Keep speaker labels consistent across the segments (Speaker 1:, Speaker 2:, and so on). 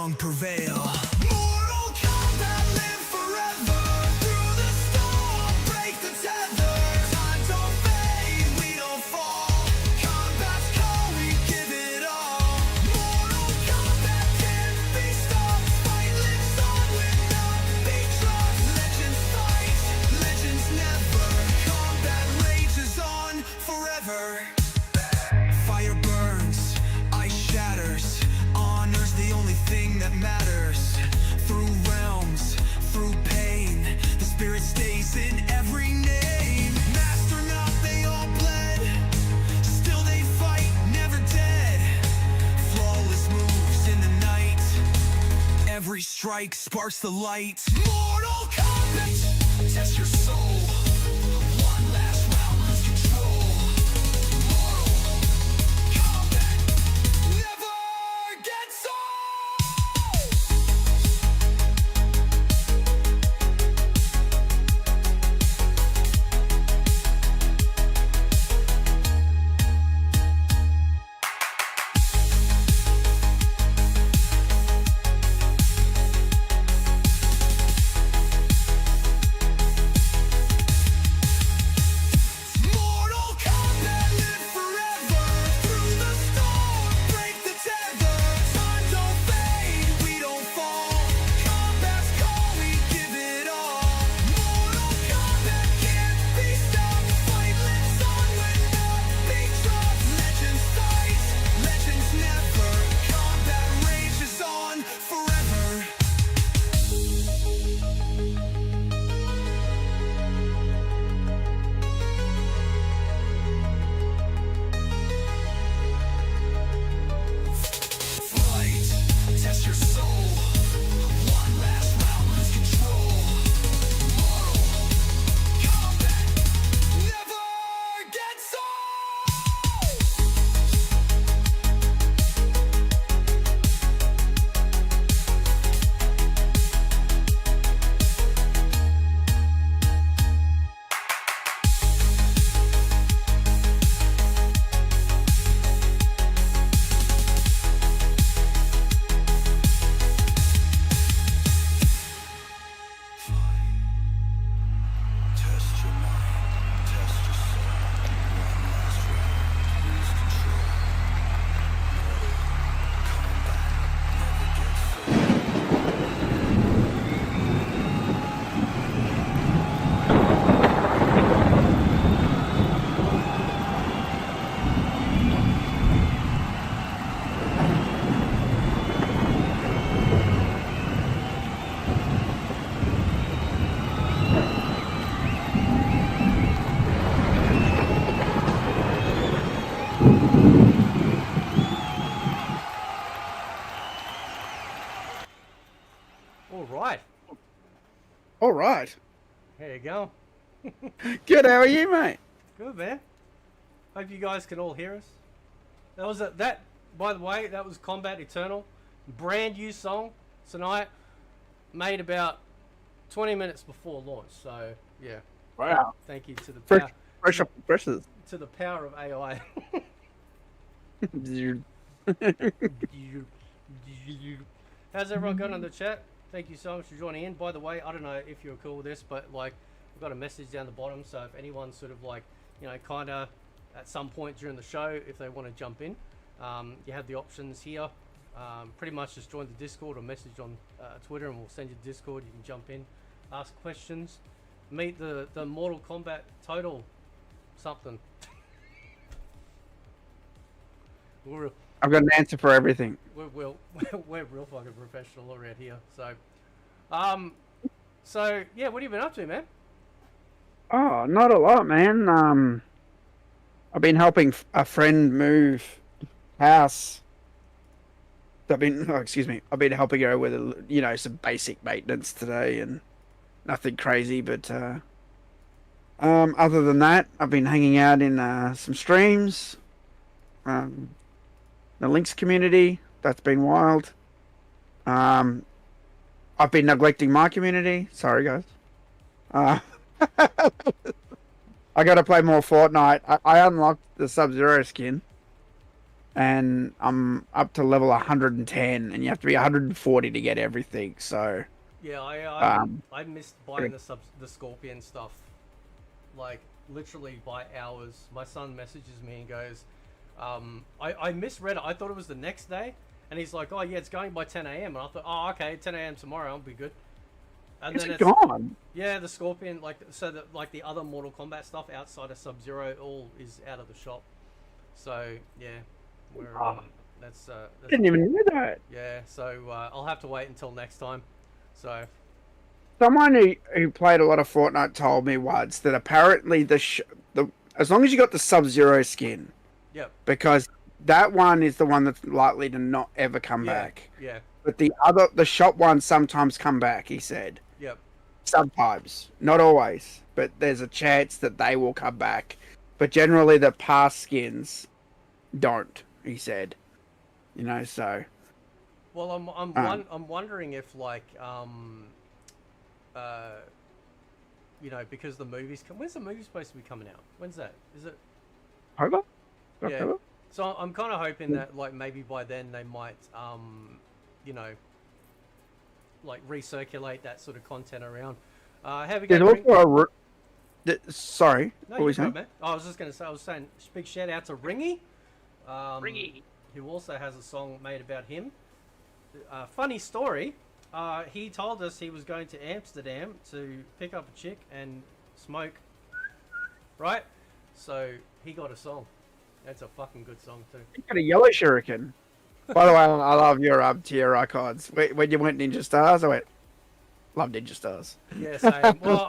Speaker 1: strong prevail. Mortal Kombat, live forever. Through the storm, break the tether. Time don't fade, we don't fall. Combat's call, we give it all. Mortal Kombat can't be stopped. Fight lives on with be trust. Legends fight, legends never. Combat rages on forever. Fire burns, ice shatters. Honor's the only thing that matters. Through realms, through pain, the spirit stays in every name. Master not, they all bled. Still they fight, never dead. Flawless moves in the night. Every strike sparks the light. Mortal Kombat, test your soul. One last round, lose control. Mortal Kombat never gets old. Mortal Kombat, live forever. Through the storm, break the tether. Time don't fade, we don't fall. Combat's call, we give it all. Mortal Kombat can't be stopped. Fight lives on when be trust. Legends fight, legends never. Combat rages on forever. Fight, test your soul. One last round, lose control. Mortal Kombat never gets old. Test your mind, test your soul. One last round, lose control. Mortal Kombat never gets old.
Speaker 2: All right.
Speaker 3: All right.
Speaker 2: There you go.
Speaker 3: Good. How are you, mate?
Speaker 2: Good, man. Hope you guys can all hear us. That was by the way, that was Combat Eternal. Brand new song tonight. Made about 20 minutes before launch. So, yeah.
Speaker 3: Wow.
Speaker 2: Thank you to the
Speaker 3: Fresh,
Speaker 2: power,
Speaker 3: fresh off the presses.
Speaker 2: to the power of AI. How's everyone going on the chat? Thank you so much for joining in. By the way, I don't know if you're cool with this, but like we've got a message down the bottom, so if anyone's sort of like, you know, kind of at some point during the show, if they want to jump in, you have the options here. Pretty much just join the Discord or message on Twitter and we'll send you Discord. You can jump in, ask questions, meet the Mortal Kombat total something. We're
Speaker 3: I've got an answer for everything.
Speaker 2: we're real fucking professional around here. So yeah, what have you been up to, man?
Speaker 3: Oh, not a lot, man. I've been helping a friend move house. I've been helping her with some basic maintenance today, and nothing crazy. But other than that, I've been hanging out in some streams. The Links community, that's been wild. I've been neglecting my community. Sorry, guys. I got to play more Fortnite. I unlocked the Sub-Zero skin. and I'm up to level 110, and you have to be 140 to get everything. So
Speaker 2: Yeah,
Speaker 3: um,
Speaker 2: I missed buying the Scorpion stuff, like literally by hours. My son messages me and goes, I misread it. I thought it was the next day, and he's like, oh yeah, it's going by 10 a.m. And I thought, oh okay, 10 a.m. tomorrow, I'll be good. And
Speaker 3: it's
Speaker 2: then
Speaker 3: gone.
Speaker 2: yeah, the Scorpion, like so that like the other Mortal Kombat stuff outside of Sub-Zero all is out of the shop. So yeah, we're that's
Speaker 3: Didn't even know that.
Speaker 2: yeah. So I'll have to wait until next time. So
Speaker 3: Someone who played a lot of Fortnite told me once that apparently the as long as you got the Sub-Zero skin,
Speaker 2: yep,
Speaker 3: because that one is the one that's likely to not ever come
Speaker 2: yeah,
Speaker 3: back.
Speaker 2: yeah,
Speaker 3: But the shop ones sometimes come back. He said
Speaker 2: yep.
Speaker 3: sometimes, not always, but there's a chance that they will come back. But generally, the past skins don't. He said, so.
Speaker 2: Well, I'm wondering if like because the movies come. When's the movie supposed to be coming out? When's that? Is it?
Speaker 3: October?
Speaker 2: Yeah.
Speaker 3: October?
Speaker 2: So I'm kind of hoping that like maybe by then they might like recirculate that sort of content around. How we
Speaker 3: There's
Speaker 2: going?
Speaker 3: also sorry,
Speaker 2: No,
Speaker 3: what were
Speaker 2: you
Speaker 3: you saying?
Speaker 2: go, man. I was just gonna say. I was saying big shout out to Ringy,
Speaker 4: Ringy.
Speaker 2: who also has a song made about him. Funny story. He told us he was going to Amsterdam to pick up a chick and smoke. Right? So he got a song. That's a fucking good song too.
Speaker 3: You got a yellow shuriken. By the way, I love your tier icons. When you went Ninja Stars, I went, love Ninja Stars.
Speaker 2: Yeah, same. Well,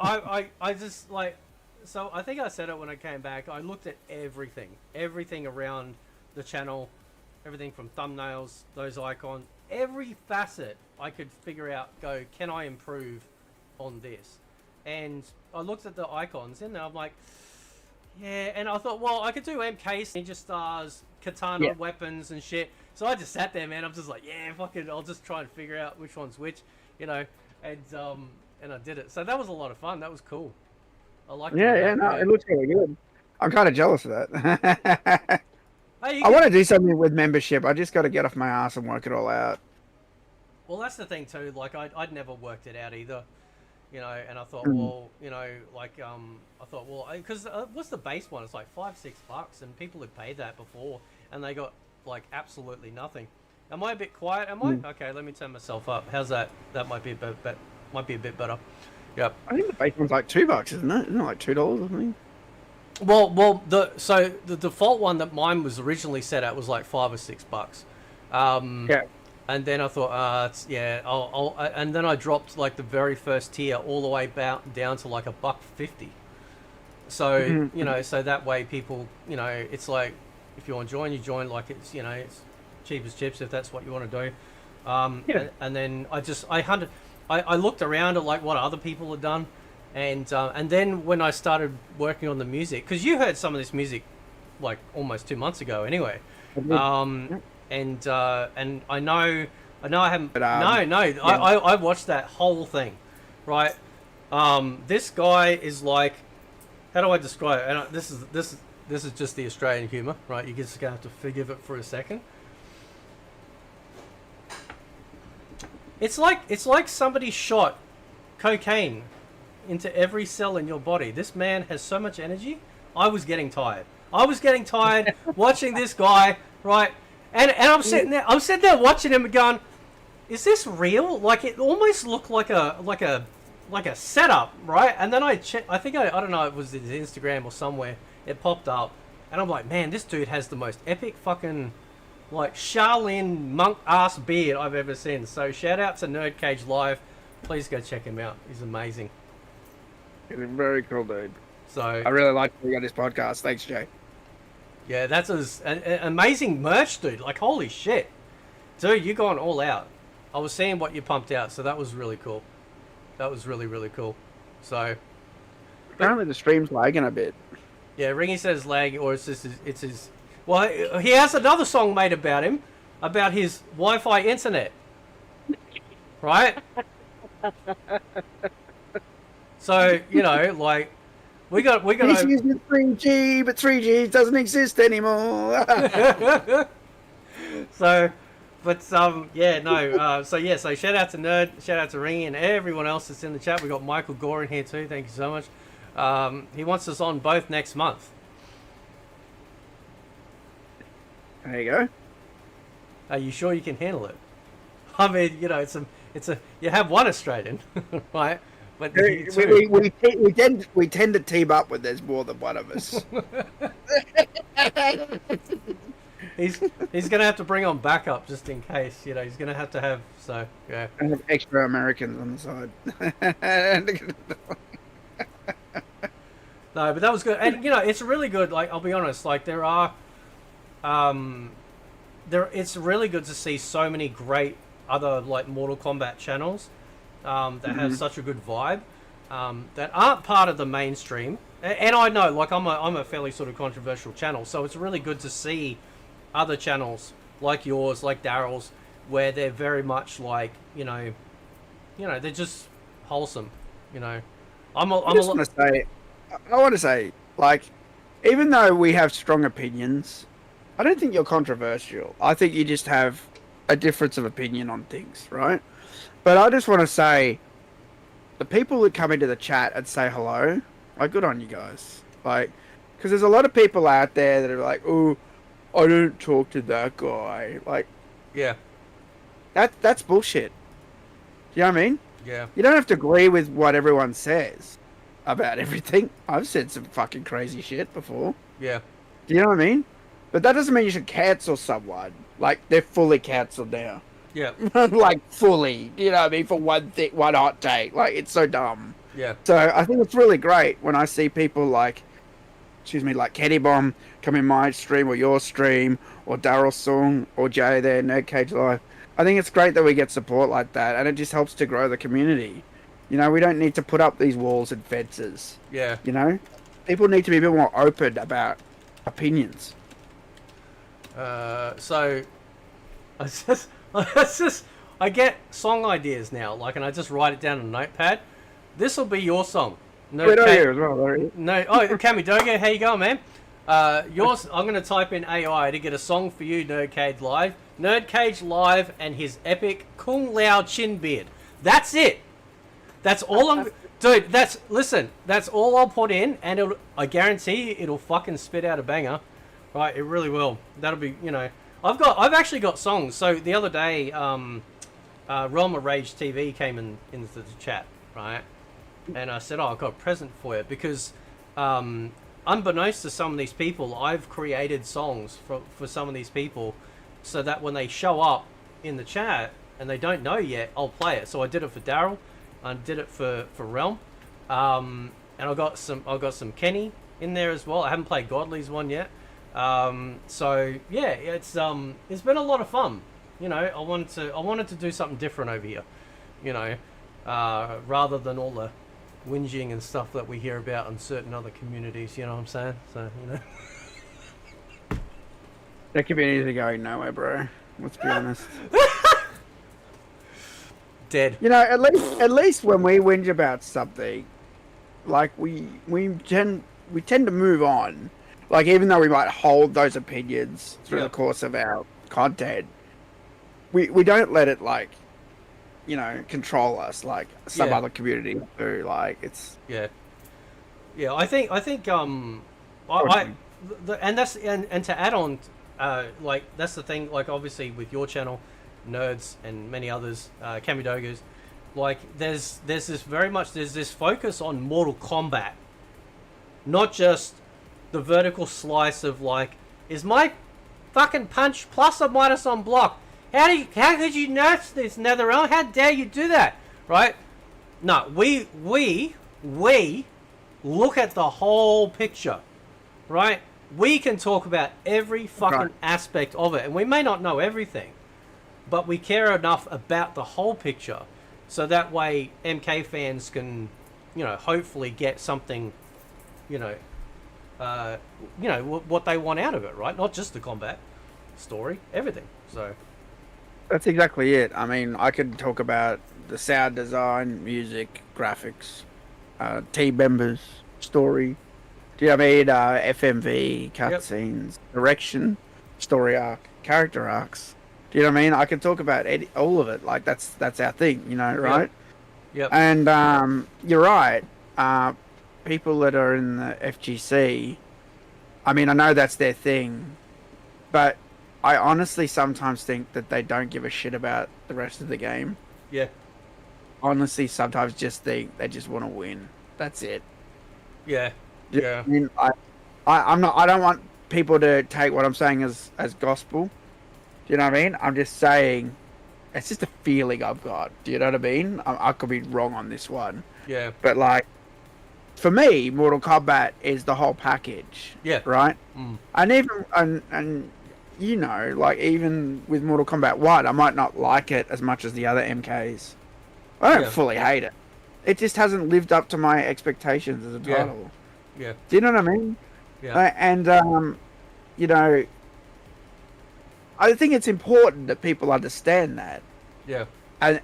Speaker 2: I just like, so I think I said it when I came back. I looked at everything around the channel, everything from thumbnails, those icons, every facet I could figure out. Go, can I improve on this? And I looked at the icons and I'm like, yeah. And I thought, well, I could do MK, Ninja Stars, katana weapons and shit. So I just sat there, man. I'm just like, yeah, fucking, I'll just try and figure out which one's which, and I did it. So that was a lot of fun. That was cool. I like.
Speaker 3: Yeah, no, it looks really good. I'm kind of jealous of that.
Speaker 2: Hey,
Speaker 3: I want to do something with membership. I just got to get off my ass and work it all out.
Speaker 2: Well, that's the thing too. Like, I'd never worked it out either, And I thought, well, I thought, well, because what's the base one? It's like $5-6, and people had paid that before, and they got like absolutely nothing. Am I a bit quiet? Am I? Okay, let me turn myself up. How's that? That might be a bit better. Yep.
Speaker 3: I think the base one's like $2, isn't it? Isn't it like $2 or something?
Speaker 2: Well, the default one that mine was originally set at was like $5 or $6.
Speaker 3: Yeah.
Speaker 2: And then I thought, and then I dropped like the very first tier all the way down to like $1.50. So so that way people, it's like if you want to join, you join. Like it's it's cheap as chips if that's what you want to do. And then I looked around at like what other people had done. And then when I started working on the music, because you heard some of this music like almost 2 months ago anyway, and I know I haven't. I watched that whole thing, right? This guy is like, how do I describe it? And this is just the Australian humor, right? You're just gonna have to forgive it for a second. It's like somebody shot cocaine into every cell in your body. This man has so much energy. I was getting tired watching this guy, right? And I'm sitting there watching him and going, is this real? Like it almost looked like a setup, right? And then I think I don't know, it was his Instagram or somewhere. It popped up, and I'm like, man, this dude has the most epic fucking like Shaolin monk ass beard I've ever seen. So shout out to Nerd Cage Live. Please go check him out. He's amazing.
Speaker 3: He's a very cool dude.
Speaker 2: So
Speaker 3: I really like you on this podcast. Thanks, Jay.
Speaker 2: Yeah, that's an amazing merch, dude. Like, holy shit. Dude, you gone all out. I was seeing what you pumped out, so that was really cool. That was really, really cool. So
Speaker 3: Apparently the stream's lagging a bit.
Speaker 2: yeah, Ringy says lag, or it's his. Well, he has another song made about him, about his Wi-Fi internet, right? So like we got.
Speaker 3: He's using 3G, but 3G doesn't exist anymore.
Speaker 2: So, but yeah, no. So shout out to Nerd, shout out to Ringy, and everyone else that's in the chat. We got Michael Gore in here too. Thank you so much. He wants us on both next month.
Speaker 3: There you go.
Speaker 2: Are you sure you can handle it? I mean, you know, it's a you have one Australian, right? But
Speaker 3: We tend to team up when there's more than one of us.
Speaker 2: he's gonna have to bring on backup just in case. You know, he's gonna have to have. So yeah.
Speaker 3: And have extra Americans on the side.
Speaker 2: No, but that was good, and you know, it's really good. Like, I'll be honest, like there are, it's really good to see so many great other like Mortal Kombat channels that have such a good vibe that aren't part of the mainstream. And I know, like, I'm a fairly sort of controversial channel, so it's really good to see other channels like yours, like Daryl's, where they're very much like, you know, they're just wholesome. You know, I
Speaker 3: want to say, like, even though we have strong opinions, I don't think you're controversial. I think you just have a difference of opinion on things, right? But I just want to say, the people that come into the chat and say hello, like, good on you guys. Like, because there's a lot of people out there that are like, oh, I don't talk to that guy. Like,
Speaker 2: yeah,
Speaker 3: that's bullshit. Do you know what I mean?
Speaker 2: yeah,
Speaker 3: You don't have to agree with what everyone says about everything. I've said some fucking crazy shit before.
Speaker 2: yeah,
Speaker 3: Do you know what I mean? But that doesn't mean you should cancel someone. Like, they're fully cancelled now.
Speaker 2: yeah,
Speaker 3: Like, fully. You know what I mean? For one hot take. Like, it's so dumb.
Speaker 2: yeah.
Speaker 3: So I think it's really great when I see people like, like Kenny Bomb come in my stream or your stream or Daryl Song or Jay there, Nerd Cage Live. I think it's great that we get support like that, and it just helps to grow the community. You know, we don't need to put up these walls and fences.
Speaker 2: Yeah.
Speaker 3: You know, people need to be a bit more open about opinions.
Speaker 2: So I get song ideas now, like, and I just write it down on a notepad. This will be your song. No,
Speaker 3: here as well, Larry.
Speaker 2: no. Oh, Kamidoga, how you going, man? Yours. I'm gonna type in AI to get a song for you, Nerd Cage Live. Nerd Cage Live and his epic Kung Lao Chin Beard. That's it. That's all I'm. Dude, that's all I'll put in, and I guarantee it'll fucking spit out a banger. Right, it really will. That'll be, you know, I've actually got songs. So the other day, Realm of Rage TV came into the chat, right? And I said, oh, I've got a present for you, because unbeknownst to some of these people, I've created songs for some of these people, so that when they show up in the chat and they don't know yet, I'll play it. So I did it for Daryl, I did it for Realm, and I got some Kenny in there as well. I haven't played Godly's one yet. So yeah, it's been a lot of fun. You know, I wanted to do something different over here, you know, rather than all the whinging and stuff that we hear about in certain other communities. You know what I'm saying? So, you know.
Speaker 3: That community's going nowhere, bro. Let's be honest.
Speaker 2: Dead.
Speaker 3: You know, at least when we whinge about something, like we tend to move on. Like, even though we might hold those opinions through the course of our content, we don't let it, like, you know, control us like some other communities do. Like, it's
Speaker 2: yeah. I think and to add on, like, that's the thing. Like, obviously with your channel, Nerds, and many others, Kamidogas, like, there's this focus on Mortal Kombat, not just the vertical slice of, like, is my fucking punch plus or minus on block? How could you nerf this, NetherRealm? How dare you do that? Right? No, we look at the whole picture, right? We can talk about every fucking aspect of it, and we may not know everything, but we care enough about the whole picture, so that way MK fans can, you know, hopefully get something, you know, what they want out of it, right? Not just the combat, story, everything. So
Speaker 3: that's exactly it. I mean, I could talk about the sound design, music, graphics, team members, story. Do you know what I mean? FMV, cutscenes, direction, story arc, character arcs. Do you know what I mean? I can talk about all of it. Like that's our thing, you know, right?
Speaker 2: Yep.
Speaker 3: And you're right. People that are in the FGC, I mean, I know that's their thing, but I honestly sometimes think that they don't give a shit about the rest of the game.
Speaker 2: Yeah.
Speaker 3: Honestly, sometimes just think they just want to win. That's it.
Speaker 2: Yeah.
Speaker 3: Do you know
Speaker 2: Yeah.
Speaker 3: what I mean, I'm not. I don't want people to take what I'm saying as gospel. Do you know what I mean? I'm just saying, it's just a feeling I've got. Do you know what I mean? I could be wrong on this one,
Speaker 2: Yeah.
Speaker 3: but like, for me, Mortal Kombat is the whole package.
Speaker 2: Yeah.
Speaker 3: Right.
Speaker 2: Mm.
Speaker 3: And even and you know, like even with Mortal Kombat 1, I might not like it as much as the other MKs. I don't
Speaker 2: Yeah.
Speaker 3: fully hate it. It just hasn't lived up to my expectations as a
Speaker 2: Yeah.
Speaker 3: title.
Speaker 2: Yeah.
Speaker 3: Do you know what I mean?
Speaker 2: Yeah.
Speaker 3: And you know, I think it's important that people understand that.
Speaker 2: Yeah.
Speaker 3: And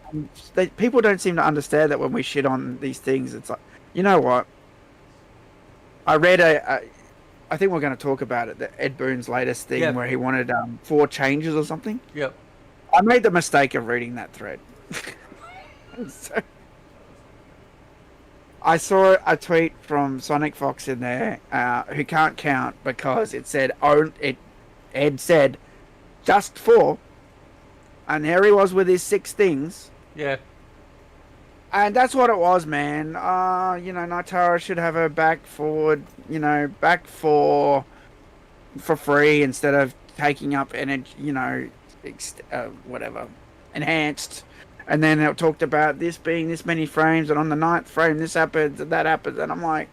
Speaker 3: people don't seem to understand that when we shit on these things. It's like, you know what? I read I think we're going to talk about it, the Ed Boon's latest thing
Speaker 2: Yeah.
Speaker 3: where he wanted 4 changes or something.
Speaker 2: Yep.
Speaker 3: I made the mistake of reading that thread. So, I saw a tweet from Sonic Fox in there, who can't count because it said, Ed said, just 4. And here he was with his 6 things.
Speaker 2: Yeah.
Speaker 3: And that's what it was, man. You know, Nitara should have her back forward, you know, back for free instead of taking up energy, you know, whatever, enhanced. And then it talked about this being this many frames, and on the 9th frame this happens and that happens, and I'm like,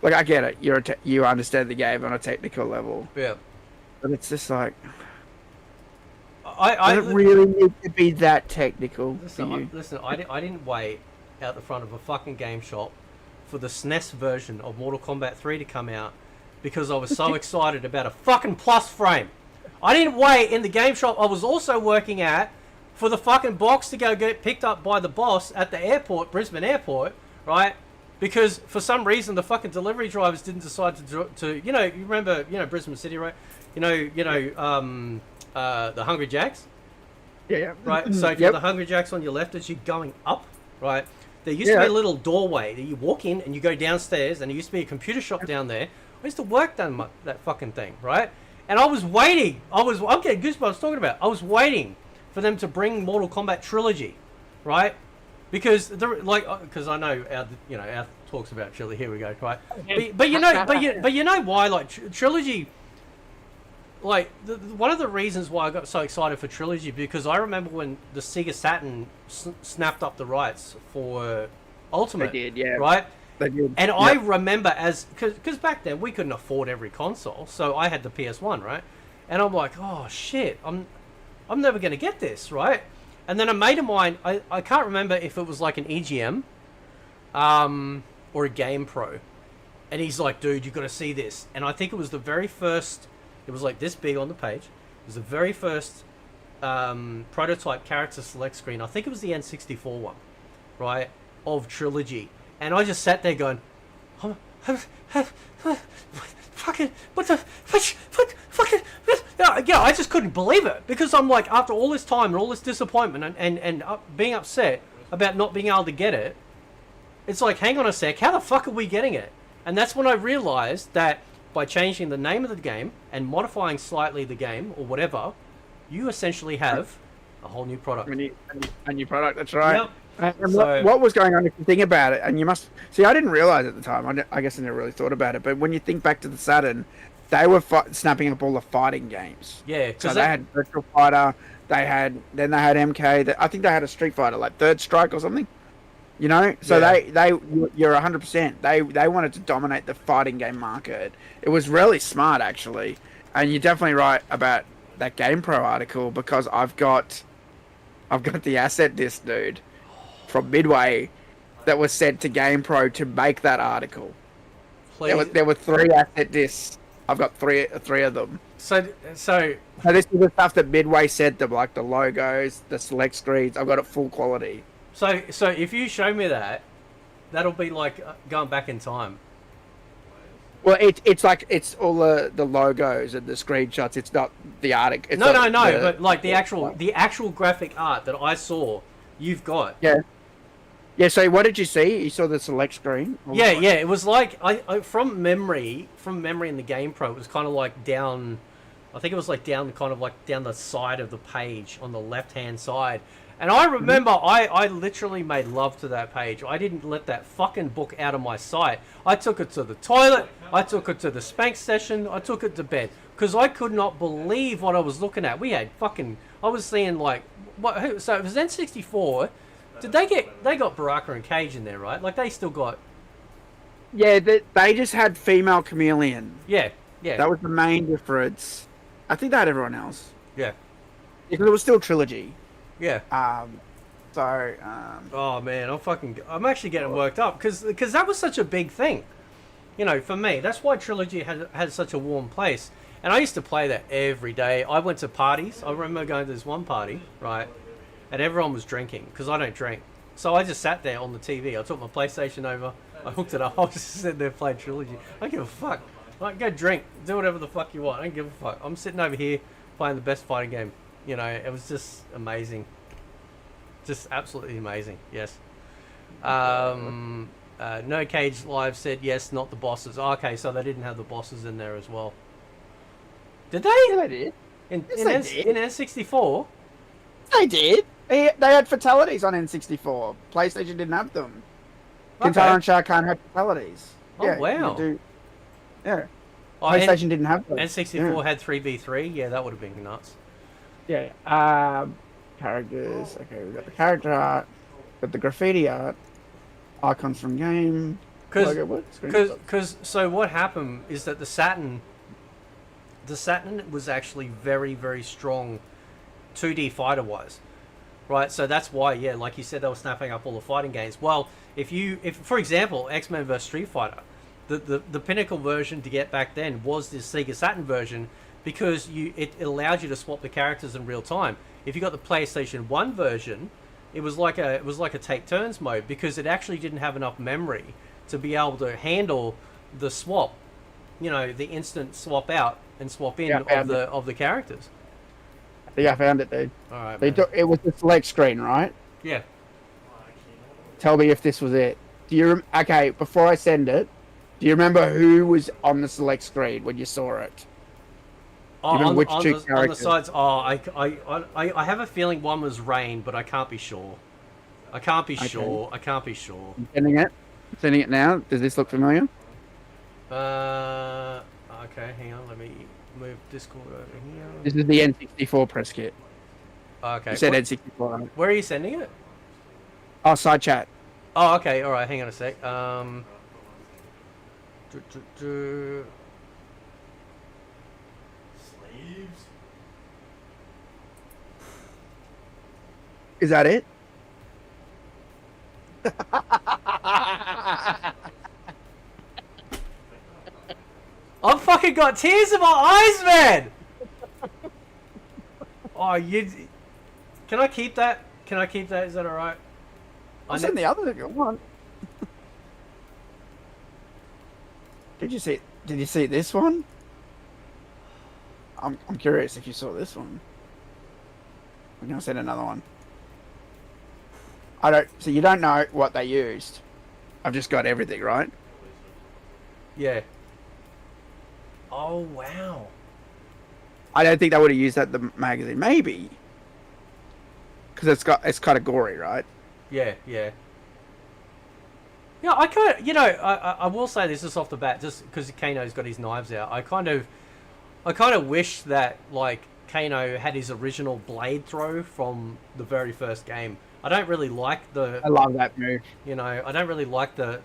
Speaker 3: I get it. You understand the game on a technical level,
Speaker 2: Yeah.
Speaker 3: but it's just like,
Speaker 2: I
Speaker 3: does it really need to be that technical for you?
Speaker 2: listen. I didn't wait out the front of a fucking game shop for the SNES version of Mortal Kombat 3 to come out because I was so excited about a fucking plus frame. I didn't wait in the game shop I was also working at for the fucking box to go get picked up by the boss at the airport, Brisbane Airport, right? Because for some reason the fucking delivery drivers didn't decide to you know, you remember, you know, Brisbane City, right? The Hungry Jacks,
Speaker 3: Yeah.
Speaker 2: right? So if you're the Hungry Jacks on your left as you're going up, right? There used to be a little doorway that you walk in and you go downstairs, and there used to be a computer shop down there. I used to work down that fucking thing, right? And I was waiting. I'm getting goosebumps talking about. I was waiting for them to bring Mortal Kombat Trilogy, right? Because I know our talks about Trilogy. Here we go, right? But you know why, like, Trilogy. Like, one of the reasons why I got so excited for Trilogy, because I remember when the Sega Saturn snapped up the rights for Ultimate.
Speaker 3: They did, yeah.
Speaker 2: Right?
Speaker 3: They did.
Speaker 2: And I remember because back then we couldn't afford every console, so I had the PS1, right? And I'm like, oh shit, I'm never going to get this, right? And then a mate of mine, I can't remember if it was like an EGM or a Game Pro. And he's like, dude, you got to see this. And I think it was the very first... It was like this big on the page. It was the very first prototype character select screen. I think it was the N64 one, right? Of Trilogy. And I just sat there going, fucking, yeah, I just couldn't believe it. Because I'm like, after all this time and all this disappointment and being upset about not being able to get it, it's like, hang on a sec, how the fuck are we getting it? And that's when I realized that by changing the name of the game and modifying slightly the game or whatever, you essentially have a whole new product.
Speaker 3: A new product, that's right.
Speaker 2: Yep.
Speaker 3: And what was going on, if you think about it, and you must... See, I didn't realise at the time, I guess I never really thought about it, but when you think back to the Saturn, they were snapping up all the fighting games.
Speaker 2: Yeah.
Speaker 3: So they had Virtual Fighter, then they had MK, I think they had a Street Fighter, like Third Strike or something. You know, so you're 100%. They wanted to dominate the fighting game market. It was really smart, actually. And you're definitely right about that GamePro article, because I've got the asset disc, dude, from Midway that was sent to GamePro to make that article.
Speaker 2: Please.
Speaker 3: There were 3 asset discs. I've got three of them.
Speaker 2: So
Speaker 3: this is the stuff that Midway sent them, like the logos, the select screens. I've got it full quality.
Speaker 2: So if you show me that, that'll be like going back in time.
Speaker 3: Well, it's like it's all the logos and the screenshots. It's not the art. It's
Speaker 2: No,
Speaker 3: not
Speaker 2: no,
Speaker 3: the-
Speaker 2: but like the actual graphic art that I saw, you've got.
Speaker 3: Yeah. Yeah. So what did you see? You saw the select screen. Or
Speaker 2: Yeah,
Speaker 3: what?
Speaker 2: yeah. It was like I from memory in the Game Pro, it was kind of like down. I think it was like down, kind of like down the side of the page on the left hand side. And I remember I literally made love to that page. I didn't let that fucking book out of my sight. I took it to the toilet. I took it to the spank session. I took it to bed. Because I could not believe what I was looking at. We had fucking... I was seeing like... So it was N64. Did they got Baraka and Cage in there, right? Like they still got...
Speaker 3: Yeah. They just had female chameleon.
Speaker 2: Yeah, yeah.
Speaker 3: That was the main difference. I think they had everyone else.
Speaker 2: Yeah,
Speaker 3: Because it was still trilogy.
Speaker 2: yeah.
Speaker 3: So.
Speaker 2: Oh man, I'm actually getting worked up because that was such a big thing, you know, for me. That's why Trilogy had such a warm place, and I used to play that every day. I went to parties. I remember going to this one party, right, and everyone was drinking because I don't drink. So I just sat there on the TV. I took my PlayStation over. I hooked it up. I was just sitting there playing Trilogy. I don't give a fuck. Like, go drink, do whatever the fuck you want. I don't give a fuck. I'm sitting over here playing the best fighting game. You know, it was just amazing. Just absolutely amazing. Yes. No Cage Live said yes, not the bosses. Oh, okay, so they didn't have the bosses in there as well. Did they?
Speaker 3: Yeah, they did.
Speaker 2: In N64?
Speaker 3: They did. They had fatalities on N64. PlayStation didn't have them.
Speaker 2: Okay.
Speaker 3: Kintaro and Shah Kahn had fatalities.
Speaker 2: Oh,
Speaker 3: Yeah,
Speaker 2: wow.
Speaker 3: Yeah.
Speaker 2: Oh,
Speaker 3: PlayStation didn't have them.
Speaker 2: N64 had 3v3. Yeah, that would have been nuts.
Speaker 3: Yeah. Characters. Okay, we got the character art, got the graffiti art, icons from game. logo, what?
Speaker 2: Because so what happened is that the Saturn was actually very, very strong 2D fighter wise, right? So that's why, yeah, like you said, they were snapping up all the fighting games. Well, if for example, X-Men vs Street Fighter, the pinnacle version to get back then was this Sega Saturn version, because it allowed you to swap the characters in real time. If you got the PlayStation 1 version, it was like a take turns mode, because it actually didn't have enough memory to be able to handle the swap, you know, the instant swap out and swap in of the characters.
Speaker 3: Yeah, I found it, dude.
Speaker 2: All right,
Speaker 3: They
Speaker 2: man.
Speaker 3: it was the select screen, right?
Speaker 2: Yeah.
Speaker 3: Tell me if this was it. Okay, before I send it, do you remember who was on the select screen when you saw it?
Speaker 2: Oh,
Speaker 3: Even which two
Speaker 2: on the
Speaker 3: characters?
Speaker 2: sides. Oh, I have a feeling one was Rain, but I can't be sure. I can't be sure.
Speaker 3: I'm sending it. Sending it now. Does this look familiar?
Speaker 2: Okay, hang on. Let me move Discord over here.
Speaker 3: This is the N64 press kit.
Speaker 2: Okay.
Speaker 3: You said N64 on it.
Speaker 2: Where are you sending it?
Speaker 3: Oh, side chat.
Speaker 2: Oh, okay. All right. Hang on a sec.
Speaker 1: Slaves?
Speaker 3: Is that it?
Speaker 2: I've fucking got tears in my eyes, man. Oh, you. Can I keep that? Can I keep that? Is that all right?
Speaker 3: I'll send the other if you want. Did you see this one? I'm curious if you saw this one. I'm gonna send another one. So you don't know what they used. I've just got everything, right?
Speaker 2: Yeah. Oh wow.
Speaker 3: I don't think they would have used that in the magazine. Maybe. Because it's kind of gory, right?
Speaker 2: Yeah, yeah. Yeah, I kind of, I will say this just off the bat, just because Kano's got his knives out. I kind of wish that like Kano had his original blade throw from the very first game. I don't really like the.
Speaker 3: I love that move.
Speaker 2: I don't really like the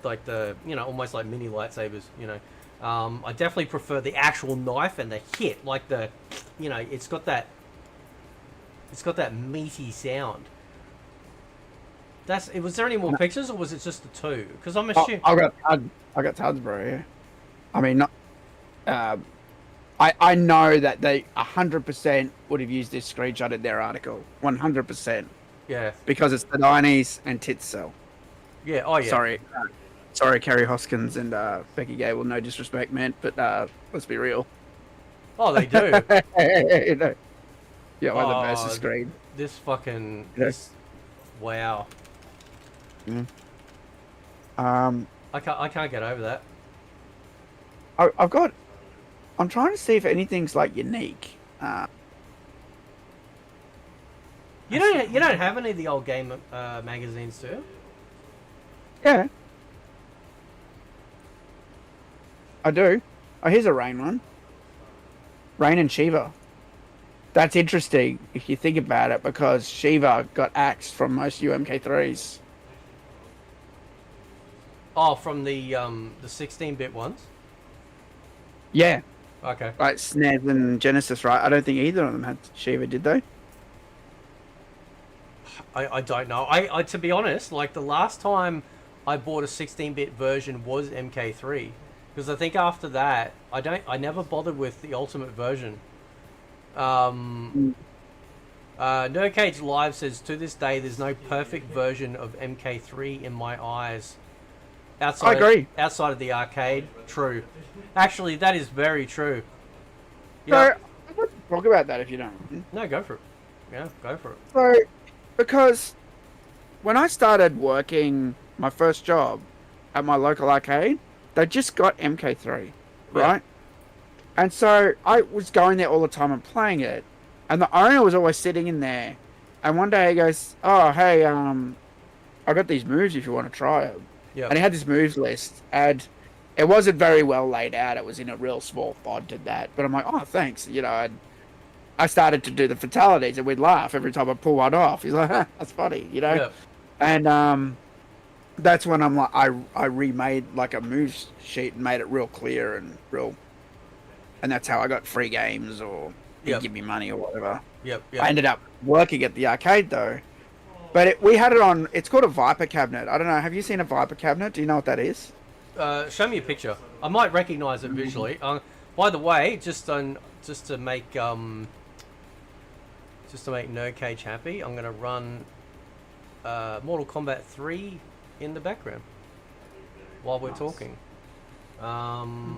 Speaker 2: almost like mini lightsabers. I definitely prefer the actual knife and the hit, like it's got that meaty sound. Was there any more pictures, or was it just the two? Because I'm assuming.
Speaker 3: I got tons, bro. Yeah. I mean, not. I know that they 100% would have used this screenshot in their article. 100%.
Speaker 2: Yeah.
Speaker 3: Because it's the 90s and tits sell.
Speaker 2: Yeah. Oh yeah.
Speaker 3: Sorry. Sorry, Kerry Hoskins and Becky Gable. No disrespect meant, but let's be real.
Speaker 2: Oh, they do.
Speaker 3: You know, yeah, when the versus
Speaker 2: Oh,
Speaker 3: screen.
Speaker 2: this fucking
Speaker 3: You know?
Speaker 2: this. Wow.
Speaker 3: Mm. Um,
Speaker 2: I can't get over that.
Speaker 3: I've got. I'm trying to see if anything's like unique.
Speaker 2: You don't have any of the old game magazines, do you?
Speaker 3: Yeah, I do. Oh, here's a Rain one. Rain and Shiva. That's interesting if you think about it, because Shiva got axed from most UMK3s.
Speaker 2: Oh, from the 16-bit ones.
Speaker 3: Yeah,
Speaker 2: Okay.
Speaker 3: like SNES and Genesis, right? I don't think either of them had Shiva, did they?
Speaker 2: I don't know. I to be honest, like the last time I bought a 16-bit version was MK3, because I think after that I never bothered with the ultimate version. Nerdcage Live says, to this day there's no perfect version of MK3 in my eyes.
Speaker 3: I agree.
Speaker 2: Outside of the arcade, true. Actually, that is very true.
Speaker 3: So, I'd like to talk about that if you don't.
Speaker 2: No, go for it. Yeah, go for it.
Speaker 3: So, because when I started working my first job at my local arcade, they just got MK3, right? And so I was going there all the time and playing it, and the owner was always sitting in there. And one day he goes, "Oh, hey, I got these moves if you want to try them."
Speaker 2: Yeah.
Speaker 3: And he had this moves list, and it wasn't very well laid out. It was in a real small font and that. But I'm like, "Oh, thanks," you know. And I started to do the fatalities, and we'd laugh every time I pull one off. He's like, "That's funny," you know.
Speaker 2: Yeah.
Speaker 3: And that's when I'm like, I remade like a moves sheet and made it real clear and real. And that's how I got free games, or he'd give me money or whatever.
Speaker 2: Yep.
Speaker 3: I ended up working at the arcade though. But we had it on, it's called a Viper cabinet. I don't know, have you seen a Viper cabinet? Do you know what that is?
Speaker 2: Show me a picture. I might recognize it visually. By the way, just to make Nerdcage happy, I'm gonna run Mortal Kombat 3 in the background while we're talking. So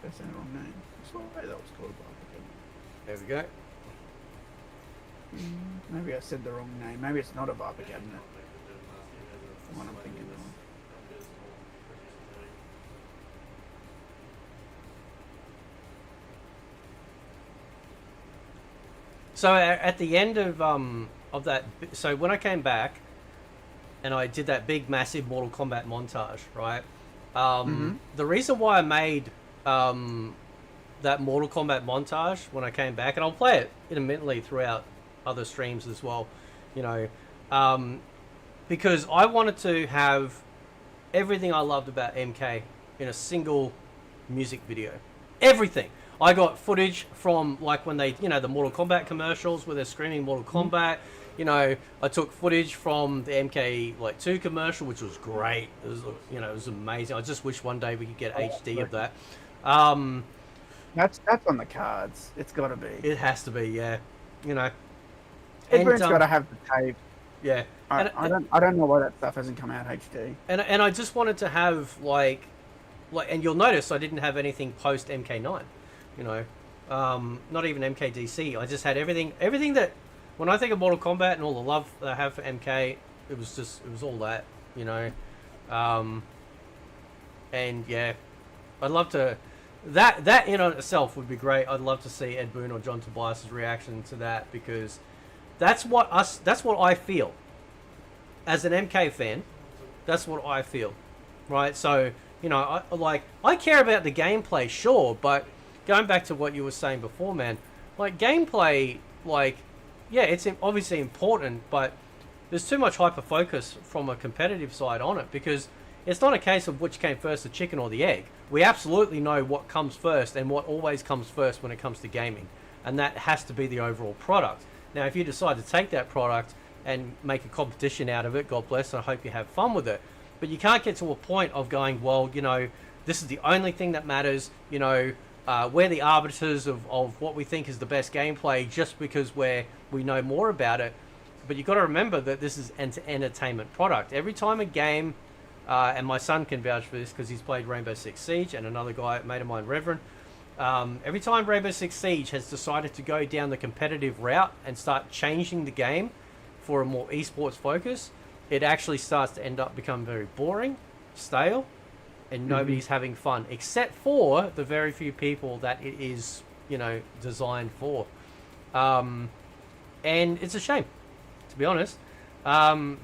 Speaker 3: That's the wrong name. I swear that was called a Viper cabinet.
Speaker 2: there we go.
Speaker 3: Maybe I said the wrong name. Maybe it's not a Viper cabinet. The one I'm thinking of.
Speaker 2: So at the end of that, so when I came back and I did that big massive Mortal Kombat montage, right? The reason why I made that Mortal Kombat montage when I came back, and I'll play it intermittently throughout other streams as well, you know, because I wanted to have everything I loved about MK in a single music video. Everything. I got footage from like when they, you know, the Mortal Kombat commercials where they're screaming Mortal Kombat. You know, I took footage from the MK like 2 commercial, which was great. It was, you know, it was amazing. I just wish one day we could get HD of that.
Speaker 3: That's on the cards. It's got to be.
Speaker 2: It has to be, yeah. You know,
Speaker 3: Everyone's got to have the tape.
Speaker 2: yeah.
Speaker 3: I don't know why that stuff hasn't come out HD.
Speaker 2: And I just wanted to have like, and you'll notice I didn't have anything post MK9. You know, not even MKDC. I just had everything that, when I think of Mortal Kombat and all the love that I have for MK, it was all that, you know. And yeah, I'd love to, that in on itself would be great. I'd love to see Ed Boon or John Tobias's reaction to that, because that's what I feel as an MK fan. That's what I feel, right? So, you know, I care about the gameplay, sure, but going back to what you were saying before, man, like gameplay, like, yeah, it's obviously important, but there's too much hyper focus from a competitive side on it, because it's not a case of which came first, the chicken or the egg. We absolutely know what comes first and what always comes first when it comes to gaming, and that has to be the overall product. Now, if you decide to take that product and make a competition out of it, God bless, and I hope you have fun with it. But you can't get to a point of going, well, you know, this is the only thing that matters, you know, we're the arbiters of what we think is the best gameplay just because we know more about it. But you've got to remember that this is an entertainment product. Every time a game, and my son can vouch for this because he's played Rainbow Six Siege, and another guy, mate of mine, Reverend. Every time Rainbow Six Siege has decided to go down the competitive route and start changing the game for a more esports focus, it actually starts to end up become very boring, stale, and nobody's having fun, except for the very few people that it is, designed for. And it's a shame, to be honest,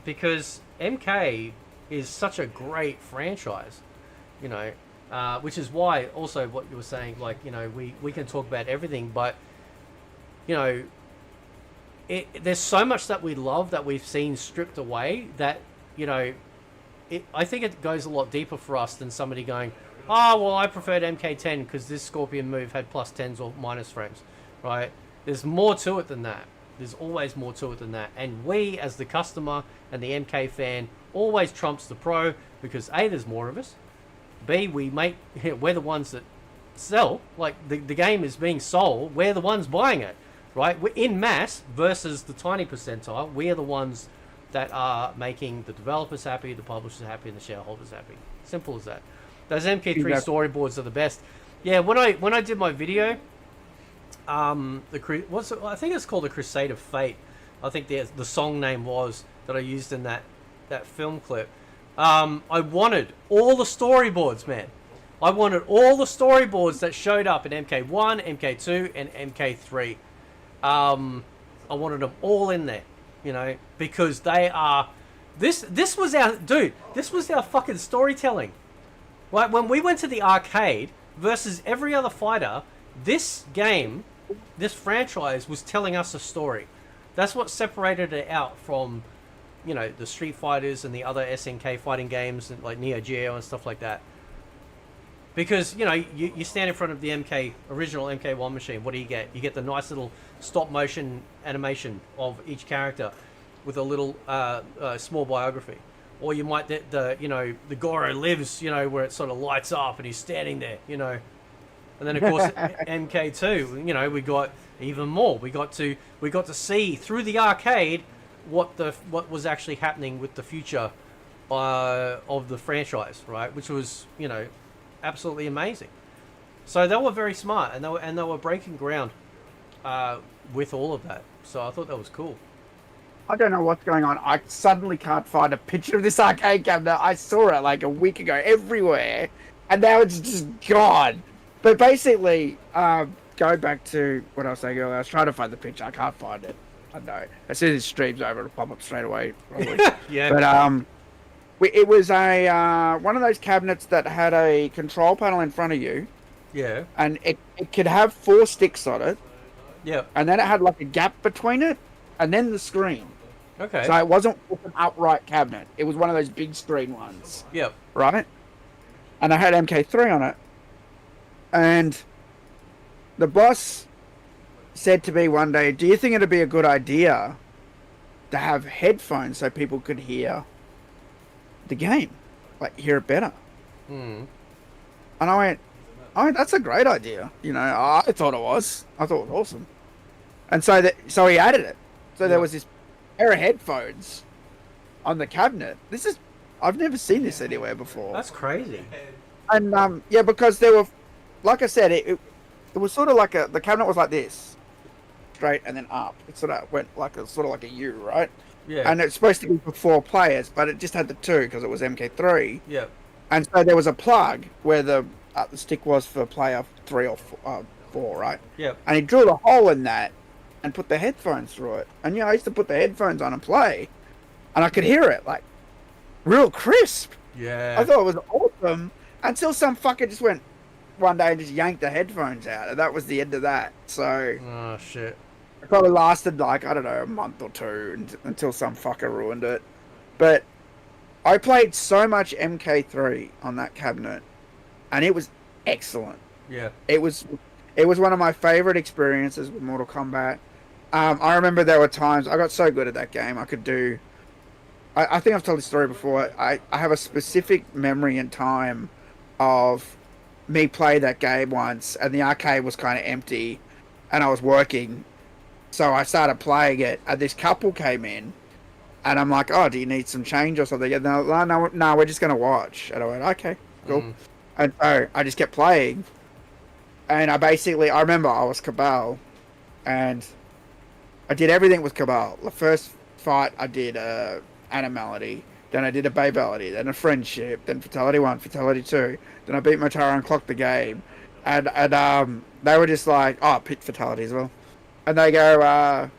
Speaker 2: because MK is such a great franchise, which is why also what you were saying, like, we can talk about everything, but, there's so much that we love that we've seen stripped away that, I think it goes a lot deeper for us than somebody going, oh, well, I preferred MK10 because this Scorpion move had plus 10s or minus frames, right? There's more to it than that. There's always more to it than that. And we, as the customer and the MK fan, always trumps the pro because A, there's more of us. B, we're the ones that sell. Like, the game is being sold. We're the ones buying it, right? We're in mass versus the tiny percentile. We are the ones that are making the developers happy, the publishers happy, and the shareholders happy. Simple as that. Those MK3 storyboards are the best. Yeah, when I did my video, I think it's called the Crusade of Fate. I think the song name was that I used in that film clip. I wanted all the storyboards, man. I wanted all the storyboards that showed up in MK1, MK2, and MK3. I wanted them all in there, because they are. This was our fucking storytelling. Like, when we went to the arcade versus every other fighter, this game, this franchise was telling us a story. That's what separated it out from, the Street Fighters and the other SNK fighting games, and like Neo Geo and stuff like that. Because, you stand in front of the original MK1 machine, what do you get? You get the nice little stop motion animation of each character with a little small biography. Or you might get the Goro lives, where it sort of lights up and he's standing there, And then of course MK2, we got even more. We got to see through the arcade what was actually happening with the future of the franchise, right? Which was, absolutely amazing. So they were very smart, and they were breaking ground with all of that. So I thought that was cool.
Speaker 3: I don't know what's going on. I suddenly can't find a picture of this arcade cabinet. I saw it like a week ago everywhere, and now it's just gone. But basically, go back to what I was saying earlier. I was trying to find the picture. I can't find it. I know. As soon as it streams over, it'll pop up straight away. Probably.
Speaker 2: Yeah.
Speaker 3: But it was a one of those cabinets that had a control panel in front of you.
Speaker 2: Yeah.
Speaker 3: And it could have 4 sticks on it.
Speaker 2: Yeah.
Speaker 3: And then it had like a gap between it, and then the screen.
Speaker 2: Okay.
Speaker 3: So it wasn't an upright cabinet. It was one of those big screen ones.
Speaker 2: Yep.
Speaker 3: Right? And I had MK3 on it. And the boss said to me one day, do you think it'd be a good idea to have headphones so people could hear the game? Like, hear it better.
Speaker 2: Hmm.
Speaker 3: And I went, that's a great idea. I thought it was. I thought it was awesome. And so he added it. So there was this pair of headphones on the cabinet. I've never seen this anywhere before.
Speaker 2: That's crazy.
Speaker 3: And because there were, like I said, it was sort of like the cabinet was like this, straight and then up. It sort of went like a U, right?
Speaker 2: Yeah.
Speaker 3: And it's supposed to be for 4 players, but it just had the 2 because it was MK3.
Speaker 2: Yeah.
Speaker 3: And so there was a plug where the stick was for player 3 or 4, right?
Speaker 2: Yeah.
Speaker 3: And he drilled a hole in that and put the headphones through it. And I used to put the headphones on and play, and I could hear it like real crisp.
Speaker 2: Yeah.
Speaker 3: I thought it was awesome until some fucker just went one day and just yanked the headphones out, and that was the end of that. So
Speaker 2: Oh shit.
Speaker 3: it probably lasted like, I don't know, a month or 2 until some fucker ruined it. But I played so much MK3 on that cabinet, and it was excellent.
Speaker 2: Yeah.
Speaker 3: It was one of my favorite experiences with Mortal Kombat. I remember there were times I got so good at that game. I could do. I think I've told this story before. I have a specific memory and time of me play that game once, and the arcade was kind of empty, and I was working, So I started playing it, and this couple came in, and I'm like, "Oh, do you need some change or something?" And they're like, no, we're just gonna watch. And I went, "Okay, cool." And so I just kept playing, and I remember I was Cabal, and I did everything with Cabal. The first fight I did Animality, then I did a Babality, then a Friendship, then Fatality 1, Fatality 2, then I beat Motaro and clocked the game, and they were just like, "Oh, I picked Fatality as well," and they go,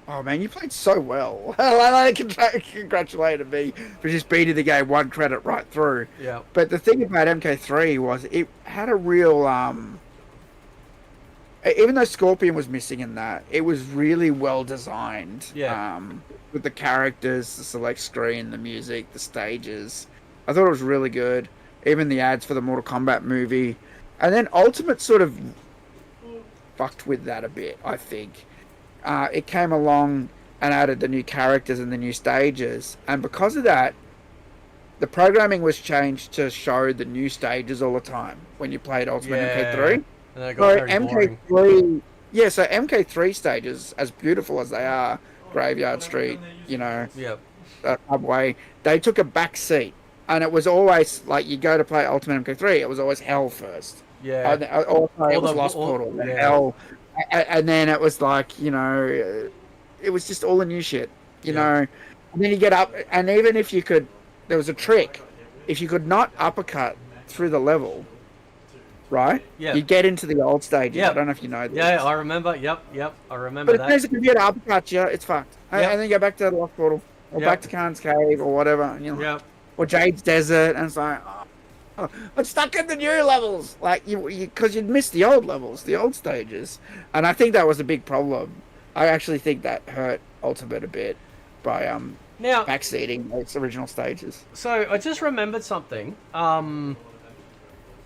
Speaker 3: "Oh man, you played so well." Like, they congratulated me for just beating the game one credit right through.
Speaker 2: Yeah.
Speaker 3: But the thing about MK3 was it had a real even though Scorpion was missing in that, it was really well designed.
Speaker 2: Yeah.
Speaker 3: With the characters, the select screen, the music, the stages. I thought it was really good. Even the ads for the Mortal Kombat movie. And then Ultimate sort of fucked with that a bit, I think. It came along and added the new characters and the new stages. And because of that, the programming was changed to show the new stages all the time when you played Ultimate MK3.
Speaker 2: And then it got very
Speaker 3: MK3,
Speaker 2: boring.
Speaker 3: yeah, so MK3 stages, as beautiful as they are, Graveyard Street,
Speaker 2: Yep.
Speaker 3: Subway, they took a back seat. And it was always, like, you go to play Ultimate MK3, it was always Hell first.
Speaker 2: Yeah.
Speaker 3: Or it was Lost Portal, then Hell. And then it was like, it was just all the new shit, you know. And then you get up, and even if you could, there was a trick. If you could not uppercut through the level, right?
Speaker 2: Yeah.
Speaker 3: You get into the old stages.
Speaker 2: Yeah.
Speaker 3: I don't know if you know this.
Speaker 2: Yeah, I remember. Yep. I remember
Speaker 3: But
Speaker 2: that.
Speaker 3: if there's a computer uppercut you, it's fucked.
Speaker 2: Yep.
Speaker 3: And then you go back to the Lost Portal, or back to Khan's Cave, or whatever.
Speaker 2: Yep.
Speaker 3: Or Jade's Desert, and it's like, oh, I'm stuck in the new levels. Like, because you'd missed the old levels, the old stages. And I think that was a big problem. I actually think that hurt Ultimate a bit by
Speaker 2: Now,
Speaker 3: backseating its original stages.
Speaker 2: so I just remembered something.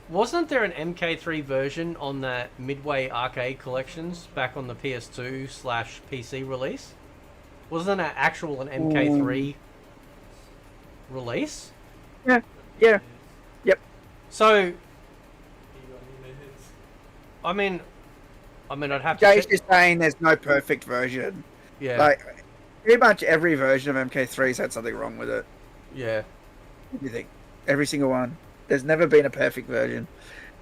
Speaker 2: Wasn't there an MK3 version on that Midway Arcade Collections back on the PS2/PC release? Wasn't that an MK3 release?
Speaker 3: Yeah. Yep.
Speaker 2: So, I mean, I'd have to.
Speaker 3: Jay's just saying there's no perfect version.
Speaker 2: Yeah.
Speaker 3: Like, pretty much every version of MK3's had something wrong with it.
Speaker 2: Yeah.
Speaker 3: What do you think? Every single one. There's never been a perfect version.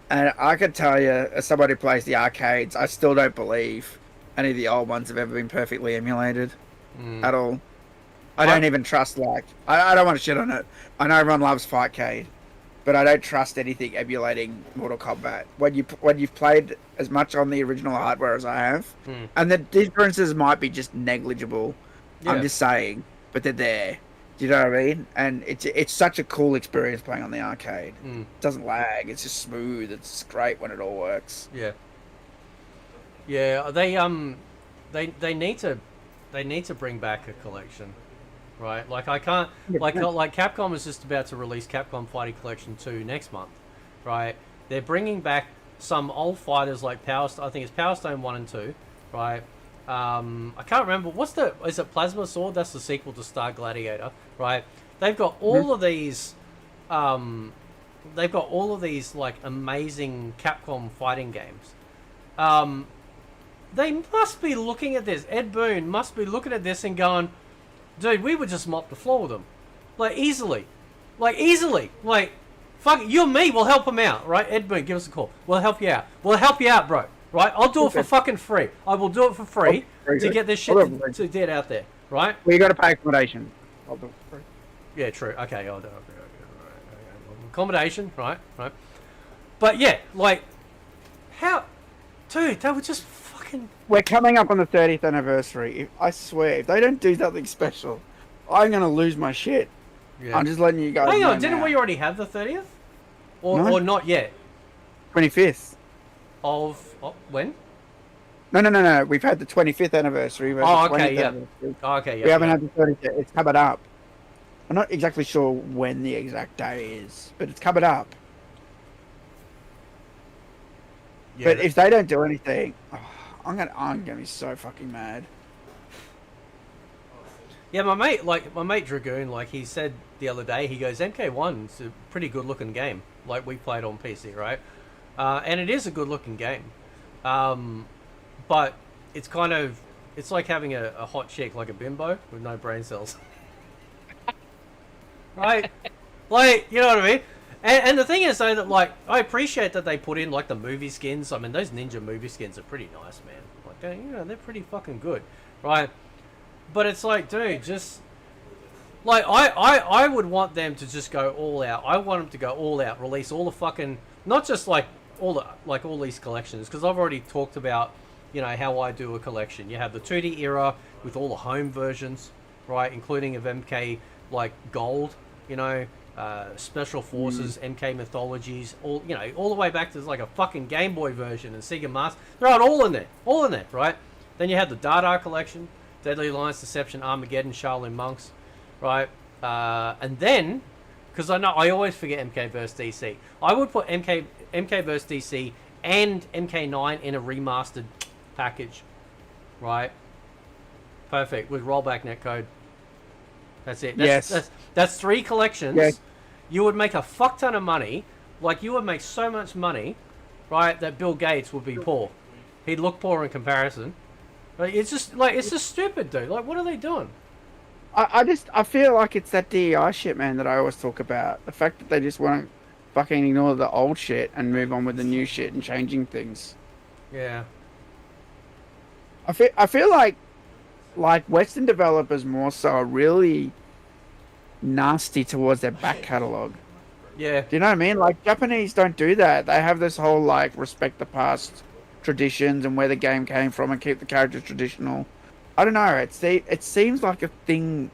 Speaker 3: And I can tell you, as somebody who plays the arcades, I still don't believe any of the old ones have ever been perfectly emulated at all. I don't even trust, I don't want to shit on it. I know everyone loves Fightcade, but I don't trust anything emulating Mortal Kombat. When you've played as much on the original hardware as I have, and the differences might be just negligible.
Speaker 2: Yeah.
Speaker 3: I'm just saying, but they're there. Do you know what I mean? And it's such a cool experience playing on the arcade. It doesn't lag. It's just smooth. It's great when it all works.
Speaker 2: Yeah. Yeah. They need to bring back a collection, right? Like I can't like Capcom is just about to release Capcom Fighting Collection 2 next month, right? They're bringing back some old fighters like I think it's Power Stone 1 and 2, right? I can't remember is it Plasma Sword? That's the sequel to Star Gladiator, right? They've got all of these like amazing Capcom fighting games. They must be looking at this. Ed Boon must be looking at this and going, dude, we would just mop the floor with them. Easily. Fuck it, you and me will help him out, right? Ed Boon, give us a call. We'll help you out. Bro. Right? I'll do it for fucking free. I will do it for free to get this shit to get out there, right?
Speaker 3: Well, you got to pay accommodation. I'll do it for free.
Speaker 2: Yeah, true. Okay, I'll do it. Accommodation, right? But yeah, how, dude? They were just fucking.
Speaker 3: We're coming up on the 30th anniversary. I swear, if they don't do something special, I'm gonna lose my shit.
Speaker 2: Yeah.
Speaker 3: I'm just letting you guys.
Speaker 2: Hang
Speaker 3: know
Speaker 2: on, didn't
Speaker 3: now.
Speaker 2: we already have the 30th?
Speaker 3: No.
Speaker 2: Or not yet?
Speaker 3: 25th.
Speaker 2: Of when?
Speaker 3: No. We've had the 25th anniversary. We've had the
Speaker 2: okay,
Speaker 3: 20th
Speaker 2: yeah.
Speaker 3: anniversary.
Speaker 2: Okay, yeah.
Speaker 3: We haven't had the 30th. It's coming up. I'm not exactly sure when the exact day is, but it's coming up.
Speaker 2: Yeah,
Speaker 3: But if they don't do anything, I'm gonna be so fucking mad.
Speaker 2: yeah, my mate Dragoon, he said the other day, he goes, MK1's a pretty good looking game. We played on PC, right? And it is a good looking game. But it's kind of it's like having a hot chick, like a bimbo with no brain cells. Right? Like, you know what I mean? And the thing is, though, that, like, I appreciate that they put in, like, the movie skins. I mean, those ninja movie skins are pretty nice, man. Like, you know, they're pretty fucking good, right? But it's like, dude, just... Like, I would want them to just go all out. I want them to go all out, release all the fucking... Not just, like, all these collections, because I've already talked about, you know, how I do a collection. You have the 2D era with all the home versions, right? Including of MK, like, Gold, you know... Special Forces, MK Mythologies, all, you know, all the way back to like a fucking Game Boy version and Sega Master. They're all in there, right? Then you have the Dada collection, Deadly Alliance, Deception, Armageddon, Shaolin Monks, right? And then, because I know I always forget MK vs DC, I would put MK vs DC and MK9 in a remastered package, right? Perfect, with rollback netcode. That's it. That's 3 collections.
Speaker 3: Yes.
Speaker 2: You would make a fuck ton of money. Like, you would make so much money, right, that Bill Gates would be poor. He'd look poor in comparison. Like, it's just stupid, dude. Like, what are they doing?
Speaker 3: I feel like it's that DEI shit, man, that I always talk about. The fact that they just want to fucking ignore the old shit and move on with the new shit and changing things.
Speaker 2: Yeah.
Speaker 3: I feel like Western developers more so are really nasty towards their back catalog.
Speaker 2: Yeah.
Speaker 3: Do you know what I mean? Like, Japanese don't do that. They have this whole, like, respect the past traditions and where the game came from and keep the characters traditional. I don't know. It seems like a thing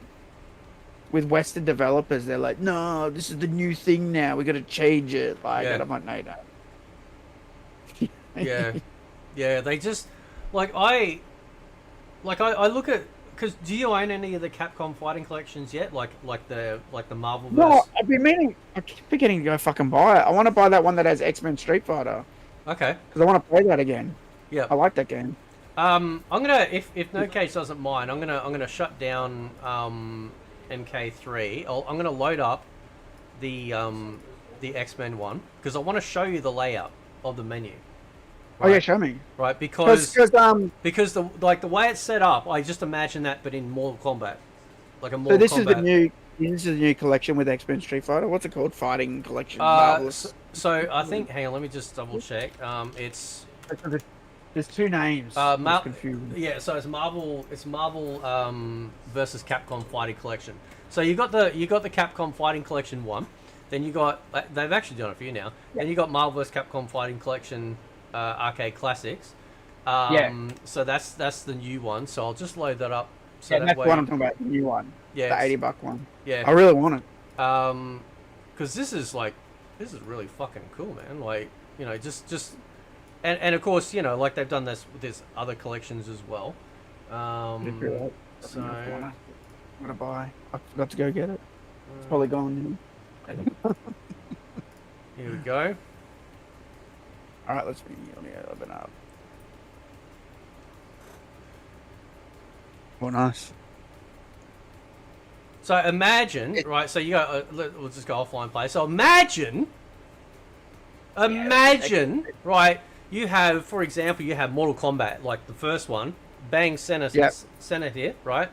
Speaker 3: with Western developers. They're like, no, this is the new thing now. We got to change it. Like,
Speaker 2: Yeah.
Speaker 3: and I'm like, no.
Speaker 2: Yeah. Yeah, they just... I look at... Because do you own any of the Capcom fighting collections yet? Like the Marvel verse?
Speaker 3: No, I've been meaning... I keep forgetting to go fucking buy it. I want to buy that one that has X-Men Street Fighter.
Speaker 2: Okay.
Speaker 3: Because I want to play that again.
Speaker 2: Yeah.
Speaker 3: I like that game.
Speaker 2: I'm gonna, if No Case doesn't mind, I'm gonna shut down MK3. I'm gonna load up the X-Men one because I want to show you the layout of the menu.
Speaker 3: Right? Oh yeah, show me.
Speaker 2: Right, because
Speaker 3: the
Speaker 2: way it's set up, I just imagine that, but in Mortal Kombat, like a Mortal Kombat.
Speaker 3: This is the new collection with X-Men Street Fighter. What's it called? Fighting collection. Marvelous.
Speaker 2: So I think, hang on, let me just double check. It's
Speaker 3: There's 2 names. Confusing.
Speaker 2: Yeah, so it's Marvel. It's Marvel versus Capcom Fighting Collection. So you got the Capcom Fighting Collection 1. Then you got they've actually done a few now. Yeah. Then you got Marvel vs. Capcom Fighting Collection Arcade Classics. So that's the new one. So I'll just load that up. So
Speaker 3: that's what I'm talking about. The new one.
Speaker 2: Yeah,
Speaker 3: the $80 one.
Speaker 2: Yeah.
Speaker 3: I really want it.
Speaker 2: Because this is really fucking cool, man. Like, you know, just. And of course, you know, like they've done this with these other collections as well. So
Speaker 3: I'm gonna buy. I forgot to go get it. It's probably gone now.
Speaker 2: Here we go.
Speaker 3: All right, let's open up. Oh, nice.
Speaker 2: So imagine, right? So you go. We'll just go offline play. So imagine, right? You have, for example, you have Mortal Kombat, like the first one, bang center here, right?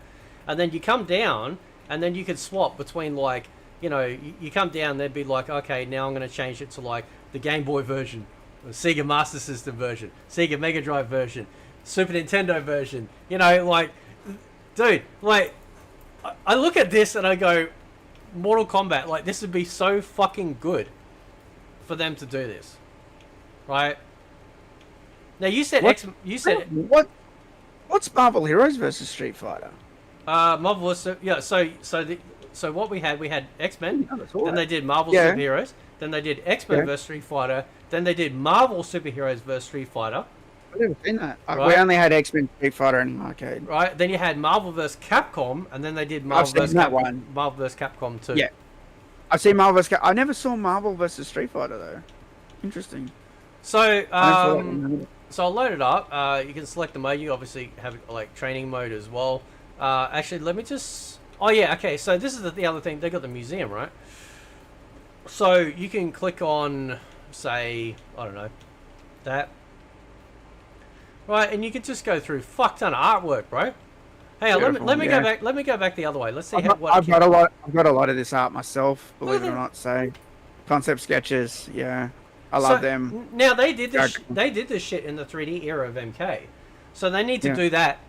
Speaker 2: And then you come down, and then you could swap between, like, you know, you come down, they'd be like, okay, now I'm going to change it to like the Game Boy version, the Sega Master System version, Sega Mega Drive version, Super Nintendo version. You know, like, dude, like, I look at this and I go, Mortal Kombat, like, this would be so fucking good for them to do this, right? Now you said
Speaker 3: what's Marvel Heroes versus Street Fighter?
Speaker 2: Marvel was so what we had X-Men, then they did Marvel
Speaker 3: Yeah.
Speaker 2: Superheroes, then they did X-Men versus Street Fighter, then they did Marvel Superheroes versus Street Fighter.
Speaker 3: I've never seen that.
Speaker 2: Right.
Speaker 3: We only had X-Men Street Fighter in the arcade.
Speaker 2: Right, then you had Marvel vs. Capcom, and then they did Marvel vs. Capcom 2.
Speaker 3: Yeah, I've seen Marvel vs. I never saw Marvel versus Street Fighter though. Interesting.
Speaker 2: So so I'll load it up. You can select the mode. You obviously have like training mode as well. Actually, let me just. Oh yeah, okay. So this is the other thing. They got the museum, right? So you can click on, say, I don't know, that. right? And you could just go through fuck ton of artwork, bro. Hey, let me go back. Let me go back the other way. Let's see
Speaker 3: I've got a lot of this art myself, believe it or not. So, concept sketches, yeah, I love them.
Speaker 2: Now they did this. They did this shit in the 3D era of MK, so they need to do that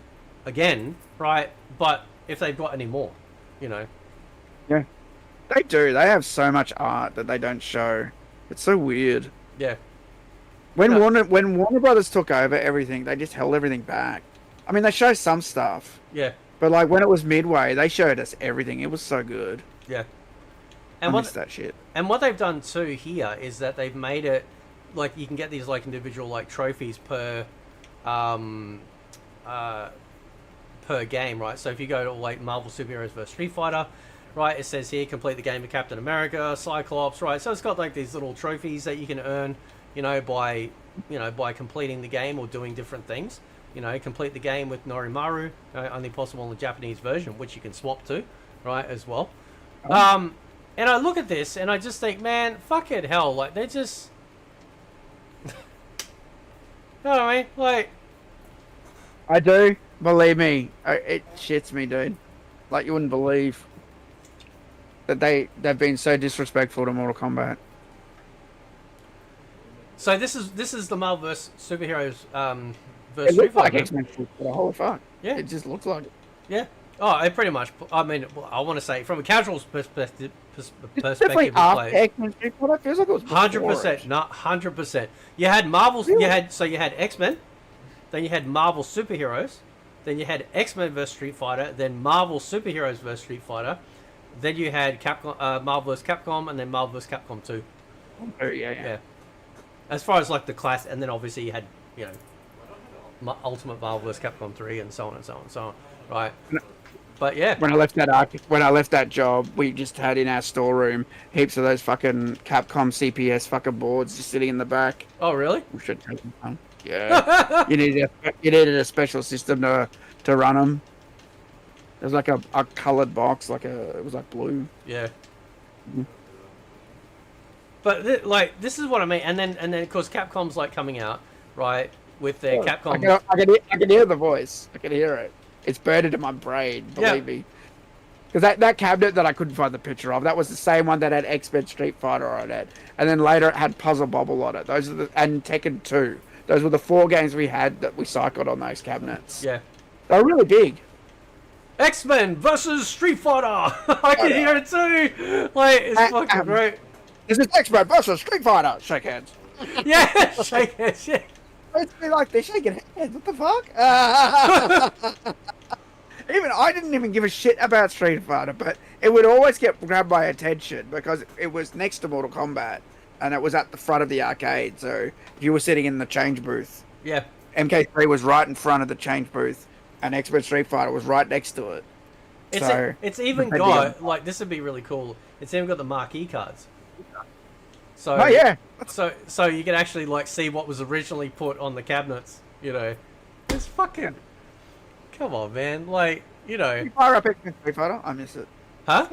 Speaker 2: again, right? But if they've got any more, you know.
Speaker 3: Yeah, they do. They have so much art that they don't show. It's so weird.
Speaker 2: Yeah.
Speaker 3: When Warner Brothers took over everything, they just held everything back. I mean, they show some stuff.
Speaker 2: Yeah.
Speaker 3: But like when it was Midway, they showed us everything. It was so good.
Speaker 2: Yeah.
Speaker 3: And I miss that shit.
Speaker 2: And what they've done too here is that they've made it like you can get these like individual like trophies per game, right? So if you go to like Marvel Superheroes vs Street Fighter, right, it says here complete the game with Captain America, Cyclops, right? So it's got like these little trophies that you can earn, by completing the game or doing different things. Complete the game with Norimaru, only possible in the Japanese version, which you can swap to, right, as well. And I look at this and I just think, man, fucking hell, like they're just, you know what I mean? Like,
Speaker 3: I do, believe me, it shits me, dude. Like you wouldn't believe that they've been so disrespectful to Mortal Kombat.
Speaker 2: So this is the Marvel vs Superheroes
Speaker 3: versus Street Fighter. X-Men. Holy fuck!
Speaker 2: Yeah,
Speaker 3: it just looks like it.
Speaker 2: Yeah. Oh, it pretty much. I mean, I want to say from a casual perspective.
Speaker 3: Definitely after X-Men Street Fighter, feels like it was
Speaker 2: 100%. Not 100%. You had Marvel's. Really? You had X-Men, then you had Marvel Superheroes, then you had X-Men vs Street Fighter, then Marvel Superheroes vs Street Fighter, then you had Capcom, Marvel vs Capcom, and then Marvel vs Capcom 2.
Speaker 3: Oh yeah.
Speaker 2: As far as like the class, and then obviously you had Ultimate Marvel vs Capcom 3, and so on and so on and so on. Right. But yeah.
Speaker 3: When I left that job, we just had in our storeroom heaps of those fucking Capcom CPS fucking boards just sitting in the back.
Speaker 2: Oh really?
Speaker 3: We should take them home. Yeah. you needed a special system to run them. There's like a coloured box, it was like blue.
Speaker 2: Yeah. Mm-hmm. But this is what I mean, and then of course Capcom's like coming out, right, with their Capcom.
Speaker 3: I can hear the voice. I can hear it. It's burned in my brain. Believe me. Because that cabinet that I couldn't find the picture of, that was the same one that had X-Men Street Fighter on it, and then later it had Puzzle Bobble on it. Those are and Tekken 2. Those were the 4 games we had that we cycled on those cabinets.
Speaker 2: Yeah.
Speaker 3: They were really big.
Speaker 2: X-Men versus Street Fighter. I can hear it too. Like it's fucking great.
Speaker 3: This is X-Men versus Street Fighter. Shake hands.
Speaker 2: Yeah, shake hands. Yeah.
Speaker 3: It's be like they're shaking hands. What the fuck? I didn't even give a shit about Street Fighter, but it would always grab my attention because it was next to Mortal Kombat, and it was at the front of the arcade. So if you were sitting in the change booth,
Speaker 2: yeah,
Speaker 3: MK3 was right in front of the change booth, and X-Men Street Fighter was right next to it.
Speaker 2: It's even got like this would be really cool. It's even got the marquee cards. So,
Speaker 3: oh yeah.
Speaker 2: So you can actually like see what was originally put on the cabinets. It's fucking. Come on, man! Like
Speaker 3: Can you fire up X-Men Street Fighter? I miss it.
Speaker 2: Huh?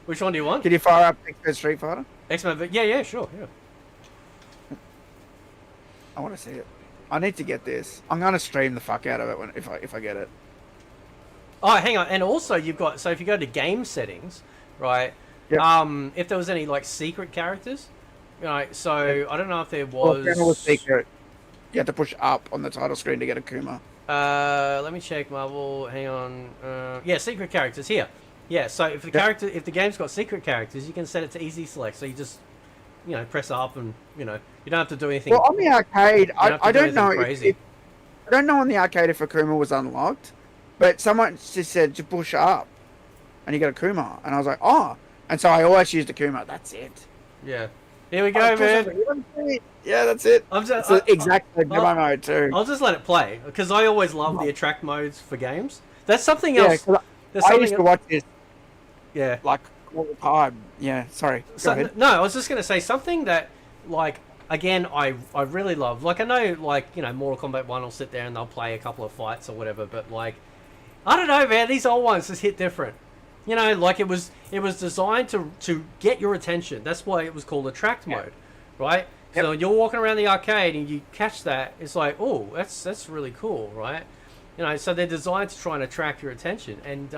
Speaker 2: Which one do you want?
Speaker 3: Can you fire up X-Men Street Fighter?
Speaker 2: X-Men, yeah, sure, yeah.
Speaker 3: I want to see it. I need to get this. I'm gonna stream the fuck out of it if I get it.
Speaker 2: Oh, hang on, and also you've got if you go to game settings, right?
Speaker 3: Yep.
Speaker 2: If there was any like secret characters. So I don't know if there was.
Speaker 3: Well, was secret. You have to push up on the title screen to get a Kuma.
Speaker 2: Let me check Marvel. Hang on. Yeah, secret characters here. Yeah, so if the game's got secret characters, you can set it to easy select. So you just, press up and you don't have to do anything.
Speaker 3: Well, on the arcade, I don't know.
Speaker 2: I
Speaker 3: don't know on the arcade if a Kuma was unlocked, but someone just said to push up, and you get a Kuma, and I was like, oh, and so I always used a Kuma. That's it.
Speaker 2: Yeah. Here we go, man.
Speaker 3: Yeah, that's it. Exactly demo mode too.
Speaker 2: I'll just let it play because I always love the attract modes for games. That's something else.
Speaker 3: I used to watch this.
Speaker 2: Yeah.
Speaker 3: Like all the time. Yeah. Sorry. Go ahead.
Speaker 2: No, I was just gonna say something that, like, again, I really love. Like, I know, like, Mortal Kombat 1 will sit there and they'll play a couple of fights or whatever, but like, I don't know, man. These old ones just hit different. Like it was designed to get your attention. That's why it was called attract mode, right? So when you're walking around the arcade and you catch that, it's like, oh, that's really cool, right? You know, so they're designed to try and attract your attention, and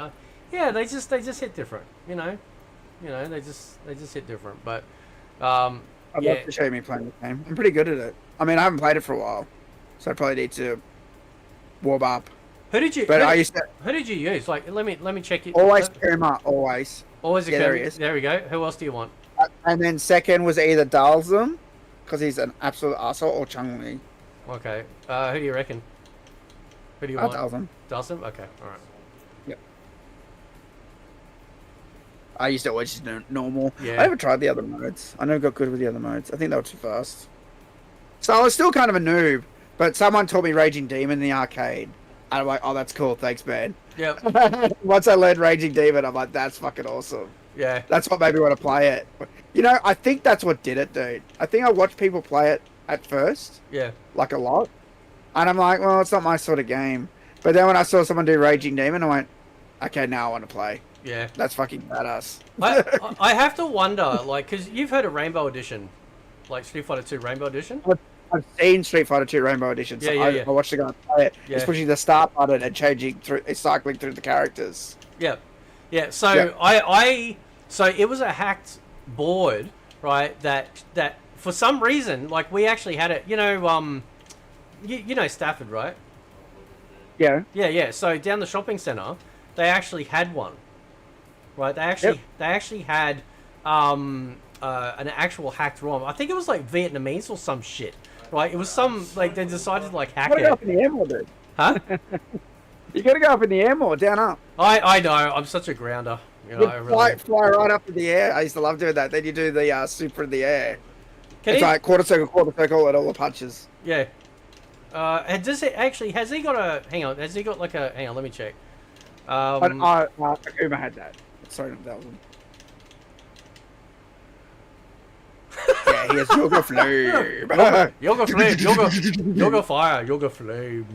Speaker 2: yeah, they just hit different, you know, they just hit different. But
Speaker 3: I'd
Speaker 2: yeah,
Speaker 3: love to show me playing the game. I'm pretty good at it. I mean, I haven't played it for a while, so I probably need to warm up.
Speaker 2: who did you?
Speaker 3: But
Speaker 2: who,
Speaker 3: I used to
Speaker 2: who did you use? Like, let me check it.
Speaker 3: always Kuma, always.
Speaker 2: Always a
Speaker 3: Yeah, there
Speaker 2: Kirby.
Speaker 3: he is.
Speaker 2: There we go. Who else do you want?
Speaker 3: And then second was either Dalsum, because he's an absolute asshole, or Chun-Li.
Speaker 2: Okay. Who do you reckon? Who do you want?
Speaker 3: Dalsum.
Speaker 2: Dawson? Okay. All right.
Speaker 3: Yep. I used to always do normal.
Speaker 2: Yeah.
Speaker 3: I never tried the other modes. I never got good with the other modes. I think they were too fast. So I was still kind of a noob, but someone taught me Raging Demon in the arcade. And I'm like, oh, that's cool. Thanks, man.
Speaker 2: Yep.
Speaker 3: Once I learned Raging Demon, I'm like, that's fucking awesome.
Speaker 2: Yeah.
Speaker 3: That's what made me want to play it. You know, I think that's what did it, dude. I think I watched people play it at first,
Speaker 2: Yeah.
Speaker 3: like a lot. And I'm like, well, it's not my sort of game. But then when I saw someone do Raging Demon, I went, okay, now I want to play.
Speaker 2: Yeah.
Speaker 3: That's fucking badass.
Speaker 2: I have to wonder, like, because you've heard of Rainbow Edition, like Street Fighter 2 Rainbow Edition.
Speaker 3: I've seen Street Fighter 2 Rainbow Edition, so
Speaker 2: Yeah, yeah.
Speaker 3: I watched the guy play it.
Speaker 2: Yeah.
Speaker 3: He's pushing the start button and cycling through the characters.
Speaker 2: Yeah. Yeah. So
Speaker 3: Yeah.
Speaker 2: so it was a hacked board, right? That for some reason, like we actually had it. You know, you know Stafford, right?
Speaker 3: Yeah.
Speaker 2: Yeah, yeah. So down the shopping center, they actually had one, right? They actually had an actual hacked ROM. I think it was like Vietnamese or some shit, right? It was some like they decided to like hack
Speaker 3: You gotta go up
Speaker 2: it.
Speaker 3: in the air more, dude.
Speaker 2: Huh?
Speaker 3: You gotta go up in the air more, down up.
Speaker 2: I know. I'm such a grounder. You know,
Speaker 3: You
Speaker 2: I really.
Speaker 3: fly right up in the air. I used to love doing that. Then you do the super in the air.
Speaker 2: Can
Speaker 3: It's
Speaker 2: he?
Speaker 3: like quarter circle, and all the punches.
Speaker 2: Yeah. And does it actually? Has he got a? Hang on. Has he got like a? Hang on. Let me check.
Speaker 3: Akuma had that. Sorry, that was him. Yeah, he has yoga flame.
Speaker 2: Yoga flame. Yoga fire. Yoga flame.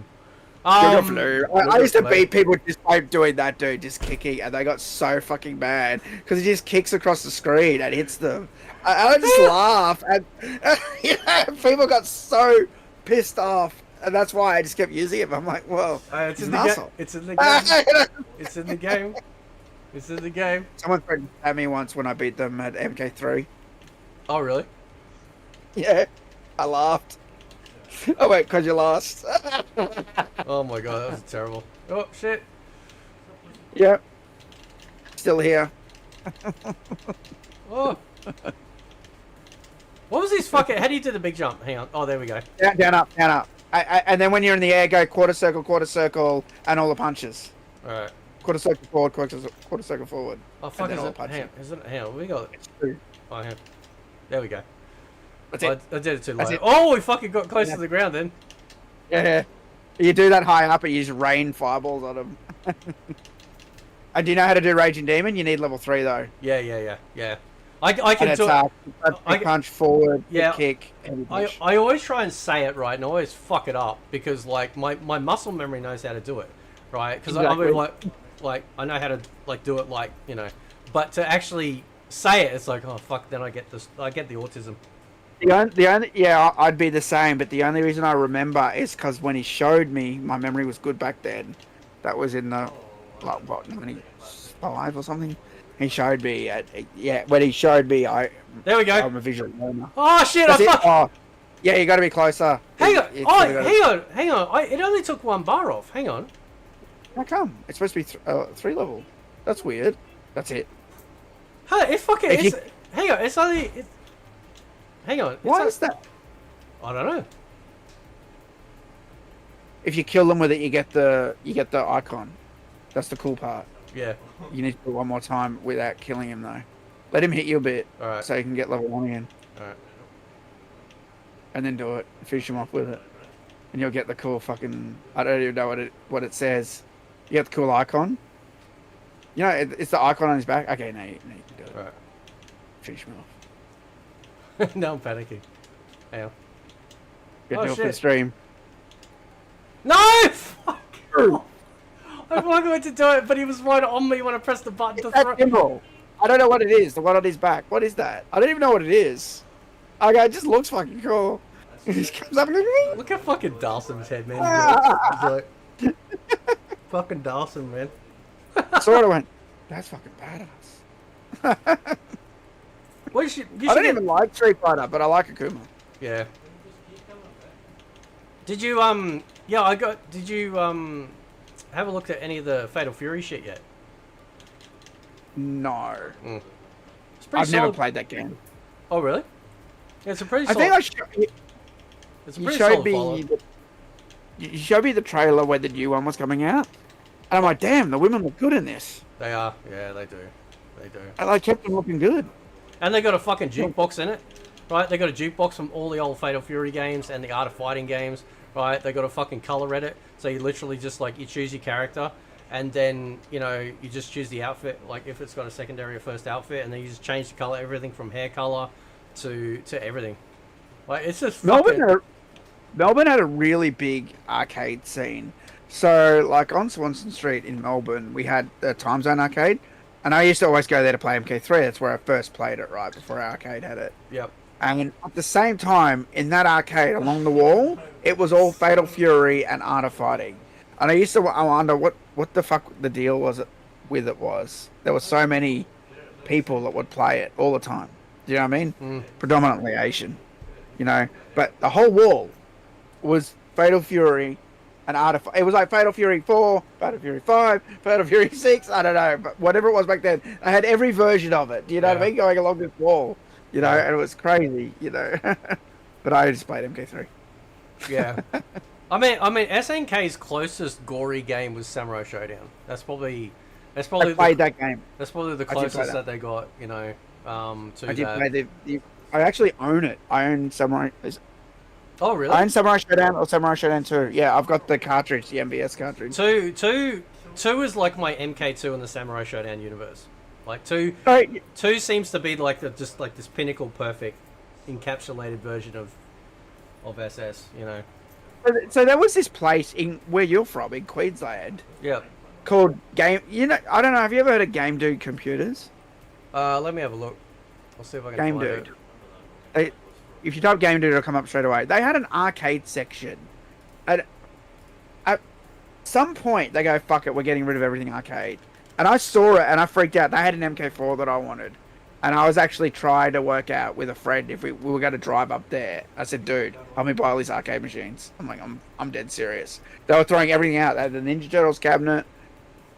Speaker 3: Yoga flame. I
Speaker 2: Yoga
Speaker 3: used to
Speaker 2: flame.
Speaker 3: beat people just by doing that, dude, just kicking, and they got so fucking mad because he just kicks across the screen and hits them. I just laugh, and you know, people got so pissed off, and that's why I just kept using him. I'm like, well,
Speaker 2: It's
Speaker 3: he's
Speaker 2: in
Speaker 3: an
Speaker 2: the game.
Speaker 3: asshole.
Speaker 2: It's in the game. It's in the game. It's in the game.
Speaker 3: Someone threatened at me once when I beat them at MK3.
Speaker 2: Oh really?
Speaker 3: Yeah, I laughed. Oh wait, because you lost.
Speaker 2: Oh my god, that was terrible. Oh shit.
Speaker 3: Yeah. Still here.
Speaker 2: Oh. What was his fucking? How do you do the big jump? Hang on. Oh, there we go.
Speaker 3: Down, up, down, up. And then when you're in the air, go quarter circle, and all the punches.
Speaker 2: All right.
Speaker 3: Quarter circle forward, quarter circle forward.
Speaker 2: Oh fuck!
Speaker 3: then
Speaker 2: Is
Speaker 3: all
Speaker 2: it?
Speaker 3: punches.
Speaker 2: Hang on. Is it? Hang on. We got it.
Speaker 3: It's true.
Speaker 2: Oh, hang on. There we go.
Speaker 3: That's
Speaker 2: I
Speaker 3: it.
Speaker 2: did it too
Speaker 3: That's
Speaker 2: late.
Speaker 3: it.
Speaker 2: Oh, we fucking got close
Speaker 3: Yeah.
Speaker 2: to the ground then.
Speaker 3: Yeah. You do that high up and you just rain fireballs on them. And do you know how to do Raging Demon? You need level 3 though.
Speaker 2: Yeah. I can
Speaker 3: And it's
Speaker 2: do it. I-
Speaker 3: punch forward,
Speaker 2: Yeah.
Speaker 3: kick, and push.
Speaker 2: I always try and say it right, and I always fuck it up because like my muscle memory knows how to do it, right? Because I
Speaker 3: Exactly.
Speaker 2: mean like I know how to like do it like you know, but to actually say it, it's like oh fuck. Then I get the autism.
Speaker 3: The only yeah, I'd be the same, but the only reason I remember is because when he showed me, my memory was good back then. That was in the like what 95 or something. He showed me when he showed me,
Speaker 2: There we go.
Speaker 3: I'm a visual learner.
Speaker 2: Oh shit!
Speaker 3: That's
Speaker 2: I
Speaker 3: it.
Speaker 2: fuck.
Speaker 3: Oh, yeah, you got to be closer.
Speaker 2: Hang on.
Speaker 3: It's
Speaker 2: Oh,
Speaker 3: gotta go-
Speaker 2: hang on. It only took one bar off. Hang on.
Speaker 3: How come? It's supposed to be 3 level. That's weird. That's it.
Speaker 2: Hey, it fucking.
Speaker 3: If
Speaker 2: It's,
Speaker 3: you-
Speaker 2: hang on. It's only. Hang on.
Speaker 3: Why is that?
Speaker 2: I don't know.
Speaker 3: If you kill them with it, you get the icon. That's the cool part.
Speaker 2: Yeah.
Speaker 3: You need to do it one more time without killing him though. Let him hit you a bit,
Speaker 2: All right.
Speaker 3: so you can get level 1 again,
Speaker 2: All right.
Speaker 3: and then do it. Finish him off with it, and you'll get the cool fucking. I don't even know what it says. You get the cool icon. You know, it's the icon on his back. Okay, now you can do it.
Speaker 2: All right.
Speaker 3: Finish him off.
Speaker 2: Now I'm panicking. Hang on.
Speaker 3: Good
Speaker 2: Oh,
Speaker 3: deal for the
Speaker 2: shit.
Speaker 3: stream.
Speaker 2: No! Fuck! I wanted to do it, but he was right on me when I pressed the button to
Speaker 3: That
Speaker 2: throw.
Speaker 3: symbol. I don't know what it is. The one on his back. What is that? I don't even know what it is. Okay, it just looks fucking cool. He just comes up and goes,
Speaker 2: Look at fucking Dawson's head, man. He's like, fucking Dawson, man.
Speaker 3: sort of went, that's fucking badass.
Speaker 2: Well, you
Speaker 3: I
Speaker 2: should
Speaker 3: don't
Speaker 2: get-
Speaker 3: even like Street Fighter, but I like Akuma.
Speaker 2: Yeah. Did you Yeah, I got. Did you have a look at any of the Fatal Fury shit yet?
Speaker 3: No.
Speaker 2: It's pretty
Speaker 3: I've never
Speaker 2: solid.
Speaker 3: played that game.
Speaker 2: Oh really? Yeah, it's a pretty.
Speaker 3: I
Speaker 2: Solid,
Speaker 3: think
Speaker 2: it's a
Speaker 3: you
Speaker 2: pretty
Speaker 3: showed
Speaker 2: solid
Speaker 3: me
Speaker 2: follow.
Speaker 3: you showed me the trailer where the new one was coming out, and I'm like, damn, the women look good in this.
Speaker 2: They are. Yeah, they do. They do.
Speaker 3: And I kept them looking good.
Speaker 2: And they got a fucking jukebox in it, right? They got a jukebox from all the old Fatal Fury games and the Art of Fighting games, right? They got a fucking color edit, so you literally just like you choose your character, and then you know you just choose the outfit, like if it's got a secondary or first outfit, and then you just change the color, everything from hair color to everything. Like it's just fucking.
Speaker 3: Melbourne had a really big arcade scene. So, like on Swanston Street in Melbourne, we had the Time Zone arcade, and I used to always go there to play MK3. That's where I first played it, right before our arcade had it.
Speaker 2: Yep.
Speaker 3: And at the same time, in that arcade along the wall, it was all Fatal Fury and Art of Fighting. And I used to wonder what the fuck the deal was with it was. There were so many people that would play it all the time. Do you know what I mean? Predominantly Asian, you know. But the whole wall was Fatal Fury and Art of. It was like Fatal Fury 4, Fatal Fury 5, Fatal Fury 6. I don't know, but whatever it was back then, I had every version of it. Do you know what I mean? Going along this wall, you know, and it was crazy, you know. But I just played MK3.
Speaker 2: Yeah. I mean, SNK's closest gory game was Samurai Showdown. That's probably
Speaker 3: I played that game.
Speaker 2: That's probably the
Speaker 3: I did play
Speaker 2: closest
Speaker 3: that.
Speaker 2: that they got, you know, to
Speaker 3: I did
Speaker 2: that.
Speaker 3: play the. I actually own it. I own Samurai.
Speaker 2: Oh, really?
Speaker 3: I own Samurai Showdown or Samurai Showdown 2. Yeah, I've got the cartridge, the MBS cartridge.
Speaker 2: Two is like my MK2 in the Samurai Showdown universe. Like two seems to be like just like this pinnacle perfect encapsulated version of SS, you know.
Speaker 3: So there was this place in where you're from in Queensland
Speaker 2: Yep.
Speaker 3: called Game. You know, I don't know. Have you ever heard of Game Dude Computers?
Speaker 2: Let me have a look. I'll see if I can
Speaker 3: Game
Speaker 2: find
Speaker 3: Dude.
Speaker 2: it.
Speaker 3: If you type Game Dude, it'll come up straight away. They had an arcade section. At some point, they go, fuck it, we're getting rid of everything arcade. And I saw it, and I freaked out. They had an MK4 that I wanted. And I was actually trying to work out with a friend if we were going to drive up there. I said, dude, help me buy all these arcade machines. I'm like, I'm dead serious. They were throwing everything out. They had the Ninja Turtles cabinet.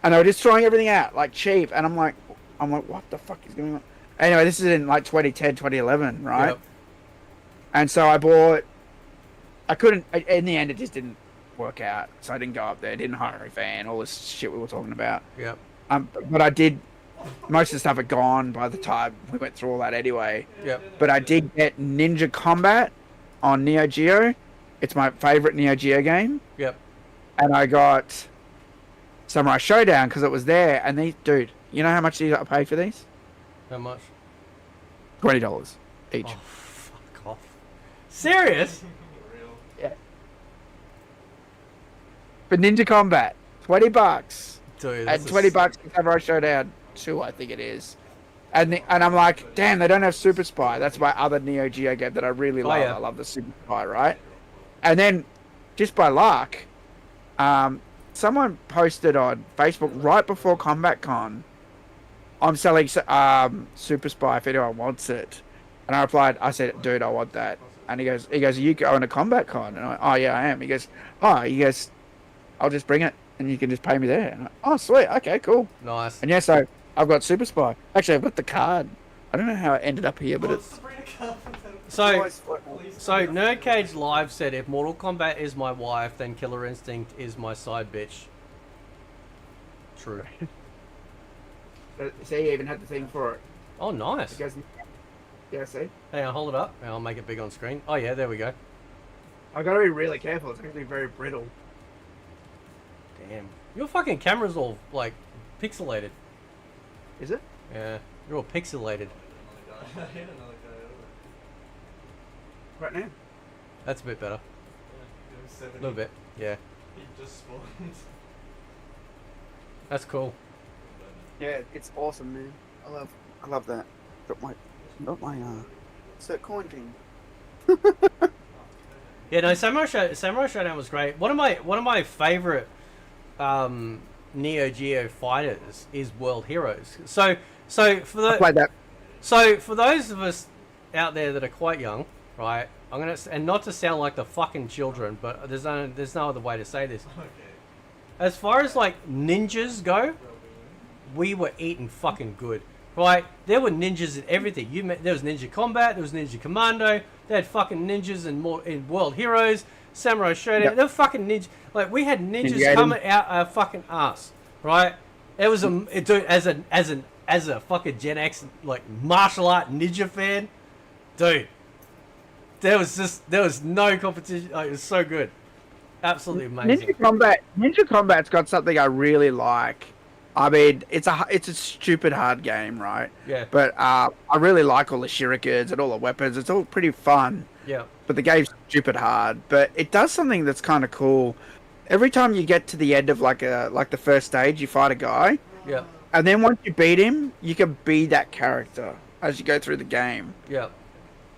Speaker 3: And they were just throwing everything out, like cheap. And I'm like, what the fuck is going on? Anyway, this is in like 2010, 2011, right?
Speaker 2: Yep.
Speaker 3: And so I bought. I couldn't. In the end, it just didn't work out. So I didn't go up there. Didn't hire a fan. All this shit we were talking about.
Speaker 2: Yep.
Speaker 3: But I did. Most of the stuff had gone by the time we went through all that anyway.
Speaker 2: Yep.
Speaker 3: But I did get Ninja Kombat on Neo Geo. It's my favorite Neo Geo game.
Speaker 2: Yep.
Speaker 3: And I got Samurai Showdown because it was there. And these, dude, you know how much you got to pay for these?
Speaker 2: How much?
Speaker 3: $20 each.
Speaker 2: Oh, fuck off. Serious?
Speaker 3: Yeah. For Ninja Kombat, $20.
Speaker 2: Dude,
Speaker 3: And $20 for Samurai Showdown 2, I think it is. And I'm like, damn, they don't have Super Spy. That's my other Neo Geo game that I really love.
Speaker 2: yeah.
Speaker 3: I love the Super Spy, right? And then, just by luck, someone posted on Facebook right before Combat Con, I'm selling Super Spy if anyone wants it. And I replied, I said, dude, I want that. And he goes, are you going to Combat Con? And oh yeah, I am. He goes, I'll just bring it and you can just pay me there. And oh, sweet. Okay, cool.
Speaker 2: Nice.
Speaker 3: And yeah, so I've got Super Spy. Actually, I've got the card. I don't know how it ended up here, but it's...
Speaker 2: So Nerd Cage Live said, if Mortal Kombat is my wife, then Killer Instinct is my side bitch. True.
Speaker 3: See, you even had the thing for it.
Speaker 2: Oh, nice.
Speaker 3: Yeah, see?
Speaker 2: Hang on, hold it up. I'll make it big on screen. Oh, yeah, there we go.
Speaker 3: I've got to be really careful. It's actually very brittle.
Speaker 2: Damn. Your fucking camera's all, like, pixelated.
Speaker 3: Is it?
Speaker 2: Yeah, you're all pixelated.
Speaker 3: Right now?
Speaker 2: That's a bit better. A little bit, yeah. That's cool.
Speaker 3: Yeah, it's awesome, man. I love that. Got my cert coin thing.
Speaker 2: Yeah, no, Samurai Showdown was great. One of my favorite Neo Geo fighters is World Heroes. So
Speaker 3: I played that.
Speaker 2: so for those of us out there that are quite young, right? I'm gonna, and not to sound like the fucking children, but there's no other way to say this. As far as like ninjas go, we were eating fucking good, right? There were ninjas in everything. There was Ninja Combat, there was Ninja Commando. They had fucking ninjas in World Heroes, Samurai Showdown.
Speaker 3: Yep.
Speaker 2: They were fucking ninjas. Like we had ninjas
Speaker 3: Ninja
Speaker 2: coming out our fucking ass, right? It was dude, as a fucking Gen X like martial art ninja fan, dude. There was no competition. Like, it was so good, absolutely amazing.
Speaker 3: Ninja Combat's got something I really like. I mean, it's a stupid hard game, right?
Speaker 2: Yeah.
Speaker 3: But I really like all the shurikens and all the weapons. It's all pretty fun.
Speaker 2: Yeah.
Speaker 3: But the game's stupid hard. But it does something that's kind of cool. Every time you get to the end of like the first stage, you fight a guy,
Speaker 2: Yeah.
Speaker 3: and then once you beat him, you can be that character as you go through the game.
Speaker 2: Yeah.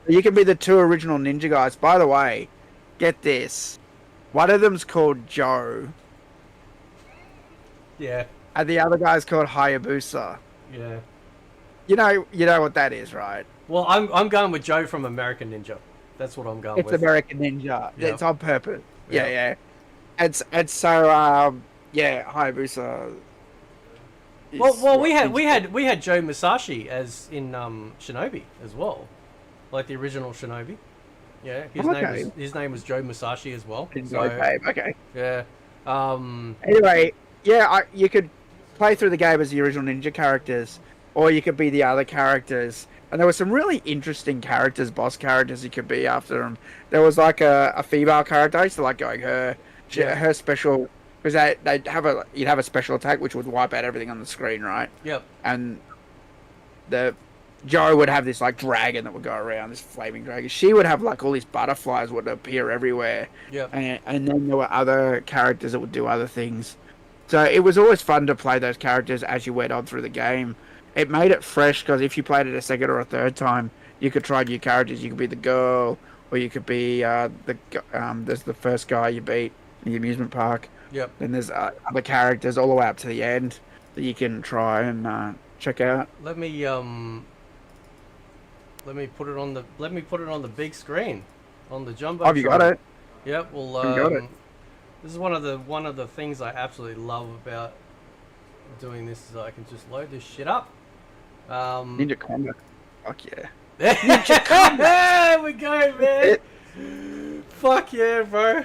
Speaker 3: You can be the two original ninja guys. By the way, get this. One of them's called Joe,
Speaker 2: Yeah.
Speaker 3: and the other guy's called Hayabusa.
Speaker 2: Yeah.
Speaker 3: You know what that is, right?
Speaker 2: Well, I'm going with Joe from American Ninja. That's what I'm going
Speaker 3: It's
Speaker 2: with.
Speaker 3: American Ninja.
Speaker 2: Yeah.
Speaker 3: It's on purpose.
Speaker 2: Yeah.
Speaker 3: Yeah. And so Hayabusa.
Speaker 2: Well, we had Joe Musashi as in Shinobi as well, like the original Shinobi. Yeah, his name was Joe Musashi as well.
Speaker 3: Okay.
Speaker 2: Yeah.
Speaker 3: Anyway, you could play through the game as the original ninja characters, or you could be the other characters. And there were some really interesting characters, boss characters you could be after them. There was like a female character. I used to like going her. Her special, because you'd have a special attack which would wipe out everything on the screen, right?
Speaker 2: Yep.
Speaker 3: And Joe would have this like dragon that would go around, this flaming dragon. She would have like all these butterflies would appear everywhere.
Speaker 2: Yep.
Speaker 3: And then there were other characters that would do other things. So it was always fun to play those characters as you went on through the game. It made it fresh because if you played it a second or a third time, you could try new characters. You could be the girl, or you could be there's the first guy you beat in the amusement park.
Speaker 2: Yep.
Speaker 3: Then there's other characters all the way up to the end that you can try and check out.
Speaker 2: Let me put it on the big screen, on the jumbo.
Speaker 3: Oh, have you got it?
Speaker 2: Yep. Well,
Speaker 3: You got it.
Speaker 2: this is one of the things I absolutely love about doing this, is I can just load this shit up.
Speaker 3: Ninja Combat. Fuck yeah.
Speaker 2: There we go, man. Fuck yeah, bro.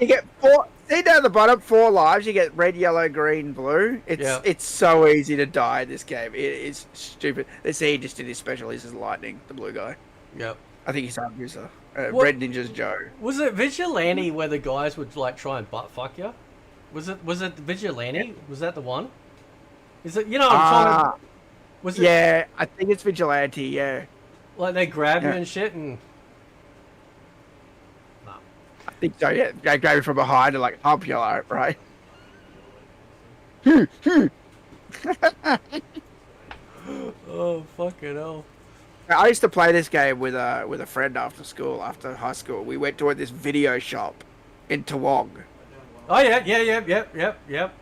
Speaker 3: You get four. See down the bottom, 4 lives. You get red, yellow, green, blue. It's so easy to die in this game. It is stupid. Let's see, he just did his special. He's just lightning, the blue guy.
Speaker 2: Yep.
Speaker 3: I think he's Hayabusa. Red Ninja's Joe.
Speaker 2: Was it Vigilante where the guys would like try and butt fuck you? Was it Vigilante?
Speaker 3: Yeah.
Speaker 2: Was that the one? Is it? You know what I'm talking about? Was it?
Speaker 3: Yeah, I think it's Vigilante. Yeah.
Speaker 2: Like they grab you
Speaker 3: Yeah.
Speaker 2: and shit and. No.
Speaker 3: I think so. Yeah, they grab you from behind and like hump you, like, right?
Speaker 2: Oh fucking hell!
Speaker 3: I used to play this game with a friend after school, after high school. We went to this video shop in Toowong.
Speaker 2: Oh yeah, yep.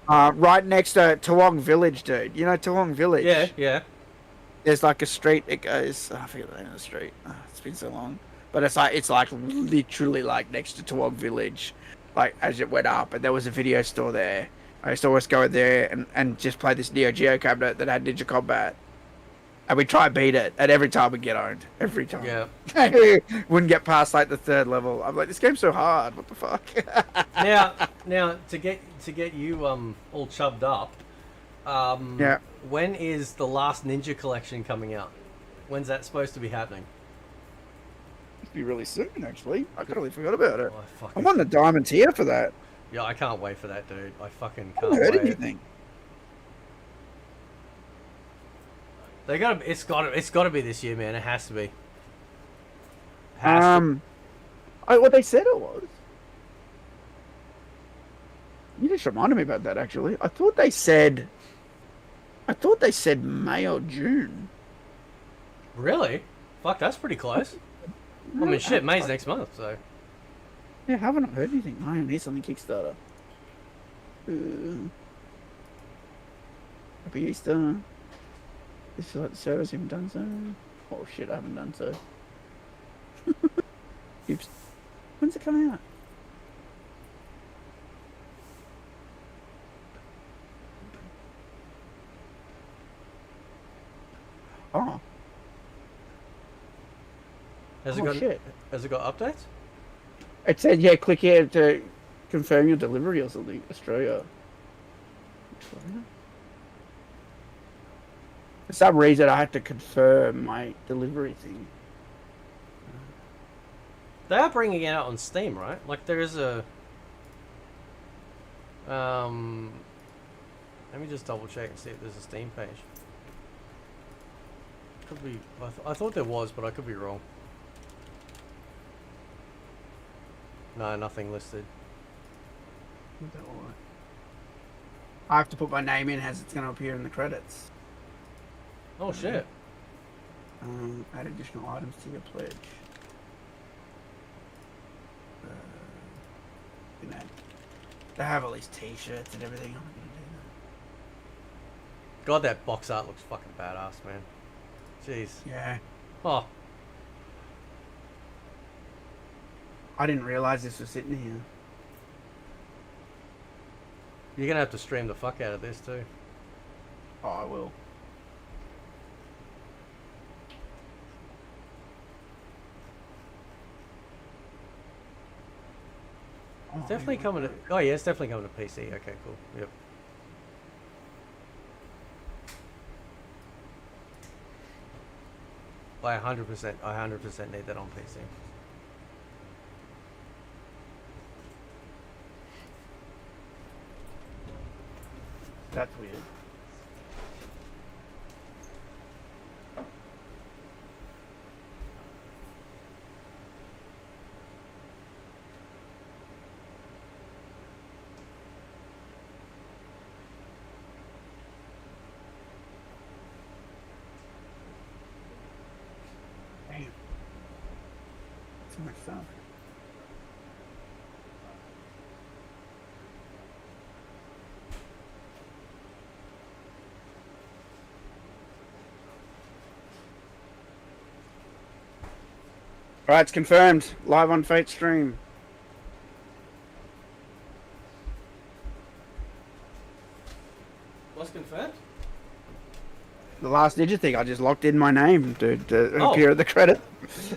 Speaker 3: Right next to Toowong Village, dude. You know Toowong Village?
Speaker 2: Yeah.
Speaker 3: There's like a street. It goes. I forget the name of the street. It's been so long. But it's like literally like next to Toowong Village, like as it went up, and there was a video store there. I used to always go in there and just play this Neo Geo cabinet that had Ninja Combat. And we try and beat it, and every time we get owned. Every time.
Speaker 2: Yeah.
Speaker 3: Wouldn't get past like the 3rd level. I'm like, this game's so hard. What the fuck?
Speaker 2: Now to get you all chubbed up.
Speaker 3: Yeah.
Speaker 2: When is the last Ninja collection coming out? When's that supposed to be happening?
Speaker 3: It'd be really soon, actually. I totally forgot about it.
Speaker 2: Oh, I fucking,
Speaker 3: I'm on the diamond tier for that.
Speaker 2: yeah, I can't wait for that, dude. I fucking
Speaker 3: I
Speaker 2: can't
Speaker 3: haven't heard
Speaker 2: wait.
Speaker 3: anything.
Speaker 2: It's gotta be this year, man. It has to be.
Speaker 3: What they said it was. You just reminded me about that, actually. I thought they said May or June.
Speaker 2: Really? Fuck, that's pretty close. I mean, shit, May's next month, so.
Speaker 3: Yeah, haven't I heard anything? I need something Kickstarter. Happy Easter. This is like the service, haven't done so. Oh shit, I haven't done so. Oops. When's it coming out? Oh.
Speaker 2: Has it
Speaker 3: Oh,
Speaker 2: got
Speaker 3: shit.
Speaker 2: Has it got updates?
Speaker 3: It said, yeah, click here to confirm your delivery or something. Australia. For some reason, I had to confirm my delivery thing.
Speaker 2: They are bringing it out on Steam, right? Like there is a. Let me just double check and see if there's a Steam page. Could be. I thought there was, but I could be wrong. No, nothing listed.
Speaker 3: I have to put my name in as it's going to appear in the credits.
Speaker 2: Oh shit!
Speaker 3: Add additional items to your pledge. You know, they have all these T-shirts and everything. I'm gonna do
Speaker 2: God, that box art looks fucking badass, man. Jeez.
Speaker 3: that. Yeah,
Speaker 2: Oh,
Speaker 3: I didn't realize this was sitting here.
Speaker 2: you're gonna have to stream the fuck out of this too.
Speaker 3: Oh, I will.
Speaker 2: It's definitely coming to. Oh yeah, it's definitely coming to PC. Okay, cool. Yep. I 100% need that on PC.
Speaker 3: That's weird. Damn. Too much stuff. Alright, it's confirmed. Live on Fate stream.
Speaker 2: What's confirmed?
Speaker 3: The last digit thing, I just locked in my name to
Speaker 2: Oh.
Speaker 3: appear at the credit.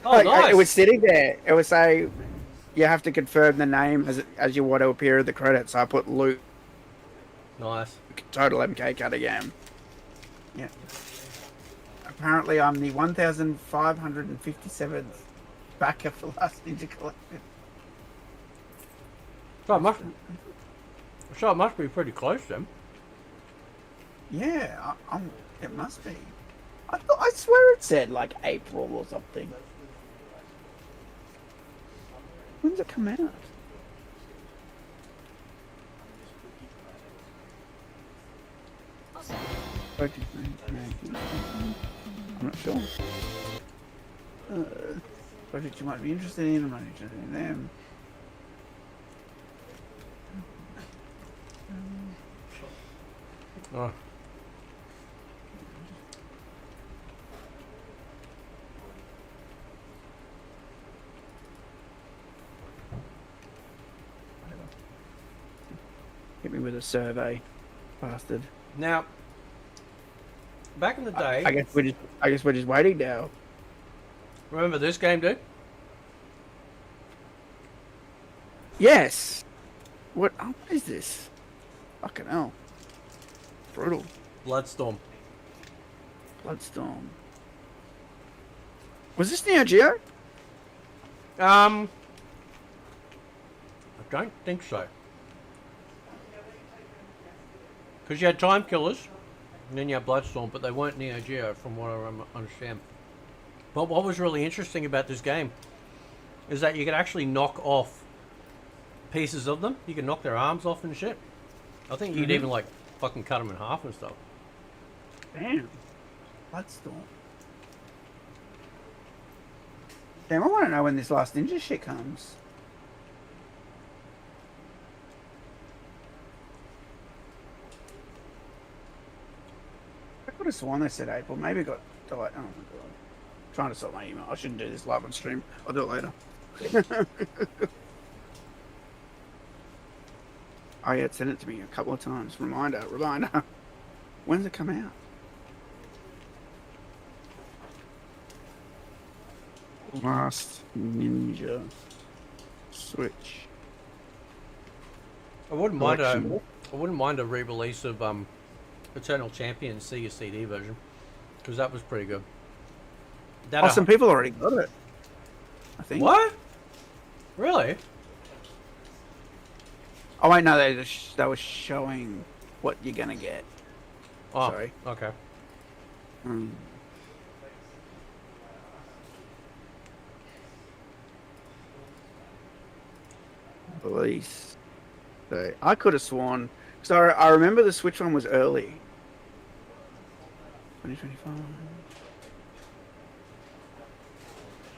Speaker 2: Oh,
Speaker 3: Like,
Speaker 2: nice.
Speaker 3: it was sitting there. It would say, you have to confirm the name as you want to appear at the credit. So I put Luke,
Speaker 2: Nice.
Speaker 3: total MK Cunningham. Yeah. Apparently, I'm the 1,557th backer for Last Ninja Collective.
Speaker 2: So it must be pretty close then.
Speaker 3: Yeah, it must be. I swear it said like April or something. When's it come out? I'm not sure. Project you might be interested in. I'm not interested in them.
Speaker 2: Oh.
Speaker 3: Hit me with a survey, bastard.
Speaker 2: Now, back in the day,
Speaker 3: I guess we're just waiting now.
Speaker 2: remember this game, dude?
Speaker 3: Yes. What is this? Fucking hell. Brutal.
Speaker 2: Bloodstorm.
Speaker 3: Bloodstorm. Was this Neo Geo?
Speaker 2: I don't think so. Because you had Time Killers, and then you had Bloodstorm, but they weren't Neo Geo from what I understand. But what was really interesting about this game is that you could actually knock off pieces of them. You could knock their arms off and shit. I think you could even like fucking cut them in half and stuff.
Speaker 3: Damn. Bloodstorm. Damn, I want to know when this Last Ninja shit comes. I could have sworn they said April. Maybe it got delayed. Oh my god. Trying to sort my email. I shouldn't do this live on stream. I'll do it later. Oh yeah, it sent it to me a couple of times. Reminder. When's it come out? Last Ninja Switch.
Speaker 2: I wouldn't mind
Speaker 3: Collection.
Speaker 2: I wouldn't mind a re-release of Eternal Champion Sega CD version, because that was pretty good. That
Speaker 3: Oh, some people already got it. I think.
Speaker 2: What? Really?
Speaker 3: Oh wait, no, they were showing what you're gonna get.
Speaker 2: Oh,
Speaker 3: Sorry.
Speaker 2: okay.
Speaker 3: Release. So I could have sworn. So I remember the Switch one was early. 2025.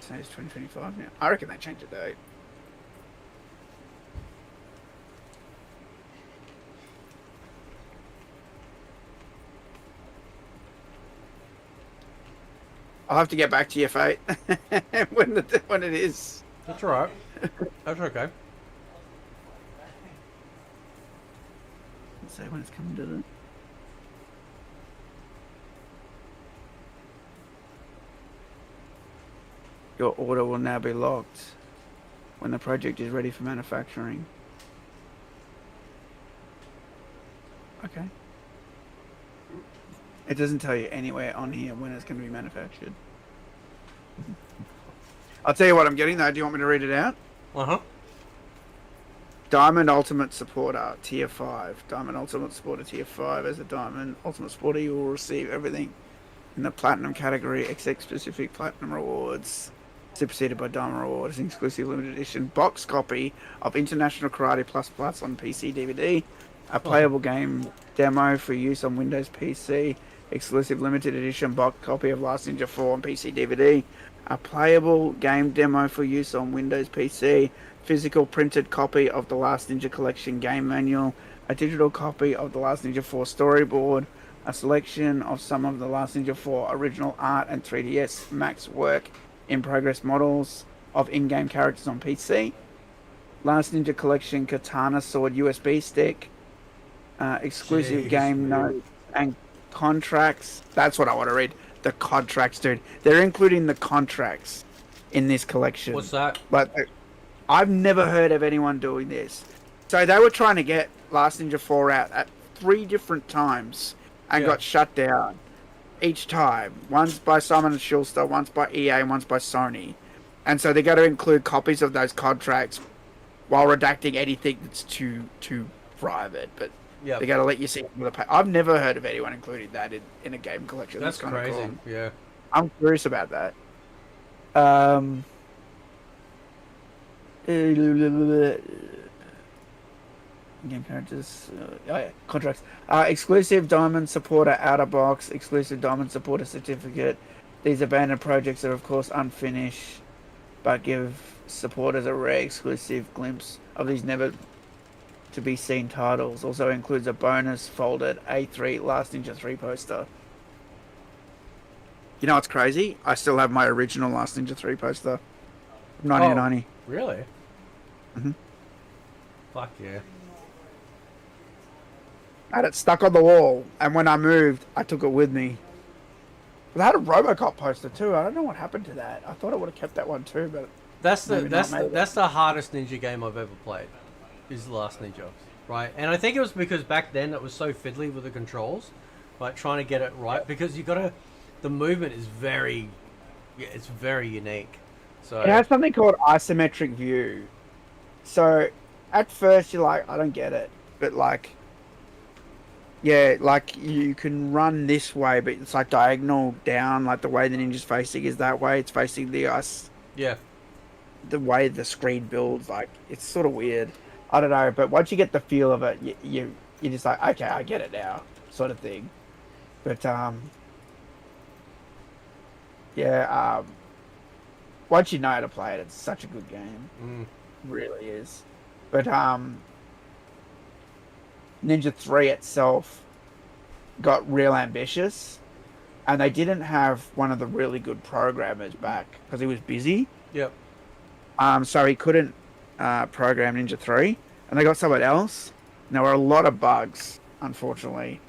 Speaker 3: So it's 2025 now. I reckon they changed the date. I'll have to get back to you, Fate, when it is.
Speaker 2: That's alright. That's okay.
Speaker 3: Let's see when it's coming to the. Your order will now be locked when the project is ready for manufacturing. Okay. It doesn't tell you anywhere on here when it's going to be manufactured. I'll tell you what I'm getting though. Do you want me to read it out?
Speaker 2: Uh-huh.
Speaker 3: Diamond Ultimate Supporter Tier 5. Diamond Ultimate Supporter Tier 5. As a Diamond Ultimate Supporter, you will receive everything in the Platinum category except specific Platinum rewards. Superseded by Diamond Rewards. An exclusive limited edition box copy of International Karate Plus Plus on PC DVD. A playable game demo for use on Windows PC. Exclusive limited edition box copy of Last Ninja 4 on PC DVD. A playable game demo for use on Windows PC. Physical printed copy of the Last Ninja Collection game manual. A digital copy of the Last Ninja 4 storyboard. A selection of some of the Last Ninja 4 original art and 3DS Max work in progress models of in-game characters on PC. Last Ninja Collection Katana Sword USB stick. Exclusive game notes and contracts. That's what I want to read. The contracts, dude. They're including the contracts in this collection.
Speaker 2: What's that?
Speaker 3: But I've never heard of anyone doing this. So they were trying to get Last Ninja 4 out at 3 different times and got shut down each time. Once by Simon & Schuster, once by EA, and once by Sony. And so they got to include copies of those contracts while redacting anything that's too private. But they got to let you see the pay. I've never heard of anyone including that in a game collection.
Speaker 2: That's
Speaker 3: kinda
Speaker 2: crazy.
Speaker 3: cool.
Speaker 2: Yeah.
Speaker 3: I'm curious about that. Game characters, contracts. Exclusive Diamond Supporter Outer Box, exclusive Diamond Supporter Certificate. These abandoned projects are of course unfinished, but give supporters a rare exclusive glimpse of these never to be seen titles. Also includes a bonus folded A3 Last Ninja 3 poster. You know what's crazy? I still have my original Last Ninja 3 poster from 1990.
Speaker 2: Oh, really?
Speaker 3: Mm-hmm.
Speaker 2: Fuck yeah.
Speaker 3: I had it stuck on the wall, and when I moved, I took it with me. But I had a RoboCop poster too. I don't know what happened to that. I thought I would have kept that one too, but
Speaker 2: that's the hardest ninja game I've ever played. Is The Last Ninja, right? And I think it was because back then it was so fiddly with the controls, like trying to get it right, because you gotta. The movement is very, it's very unique. So
Speaker 3: it has something called isometric view. So at first you're like, I don't get it, but like. Yeah, like you can run this way, but it's like diagonal down, like the way the ninja's facing is that way. It's facing the ice.
Speaker 2: Yeah.
Speaker 3: The way the screen builds, like it's sort of weird. I don't know, but once you get the feel of it, you're just like, okay, I get it now, sort of thing. But once you know how to play it, it's such a good game.
Speaker 2: Mm.
Speaker 3: Really is. But Ninja 3 itself got real ambitious, and they didn't have one of the really good programmers back because he was busy.
Speaker 2: Yep.
Speaker 3: So he couldn't program Ninja 3, and they got someone else. And there were a lot of bugs, unfortunately.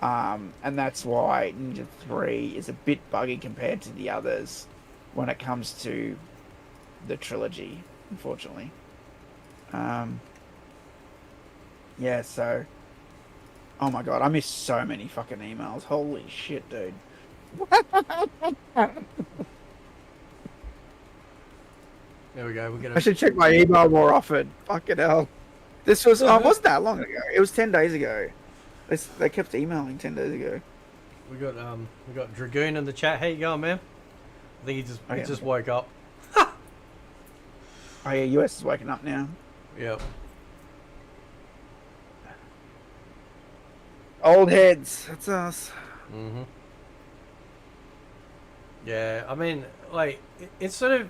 Speaker 3: And that's why Ninja 3 is a bit buggy compared to the others when it comes to the trilogy, unfortunately. Yeah, so... Oh my god, I missed so many fucking emails. Holy shit, dude.
Speaker 2: There we go. We're
Speaker 3: I
Speaker 2: gonna.
Speaker 3: should check my email more often. Fucking hell. This was... Oh, it wasn't that long ago. It was 10 days ago. They kept emailing 10 days ago.
Speaker 2: We got Dragoon in the chat. How you going, man? I think he just woke up.
Speaker 3: Oh yeah, US is waking up now.
Speaker 2: Yep.
Speaker 3: Old heads. That's us.
Speaker 2: Mhm. Yeah, I mean, like it's sort of,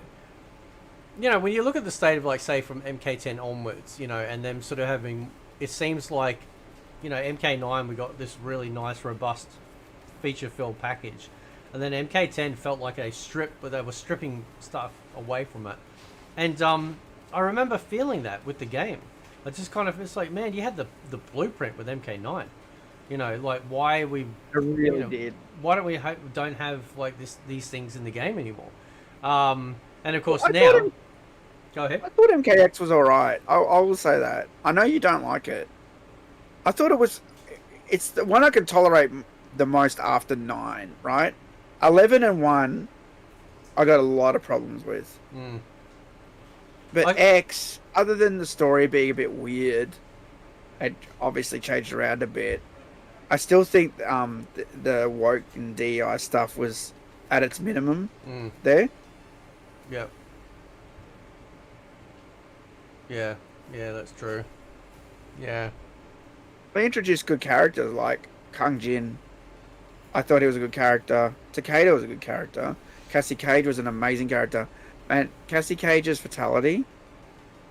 Speaker 2: you know, when you look at the state of, like, say from MK10 onwards, you know, and them sort of having, it seems like, you know, MK9 we got this really nice, robust, feature-filled package, and then MK10 felt like a strip, but they were stripping stuff away from it, and I remember feeling that with the game. I just kind of, it's like, man, you had the blueprint with MK9. You know, like, why we...
Speaker 3: It really
Speaker 2: you know,
Speaker 3: did.
Speaker 2: Why don't we don't have, like, these things in the game anymore? And of course
Speaker 3: I
Speaker 2: now...
Speaker 3: thought
Speaker 2: Go ahead.
Speaker 3: I thought MKX was alright. I will say that. I know you don't like it. I thought it was... It's the one I can tolerate the most after 9, right? 11 and 1, I got a lot of problems with.
Speaker 2: Mm.
Speaker 3: But X, other than the story being a bit weird, it obviously changed around a bit. I still think the woke and DEI stuff was at its minimum there.
Speaker 2: Yep. Yeah. Yeah, that's true. Yeah.
Speaker 3: They introduced good characters like Kung Jin. I thought he was a good character. Takeda was a good character. Cassie Cage was an amazing character. And Cassie Cage's fatality,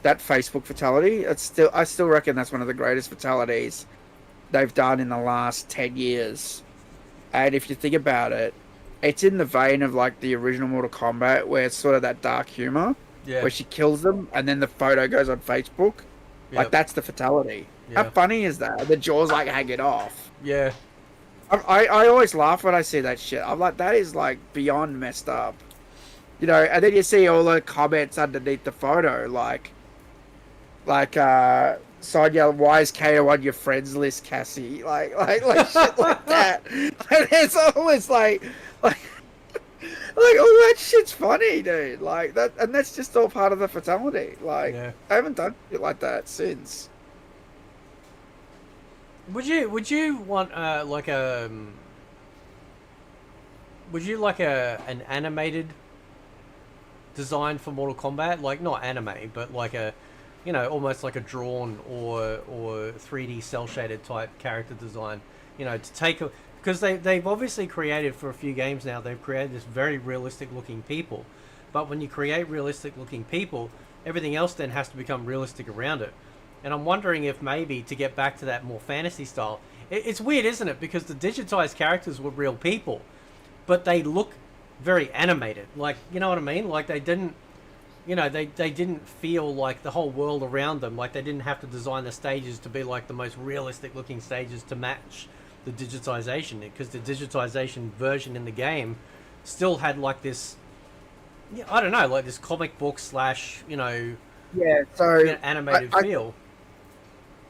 Speaker 3: that Facebook fatality, I still reckon that's one of the greatest fatalities they've done in the last 10 years. And if you think about it, it's in the vein of, like, the original Mortal Kombat, where it's sort of that dark humor, where she kills them and then the photo goes on Facebook. Like, that's the fatality.
Speaker 2: Yeah.
Speaker 3: How funny is that? The jaws, like, hanging off.
Speaker 2: Yeah.
Speaker 3: I always laugh when I see that shit. I'm like, that is, like, beyond messed up. You know, and then you see all the comments underneath the photo, like Sonya, why is Kato on your friends list, Cassie? Like shit like that. And it's always like all that shit's funny, dude. Like that, and that's just all part of the fatality. Like, I haven't done shit like that since.
Speaker 2: Would you want an animated design for Mortal Kombat? Like, not anime, but like a, you know, almost like a drawn or 3D cell shaded type character design. You know, to take a, because they've obviously created, for a few games now, they've created this very realistic looking people. But when you create realistic looking people, everything else then has to become realistic around it. And I'm wondering if maybe to get back to that more fantasy style, it's weird, isn't it? Because the digitized characters were real people, but they look very animated. Like, you know what I mean? Like, they didn't, you know, they didn't feel like the whole world around them. Like, they didn't have to design the stages to be like the most realistic looking stages to match the digitization, because the digitization version in the game still had like this, I don't know, like this comic book / you know, animated feel.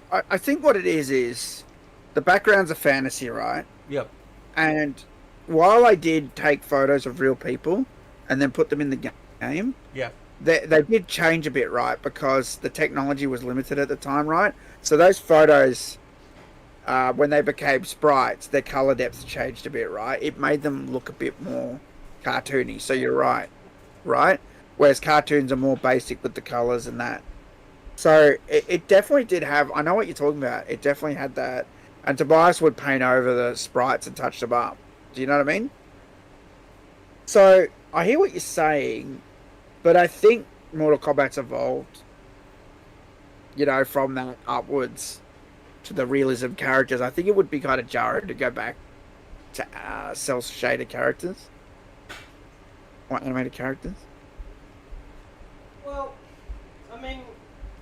Speaker 3: I think what it is the background's a fantasy, right?
Speaker 2: Yep.
Speaker 3: And while I did take photos of real people and then put them in the game, they did change a bit, right? Because the technology was limited at the time, right? So those photos, when they became sprites, their color depth changed a bit, right? It made them look a bit more cartoony. So you're right? Whereas cartoons are more basic with the colors and that. So it definitely did have, I know what you're talking about. It definitely had that. And Tobias would paint over the sprites and touch them up. Do you know what I mean? So I hear what you're saying, But I think Mortal Kombat's evolved, from that upwards to the realism characters. I think it would be kind of jarring to go back to cell shaded characters or animated characters.
Speaker 2: Well, I mean,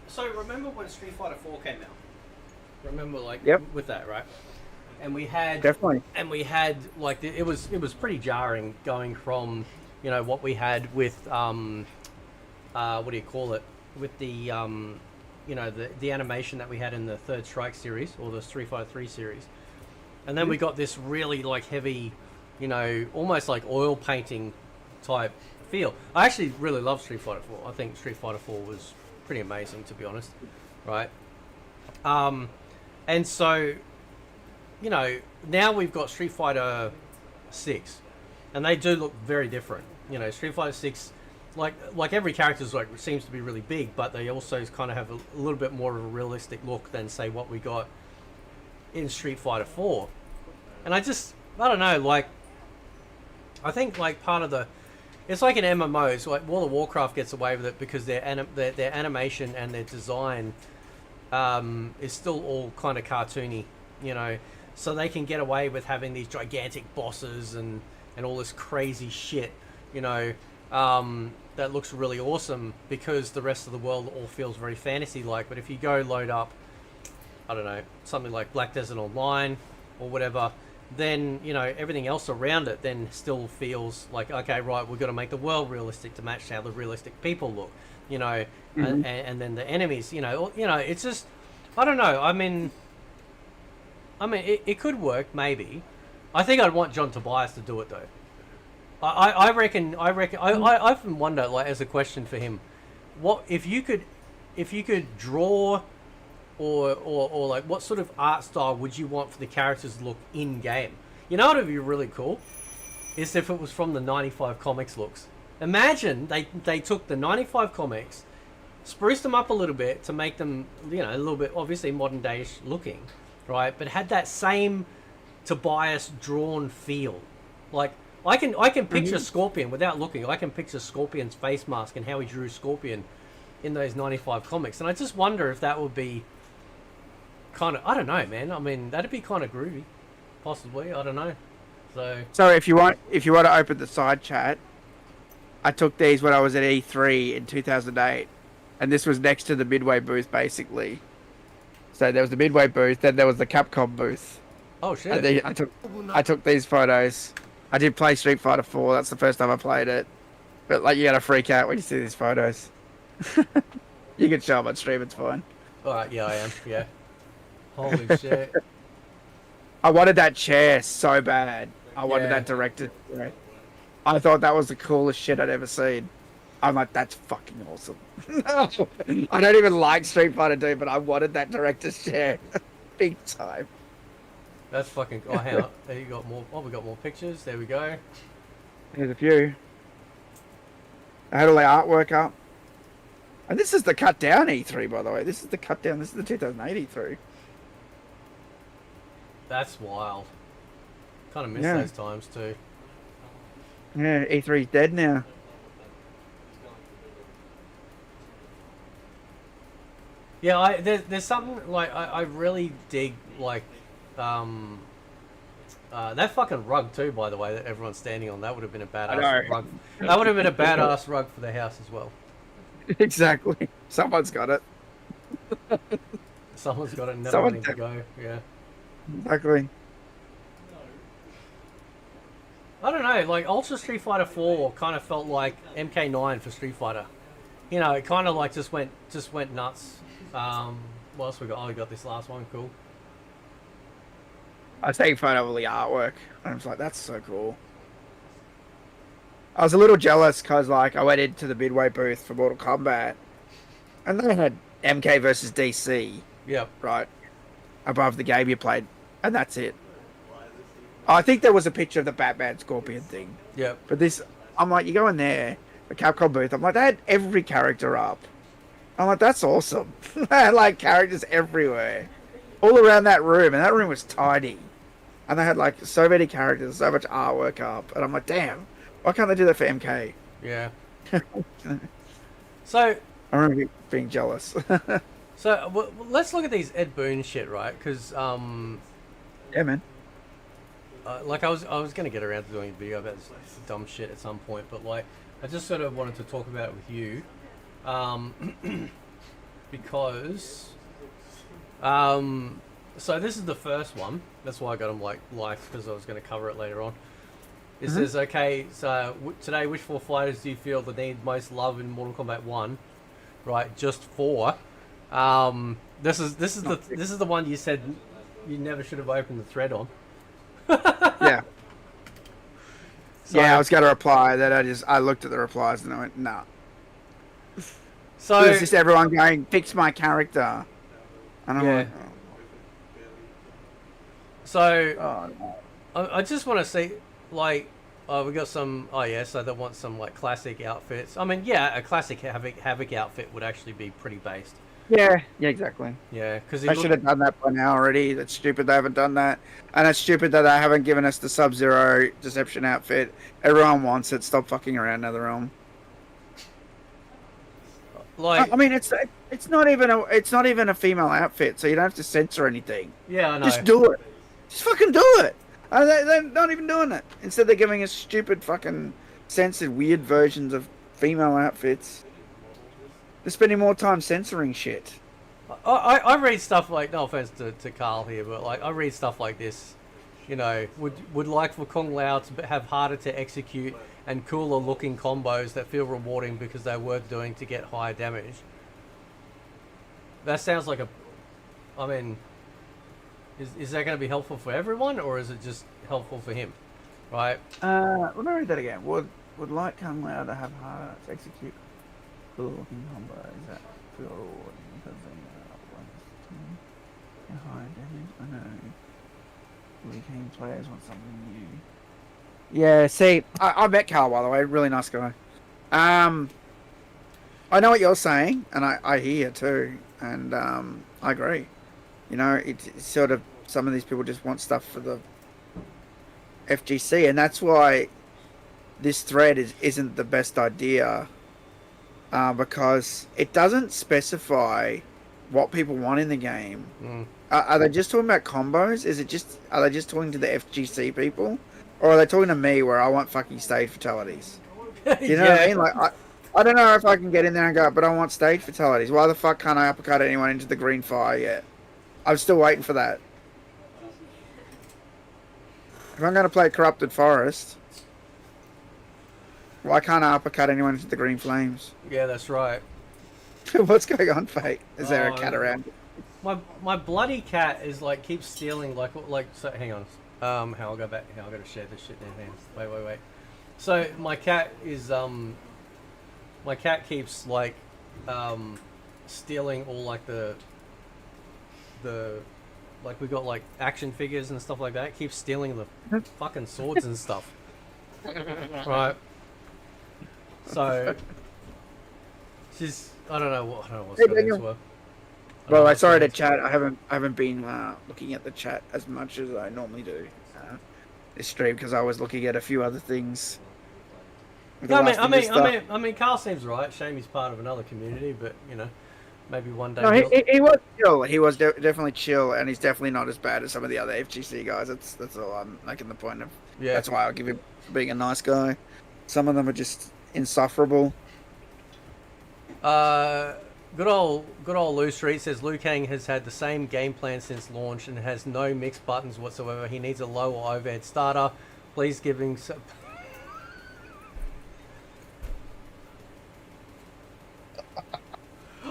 Speaker 2: so remember when Street Fighter 4 came out? Remember, like,
Speaker 3: Yep.
Speaker 2: with that, right? And we had
Speaker 3: Definitely.
Speaker 2: and we had like it was pretty jarring going from what we had with what do you call it, with the the animation that we had in the Third Strike series or the Street Fighter 3 series, and then we got this really like heavy, almost like oil painting type feel. I actually really love Street Fighter 4. I think Street Fighter 4 was pretty amazing, to be honest, right? And so now we've got Street Fighter 6, and they do look very different. Street Fighter 6, like every character's like seems to be really big, but they also kind of have a little bit more of a realistic look than say what we got in Street Fighter 4. And I don't know, like I think like part of it's like in MMOs, like World of Warcraft gets away with it because their animation and their design is still all kind of cartoony, so they can get away with having these gigantic bosses and all this crazy shit, that looks really awesome because the rest of the world all feels very fantasy-like. But if you go load up, I don't know, something like Black Desert Online or whatever, then, everything else around it then still feels like, okay, right, we've got to make the world realistic to match how the realistic people look, and then the enemies, it's just, I don't know. I mean, it could work, maybe. I think I'd want John Tobias to do it, though. I reckon. I often wonder, like, as a question for him, what if you could draw, or like, what sort of art style would you want for the characters to look in game? What would be really cool is if it was from the '95 comics looks. Imagine they took the '95 comics, spruced them up a little bit to make them, a little bit obviously modern day-ish looking, right? But had that same Tobias drawn feel. Like I can picture Scorpion without looking. I can picture Scorpion's face mask and how he drew Scorpion in those '95 comics, and I just wonder if that would be kind of, I don't know, man. I mean, that'd be kind of groovy, possibly. I don't know.
Speaker 3: So if you want to open the side chat, I took these when I was at E3 in 2008, and this was next to the Midway booth, basically. So there was the Midway booth, then there was the Capcom booth.
Speaker 2: Oh shit!
Speaker 3: And I took these photos. I did play Street Fighter 4. That's the first time I played it. But like, you gotta freak out when you see these photos. You can show them on stream. It's fine.
Speaker 2: All right, yeah, I am. Yeah. Holy shit!
Speaker 3: I wanted that chair so bad. I wanted that director. I thought that was the coolest shit I'd ever seen. I'm like, that's fucking awesome. I don't even like Street Fighter 2, but I wanted that director's chair. Big time.
Speaker 2: That's fucking. Oh, hang on. There you got more. Oh, we got more pictures. There we go.
Speaker 3: There's a few. I had all the artwork up. And this is the cut down E3, by the way. This is the cut down. This is the 2008 E3.
Speaker 2: That's wild. Kind of miss those times too.
Speaker 3: Yeah, E3's dead now.
Speaker 2: Yeah, there's something like I really dig like that fucking rug too, by the way, that everyone's standing on. That would have been a badass rug. That would have been a badass rug for the house as well.
Speaker 3: Exactly. Someone's got it.
Speaker 2: Someone's got it. Never wanting to go. Yeah.
Speaker 3: Exactly.
Speaker 2: I don't know. Like Ultra Street Fighter 4 kind of felt like MK9 for Street Fighter. It kind of like just went nuts. What else we got? Oh, we got this last one. Cool.
Speaker 3: I was taking photo of all the artwork, and I was like, that's so cool. I was a little jealous because, like, I went into the Midway booth for Mortal Kombat, and they had MK versus DC.
Speaker 2: Yep.
Speaker 3: Right above the game you played, and that's it. I think there was a picture of the Batman Scorpion thing.
Speaker 2: Yep.
Speaker 3: But this, I'm like, you go in there, the Capcom booth, I'm like, they had every character up. I'm like, that's awesome. They had, like, characters everywhere. All around that room, and that room was tiny. And they had, like, so many characters, so much artwork up. And I'm like, damn, why can't they do that for MK?
Speaker 2: Yeah. So,
Speaker 3: I remember being jealous.
Speaker 2: let's look at these Ed Boon shit, right? Because
Speaker 3: Yeah, man.
Speaker 2: like I was gonna get around to doing a video about this dumb shit at some point, but like I just sort of wanted to talk about it with you, because so this is the first one. That's why I got them like liked, because I was going to cover it later on. It says, okay, so today, which four fighters do you feel that need most love in Mortal Kombat 1? Right, just four. This is the one you said you never should have opened the thread on.
Speaker 3: Yeah.
Speaker 2: So,
Speaker 3: Yeah, I was going to reply that I looked at the replies and I went, nah.
Speaker 2: So
Speaker 3: It was just everyone going, fix my character. And I'm
Speaker 2: Yeah.
Speaker 3: like,
Speaker 2: so
Speaker 3: oh, no.
Speaker 2: I just want to see, like, we got some. Oh yeah, so they want some like classic outfits. I mean, yeah, a classic Havoc outfit would actually be pretty based.
Speaker 3: Yeah, exactly.
Speaker 2: Yeah, because
Speaker 3: I should have done that by now already. That's stupid they haven't done that. And it's stupid that they haven't given us the Sub-Zero Deception outfit. Everyone wants it. Stop fucking around, NetherRealm.
Speaker 2: like,
Speaker 3: I mean, it's not even a female outfit, so you don't have to censor anything.
Speaker 2: yeah, I know.
Speaker 3: Just do it. Just fucking do it. They're not even doing it. Instead, they're giving us stupid fucking censored weird versions of female outfits. They're spending more time censoring shit.
Speaker 2: I read stuff like, no offense to Carl here, but like I read stuff like this. You know, would like for Kung Lao to have harder to execute and cooler looking combos that feel rewarding because they're worth doing to get higher damage. That sounds like I mean, is that going to be helpful for everyone, or is it just helpful for him? Right?
Speaker 3: Let me read that again. Would like Kung Lao to have harder to execute cool looking combos that feel rewarding because they higher damage? I know. Weekend players want something new. Yeah, see, I met Carl, by the way. Really nice guy. I know what you're saying, and I hear too, and I agree. You know, it's sort of, some of these people just want stuff for the FGC, and that's why this thread isn't the best idea, because it doesn't specify what people want in the game. Are they just talking about combos? Are they just talking to the FGC people, or are they talking to me where I want fucking stage fatalities? You know what I mean? Like I don't know if I can get in there and go, but I want stage fatalities. Why the fuck can't I uppercut anyone into the green fire yet? I'm still waiting for that. If I'm going to play Corrupted Forest, why can't I uppercut anyone into the green flames?
Speaker 2: Yeah, that's right.
Speaker 3: What's going on, Fate? Is there a cat around?
Speaker 2: My bloody cat is like keeps stealing like so. Hang on. How I'll go back. How I got to share this shit now. Wait. So my cat is my cat keeps like stealing all like the like we got like action figures and stuff like that. It keeps stealing the fucking swords and stuff. Right. So she's I don't know what's
Speaker 3: Hey,
Speaker 2: going
Speaker 3: Daniel.
Speaker 2: into her.
Speaker 3: Well, I sorry to chat. I haven't been looking at the chat as much as I normally do this stream, because I was looking at a few other things.
Speaker 2: No, I mean, Carl seems right. Shame he's part of another community, but you know, maybe one day.
Speaker 3: No, he was chill. He was definitely chill, and he's definitely not as bad as some of the other FGC guys. That's all I'm making the point of.
Speaker 2: Yeah.
Speaker 3: That's why I'll give him for being a nice guy. Some of them are just insufferable.
Speaker 2: Good old Lou Street says Liu Kang has had the same game plan since launch and has no mixed buttons whatsoever. He needs a low or overhead starter. Please give him some...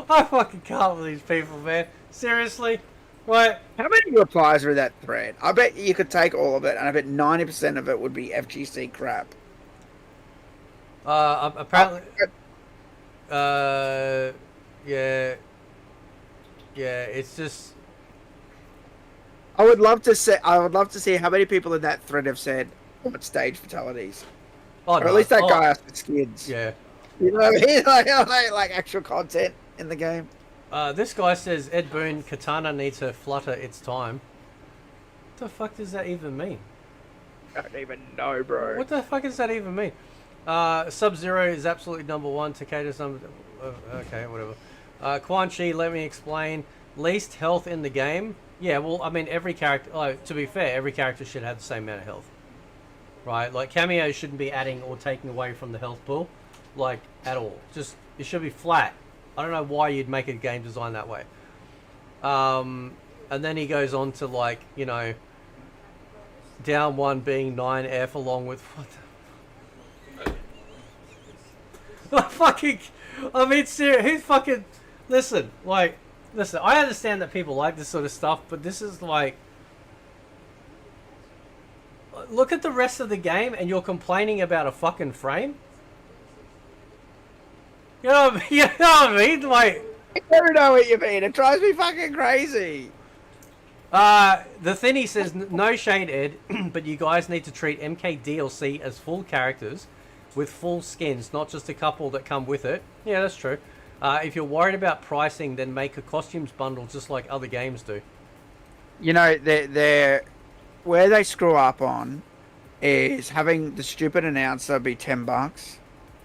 Speaker 2: I fucking can't with these people, man. Seriously? Right.
Speaker 3: How many replies are in that thread? I bet you could take all of it, and I bet 90% of it would be FGC crap.
Speaker 2: Apparently... Yeah, it's just.
Speaker 3: I would love to see how many people in that thread have said what stage fatalities, or at least that guy asked for skids.
Speaker 2: Yeah,
Speaker 3: you know what I mean? Like actual content in the game.
Speaker 2: This guy says Ed Boon Katana needs to flutter its time. What the fuck does that even mean?
Speaker 3: I don't even know, bro.
Speaker 2: What the fuck does that even mean? Sub-Zero is absolutely number one. Takeda's number. Okay, whatever. Quan Chi, let me explain. Least health in the game. Yeah, well, I mean, every character. To be fair, every character should have the same amount of health, right? Like cameos shouldn't be adding or taking away from the health pool, like at all. Just it should be flat. I don't know why you'd make a game design that way. And then he goes on to like, you know, down one being 9F along with what the fucking, I mean, seriously, who fucking, listen, I understand that people like this sort of stuff, but this is like, look at the rest of the game and you're complaining about a fucking frame? You know what I mean? You know what I mean? Like,
Speaker 3: I don't know what you mean. It drives me fucking crazy.
Speaker 2: the Thinny says, no shade, Ed, but you guys need to treat MK DLC as full characters with full skins, not just a couple that come with it. Yeah, that's true. If you're worried about pricing, then make a costumes bundle just like other games do.
Speaker 3: You know, they're where they screw up on is having the stupid announcer be $10,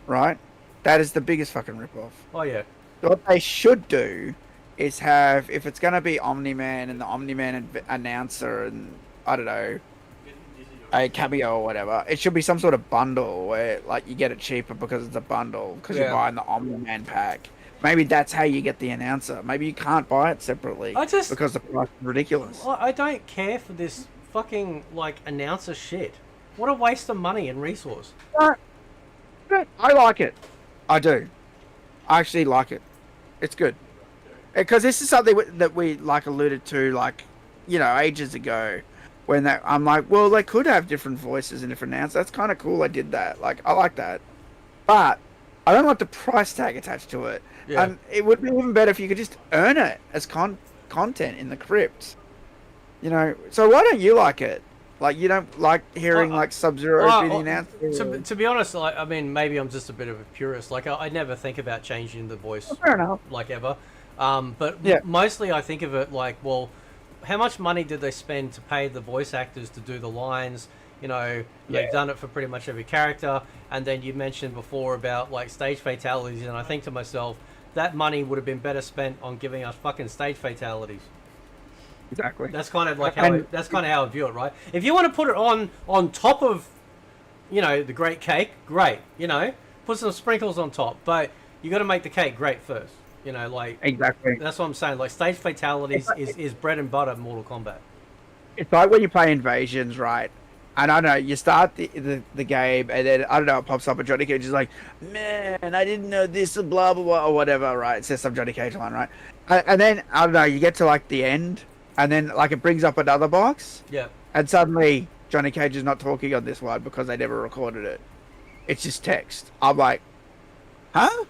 Speaker 3: right? That is the biggest fucking ripoff.
Speaker 2: Oh, yeah.
Speaker 3: What they should do is have, if it's going to be Omni-Man and the Omni-Man announcer and, I don't know, a cameo or whatever, it should be some sort of bundle where, like, you get it cheaper because it's a bundle, because you're buying the Omni-Man pack. Maybe that's how you get the announcer. Maybe you can't buy it separately because the price is ridiculous.
Speaker 2: I don't care for this fucking, like, announcer shit. What a waste of money and resource.
Speaker 3: I like it. I do. I actually like it. It's good. Because this is something that we, like, alluded to, like, you know, ages ago. When I'm like, well, they could have different voices and different announcers. That's kind of cool. I did that. Like, I like that. But I don't like the price tag attached to it.
Speaker 2: Yeah.
Speaker 3: And it would be even better if you could just earn it as content in the crypt. You know, so why don't you like it? Like, you don't like hearing, like, Sub-Zero be the announcer?
Speaker 2: To be honest, like, I mean, maybe I'm just a bit of a purist. Like, I never think about changing the voice,
Speaker 3: Fair enough.
Speaker 2: like, ever. But
Speaker 3: Yeah.
Speaker 2: mostly I think of it like, well, how much money did they spend to pay the voice actors to do the lines? You know, they've done it for pretty much every character. And then you mentioned before about, like, stage fatalities, and I think to myself, that money would have been better spent on giving us fucking stage fatalities.
Speaker 3: Exactly.
Speaker 2: That's kind of like how that's kind of how I view it, right? If you want to put it on top of, you know, the great cake, great. You know, put some sprinkles on top, but you got to make the cake great first. You know, like,
Speaker 3: Exactly.
Speaker 2: that's what I'm saying. Like, stage fatalities is bread and butter in Mortal Kombat.
Speaker 3: It's like when you play Invasions, right? And I don't know, you start the game, and then, I don't know, it pops up, and Johnny Cage is like, man, I didn't know this, blah, blah, blah, or whatever, right? It says some Johnny Cage line, right? And then, I don't know, you get to, like, the end, and then, like, it brings up another box,
Speaker 2: Yeah.
Speaker 3: and suddenly, Johnny Cage is not talking on this one because they never recorded it. It's just text. I'm like, huh?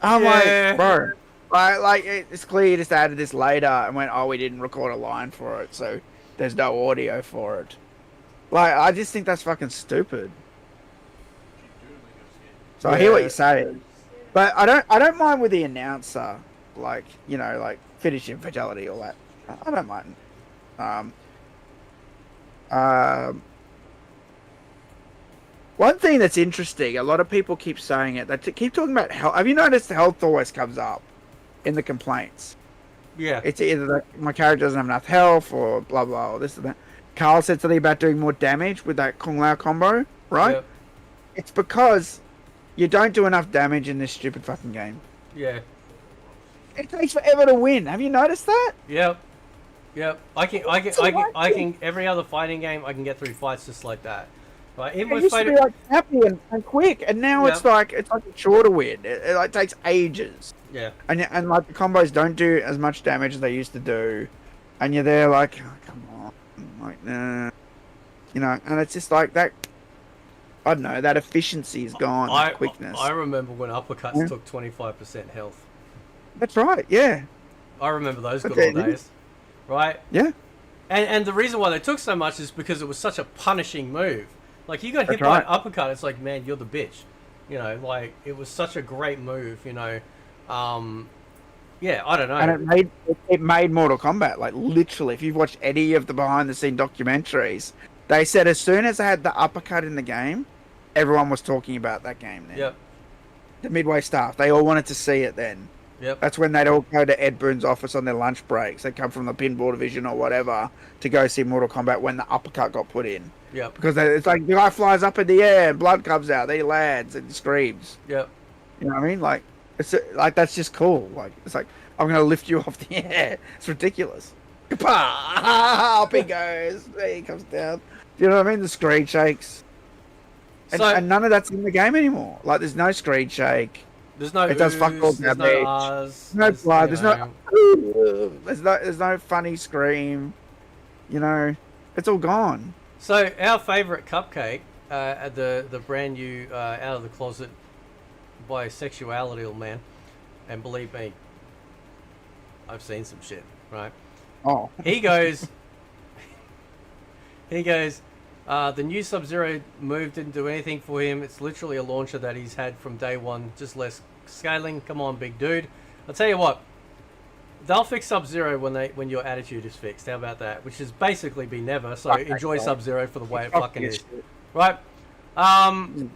Speaker 3: I'm like, bro. Like, it's clear you just added this later and went, oh, we didn't record a line for it, so there's no audio for it. Like, I just think that's fucking stupid. So I hear what you're saying, but I don't mind with the announcer, like, you know, like finishing fatality, all that. I don't mind. One thing that's interesting, a lot of people keep saying it. They keep talking about health. Have you noticed health always comes up in the complaints?
Speaker 2: Yeah.
Speaker 3: It's either that my character doesn't have enough health or blah blah or this and that. Carl said something about doing more damage with that Kung Lao combo, right?
Speaker 2: Yep.
Speaker 3: It's because you don't do enough damage in this stupid fucking game.
Speaker 2: Yeah.
Speaker 3: It takes forever to win. Have you noticed that?
Speaker 2: Yep. I can every other fighting game I can get through fights just like that. Right? Even
Speaker 3: It
Speaker 2: with
Speaker 3: used to be like happy and quick, and now it's like a shorter win. It like takes ages.
Speaker 2: Yeah.
Speaker 3: And like the combos don't do as much damage as they used to do, and you're there like, oh, come on, like nah, you know. And it's just like that. I don't know. That efficiency is gone. That quickness.
Speaker 2: I remember when uppercuts took 25% health.
Speaker 3: That's right. Yeah.
Speaker 2: I remember those good old days. Right.
Speaker 3: Yeah.
Speaker 2: And the reason why they took so much is because it was such a punishing move. Like, you got hit
Speaker 3: That's
Speaker 2: by
Speaker 3: right.
Speaker 2: an uppercut, it's like, man, you're the bitch. You know, like, it was such a great move, you know. Yeah, I don't know.
Speaker 3: And it made Mortal Kombat, like, literally. If you've watched any of the behind the scene documentaries, they said as soon as they had the uppercut in the game, everyone was talking about that game then.
Speaker 2: Yep.
Speaker 3: The Midway staff, they all wanted to see it then.
Speaker 2: Yep.
Speaker 3: That's when they'd all go to Ed Boon's office on their lunch breaks. They'd come from the pinball division or whatever to go see Mortal Kombat when the uppercut got put in.
Speaker 2: Yep.
Speaker 3: Because it's like the guy flies up in the air and blood comes out. Then he lands and screams.
Speaker 2: Yep.
Speaker 3: You know what I mean? Like it's like that's just cool. Like it's like I'm gonna lift you off the air. It's ridiculous. Kapah! Up he goes. There he comes down. Do you know what I mean? The screen shakes. And none of that's in the game anymore. Like there's no screen shake.
Speaker 2: There's no.
Speaker 3: It does fuck all
Speaker 2: there's
Speaker 3: damage.
Speaker 2: no R's,
Speaker 3: No blood.
Speaker 2: you
Speaker 3: There's
Speaker 2: know.
Speaker 3: there's no funny scream. You know, it's all gone.
Speaker 2: So our favourite cupcake, the brand new out of the closet bisexuality man, and believe me, I've seen some shit. Right?
Speaker 3: Oh,
Speaker 2: He goes. The new Sub-Zero move didn't do anything for him. It's literally a launcher that he's had from day one, just less scaling. Come on, big dude. I'll tell you what. They'll fix Sub-Zero when your attitude is fixed. How about that? Which is basically be never. So enjoy Sub-Zero for the way it fucking is. Right? Something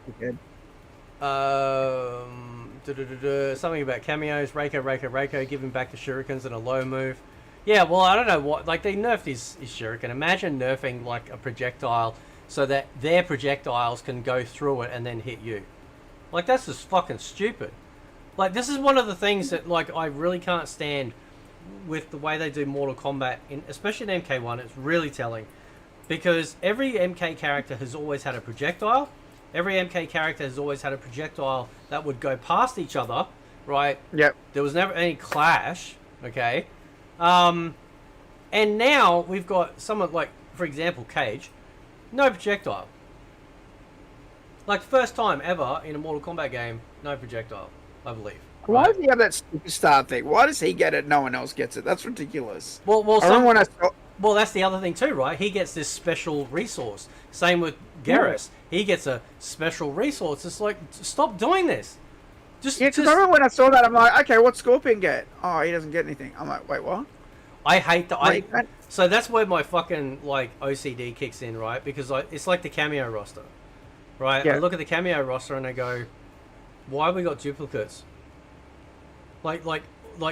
Speaker 2: about cameos. Reiko, giving back the shurikens and a low move. Yeah, well, I don't know what... Like, they nerfed his shuriken. Imagine nerfing, like, a projectile so that their projectiles can go through it and then hit you. Like, that's just fucking stupid. Like, this is one of the things that, like, I really can't stand with the way they do Mortal Kombat, especially in MK1. It's really telling. Because every MK character has always had a projectile. Every MK character has always had a projectile that would go past each other, right?
Speaker 3: Yep.
Speaker 2: There was never any clash, okay? And now we've got someone like, for example, Cage, no projectile. Like, first time ever in a Mortal Kombat game, no projectile, I believe.
Speaker 3: Why
Speaker 2: right?
Speaker 3: does he have that superstar thing? Why does he get it? No one else gets it. That's ridiculous.
Speaker 2: Well,
Speaker 3: I remember when I saw...
Speaker 2: Well, that's the other thing too, right? He gets this special resource. Same with Garrus. He gets a special resource. It's like, stop doing this.
Speaker 3: Yeah, because I remember when I saw that, I'm like, okay, what's Scorpion get? Oh, he doesn't get anything. I'm like, wait, what?
Speaker 2: I hate that. So that's where my fucking, like, OCD kicks in, right? Because it's like the cameo roster, right?
Speaker 3: Yeah.
Speaker 2: I look at the cameo roster and I go, why have we got duplicates? Like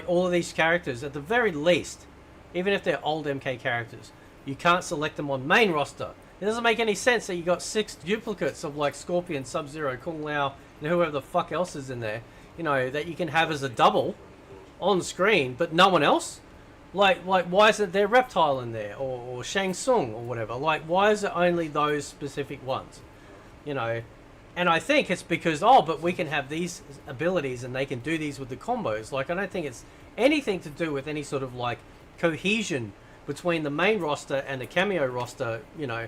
Speaker 2: all of these characters, at the very least, even if they're old MK characters, you can't select them on main roster. It doesn't make any sense that you got 6 duplicates of, like, Scorpion, Sub-Zero, Kung Lao, and whoever the fuck else is in there, you know, that you can have as a double on screen, but no one else? Like why isn't there Reptile in there, or Shang Tsung, or whatever? Like, why is it only those specific ones? You know, and I think it's because, but we can have these abilities and they can do these with the combos. Like, I don't think it's anything to do with any sort of, like, cohesion between the main roster and the cameo roster, you know.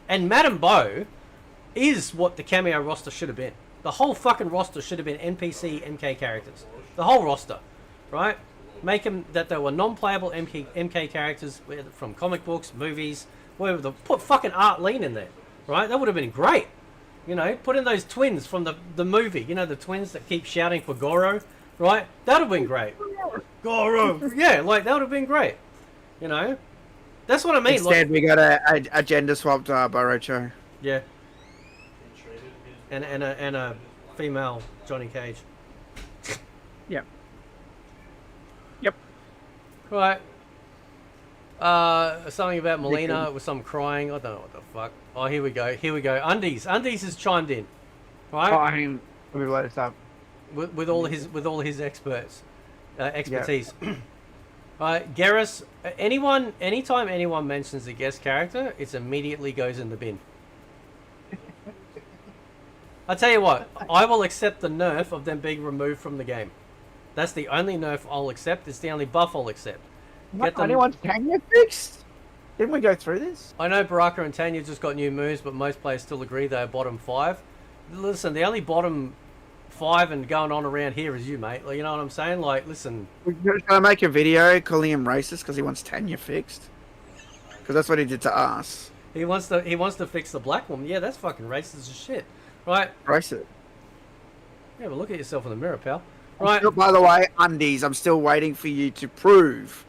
Speaker 2: And Madame Bo is what the cameo roster should have been. The whole fucking roster should have been NPC MK characters. The whole roster, right? Make them that they were non-playable MK characters from comic books, movies, whatever. Put fucking Art Lean in there, right? That would have been great. You know, put in those twins from the movie. You know, the twins that keep shouting for Goro, right? That would have been great. Goro! Yeah, like, that would have been great. You know? That's what I mean.
Speaker 3: Instead,
Speaker 2: like,
Speaker 3: we got a gender swapped Barocho.
Speaker 2: Yeah. And a female Johnny Cage.
Speaker 3: Yep. Yep.
Speaker 2: Right. Something about Melina with some crying. I don't know what the fuck. Oh, here we go. Undies has chimed in. Right?
Speaker 3: Oh, I mean, let me load this up.
Speaker 2: With all his expertise. Right, Garrus. Anytime anyone mentions a guest character, it immediately goes in the bin. I tell you what, I will accept the nerf of them being removed from the game. That's the only nerf I'll accept. It's the only buff I'll accept.
Speaker 3: Anyone's Tanya fixed? Didn't we go through this?
Speaker 2: I know Baraka and Tanya just got new moves, but most players still agree they're bottom 5. Listen, the only bottom 5 and going on around here is you, mate. Like, you know what I'm saying? Like, listen.
Speaker 3: Can I make a video calling him racist because he wants Tanya fixed? Because that's what he did to us.
Speaker 2: He wants to fix the black woman. Yeah, that's fucking racist as shit. Right?
Speaker 3: Racist.
Speaker 2: Yeah, but look at yourself in the mirror, pal. Right.
Speaker 3: Still, by the way, Undies, I'm still waiting for you to prove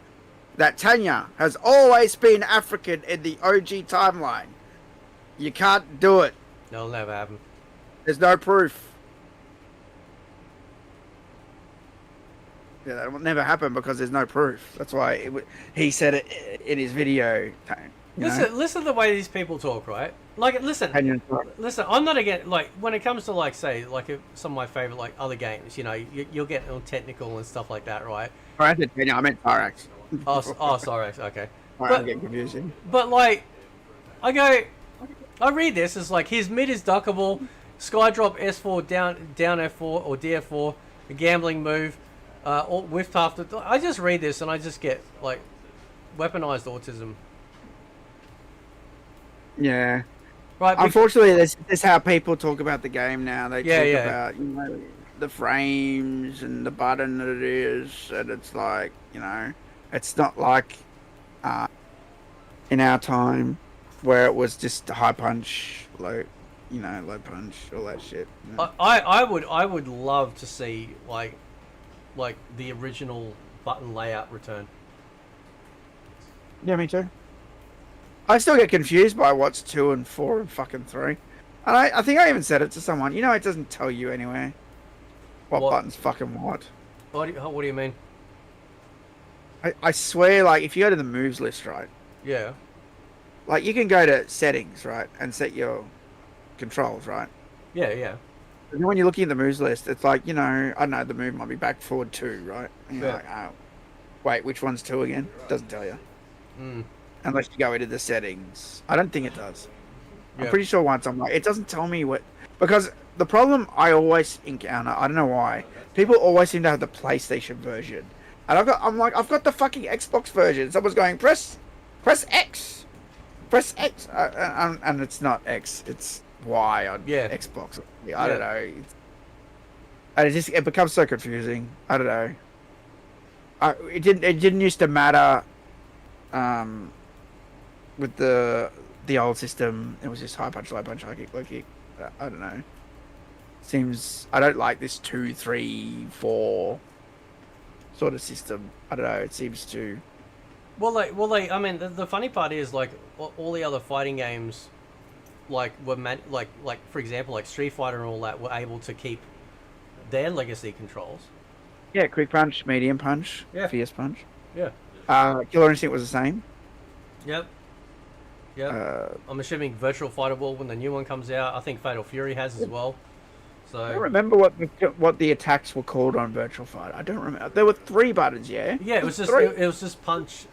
Speaker 3: that Tanya has always been African in the OG timeline. You can't do it.
Speaker 2: That'll never happen.
Speaker 3: There's no proof. Yeah, that will never happen because there's no proof. That's why he said it in his video.
Speaker 2: Listen to the way these people talk, right? Like, listen. I'm not against, like, when it comes to, like, say, like, some of my favorite, like, other games, you know, you'll get all technical and stuff like that, right?
Speaker 3: I meant Tyrax.
Speaker 2: Oh, sorry, okay.
Speaker 3: I'm getting confusing.
Speaker 2: But, like, I read this as, like, his mid is duckable, skydrop S4 down F4 or DF4, a gambling move, or whiff after. I just read this and I just get, like, weaponized autism.
Speaker 3: Yeah.
Speaker 2: Right.
Speaker 3: Unfortunately, this is how people talk about the game now. They talk about, you know, the frames and the button that it is, and it's like, you know, it's not like in our time where it was just high punch, low punch, all that shit. You know?
Speaker 2: I would love to see like the original button layout return.
Speaker 3: Yeah, me too. I still get confused by what's 2 and 4 and fucking 3. And I think I even said it to someone. You know, it doesn't tell you anywhere what button's fucking what.
Speaker 2: What do you mean?
Speaker 3: I swear, like, if you go to the moves list, right?
Speaker 2: Yeah.
Speaker 3: Like, you can go to settings, right? And set your controls, right?
Speaker 2: Yeah, yeah.
Speaker 3: And then when you're looking at the moves list, it's like, you know, I don't know, the move might be back, forward 2, right? And you're like, oh, wait, which one's 2 again? Doesn't tell you. Unless you go into the settings. I don't think it does. I'm pretty sure once I'm like, it doesn't tell me what... Because the problem I always encounter, I don't know why, people always seem to have the PlayStation version. And I'm like, I've got the fucking Xbox version. Someone's going, press X. Press X. And it's not X, it's Y on Xbox. I don't know. And it becomes so confusing. I don't know. It didn't used to matter with the old system. It was just high punch, low punch, high kick, low kick. I don't know. Seems I don't like this 2, 3, 4 sort of system. I don't know. It seems to.
Speaker 2: Well, I mean, the funny part is, like, all the other fighting games, like, were like for example, like Street Fighter and all that, were able to keep their legacy controls.
Speaker 3: Yeah, quick punch, medium punch, fierce punch.
Speaker 2: Yeah.
Speaker 3: Killer Instinct was the same.
Speaker 2: Yep. Yep. I'm assuming Virtual Fighter will when the new one comes out. I think Fatal Fury has as well. So
Speaker 3: I don't remember what the attacks were called on Virtual Fighter. I don't remember. There were 3 buttons, yeah.
Speaker 2: Yeah, it was just punch,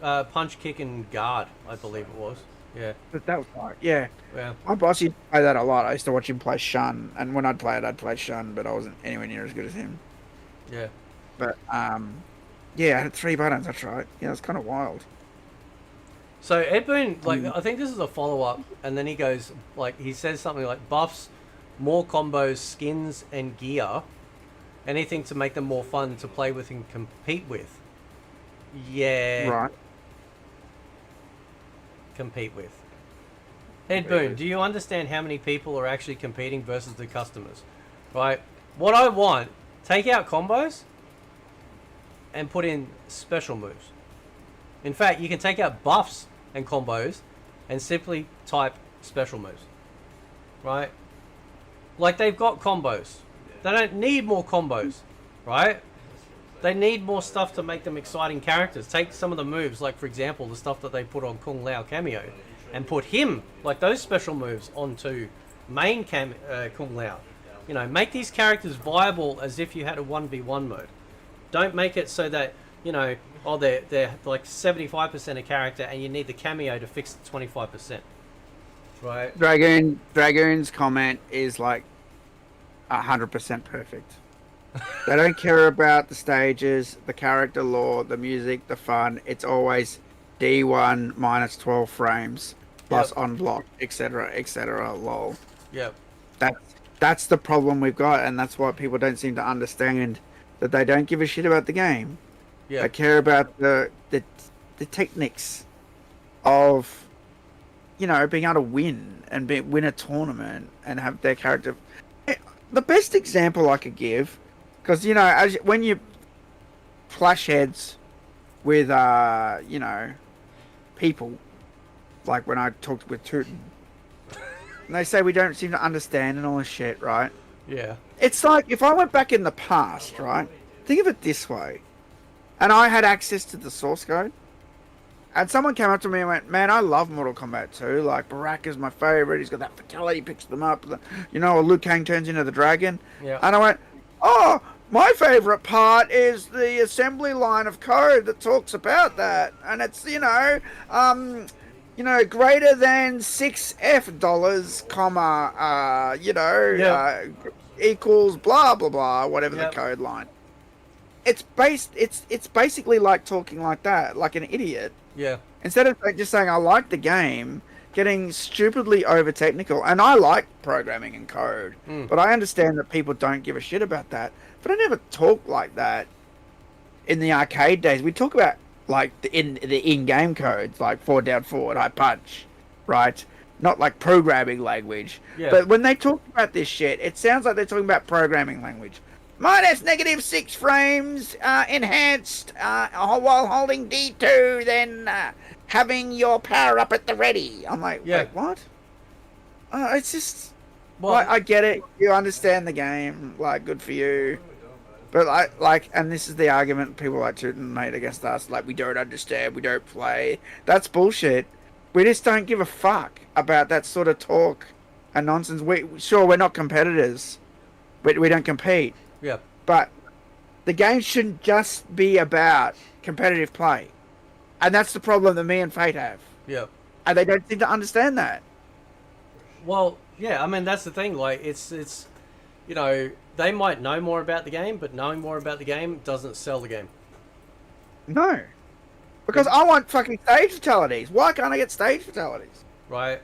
Speaker 2: kick, and guard. I believe it was. Yeah.
Speaker 3: But that was right. Yeah.
Speaker 2: Yeah.
Speaker 3: My boss used to play that a lot. I used to watch him play Shun, and when I'd play Shun, but I wasn't anywhere near as good as him.
Speaker 2: Yeah.
Speaker 3: But yeah, I had 3 buttons. That's right. Yeah, it's kind of wild.
Speaker 2: So Ed Boon, like, I think this is a follow-up, and then he goes, like, he says something like, buffs, more combos, skins, and gear. Anything to make them more fun to play with and compete with. Yeah.
Speaker 3: Right.
Speaker 2: Compete with. Ed Boon, do you understand how many people are actually competing versus the customers? Right? What I want, take out combos and put in special moves. In fact, you can take out buffs and combos and simply type special moves. Right? Like, they've got combos. They don't need more combos. Right? They need more stuff to make them exciting characters. Take some of the moves, like, for example, the stuff that they put on Kung Lao cameo, and put him, like those special moves, onto main Kung Lao. You know, make these characters viable as if you had a 1v1 mode. Don't make it so that, you know, oh, they're like 75% a character and you need the cameo to fix the 25%. Right?
Speaker 3: Dragoon's comment is like 100% perfect. They don't care about the stages, the character lore, the music, the fun. It's always D1 minus 12 frames plus on block, etc., lol.
Speaker 2: Yep.
Speaker 3: That's the problem we've got, and that's why people don't seem to understand that they don't give a shit about the game.
Speaker 2: Yeah.
Speaker 3: They care about the techniques of, you know, being able to win and win a tournament and have their character. The best example I could give, because, you know, when you flash heads with you know, people, like when I talked with Tootin, And they say we don't seem to understand and all this shit, right?
Speaker 2: Yeah.
Speaker 3: It's like if I went back in the past, right? Think of it this way. And I had access to the source code. And someone came up to me and went, man, I love Mortal Kombat 2. Like, Baraka's my favorite. He's got that fatality, picks them up. Or Liu Kang turns into the dragon.
Speaker 2: Yeah.
Speaker 3: And I went, oh, my favorite part is the assembly line of code that talks about that. And it's, greater than $6 comma, equals blah, blah, blah, whatever the code line. It's basically like talking like that, like an idiot.
Speaker 2: Yeah.
Speaker 3: Instead of just saying I like the game, getting stupidly over technical. And I like programming and code, but I understand that people don't give a shit about that. But I never talk like that in the arcade days. We talk about like the in-game codes, like forward, down, forward, high punch, right? Not like programming language.
Speaker 2: Yeah.
Speaker 3: But when they talk about this shit, it sounds like they're talking about programming language. Minus -6 frames, enhanced while holding D2, then having your power up at the ready. I'm like, wait, what? It's just... Well, I get it. You understand the game. Like, good for you. But, and this is the argument people like to make against us. Like, we don't understand. We don't play. That's bullshit. We just don't give a fuck about that sort of talk and nonsense. We're not competitors. We don't compete.
Speaker 2: Yeah.
Speaker 3: But the game shouldn't just be about competitive play. And that's the problem that me and Fate have.
Speaker 2: Yeah.
Speaker 3: And they don't seem to understand that.
Speaker 2: Well, yeah, I mean, that's the thing. Like, it's they might know more about the game, but knowing more about the game doesn't sell the game.
Speaker 3: No. Because I want fucking stage fatalities. Why can't I get stage fatalities?
Speaker 2: Right.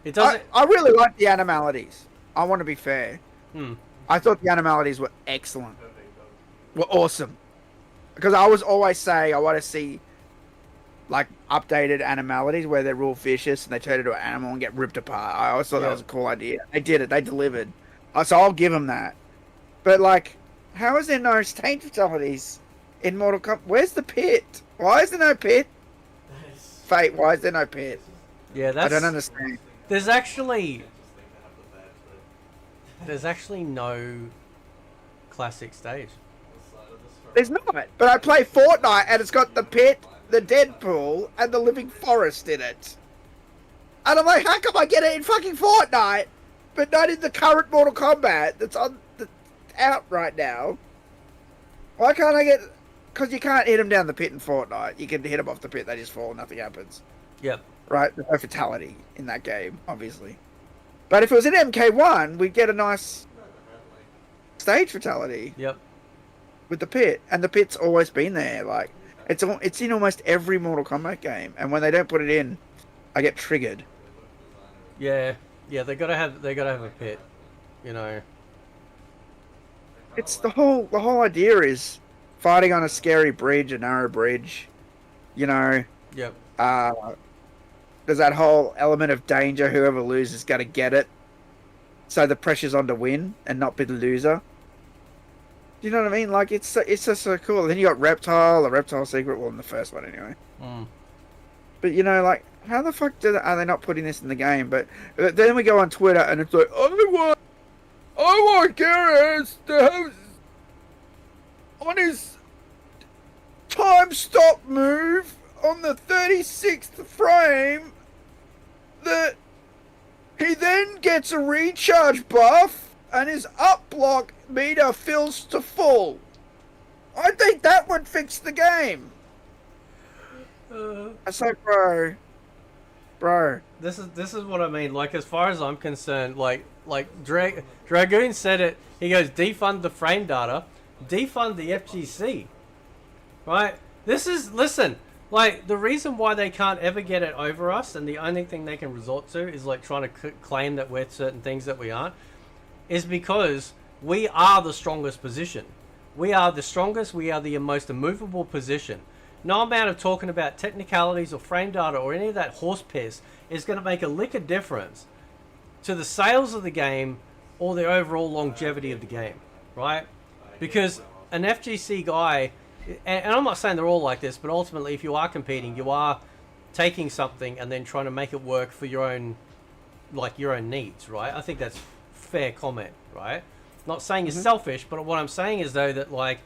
Speaker 2: It doesn't...
Speaker 3: I really like the animalities. I want to be fair.
Speaker 2: Hmm.
Speaker 3: I thought the animalities were excellent. Were awesome. Because I was always saying I want to see like updated animalities where they're real vicious and they turn into an animal and get ripped apart. I always thought that was a cool idea. They did it. They delivered. So I'll give them that. But like, how is there no stage fatalities in Mortal Kombat? Where's the pit? Why is there no pit? Fate, why is there no pit?
Speaker 2: Yeah, that's...
Speaker 3: I don't understand.
Speaker 2: There's actually no classic stage.
Speaker 3: There's not. But I play Fortnite and it's got the pit, the Deadpool, and the living forest in it. And I'm like, how come I get it in fucking Fortnite, but not in the current Mortal Kombat that's out right now? Why can't I get... Because you can't hit them down the pit in Fortnite. You can hit them off the pit, they just fall, nothing happens.
Speaker 2: Yep.
Speaker 3: Right? There's no fatality in that game, obviously. But if it was in MK1, we'd get a nice stage fatality.
Speaker 2: Yep.
Speaker 3: With the pit. And the pit's always been there. Like, it's in almost every Mortal Kombat game. And when they don't put it in, I get triggered.
Speaker 2: Yeah. Yeah, they gotta have a pit.
Speaker 3: It's the whole idea is fighting on a scary bridge, a narrow bridge.
Speaker 2: Yep.
Speaker 3: There's that whole element of danger. Whoever loses got to get it. So the pressure's on to win and not be the loser. Do you know what I mean? Like, it's just so cool. Then you got Reptile, the Reptile secret. Well, in the first one anyway. But, like, how the fuck are they not putting this in the game? But then we go on Twitter and it's like, I want Garrus to have on his time stop move on the 36th frame that he then gets a recharge buff and his up block meter fills to full. I think that would fix the game. I say, bro.
Speaker 2: This is what I mean. Like, as far as I'm concerned, like Dragoon said it. He goes, defund the frame data, defund the FGC. Right? Listen. Like, the reason why they can't ever get it over us, and the only thing they can resort to is like trying to claim that we're certain things that we aren't, is because we are the strongest position. We are the strongest. We are the most immovable position. No amount of talking about technicalities or frame data or any of that horse piss is going to make a lick of difference to the sales of the game or the overall longevity of the game, right? Because an FGC guy, and I'm not saying they're all like this, but ultimately if you are competing, you are taking something and then trying to make it work for your own like your own needs, right? I think that's fair comment, right? Not saying you're selfish, but what I'm saying is though that like,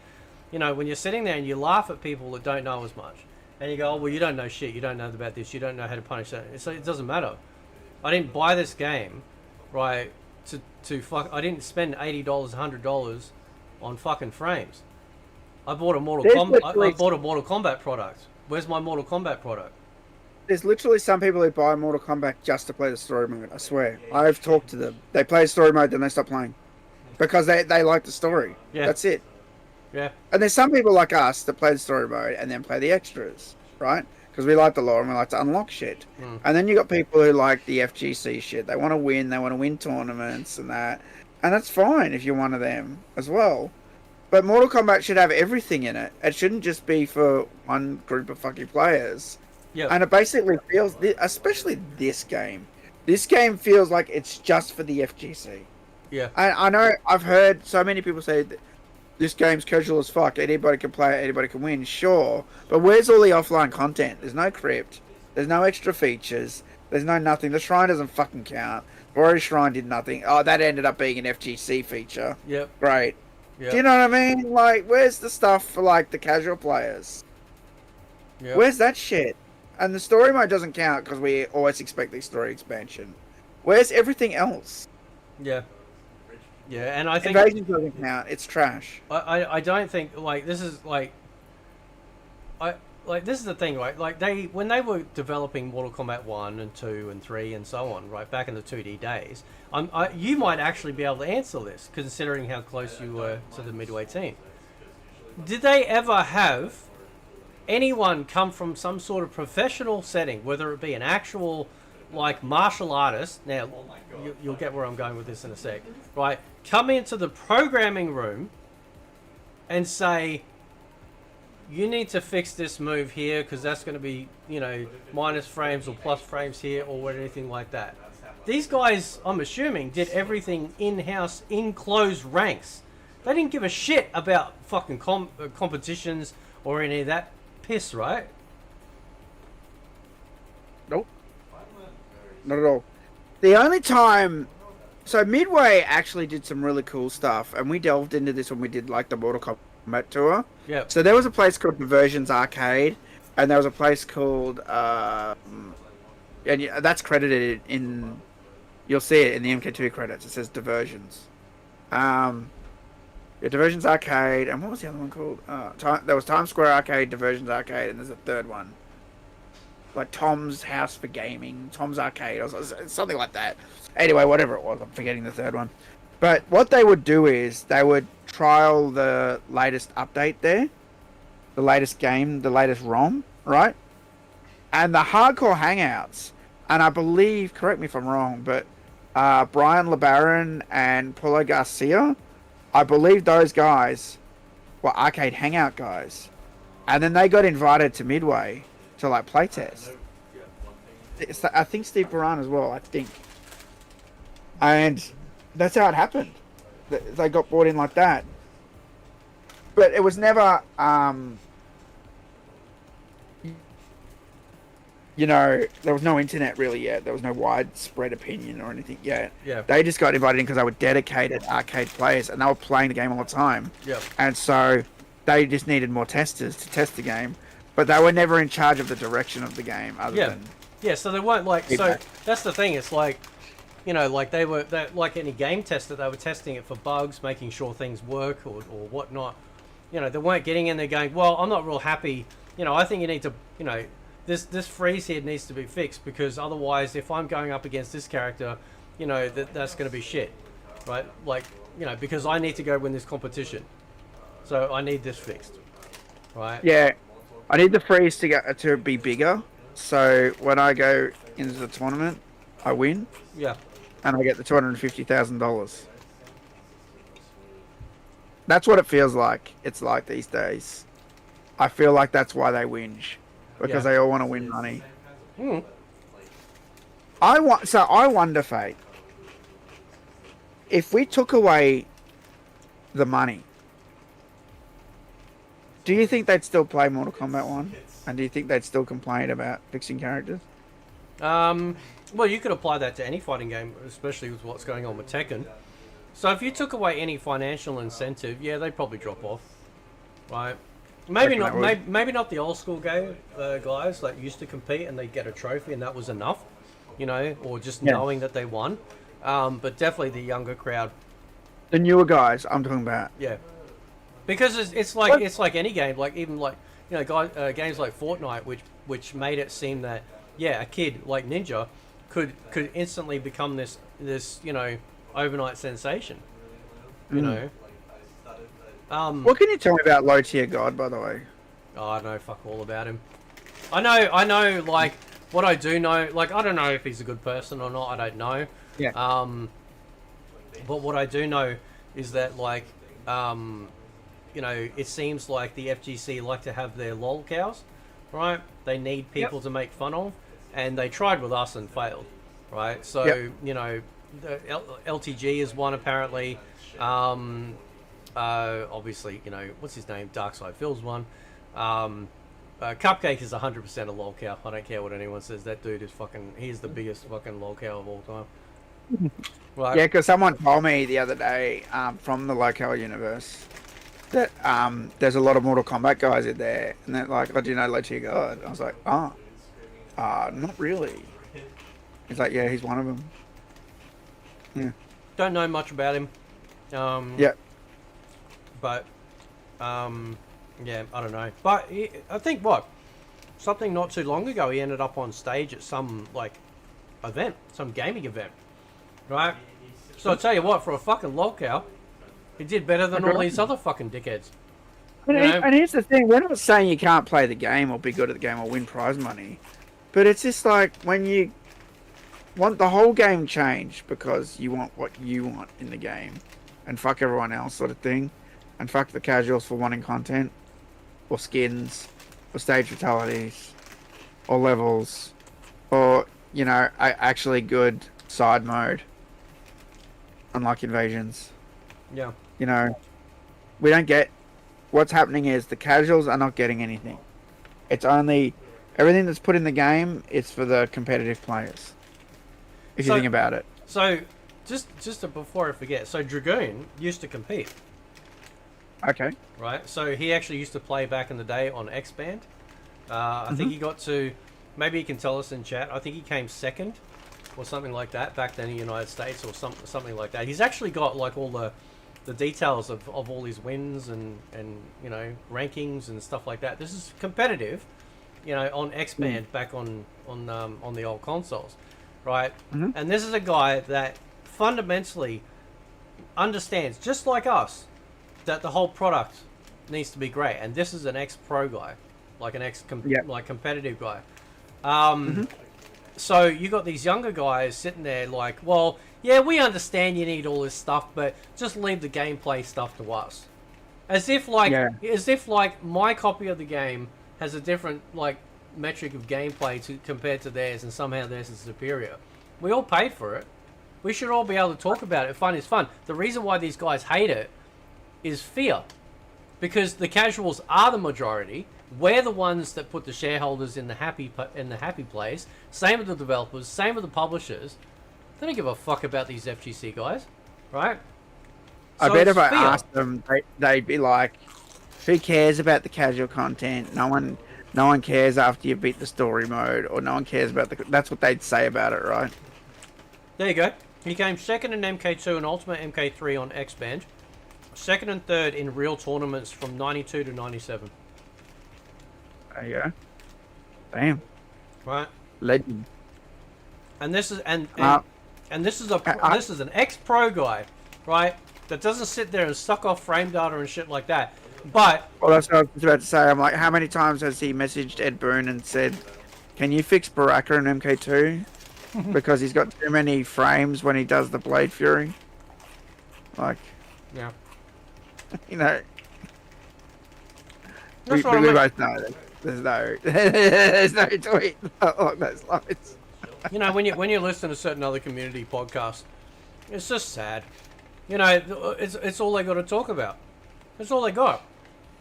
Speaker 2: you know, when you're sitting there and you laugh at people that don't know as much, and you go, oh, well, you don't know shit, you don't know about this, you don't know how to punish that. So it doesn't matter. I didn't buy this game, right? To fuck, I didn't spend $80, $100 on fucking frames. I bought a Mortal Kombat. I bought a Mortal Kombat product. Where's my Mortal Kombat product?
Speaker 3: There's literally some people who buy Mortal Kombat just to play the story mode. I swear. I've talked to them. They play story mode, then they stop playing because they like the story.
Speaker 2: Yeah.
Speaker 3: That's it.
Speaker 2: Yeah.
Speaker 3: And there's some people like us that play the story mode and then play the extras, right? Because we like the lore and we like to unlock shit. And then you got people who like the FGC shit. They want to win. They want to win tournaments and that. And that's fine if you're one of them as well. But Mortal Kombat should have everything in it. It shouldn't just be for one group of fucking players.
Speaker 2: Yeah.
Speaker 3: And it basically feels, especially this game feels like it's just for the FGC.
Speaker 2: Yeah.
Speaker 3: I know I've heard so many people say that this game's casual as fuck. Anybody can play it. Anybody can win. Sure. But where's all the offline content? There's no crypt. There's no extra features. There's no nothing. The shrine doesn't fucking count. Warrior Shrine did nothing. Oh, that ended up being an FGC feature.
Speaker 2: Yep.
Speaker 3: Great.
Speaker 2: Yep.
Speaker 3: Do you know what I mean? Like, where's the stuff for, like, the casual players?
Speaker 2: Yep.
Speaker 3: Where's that shit? And the story mode doesn't count because we always expect the story expansion. Where's everything else?
Speaker 2: Yeah. Yeah, and I think
Speaker 3: Invasion doesn't count. It's trash.
Speaker 2: I don't think like this is like this is the thing, right? Like when they were developing Mortal Kombat 1 and 2 and 3 and so on, right, back in the 2D days, you might actually be able to answer this considering how close you were to the Midway team. Did they ever have anyone come from some sort of professional setting, whether it be an actual like martial artist? Now you'll get where I'm going with this in a sec, right? Come into the programming room and say, you need to fix this move here because that's going to be, you know, minus frames or plus frames here or anything like that. These guys, I'm assuming, did everything in-house in closed ranks. They didn't give a shit about fucking competitions or any of that piss, right?
Speaker 3: Nope. Not at all. The only time... So Midway actually did some really cool stuff, and we delved into this when we did like the Mortal Kombat tour.
Speaker 2: Yeah.
Speaker 3: So there was a place called Diversions Arcade, and there was a place called and that's credited in. You'll see it in the MK2 credits. It says Diversions. Diversions Arcade, and what was the other one called? There was Times Square Arcade, Diversions Arcade, and there's a third one. Like Tom's House for Gaming, Tom's Arcade, or something like that. Anyway, whatever it was, I'm forgetting the third one. But what they would do is they would trial the latest update there, the latest game, the latest ROM, right? And the hardcore hangouts, and I believe, correct me if I'm wrong, but Brian LeBaron and Paulo Garcia, I believe those guys were arcade hangout guys. And then they got invited to Midway to like playtest. I think Steve Baran as well, I think. And that's how it happened. They got brought in like that. But it was never, you know, there was no internet really yet. There was no widespread opinion or anything yet.
Speaker 2: Yeah.
Speaker 3: They just got invited in because they were dedicated arcade players and they were playing the game all the time.
Speaker 2: Yeah.
Speaker 3: And so they just needed more testers to test the game. But they were never in charge of the direction of the game other than...
Speaker 2: Yeah, so they weren't like...
Speaker 3: feedback.
Speaker 2: So that's the thing, it's like, you know, like they like any game tester, they were testing it for bugs, making sure things work or whatnot. You know, they weren't getting in there going, well, I'm not real happy. You know, I think you need to, you know, this freeze here needs to be fixed because otherwise if I'm going up against this character, you know, that's going to be shit, right? Like, you know, because I need to go win this competition. So I need this fixed, right?
Speaker 3: Yeah. I need the freeze to be bigger, so when I go into the tournament, I win.
Speaker 2: Yeah.
Speaker 3: And I get the $250,000. That's what it feels like. It's like these days. I feel like that's why they whinge, because they all want to win money. I wonder, Fate, if we took away the money, do you think they'd still play Mortal Kombat 1? And do you think they'd still complain about fixing characters?
Speaker 2: Well, you could apply that to any fighting game, especially with what's going on with Tekken. So if you took away any financial incentive, yeah, they'd probably drop off, right? Maybe not. Maybe not the old school guys that used to compete and they get a trophy and that was enough, you know, or just knowing that they won. But definitely the younger crowd.
Speaker 3: The newer guys, I'm talking about.
Speaker 2: Yeah, because it's like any game, like even like you know, games like Fortnite, which made it seem that a kid like Ninja could instantly become this you know overnight sensation, you know.
Speaker 3: What can you tell me about low tier God, by the way?
Speaker 2: Oh, I know fuck all about him. I know, like, what I do know, like, I don't know if he's a good person or not, I don't know.
Speaker 3: Yeah.
Speaker 2: But what I do know is that, like, you know, it seems like the FGC like to have their lol cows, right? They need people to make fun of, and they tried with us and failed, right? So, you know, the LTG is one apparently. Obviously, you know, what's his name? Darkside Phil's one. Cupcake is 100% a lol cow. I don't care what anyone says. That dude is fucking. He's the biggest fucking lol cow of all time. Right.
Speaker 3: Yeah, because someone told me the other day from the local universe that there's a lot of Mortal Kombat guys in there, and they're like, "Oh, do you know Low Tier God?" I was like, not really." He's like, "Yeah, he's one of them." Yeah.
Speaker 2: Don't know much about him.
Speaker 3: Yeah.
Speaker 2: But, yeah, I don't know. But I think something not too long ago, he ended up on stage at some like event, some gaming event, right? So I tell you what, for a fucking lolcow, he did better than all these other fucking dickheads.
Speaker 3: And here's the thing: we're not saying you can't play the game or be good at the game or win prize money, but it's just like when you want the whole game changed because you want what you want in the game, and fuck everyone else, sort of thing. And fuck the casuals for wanting content, or skins, or stage fatalities, or levels, or, you know, actually good side mode, unlike invasions.
Speaker 2: Yeah.
Speaker 3: You know, we don't get... What's happening is the casuals are not getting anything. It's only... Everything that's put in the game is for the competitive players. If you think about it.
Speaker 2: So, just before I forget, so Dragoon used to compete.
Speaker 3: Okay.
Speaker 2: Right, so he actually used to play back in the day on X-Band. I think he got to, maybe he can tell us in chat, I think he came second or something like that back then in the United States or something like that. He's actually got like all the details of all his wins and you know, rankings and stuff like that. This is competitive, you know, on X-Band back on the old consoles, right? And this is a guy that fundamentally understands, just like us, that the whole product needs to be great, and this is an ex-pro guy, like an like competitive guy. So you got these younger guys sitting there like, well, yeah, we understand you need all this stuff, but just leave the gameplay stuff to us. As if like my copy of the game has a different like metric of gameplay compared to theirs, and somehow theirs is superior. We all paid for it. We should all be able to talk about it. Fun is fun. The reason why these guys hate it is fear, because the casuals are the majority. We're the ones that put the shareholders in the happy place. Same with the developers, same with the publishers. They don't give a fuck about these FGC guys, right?
Speaker 3: I bet if I asked them, they'd be like, "Who cares about the casual content? No one cares after you beat the story mode, or no one cares about the." That's what they'd say about it, right?
Speaker 2: There you go. He came second in MK2 and Ultimate MK3 on X-Band. Second and third in real tournaments from 92 to 97.
Speaker 3: There you go. Damn.
Speaker 2: Right.
Speaker 3: Legend.
Speaker 2: And this is this is an ex-pro guy, right? That doesn't sit there and suck off frame data and shit like that. But
Speaker 3: well, that's what I was about to say. I'm like, how many times has he messaged Ed Boon and said, "Can you fix Baraka in MK2 because he's got too many frames when he does the Blade Fury?" Like,
Speaker 2: yeah.
Speaker 3: You know,
Speaker 2: we
Speaker 3: both know there's no tweet along those lines.
Speaker 2: You know, when you listen to certain other community podcasts, it's just sad. You know, it's all they got to talk about. That's all they got,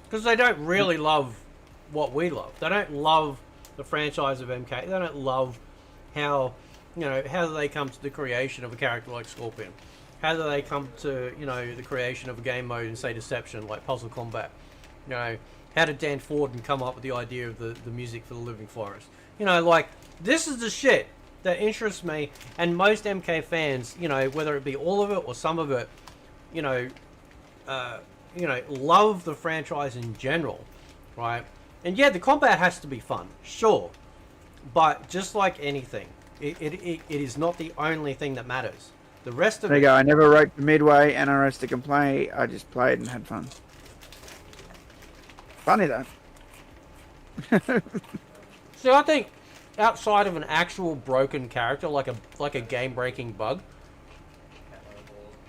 Speaker 2: because they don't really love what we love. They don't love the franchise of MK. They don't love how, how do they come to the creation of a character like Scorpion? How do they come to, the creation of a game mode in, say, Deception, like Puzzle Combat? How did Dan Forden come up with the idea of the music for the Living Forest? Like, this is the shit that interests me, and most MK fans, whether it be all of it or some of it, love the franchise in general, right? And yeah, the combat has to be fun, sure, but just like anything, it is not the only thing that matters. The rest of
Speaker 3: There
Speaker 2: it...
Speaker 3: you go. I never wrote the midway NRS to complain. I just played and had fun. Funny though.
Speaker 2: See, I think outside of an actual broken character, like a game-breaking bug,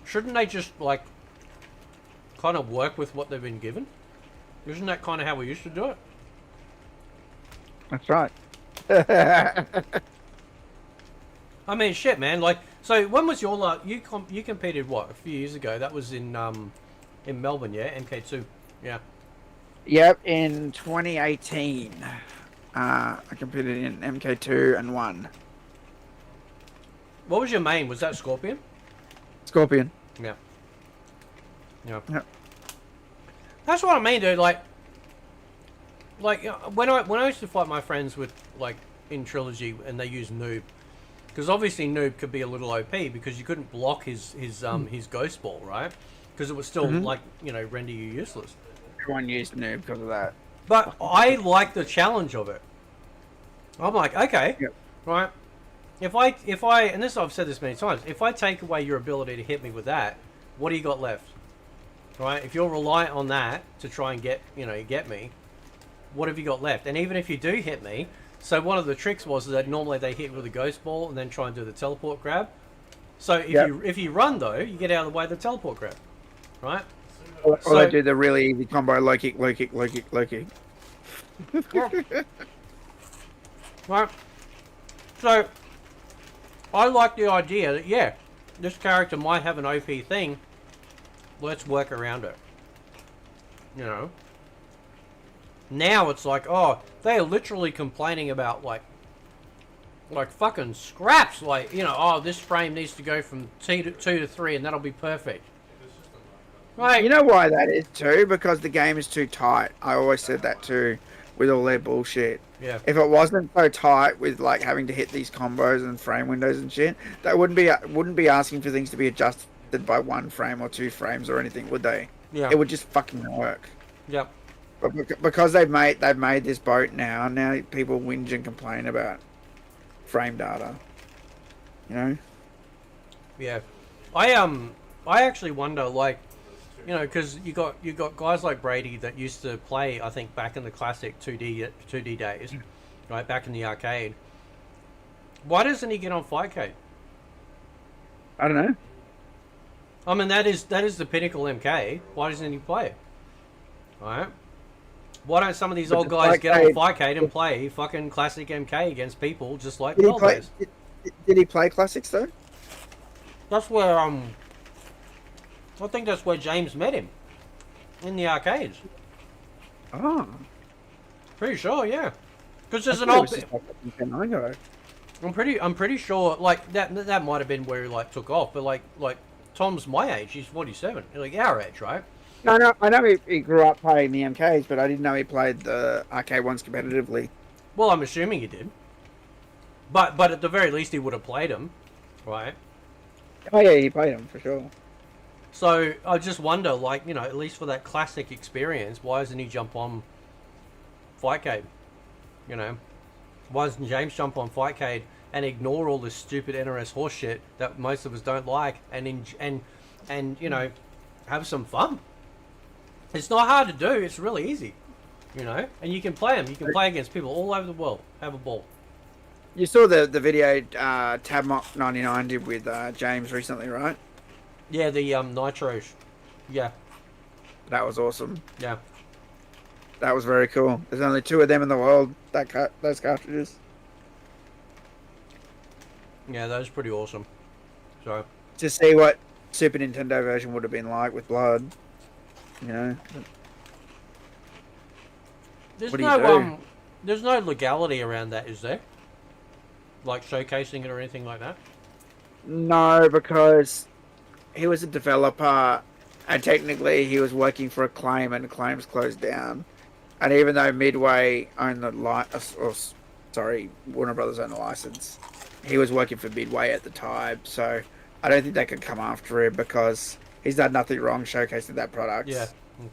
Speaker 2: shouldn't they just like kind of work with what they've been given? Isn't that kind of how we used to do it?
Speaker 3: That's right.
Speaker 2: I mean, shit, man. Like, so when was your last? You competed what, a few years ago? That was in Melbourne, yeah, MK2, yeah.
Speaker 3: Yep, in 2018, I competed in MK2 and won.
Speaker 2: What was your main? Was that Scorpion?
Speaker 3: Scorpion.
Speaker 2: Yeah. Yeah.
Speaker 3: Yep.
Speaker 2: That's what I mean, dude. Like when I used to fight my friends with like in Trilogy and they used Noob, because obviously Noob could be a little OP because you couldn't block his Ghost Ball, right? Because it would still like render you useless.
Speaker 3: Everyone used Noob because of that.
Speaker 2: But I like the challenge of it. I'm like, okay, right. If I and this I've said this many times, if I take away your ability to hit me with that, what do you got left? Right? If you're reliant on that to try and get me, what have you got left? And even if you do hit me, so one of the tricks was that normally they hit with a Ghost Ball and then try and do the teleport grab. So if you run though, you get out of the way of the teleport grab, right?
Speaker 3: Or they do the really easy combo, low kick, low kick, low kick, low kick.
Speaker 2: Right. So I like the idea that yeah, this character might have an OP thing. Let's work around it. Now it's like, oh, they are literally complaining about like fucking scraps. Like, oh, this frame needs to go from 2 to 3 and that'll be perfect. Right.
Speaker 3: You know why that is too? Because the game is too tight. I always said that too, with all their bullshit.
Speaker 2: Yeah.
Speaker 3: If it wasn't so tight with like having to hit these combos and frame windows and shit, they wouldn't be asking for things to be adjusted by 1 frame or 2 frames or anything, would they?
Speaker 2: Yeah.
Speaker 3: It would just fucking work.
Speaker 2: Yep.
Speaker 3: But because they've made this boat now people whinge and complain about frame data.
Speaker 2: Yeah. I actually wonder, like, because you got guys like Brady that used to play, I think, back in the classic 2D days, right, back in the arcade. Why doesn't he get on Fightcade?
Speaker 3: I don't know.
Speaker 2: I mean, that is the pinnacle MK. Why doesn't he play it? Alright. Why don't some of these old guys get on Fightcade and play fucking classic MK against people just like the old days?
Speaker 3: Did he play classics though?
Speaker 2: That's where I think that's where James met him. In the arcades.
Speaker 3: Oh.
Speaker 2: Pretty sure, yeah. Because there's an
Speaker 3: I
Speaker 2: old
Speaker 3: thought it was just like
Speaker 2: I'm pretty sure like that might have been where he like took off, but like Tom's my age, he's 47. Like our age, right?
Speaker 3: No, I know he grew up playing the MKs, but I didn't know he played the arcade ones competitively.
Speaker 2: Well, I'm assuming he did. But at the very least he would have played them, right?
Speaker 3: Oh yeah, he played them for sure.
Speaker 2: So I just wonder, like, at least for that classic experience, why doesn't he jump on Fightcade? Why doesn't James jump on Fightcade and ignore all this stupid NRS horseshit that most of us don't like, and have some fun? It's not hard to do. It's really easy, and you can play them. You can play against people all over the world. Have a ball.
Speaker 3: You saw the video Tabmock99 did with James recently, right?
Speaker 2: Yeah, the Nitros. Yeah.
Speaker 3: That was awesome.
Speaker 2: Yeah.
Speaker 3: That was very cool. There's only 2 of them in the world, those cartridges.
Speaker 2: Yeah, that was pretty awesome. So.
Speaker 3: To see what Super Nintendo version would have been like with blood.
Speaker 2: There's
Speaker 3: What do you do?
Speaker 2: there's no legality around that, is there? like showcasing it or anything like that?
Speaker 3: No, because he was a developer, and technically he was working for Acclaim, and Acclaim's closed down. And even though Midway owned sorry, Warner Brothers owned the license, he was working for Midway at the time. So I don't think they could come after him because he's done nothing wrong showcasing that product.
Speaker 2: Yeah.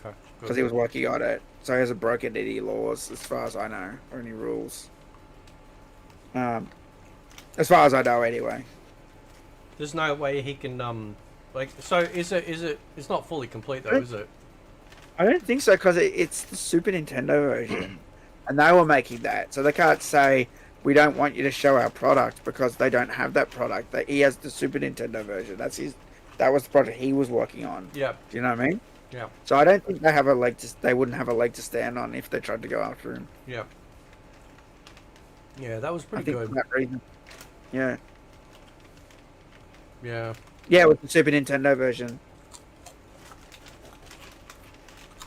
Speaker 2: Okay.
Speaker 3: Because he was working on it, so he hasn't broken any laws, as far as I know, or any rules. As far as I know, anyway.
Speaker 2: There's no way he can like. So is it? It's not fully complete though, is it?
Speaker 3: I don't think so, because it's the Super Nintendo version, and they were making that, so they can't say we don't want you to show our product because they don't have that product. He has the Super Nintendo version. That was the project he was working on.
Speaker 2: Yeah.
Speaker 3: Do you know what I mean?
Speaker 2: Yeah.
Speaker 3: So I don't think they wouldn't have a leg to stand on if they tried to go after him.
Speaker 2: Yeah. Yeah, that was
Speaker 3: I
Speaker 2: pretty
Speaker 3: think
Speaker 2: good.
Speaker 3: for that reason. Yeah.
Speaker 2: Yeah.
Speaker 3: Yeah, with the Super Nintendo version.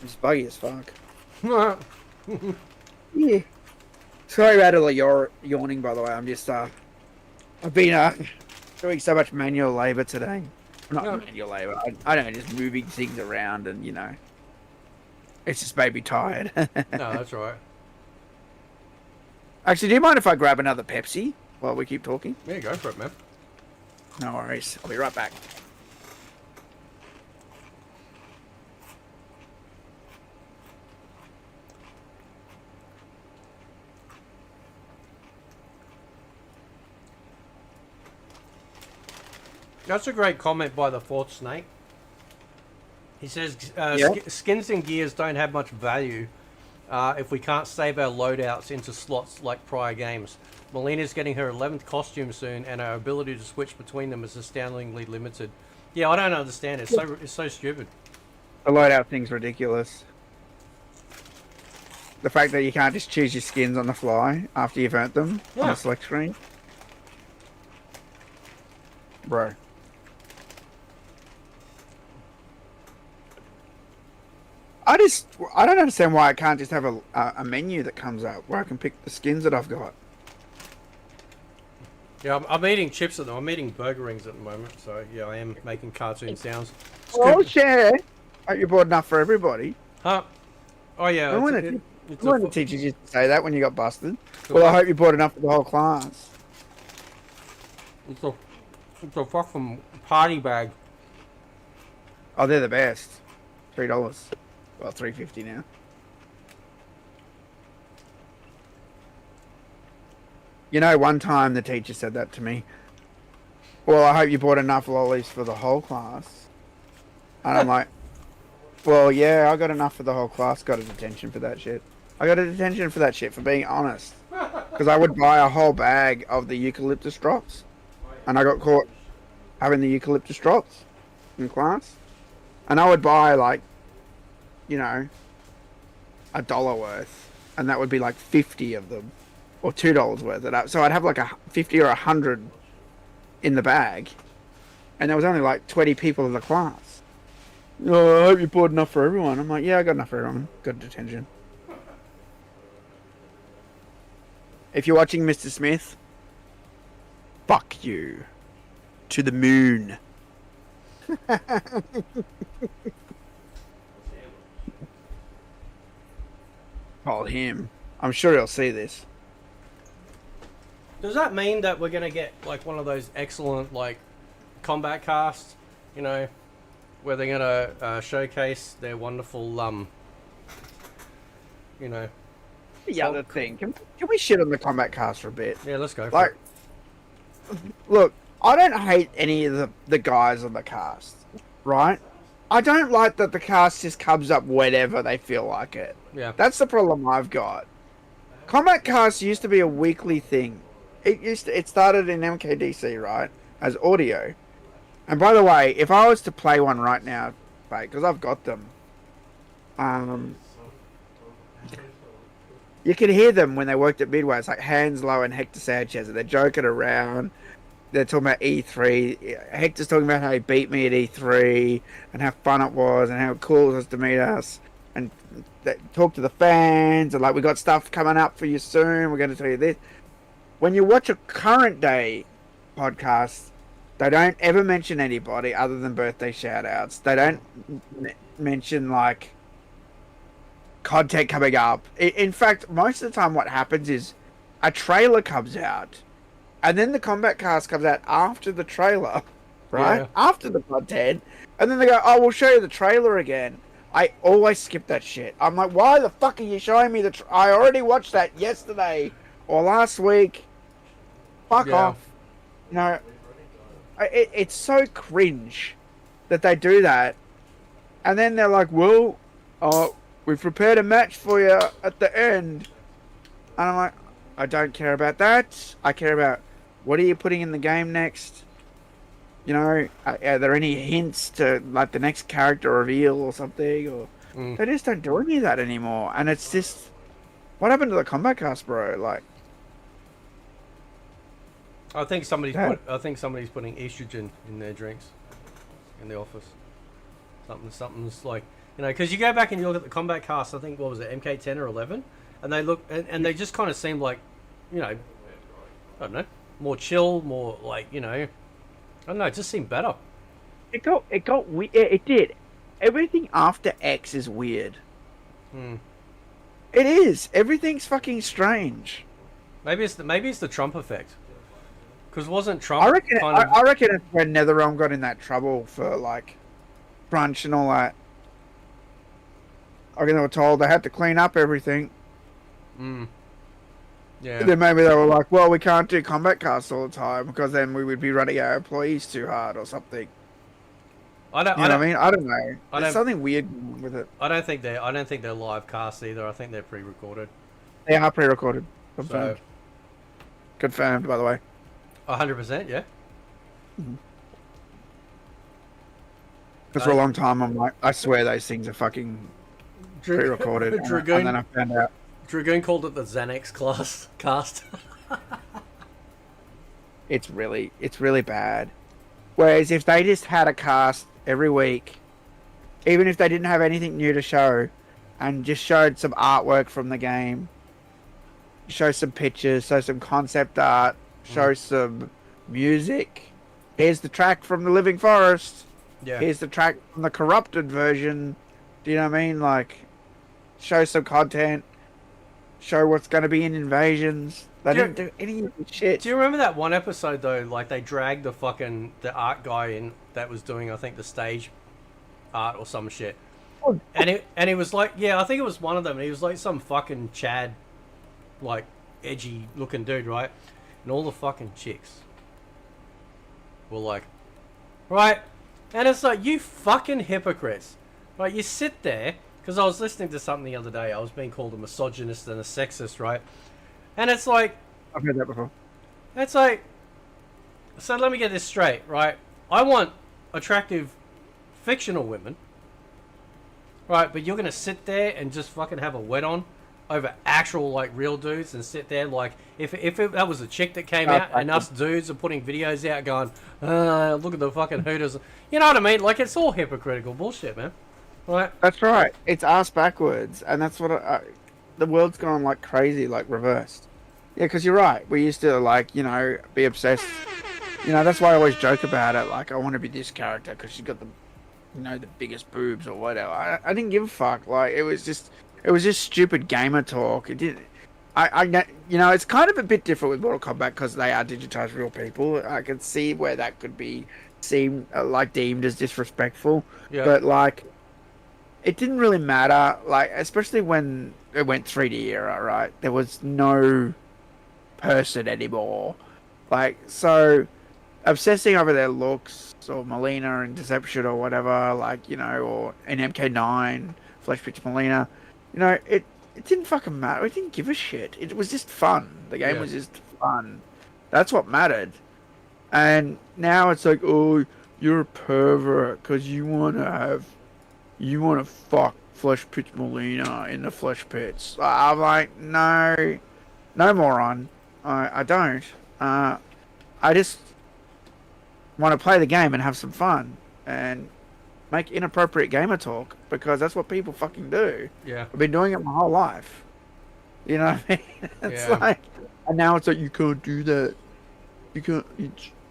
Speaker 3: It's buggy as fuck. Yeah. Sorry about all the yawning, by the way. I'm just, I've been doing so much manual labor today. Not manual labor. I don't know, just moving things around and, you know. It's just made me tired.
Speaker 2: No, that's all right.
Speaker 3: Actually, do you mind if I grab another Pepsi while we keep talking?
Speaker 2: Yeah, go for it, man.
Speaker 3: No worries. I'll be right back.
Speaker 2: That's a great comment by the fourth snake. He says,
Speaker 3: Yeah.
Speaker 2: skins and gears don't have much value if we can't save our loadouts into slots like prior games. Melina's getting her 11th costume soon, and our ability to switch between them is astoundingly limited. Yeah, I don't understand it. It's so stupid.
Speaker 3: The loadout thing's ridiculous. The fact that you can't just choose your skins on the fly after you've earned them on the select screen. Bro. I don't understand why I can't just have a menu that comes up where I can pick the skins that I've got.
Speaker 2: Yeah, I'm eating chips at the moment. I'm eating burger rings at the moment, so yeah, I am making cartoon sounds.
Speaker 3: Oh, share. Hope you bought enough for everybody.
Speaker 2: Huh? Oh yeah.
Speaker 3: When the teachers used to say that when you got busted. Well, I hope you bought enough for the whole class.
Speaker 2: It's a fucking party bag.
Speaker 3: Oh, they're the best. $3. Well, $3.50 now. You know, one time the teacher said that to me. Well, I hope you bought enough lollies for the whole class. And I'm like, well, yeah, I got enough for the whole class. Got a detention for that shit. I got a detention for that shit, for being honest. Because I would buy a whole bag of the eucalyptus drops. And I got caught having the eucalyptus drops in class. And I would buy, like, you know, $1 worth. And that would be like 50 of them. Or $2 worth of that. So I'd have like a 50 or 100 in the bag. And there was only like 20 people in the class. Oh, I hope you bought enough for everyone. I'm like, yeah, I got enough for everyone. Got detention. If you're watching Mr. Smith, fuck you. To the moon. Call him. I'm sure he'll see this.
Speaker 2: Does that mean that we're gonna get like one of those excellent like combat casts, you know, where they're gonna showcase their wonderful you know?
Speaker 3: The other thing, can we shit on the combat cast for a bit?
Speaker 2: Yeah, let's go.
Speaker 3: Like, look, I don't hate any of the guys on the cast, right? I don't like that the cast just comes up whenever they feel like it.
Speaker 2: Yeah.
Speaker 3: That's the problem I've got. Combat cast used to be a weekly thing. It started in MKDC, right, as audio. And by the way, if I was to play one right now, because I've got them, you can hear them when they worked at Midway. It's like Hanslow and Hector Sanchez, and they're joking around. They're talking about E3. Hector's talking about how he beat me at E3 and how fun it was and how cool it was to meet us. And they talk to the fans and like, we got stuff coming up for you soon. We're going to tell you this. when you watch a current day podcast, they don't ever mention anybody other than birthday shout outs. They don't mention like content coming up. In fact, most of the time what happens is a trailer comes out and then the combat cast comes out after the trailer, right?
Speaker 2: Yeah.
Speaker 3: After the content. And then they go, oh, we'll show you the trailer again. I always skip that shit. I'm like, why the fuck are you showing me I already watched that yesterday or last week. Fuck off. You know, it's so cringe that they do that. And then they're like, well, we've prepared a match for you at the end. And I'm like, I don't care about that. I care about what are you putting in the game next? You know, are there any hints to like the next character reveal or something? Or they just don't do any of that anymore. And it's just, what happened to the combat cast, bro? Like,
Speaker 2: I think somebody's putting estrogen in their drinks in the office. Something's like, you know, because you go back and you look at the combat cast. I think what was it, MK10 or 11, and they look and they just kind of seem like, you know, I don't know, more chill, more like, you know. I don't know, it just seemed better.
Speaker 3: It got weird. It did. Everything after X is weird. It is. Everything's fucking strange.
Speaker 2: Maybe it's the Trump effect. Because wasn't Trump?
Speaker 3: I reckon it's when NetherRealm got in that trouble for like crunch and all that. I reckon they were told they had to clean up everything.
Speaker 2: Yeah.
Speaker 3: Then maybe they were like, well, we can't do combat casts all the time because then we would be running our employees too hard or something. I don't know. There's something weird with it.
Speaker 2: I don't think they're live casts either. I think they're pre-recorded.
Speaker 3: They are pre-recorded. Confirmed. Confirmed, by the way.
Speaker 2: 100%, yeah.
Speaker 3: Because for a long time, I'm like, I swear those things are fucking pre-recorded. And then I found out.
Speaker 2: Dragoon called it the Xanax cast.
Speaker 3: It's really bad. Whereas if they just had a cast every week, even if they didn't have anything new to show, and just showed some artwork from the game, show some pictures, show some concept art, show some music. Here's the track from the Living Forest.
Speaker 2: Yeah.
Speaker 3: Here's the track from the corrupted version. Do you know what I mean? Like, show some content. Show what's going to be in Invasions. They didn't do any of this shit.
Speaker 2: Do you remember that one episode though? Like they dragged the art guy in that was doing, I think, the stage art or some shit.
Speaker 3: Oh.
Speaker 2: And it was like, yeah, I think it was one of them. And he was like some fucking Chad, like edgy looking dude, right? And all the fucking chicks were like, right. And it's like, you fucking hypocrites, right? You sit there. Because I was listening to something the other day. I was being called a misogynist and a sexist, right? And it's like...
Speaker 3: I've heard that before.
Speaker 2: It's like... So let me get this straight, right? I want attractive fictional women. Right, but you're going to sit there and just fucking have a wet on over actual, like, real dudes and sit there like... If that was a chick that came out and us dudes are putting videos out going, look at the fucking hooters. You know what I mean? Like, it's all hypocritical bullshit, man. Right.
Speaker 3: That's right. It's ass backwards, and that's what the world's gone like crazy, like reversed. Yeah, because you're right. We used to like, you know, be obsessed. You know, that's why I always joke about it. Like, I want to be this character because she's got the, you know, the biggest boobs or whatever. I didn't give a fuck. Like, it was just stupid gamer talk. It didn't. You know, it's kind of a bit different with Mortal Kombat because they are digitized real people. I can see where that could be deemed as disrespectful.
Speaker 2: Yeah.
Speaker 3: But like. It didn't really matter, like, especially when it went 3D era, right? There was no person anymore. Like, so, obsessing over their looks, or Melina and Deception or whatever, like, you know, or in MK9, Flesh Pitch Melina, you know, it didn't fucking matter. It didn't give a shit. It was just fun. The game was just fun. That's what mattered. And now it's like, oh, you're a pervert because you want to fuck Flesh Pitch Melina in the Flesh Pits. I'm like, no moron. I don't. I just want to play the game and have some fun and make inappropriate gamer talk because that's what people fucking do.
Speaker 2: Yeah.
Speaker 3: I've been doing it my whole life. You know what I mean? It's like, And now it's like, you can't do that. You can't.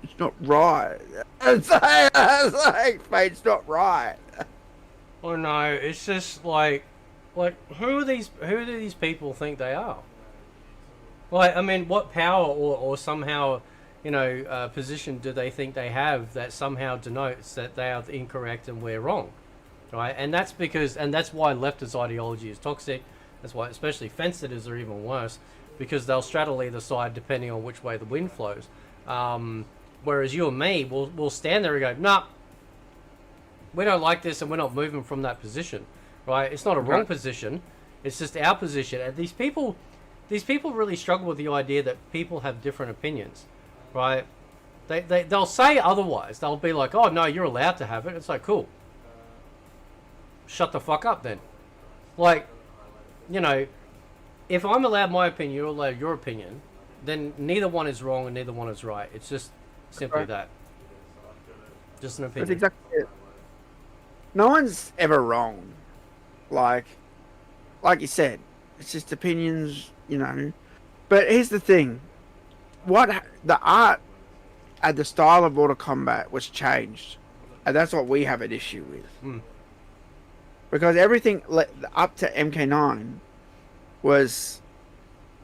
Speaker 3: It's not right. It's like, mate, it's not right.
Speaker 2: Oh no, it's just like who do these people think they are? Like, I mean, what power or somehow, position do they think they have that somehow denotes that they are incorrect and we're wrong, right? And that's why leftist ideology is toxic. That's why especially fence sitters are even worse, because they'll straddle either side depending on which way the wind flows. Whereas you and me, we'll stand there and go, nah, we don't like this, and we're not moving from that position, right? It's not a wrong position, it's just our position. And these people really struggle with the idea that people have different opinions, right? They'll say otherwise. They'll be like, oh no, you're allowed to have it. It's like, cool, shut the fuck up then. Like, if I'm allowed my opinion, you're allowed your opinion, then neither one is wrong and neither one is right. It's just simply that. Just an opinion.
Speaker 3: That's exactly it. No one's ever wrong. Like you said, it's just opinions, But here's the thing. The art and the style of Mortal Kombat was changed. And that's what we have an issue with. Because everything up to MK9 was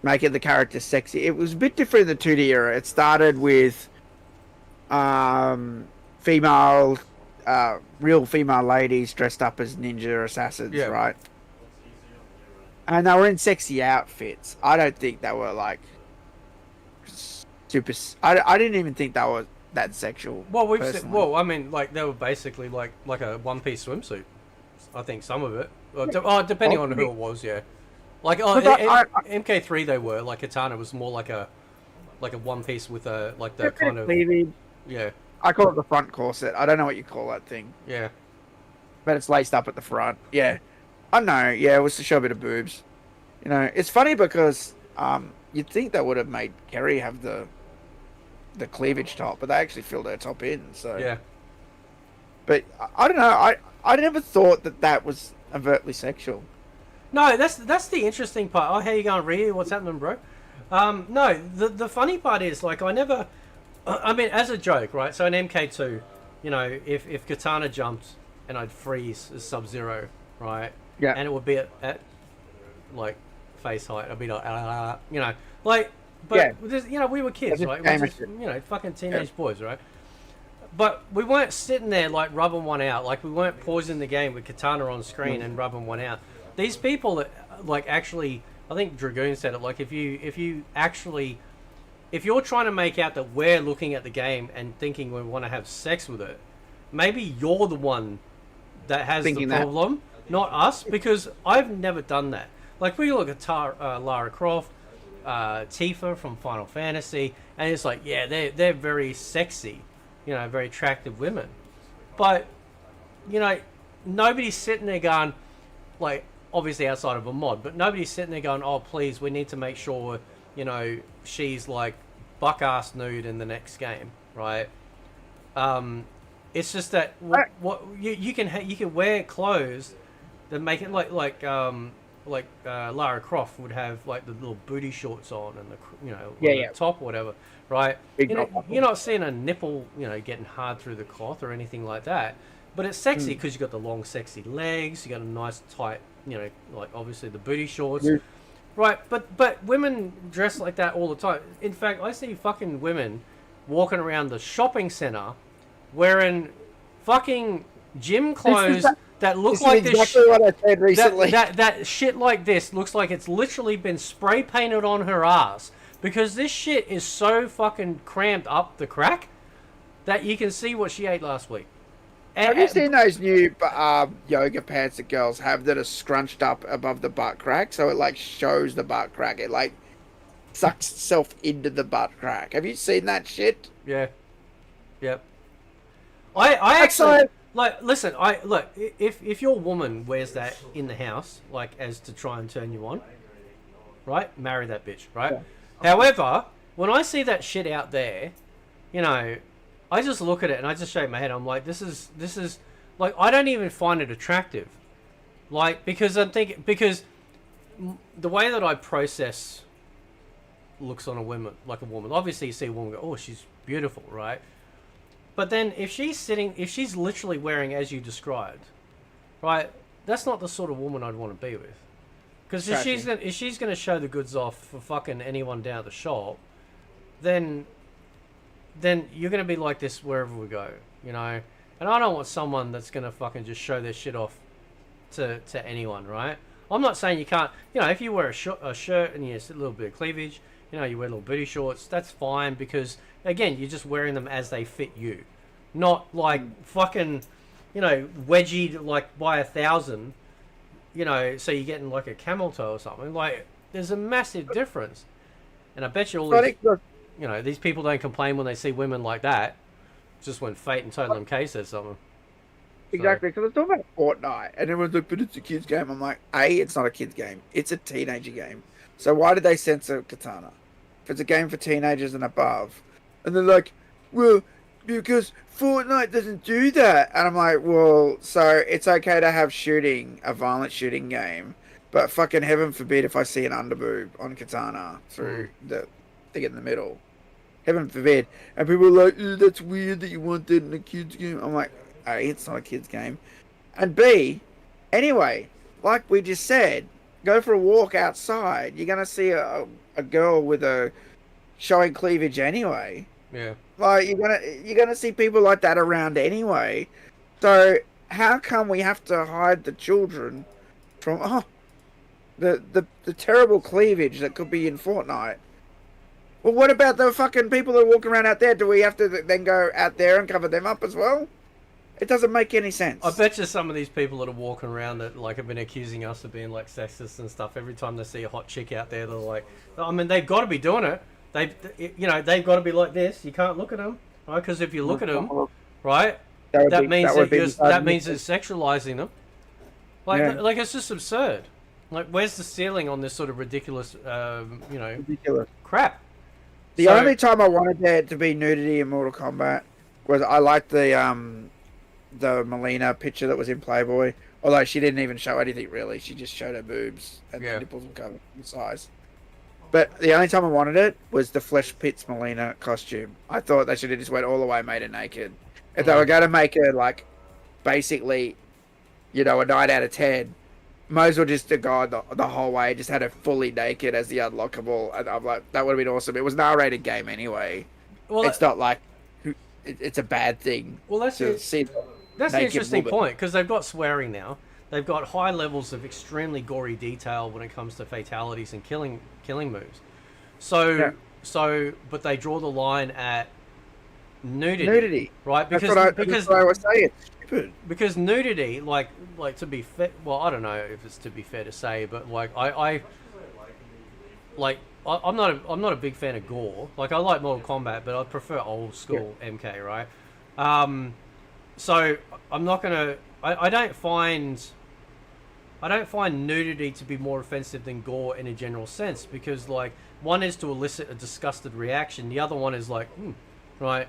Speaker 3: making the character sexy. It was a bit different in the 2D era. It started with female, real female ladies dressed up as ninja assassins, right? And they were in sexy outfits. I don't think they were like super. I didn't even think that was that sexual.
Speaker 2: Well, I mean, like they were basically like a one-piece swimsuit. I think some of it. Depending on who it was, yeah. Like MK3, they were like Katana was more like a one piece with a like the kind of
Speaker 3: cleavage.
Speaker 2: Yeah.
Speaker 3: I call it the front corset. I don't know what you call that thing.
Speaker 2: Yeah.
Speaker 3: But it's laced up at the front. Yeah. I know. Yeah, it was to show a bit of boobs. It's funny because you'd think that would have made Kerry have the cleavage top, but they actually filled her top in. So
Speaker 2: yeah.
Speaker 3: But I don't know. I never thought that was overtly sexual.
Speaker 2: No, that's the interesting part. Oh, how you going, Ryu? What's happening, bro? No, the funny part is like I mean, as a joke, right? So in MK2, if Katana jumped and I'd freeze as Sub-Zero, right?
Speaker 3: Yeah.
Speaker 2: And it would be at like face height. I'd be like, like, but we were kids, right? We're just, fucking teenage boys, right? But we weren't sitting there like rubbing one out. Like we weren't pausing the game with Katana on screen and rubbing one out. These people that like actually, I think Dragoon said it. Like if you're trying to make out that we're looking at the game and thinking we want to have sex with it, maybe you're the one that has the problem, not us, because I've never done that. Like we look at Lara Croft, Tifa from Final Fantasy, and it's like, yeah, they're very sexy, very attractive women, but nobody's sitting there going, like, obviously outside of a mod, but nobody's sitting there going, oh please, we need to make sure she's like buck ass nude in the next game, right? It's just that what you can wear clothes that make it like Lara Croft would have like the little booty shorts on and the top or whatever, right? You're not seeing a nipple getting hard through the cloth or anything like that, but it's sexy because you got the long sexy legs, you got a nice tight like obviously the booty shorts, right? But women dress like that all the time. In fact, I see fucking women walking around the shopping center wearing fucking gym clothes that look like this.
Speaker 3: Exactly what I said recently.
Speaker 2: That shit like this looks like it's literally been spray painted on her ass, because this shit is so fucking cramped up the crack that you can see what she ate last week.
Speaker 3: Have you seen those new yoga pants that girls have that are scrunched up above the butt crack, so it like shows the butt crack? It like sucks itself into the butt crack. Have you seen that shit?
Speaker 2: Yeah. Yep. I actually like listen. If your woman wears that in the house, like as to try and turn you on, right? Marry that bitch, right? Yeah. However, when I see that shit out there, I just look at it and I just shake my head. I'm like, this is like, I don't even find it attractive, like, because I'm thinking, because the way that I process looks on a woman like a woman. Obviously, you see a woman go, "Oh, she's beautiful," right? But then if she's literally wearing as you described, right? That's not the sort of woman I'd want to be with. Because if she's gonna show the goods off for fucking anyone down at the shop, then you're gonna be like this wherever we go, you know. And I don't want someone that's gonna fucking just show their shit off to anyone, right? I'm not saying you can't, you know, if you wear a shirt and you see a little bit of cleavage, you know, you wear little booty shorts, that's fine because, again, you're just wearing them as they fit you. Not like fucking, you know, wedgied like by 1,000, you know, so you're getting like a camel toe or something. Like, there's a massive difference. And I bet you all these, you know, these people don't complain when they see women like that, just when Fate and Total MK says something.
Speaker 3: Exactly, because I was talking about Fortnite, and everyone's like, but it's a kid's game. I'm like, A, it's not a kid's game. It's a teenager game. So why did they censor Katana? If it's a game for teenagers and above. And they're like, well, because Fortnite doesn't do that. And I'm like, well, so it's okay to have shooting, a violent shooting game, but fucking heaven forbid if I see an underboob on Katana through the thing in the middle. Heaven forbid. And people are like, that's weird that you want that in a kid's game. I'm like, A, it's not a kid's game. And B, anyway, like we just said, go for a walk outside. You're going to see a girl with a showing cleavage anyway.
Speaker 2: Yeah.
Speaker 3: Like, you're gonna see people like that around anyway. So how come we have to hide the children from the terrible cleavage that could be in Fortnite? Well, what about the fucking people that walk around out there? Do we have to then go out there and cover them up as well? It doesn't make any sense.
Speaker 2: I bet you some of these people that are walking around that like have been accusing us of being like sexist and stuff. Every time they see a hot chick out there, they're like, I mean, they've got to be doing it. They've got to be like this. You can't look at them, right? Because if you look at them, right, that means it's sexualizing them. Like it's just absurd. Like, where's the ceiling on this sort of ridiculous,
Speaker 3: Ridiculous
Speaker 2: crap?
Speaker 3: The only time I wanted there to be nudity in Mortal Kombat was I liked the Melina picture that was in Playboy. Although she didn't even show anything really, she just showed her boobs and the nipples were covered in size. But the only time I wanted it was the Flesh Pits Melina costume. I thought they should have just went all the way, made her naked. If they were going to make her, like, basically, you know, a 9 out of 10, might as well just go the whole way, just had her fully naked as the unlockable. And I'm like, that would have been awesome. It was an R-rated game anyway. Well, it's not like it's a bad thing.
Speaker 2: Well, that's an interesting point, because they've got swearing now. They've got high levels of extremely gory detail when it comes to fatalities and killing moves. But they draw the line at nudity. Right? Because
Speaker 3: that's what I was saying. It's stupid.
Speaker 2: Because nudity, like to be fair, well, I don't know if it's to be fair to say, but like I'm not a big fan of gore. Like, I like Mortal Kombat, but I prefer old school MK, right? So I'm not gonna. I don't find nudity to be more offensive than gore in a general sense, because like one is to elicit a disgusted reaction, the other one is like, right?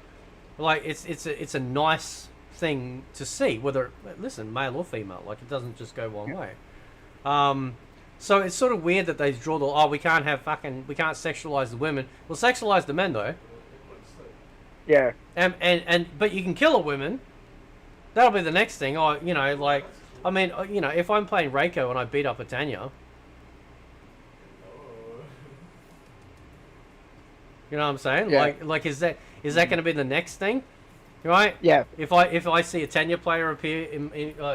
Speaker 2: Like it's a nice thing to see, whether male or female. Like, it doesn't just go one way. So it's sort of weird that they draw the we can't sexualize the women. Well, sexualize the men though.
Speaker 3: Yeah.
Speaker 2: But you can kill a woman. That'll be the next thing. If I'm playing Reiko and I beat up a Tanya, you know what I'm saying?
Speaker 3: Yeah.
Speaker 2: Like is that going to be the next thing, right?
Speaker 3: Yeah.
Speaker 2: If I see a Tanya player appear,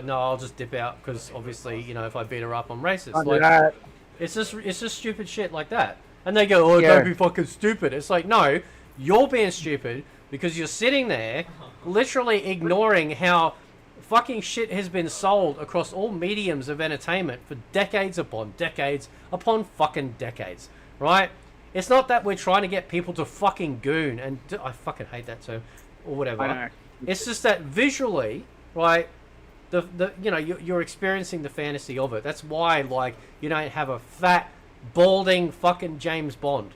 Speaker 2: no, I'll just dip out, because obviously, you know, if I beat her up, I'm racist. Like, it's just stupid shit like that. And they go, don't be fucking stupid. It's like, no, you're being stupid because you're sitting there literally ignoring how fucking shit has been sold across all mediums of entertainment for decades upon decades upon fucking decades, right? It's not that we're trying to get people to fucking goon, and I fucking hate that term, or whatever.
Speaker 3: I know.
Speaker 2: It's just that visually, right, you're experiencing the fantasy of it. That's why, like, you don't have a fat, balding fucking James Bond,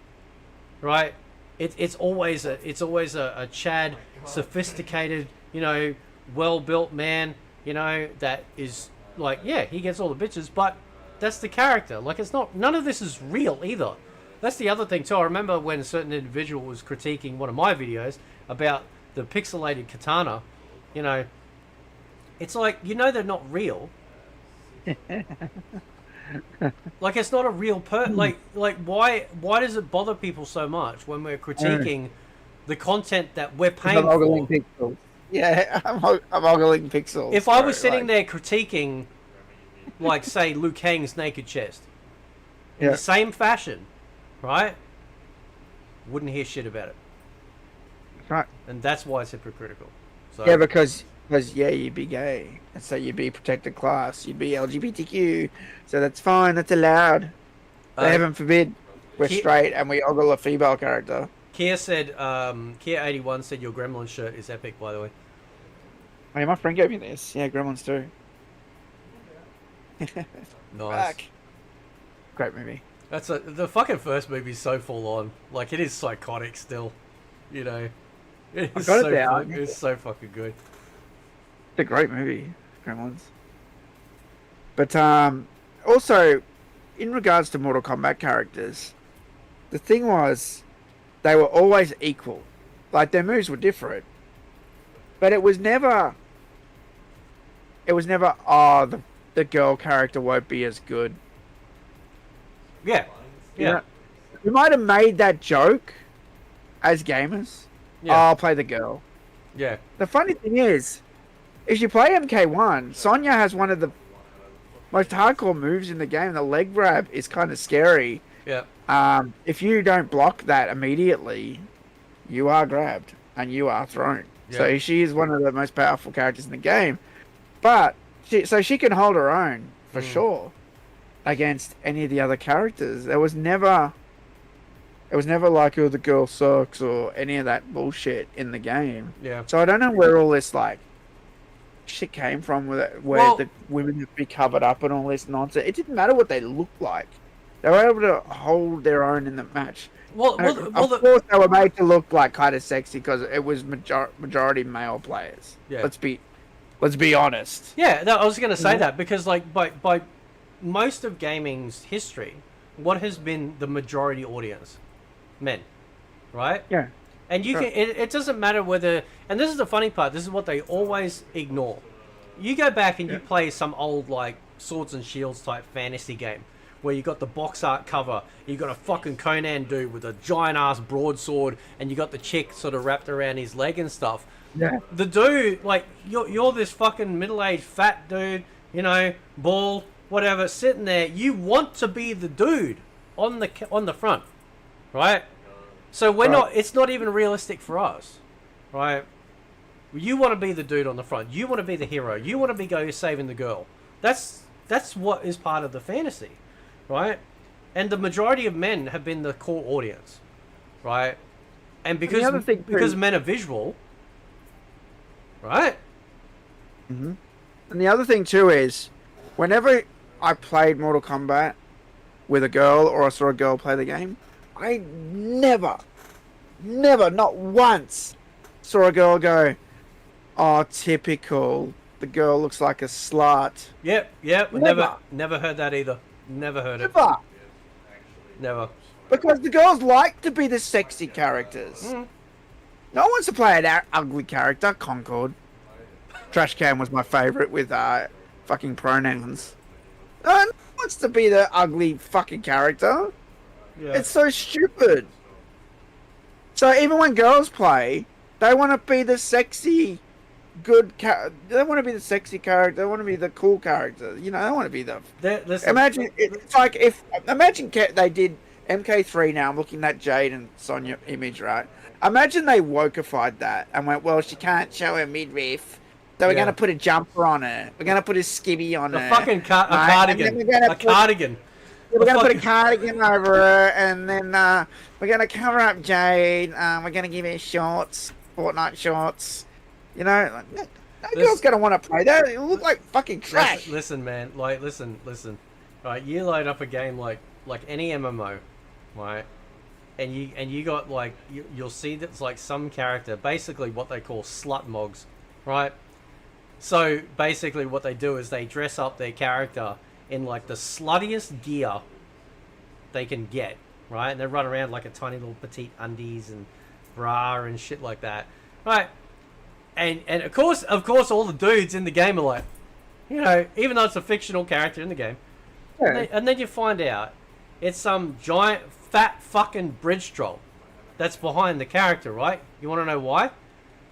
Speaker 2: right? It's always a Chad, sophisticated, you know, well-built man, you know, that is like, he gets all the bitches, but that's the character. Like, it's not, none of this is real either. That's the other thing too. I remember when a certain individual was critiquing one of my videos about the pixelated katana. You know, it's like, you know, they're not real. Like, it's not a real like why does it bother people so much when we're critiquing the content that we're paying for?
Speaker 3: Pixels. Yeah, I'm ogling pixels.
Speaker 2: If I was sitting there critiquing, like, say, Liu Kang's naked chest in the same fashion, right? Wouldn't hear shit about it.
Speaker 3: Right.
Speaker 2: And that's why it's hypocritical. So,
Speaker 3: Yeah, because you'd be gay, and so you'd be protected class, you'd be LGBTQ, so that's fine, that's allowed. But heaven forbid we're straight and we ogle a female character.
Speaker 2: Kia said, Kia81 said your Gremlin shirt is epic, by the way.
Speaker 3: Hey, my friend gave me this. Yeah, Gremlins too.
Speaker 2: Nice.
Speaker 3: Back. Great movie.
Speaker 2: The fucking first movie is so full on. Like, it is psychotic still. You know, it's so fucking good.
Speaker 3: It's a great movie, Gremlins. But also, in regards to Mortal Kombat characters, the thing was, they were always equal. Like, their moves were different, but it was never. Oh, the girl character won't be as good.
Speaker 2: Yeah.
Speaker 3: You know, we might have made that joke as gamers.
Speaker 2: Yeah.
Speaker 3: Oh, I'll play the girl.
Speaker 2: Yeah.
Speaker 3: The funny thing is, if you play MK1, Sonya has one of the most hardcore moves in the game. The leg grab is kind of scary.
Speaker 2: Yeah.
Speaker 3: If you don't block that immediately, you are grabbed and you are thrown.
Speaker 2: Yeah.
Speaker 3: So she is one of the most powerful characters in the game. But she can hold her own for sure against any of the other characters. It was never like, oh, the girl sucks or any of that bullshit in the game.
Speaker 2: Yeah.
Speaker 3: So I don't know where all this like shit came from, where the women have to be covered up and all this nonsense. It didn't matter what they looked like. They were able to hold their own in the match. Of course, they were made to look like kind of sexy because it was majority male players.
Speaker 2: Yeah.
Speaker 3: Let's be honest.
Speaker 2: Yeah, no, I was going to say that because, like, by most of gaming's history, what has been the majority audience? Men, right?
Speaker 3: Yeah.
Speaker 2: And you can. It doesn't matter whether. And this is the funny part. This is what they always ignore. You go back and you play some old, like, Swords and Shields type fantasy game where you got the box art cover, you got a fucking Conan dude with a giant ass broadsword, and you got the chick sort of wrapped around his leg and stuff.
Speaker 3: Yeah.
Speaker 2: The dude, like, you're this fucking middle-aged fat dude, you know, bald, whatever, sitting there. You want to be the dude on the front, right? So we're not. It's not even realistic for us, right? You want to be the dude on the front. You want to be the hero. You want to go saving the girl. That's what is part of the fantasy, right? And the majority of men have been the core audience, right? And because men are visual, right?
Speaker 3: Mm-hmm. And the other thing too is, whenever I played Mortal Kombat with a girl or I saw a girl play the game, I never, not once saw a girl go, oh, typical. The girl looks like a slut.
Speaker 2: Yep. Never heard that either. Never heard it. Never.
Speaker 3: Because the girls like to be the sexy characters. No one wants to play an ugly character. Concord. Trash Can was my favorite with fucking pronouns. No one wants to be the ugly fucking character. Yeah. It's so stupid. So even when girls play, they want to be the sexy, good they want to be the sexy character. They want to be the cool character. You know, they want to be the. Imagine it's like imagine they did MK3 now. I'm looking at Jade and Sonya image, right? Imagine they wokeified that and went, well, she can't show her midriff, so we're going to put a jumper on her. We're going to put a skivvy on her.
Speaker 2: Fucking cardigan. A cardigan.
Speaker 3: We're going to put a cardigan over her, and then we're going to cover up Jade. We're going to give her shorts, Fortnite shorts. You know, no girl's going to want to play that. It look like fucking trash.
Speaker 2: Listen, man. Like, listen. Right, you load up a game like any MMO, right? And you got, like, you'll see that's like some character, basically what they call slut mogs, right? So basically what they do is they dress up their character in like the sluttiest gear they can get, right? And they run around like a tiny little petite undies and bra and shit like that, right? And of course, all the dudes in the game are like, you know, even though it's a fictional character in the game,
Speaker 3: Yeah.
Speaker 2: and then you find out it's some giant fat fucking bridge troll that's behind the character, right? You want to know why?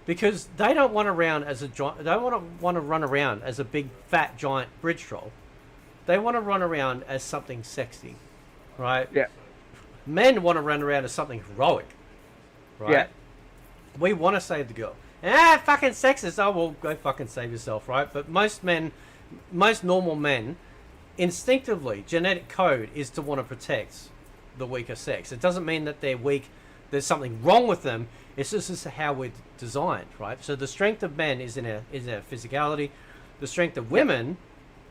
Speaker 2: Because they don't want to run as a giant. They don't want to run around as a big fat giant bridge troll. They want to run around as something sexy, right?
Speaker 3: Yeah.
Speaker 2: Men want to run around as something heroic, right?
Speaker 3: Yeah.
Speaker 2: We want to save the girl. Fucking sexist. Oh, well, go fucking save yourself, right? But most normal men, instinctively, genetic code is to want to protect the weaker sex. It doesn't mean that they're weak. There's something wrong with them. It's just how we're designed, right? So the strength of men is in their physicality. The strength of women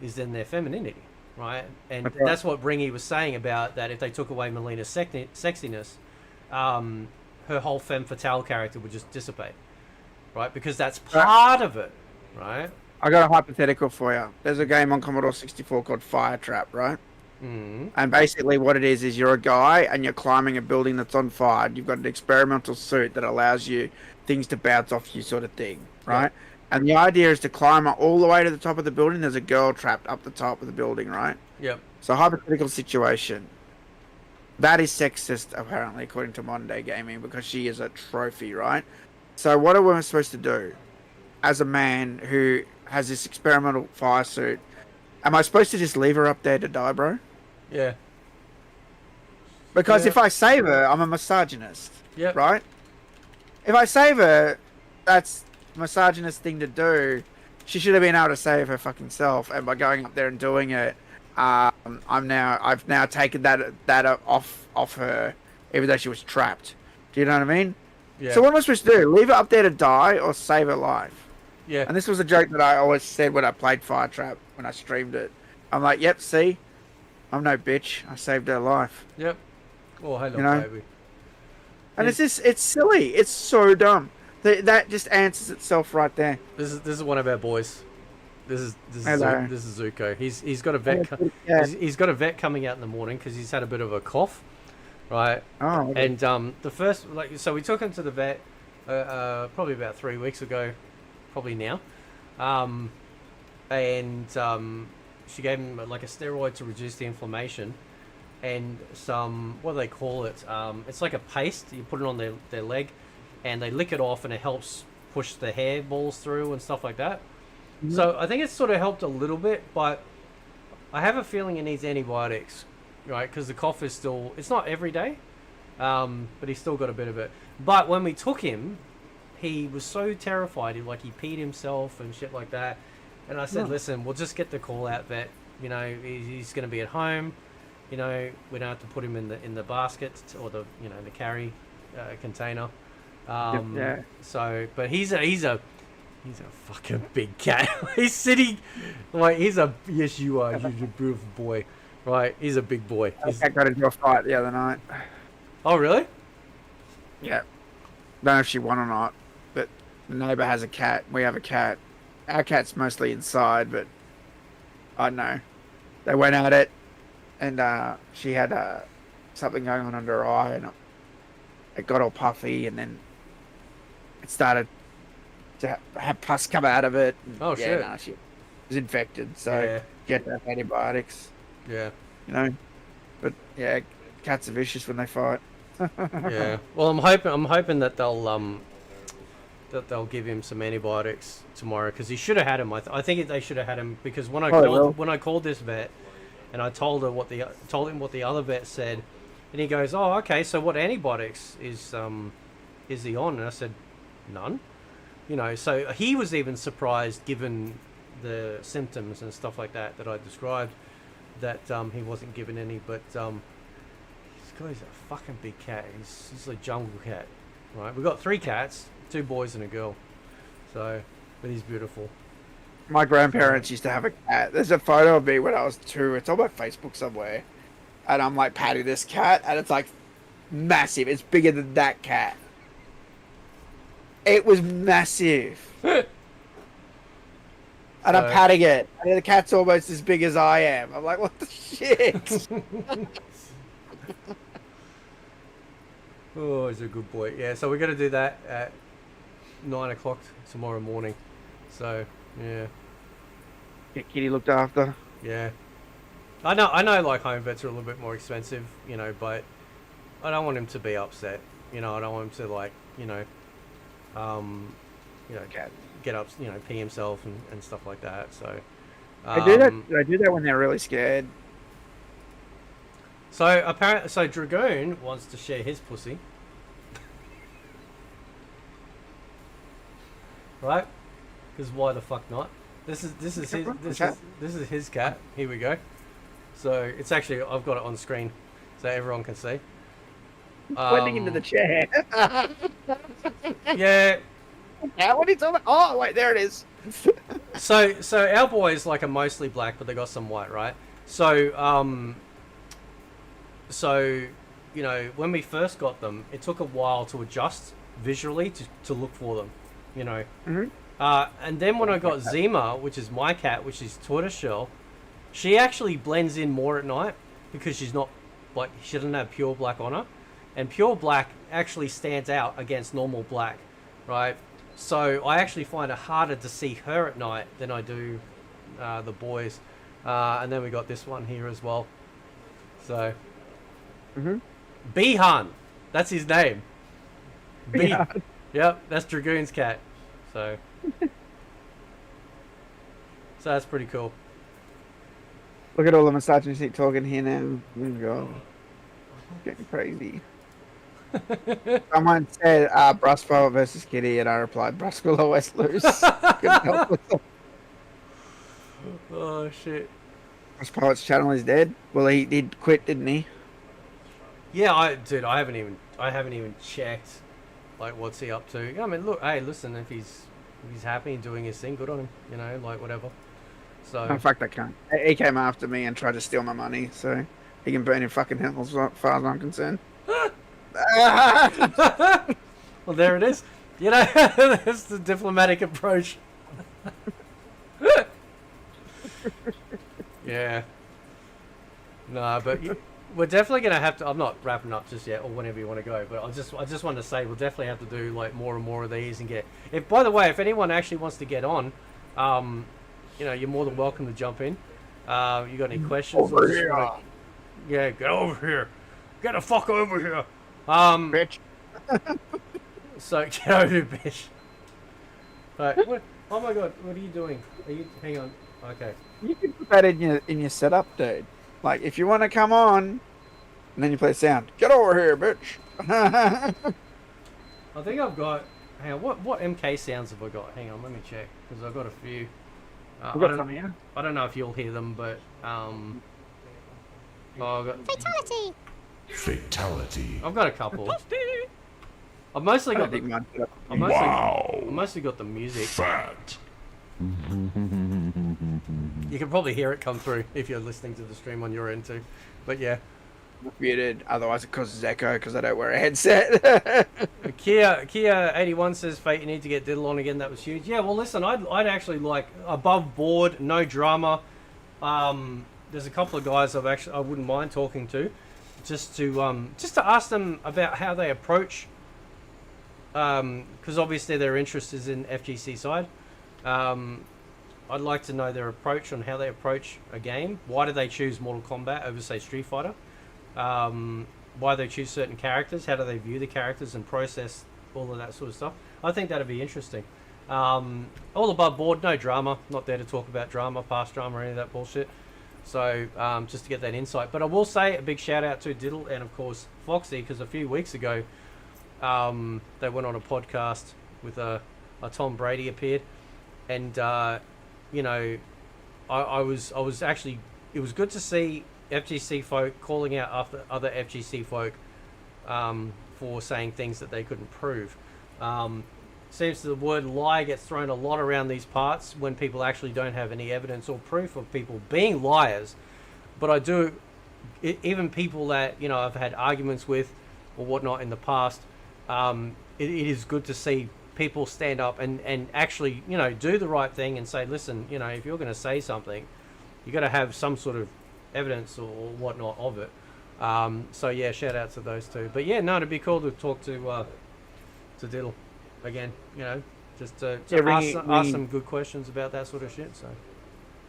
Speaker 2: is in their femininity, right? And
Speaker 3: That's right.
Speaker 2: that's what Bringy was saying about that. If they took away Melina's sexiness, her whole femme fatale character would just dissipate, right? Because that's part of it, right?
Speaker 3: I got a hypothetical for you. There's a game on Commodore 64 called Fire Trap, right?
Speaker 2: Mm.
Speaker 3: And basically what it is you're a guy and you're climbing a building that's on fire. You've got an experimental suit that allows you things to bounce off you sort of thing, right? Yeah. And the idea is to climb all the way to the top of the building. There's a girl trapped up the top of the building, right?
Speaker 2: Yep.
Speaker 3: So hypothetical situation. That is sexist, apparently, according to modern day gaming, because she is a trophy, right? So what are we supposed to do as a man who has this experimental fire suit? Am I supposed to just leave her up there to die, bro?
Speaker 2: Yeah.
Speaker 3: Because
Speaker 2: Yeah.
Speaker 3: if I save her, I'm a misogynist,
Speaker 2: Yep.
Speaker 3: right? If I save her, that's a misogynist thing to do. She should have been able to save her fucking self, and by going up there and doing it, I've now taken that off her, even though she was trapped. Do you know what I mean?
Speaker 2: Yeah.
Speaker 3: So what am I supposed to do? Leave her up there to die, or save her life?
Speaker 2: Yeah.
Speaker 3: And this was a joke that I always said when I played Fire Trap, when I streamed it. I'm like, yep, see? I'm no bitch. I saved her life.
Speaker 2: Yep. Oh, hello,
Speaker 3: You know?
Speaker 2: baby.
Speaker 3: And it's silly. It's so dumb. That just answers itself right there.
Speaker 2: This is one of our boys. This is
Speaker 3: Hello.
Speaker 2: this is Zuko. He's got a vet.
Speaker 3: Yeah.
Speaker 2: He's got a vet coming out in the morning because he's had a bit of a cough, right?
Speaker 3: Oh, okay.
Speaker 2: And the first so we took him to the vet probably about 3 weeks ago, probably now, and she gave him like a steroid to reduce the inflammation, and some, what do they call it? It's like a paste. You put it on their leg, and they lick it off, and it helps push the hair balls through and stuff like that.
Speaker 3: Mm-hmm.
Speaker 2: So I think it's sort of helped a little bit, but I have a feeling he needs antibiotics, right? Because the cough is still, it's not every day, but he's still got a bit of it. But when we took him, he was so terrified, he peed himself and shit like that. And I said, listen, we'll just get the call out vet. You know, he's going to be at home. You know, we don't have to put him in the basket or the carry container.
Speaker 3: Yeah.
Speaker 2: So, but he's a fucking big cat. He's sitting like yes you are. You're a beautiful boy, right? He's a big boy.
Speaker 3: I got into a fight the other night.
Speaker 2: Oh really?
Speaker 3: Yeah. Don't know if she won or not, but the neighbour has a cat. We have a cat. Our cat's mostly inside, but I don't know. They went at it, and she had something going on under her eye, and it got all puffy, and then it started to have pus come out of it. And,
Speaker 2: Oh, shit.
Speaker 3: Nah, she was infected, so
Speaker 2: Yeah.
Speaker 3: you have to have antibiotics,
Speaker 2: Yeah.
Speaker 3: you know. But yeah, cats are vicious when they fight.
Speaker 2: Yeah. Well, I'm hoping that they'll give him some antibiotics tomorrow because he should have had him. I think they should have had him because when I called this vet and I told him what the other vet said, and he goes, "Oh, okay. So what antibiotics is he on?" And I said, "None." You know, so he was even surprised given the symptoms and stuff like that I described that he wasn't given any. But this guy's a fucking big cat. He's a jungle cat, right? We've got 3 cats, 2 boys and a girl. So, but he's beautiful.
Speaker 3: My grandparents used to have a cat. There's a photo of me when I was 2. It's on my Facebook somewhere. And I'm like patting this cat, and it's like massive. It's bigger than that cat. It was massive. And I'm patting it. And the cat's almost as big as I am. I'm like, what the shit?
Speaker 2: Oh, he's a good boy. Yeah, so we're gonna do that at 9 o'clock tomorrow morning. So yeah,
Speaker 3: Get Kitty looked after.
Speaker 2: yeah. I know. Like home vets are a little bit more expensive, but I don't want him to be upset. I don't want him to um,
Speaker 3: Cat.
Speaker 2: get up, pee himself and stuff like that. So
Speaker 3: They do that. They do that when they're really scared.
Speaker 2: So Dragoon wants to share his pussy, right? Because why the fuck not? This is his cat. Here we go. So it's actually, I've got it on screen, so everyone can see.
Speaker 3: Pointing into the chair.
Speaker 2: Yeah.
Speaker 3: How? What are you talking about? Oh, wait, there it is.
Speaker 2: So our boys are mostly black, but they got some white, right? So when we first got them, it took a while to adjust visually to look for them,
Speaker 3: Mm-hmm.
Speaker 2: And then when I got Zima, which is my cat, which is tortoiseshell, she actually blends in more at night because she's not she doesn't have pure black on her, and pure black actually stands out against normal black, right? So I actually find it harder to see her at night than I do the boys. And then we got this one here as well. So
Speaker 3: Mm-hmm.
Speaker 2: Bihan, that's his name.
Speaker 3: Yeah.
Speaker 2: Yep, that's Dragoon's cat. So that's pretty cool.
Speaker 3: Look at all the misogynistic talking here now. Oh, God. Getting crazy. Someone said Brusk Poet versus Kitty, and I replied, Brusk will always lose. Couldn't help myself.
Speaker 2: Oh shit.
Speaker 3: Brusk Poet's channel is dead. Well, he did quit, didn't he?
Speaker 2: Yeah, I haven't even checked what's he up to. I mean, look, hey, listen, if he's happy and doing his thing, good on him. Whatever. So
Speaker 3: Oh, fuck that cunt. He came after me and tried to steal my money, so he can burn in fucking hell as far as I'm concerned.
Speaker 2: well, there it is. That's the diplomatic approach. Yeah. No, but we're definitely gonna have to. I'm not wrapping up just yet, or whenever you want to go. But I just wanted to say we'll definitely have to do more and more of these and get. If by the way, if anyone actually wants to get on, you're more than welcome to jump in. You got any questions?
Speaker 3: Over here.
Speaker 2: Yeah, get over here. Get the fuck over here.
Speaker 3: Bitch.
Speaker 2: So get over here, bitch. Right. What? Oh my god, what are you doing? Hang on. Okay.
Speaker 3: You can put that in your setup, dude. Like, if you want to come on, and then you play sound. Get over here, bitch.
Speaker 2: I think I've got. Hang on. What MK sounds have I got? Hang on. Let me check because I've got a few.
Speaker 3: We've got some here.
Speaker 2: I don't know if you'll hear them, but I've got.
Speaker 4: Fatality.
Speaker 2: I've got a couple. I've mostly got. I've mostly got the music.
Speaker 4: Fat.
Speaker 2: You can probably hear it come through if you're listening to the stream on your end too. But yeah.
Speaker 3: Muted, otherwise it causes echo because I don't wear a headset.
Speaker 2: Kia 81 says, Fate, you need to get Diddle on again. That was huge. Yeah, well, listen, I'd actually like above board, no drama. There's a couple of guys I wouldn't mind talking to, just to ask them about how they approach. Because obviously their interest is in FGC side. I'd like to know their approach on how they approach a game. Why do they choose Mortal Kombat over, say, Street Fighter? Why they choose certain characters? How do they view the characters and process all of that sort of stuff? I think that'd be interesting. All above board, no drama. Not there to talk about drama, past drama, or any of that bullshit. So just to get that insight. But I will say a big shout out to Diddle and of course Foxy, because a few weeks ago they went on a podcast with a Tom Brady appeared, and I was actually, it was good to see FGC folk calling out after other FGC folk for saying things that they couldn't prove. Seems the word lie gets thrown a lot around these parts when people actually don't have any evidence or proof of people being liars. But I do, even people that I've had arguments with or whatnot in the past, it is good to see people stand up and actually do the right thing and say, listen, if you're going to say something, you got to have some sort of evidence or whatnot of it. So yeah, shout out to those two. But yeah, no, it'd be cool to talk to Diddle again. You know, just to
Speaker 3: Yeah,
Speaker 2: ask some good questions about that sort of shit. So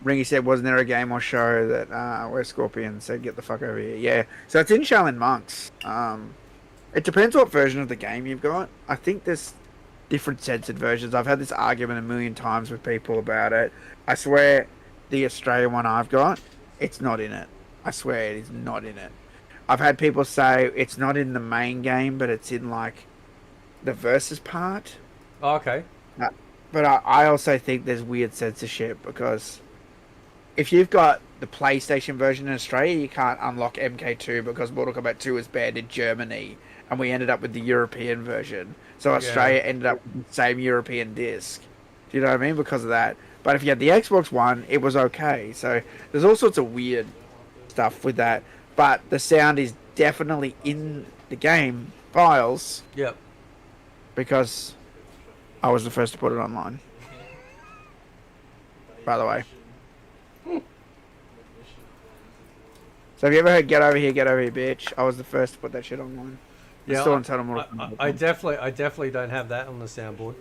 Speaker 3: Ringy said, wasn't there a game or show that where Scorpion said, get the fuck over here? Yeah. So it's in Shaolin Monks. It depends what version of the game you've got. I think there's different censored versions. I've had this argument a million times with people about it. I swear the Australian one I've got, it's not in it. I swear it is not in it. I've had people say it's not in the main game, but it's in like the versus part.
Speaker 2: oh, okay,
Speaker 3: But I also think there's weird censorship because if you've got the PlayStation version in Australia, you can't unlock MK2 because Mortal Kombat 2 was banned in Germany, and we ended up with the European version. So Australia ended up with the same European disc. Do you know what I mean? Because of that. But if you had the Xbox One, it was okay. So there's all sorts of weird stuff with that. But the sound is definitely in the game files
Speaker 2: yep.
Speaker 3: because I was the first to put it online. By the way. So have you ever heard "Get over here, bitch"? I was the first to put that shit online.
Speaker 2: Yeah,
Speaker 3: still on Total Mortal Kombat.
Speaker 2: I definitely don't have that on the soundboard.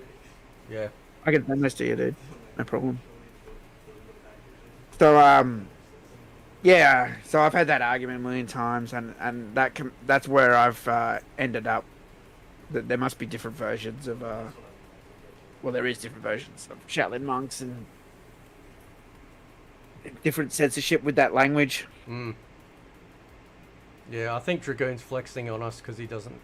Speaker 2: Yeah.
Speaker 3: I can send this to you, dude. No problem. So yeah. So I've had that argument a million times, and that's where I've ended up. That there must be different versions of well, there is different versions of Shaolin Monks and different censorship with that language.
Speaker 2: Mm. Yeah, I think Dragoon's flexing on us because he doesn't,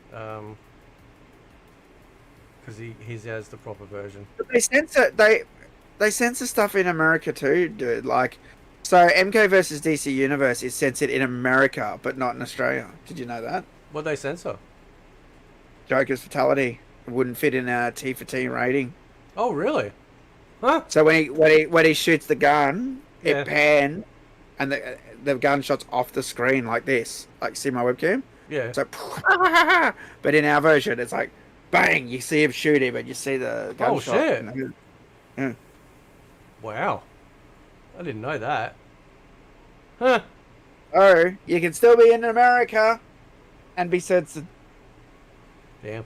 Speaker 2: because he has the proper version.
Speaker 3: But they censor stuff in America too, dude. Like, so MK versus DC Universe is censored in America, but not in Australia. Did you know that?
Speaker 2: What they censor?
Speaker 3: Joker's fatality wouldn't fit in a T for T rating.
Speaker 2: Oh, really? Huh?
Speaker 3: So when he shoots the gun,
Speaker 2: Yeah.
Speaker 3: it pans, and the gunshot's off the screen like this. Like, see my webcam?
Speaker 2: Yeah.
Speaker 3: So, but in our version, it's like, bang! You see him shoot him, and you see the gunshot.
Speaker 2: Oh, shit.
Speaker 3: Yeah.
Speaker 2: Wow. I didn't know that. Huh.
Speaker 3: Oh, you can still be in America and be censored.
Speaker 2: Damn.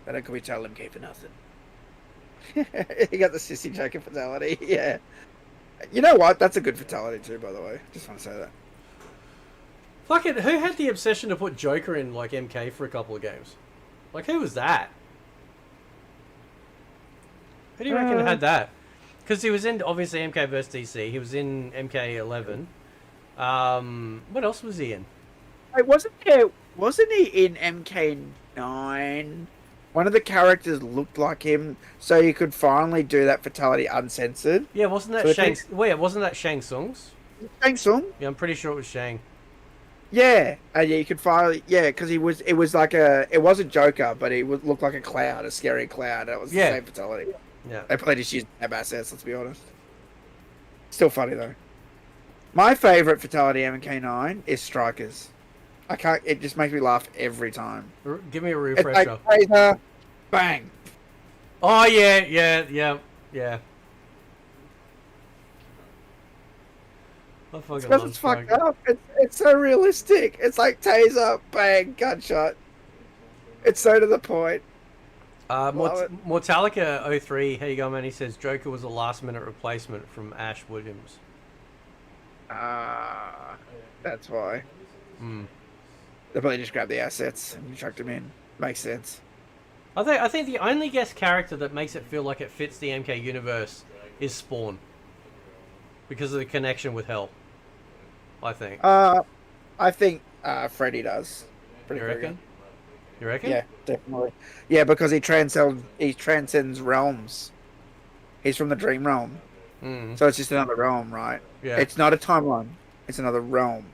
Speaker 3: But then can we tell him keep for nothing? He got the sissy Joker fatality. Yeah. You know what? That's a good fatality too, by the way. Just want to say that.
Speaker 2: Fuck it, who had the obsession to put Joker in, like, MK for a couple of games? Like, who was that? Who do you reckon had that? Because he was in, obviously, MK vs. DC. He was in MK11. What else was he in?
Speaker 3: Wait, wasn't he in MK9? One of the characters looked like him, so you could finally do that fatality uncensored.
Speaker 2: Yeah, wasn't that
Speaker 3: So
Speaker 2: Shang... Wait, wasn't that Shang Tsung's?
Speaker 3: Shang Tsung?
Speaker 2: Yeah, I'm pretty sure it was Shang.
Speaker 3: Yeah, yeah, you could finally, yeah, because it was like it wasn't Joker, but it looked like a cloud, a scary cloud. That was the same fatality.
Speaker 2: Yeah.
Speaker 3: They probably just used tab assets, let's be honest. Still funny though. My favourite fatality MK9 is Strikers. I can't, it just makes me laugh every time.
Speaker 2: Give me a
Speaker 3: It's
Speaker 2: refresher.
Speaker 3: like Razor, bang.
Speaker 2: Oh, yeah. I fucking
Speaker 3: Because
Speaker 2: love
Speaker 3: it's fucked
Speaker 2: Strikers.
Speaker 3: up. It's so realistic. It's like taser, bang, gunshot. It's so to the point. Love it.
Speaker 2: Mortalica 03, how you going, man? He says Joker was a last minute replacement from Ash Williams.
Speaker 3: That's why.
Speaker 2: Mm.
Speaker 3: They probably just grabbed the assets and chucked them in. Makes sense.
Speaker 2: I think the only guest character that makes it feel like it fits the MK universe is Spawn. Because of the connection with Hell. I think.
Speaker 3: I think Freddy does.
Speaker 2: You reckon? You reckon?
Speaker 3: Yeah, definitely. Yeah, because he transcends realms. He's from the dream realm.
Speaker 2: Mm.
Speaker 3: So it's just another realm, right?
Speaker 2: Yeah.
Speaker 3: It's not a timeline. It's another realm,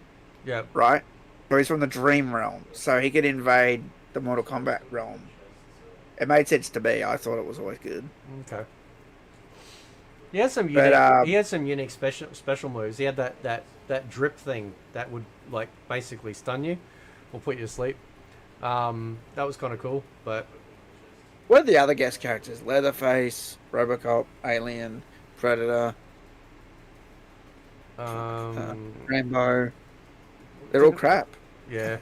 Speaker 2: Yeah.
Speaker 3: right? So he's from the dream realm. So he could invade the Mortal Kombat realm. It made sense to me. I thought it was always good.
Speaker 2: Okay. He had some unique. He had some unique special moves. He had that drip thing that would like basically stun you, or put you to sleep. That was kind of cool. But
Speaker 3: What are the other guest characters? Leatherface, Robocop, Alien, Predator, Rambo. They're all crap.
Speaker 2: Yeah.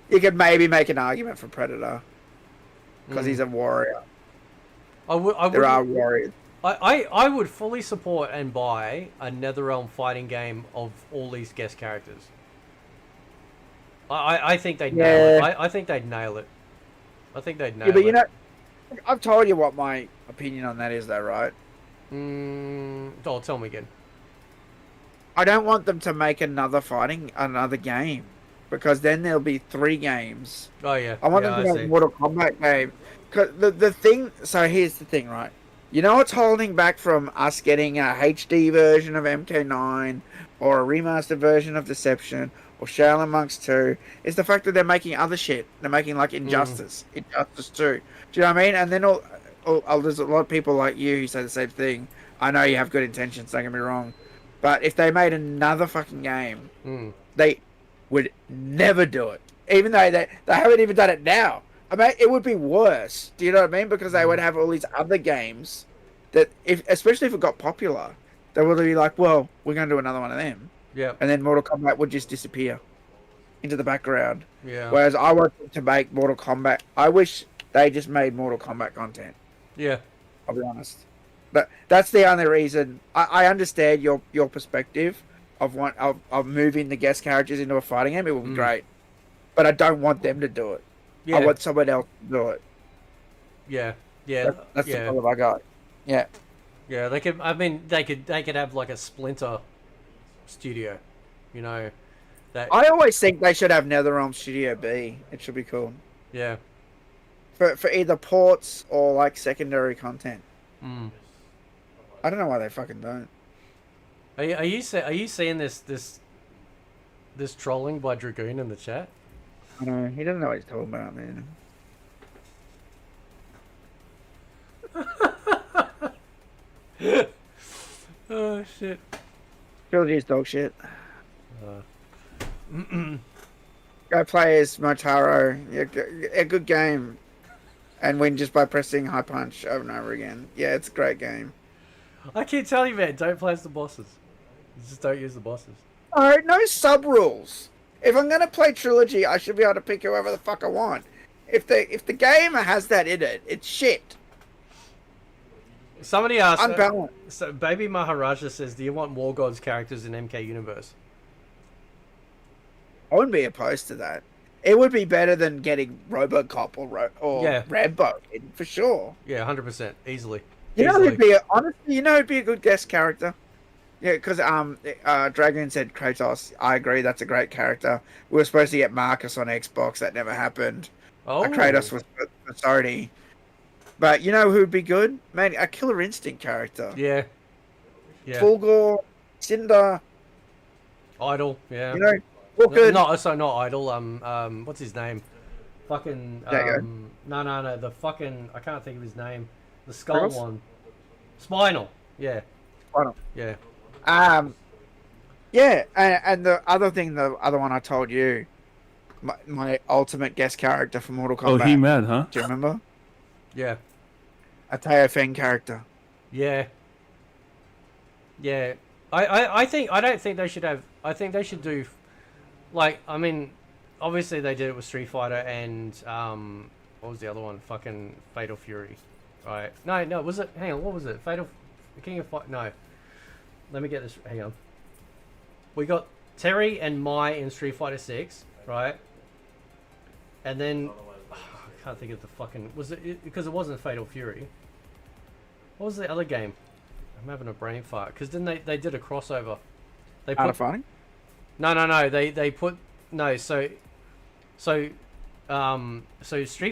Speaker 3: You could maybe make an argument for Predator because
Speaker 2: Mm.
Speaker 3: he's a warrior.
Speaker 2: I would.
Speaker 3: There are warriors.
Speaker 2: I would fully support and buy a NetherRealm fighting game of all these guest characters. I think they'd nail it. I think they'd nail it. I think they'd nail
Speaker 3: Yeah, but
Speaker 2: it.
Speaker 3: you know, I've told you what my opinion on that is, though, right?
Speaker 2: Oh, tell me again.
Speaker 3: I don't want them to make another game, because then there'll be 3 games.
Speaker 2: Oh yeah.
Speaker 3: I want
Speaker 2: yeah,
Speaker 3: them to
Speaker 2: I
Speaker 3: make
Speaker 2: see.
Speaker 3: Mortal Kombat game. Cause the thing. So here's the thing, right? You know what's holding back from us getting a HD version of MK9 or a remastered version of Deception or Shaolin Monks 2 is the fact that they're making other shit. They're making like Injustice 2. Do you know what I mean? And then there's a lot of people like you who say the same thing. I know you have good intentions, don't get me wrong. But if they made another fucking game, they would never do it. Even though they haven't even done it now. I mean, it would be worse. Do you know what I mean? Because they would have all these other games that, especially if it got popular, they would be like, well, we're going to do another one of them.
Speaker 2: Yeah.
Speaker 3: And then Mortal Kombat would just disappear into the background.
Speaker 2: Yeah.
Speaker 3: Whereas I want them to make Mortal Kombat. I wish they just made Mortal Kombat content.
Speaker 2: Yeah.
Speaker 3: I'll be honest. But that's the only reason. I understand your perspective of moving the guest characters into a fighting game. It would be great. But I don't want them to do it.
Speaker 2: Yeah.
Speaker 3: I want someone else to do it.
Speaker 2: Yeah. Yeah.
Speaker 3: That's the problem I got. Yeah.
Speaker 2: Yeah, they could. I mean, they could have like a Splinter studio, you know. That.
Speaker 3: I always think they should have NetherRealm Studio B. It should be cool
Speaker 2: Yeah.
Speaker 3: for either ports or like secondary content.
Speaker 2: Mm.
Speaker 3: I don't know why they fucking don't.
Speaker 2: Are you seeing this trolling by Dragoon in the chat?
Speaker 3: I know he doesn't know what he's talking about, man.
Speaker 2: Oh shit.
Speaker 3: Trilogy's dog shit. Go play as Motaro. Yeah, a good game. And win just by pressing high punch over and over again. Yeah, it's a great game.
Speaker 2: I keep telling you, man, don't play as the bosses. Just don't use the bosses.
Speaker 3: Alright, no sub rules. If I'm gonna play Trilogy, I should be able to pick whoever the fuck I want. If the game has that in it, it's shit.
Speaker 2: Somebody asked.
Speaker 3: Unbalanced.
Speaker 2: So Baby Maharaja says, "Do you want more gods characters in MK Universe?"
Speaker 3: I wouldn't be opposed to that. It would be better than getting RoboCop or Rambo in, for sure.
Speaker 2: Yeah, 100%, easily.
Speaker 3: You know who'd be honestly, who'd be a good guest character? Yeah, because Dragon said Kratos. I agree, that's a great character. We were supposed to get Marcus on Xbox, that never happened.
Speaker 2: Oh,
Speaker 3: Kratos was Sony. But you know who'd be good? Man, a Killer Instinct character.
Speaker 2: Yeah. Yeah.
Speaker 3: Fulgor, Cinder.
Speaker 2: Idol. Yeah.
Speaker 3: You know, all good.
Speaker 2: Not Idol. What's his name? Fucking. No. The fucking. I can't think of his name. The skull one. Spinal. Yeah.
Speaker 3: Spinal.
Speaker 2: Yeah.
Speaker 3: Yeah, and the other one I told you, my ultimate guest character for Mortal Kombat.
Speaker 4: Oh, He-Man, huh?
Speaker 3: Do you remember?
Speaker 2: Yeah.
Speaker 3: A Teo Feng character.
Speaker 2: Yeah. Yeah. I don't think they should have. I think they should do, like, I mean, obviously they did it with Street Fighter and what was the other one? Fucking Fatal Fury, right? No, was it? Hang on, what was it? King of Fight? No. Let me get this. Hang on. We got Terry and Mai in Street Fighter 6, right? And then I can't think of the fucking. Was it because it wasn't Fatal Fury? What was the other game? I'm having a brain fart because then they did a crossover. They
Speaker 3: Art of Fighting?
Speaker 2: No. They put no. So Street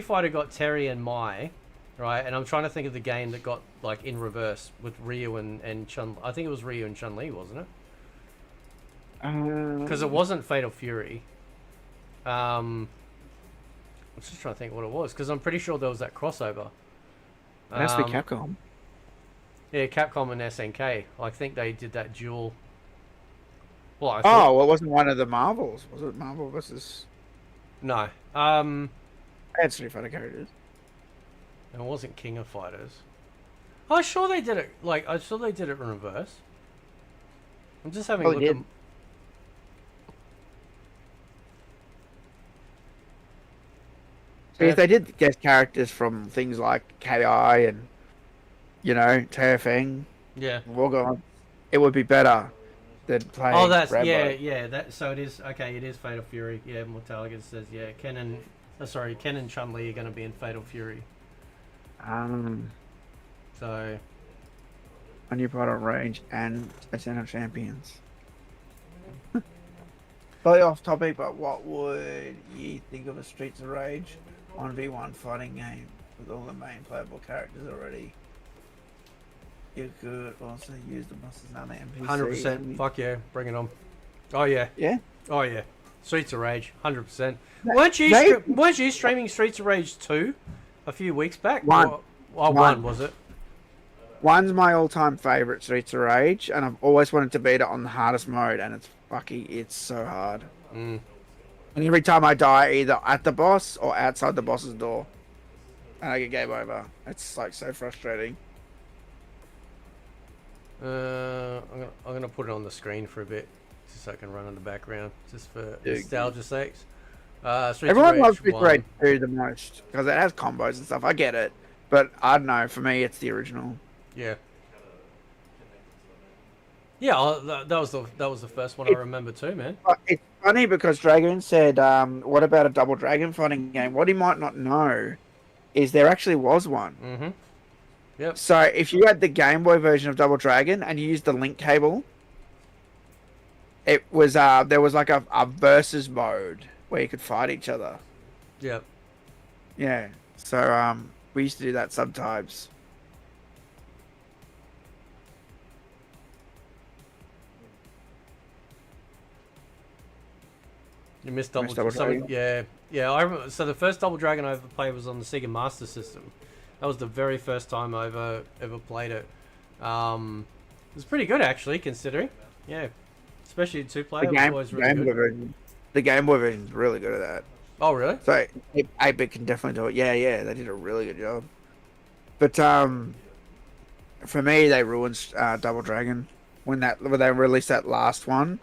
Speaker 2: Fighter got Terry and Mai, right? And I'm trying to think of the game that got like in reverse with Ryu and Chun. I think it was Ryu and Chun Li, wasn't it? Because it wasn't Fatal Fury. I'm just trying to think what it was because I'm pretty sure there was that crossover.
Speaker 3: It has to be Capcom.
Speaker 2: Yeah, Capcom and SNK. I think they did that duel. Well,
Speaker 3: Well, it wasn't one of the Marvels. Was it Marvel versus?
Speaker 2: No.
Speaker 3: I had Street Fighter characters.
Speaker 2: It wasn't King of Fighters. I'm sure they did it. Like, I'm sure they did it in reverse. I'm just having a look at.
Speaker 3: If they did guest characters from things like KI and, Tearfang,
Speaker 2: Yeah.
Speaker 3: Wargone, it would be better than playing
Speaker 2: Oh, that's
Speaker 3: Rambo.
Speaker 2: yeah. That so it is okay. It is Fatal Fury. Yeah, Mortaliga says Ken and Chun Li are going to be in Fatal Fury. So
Speaker 3: A new part on Rage and Eternal Champions. Slightly off topic, but what would you think of a Streets of Rage 1v1 fighting game with all the main playable characters already? You could also use the bosses and the NPCs.
Speaker 2: 100%. Fuck yeah, bring it on. Oh yeah.
Speaker 3: Yeah?
Speaker 2: Oh yeah. Streets of Rage, 100%.
Speaker 3: They-
Speaker 2: Weren't you streaming Streets of Rage 2 a few weeks back?
Speaker 3: One.
Speaker 2: One was it?
Speaker 3: One's my all-time favorite Streets of Rage, and I've always wanted to beat it on the hardest mode, and it's so hard.
Speaker 2: Mm.
Speaker 3: And every time I die, either at the boss or outside the boss's door, and I get game over. It's like so frustrating.
Speaker 2: I'm gonna put it on the screen for a bit, just so I can run in the background, just for
Speaker 3: Yeah.
Speaker 2: nostalgia sakes. Streets
Speaker 3: Everyone
Speaker 2: of
Speaker 3: loves
Speaker 2: Rage
Speaker 3: Streets of Rage 2 the most because it has combos and stuff. I get it, but I don't know. For me, it's the original.
Speaker 2: Yeah. Yeah, that was the first one I remember too, man.
Speaker 3: It's funny because Dragoon said, "What about a double dragon fighting game?" What he might not know is there actually was one.
Speaker 2: Mm-hmm. Yep.
Speaker 3: So if you had the Game Boy version of Double Dragon and you used the link cable, it was there was like a versus mode where you could fight each other.
Speaker 2: Yep.
Speaker 3: Yeah. So we used to do that sometimes.
Speaker 2: You missed Double
Speaker 3: Double Dragon?
Speaker 2: Yeah. I remember. So the first Double Dragon I ever played was on the Sega Master System. That was the very first time I ever played it. It was pretty good actually, considering. Yeah, especially two player. Was always really
Speaker 3: Boy
Speaker 2: good.
Speaker 3: version. The Game Boy version is really good at that.
Speaker 2: Oh really?
Speaker 3: So 8-bit can definitely do it. Yeah, they did a really good job. But for me, they ruined Double Dragon when they released that last one,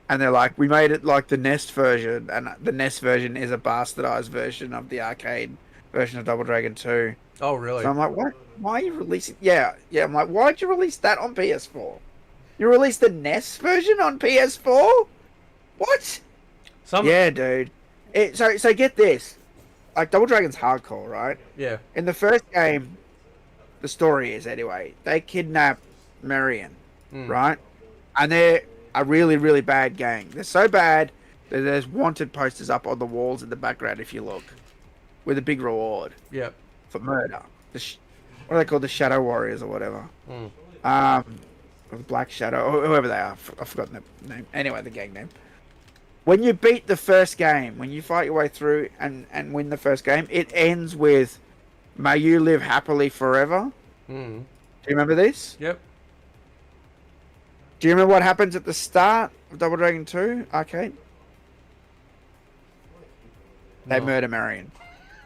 Speaker 3: and they're like, we made it like the NES version, and the NES version is a bastardized version of the arcade version of Double Dragon 2.
Speaker 2: Oh really?
Speaker 3: So I'm like, what? Why are you releasing? Yeah. I'm like, why'd you release that on PS4? You released the NES version on PS4? What? Yeah, dude. So get this. Like, Double Dragon's hardcore, right?
Speaker 2: Yeah.
Speaker 3: In the first game, the story is anyway, they kidnap Marion, right? And they're a really, really bad gang. They're so bad that there's wanted posters up on the walls in the background if you look, with a big reward
Speaker 2: Yep.
Speaker 3: for murder. What are they called? The Shadow Warriors or whatever. Or the Black Shadow, or whoever they are. I've forgotten the name. Anyway, the gang name. When you beat the first game, when you fight your way through and win the first game, it ends with, "May you live happily forever." Do you remember this?
Speaker 2: Yep.
Speaker 3: Do you remember what happens at the start of Double Dragon 2 arcade? They murder Marion.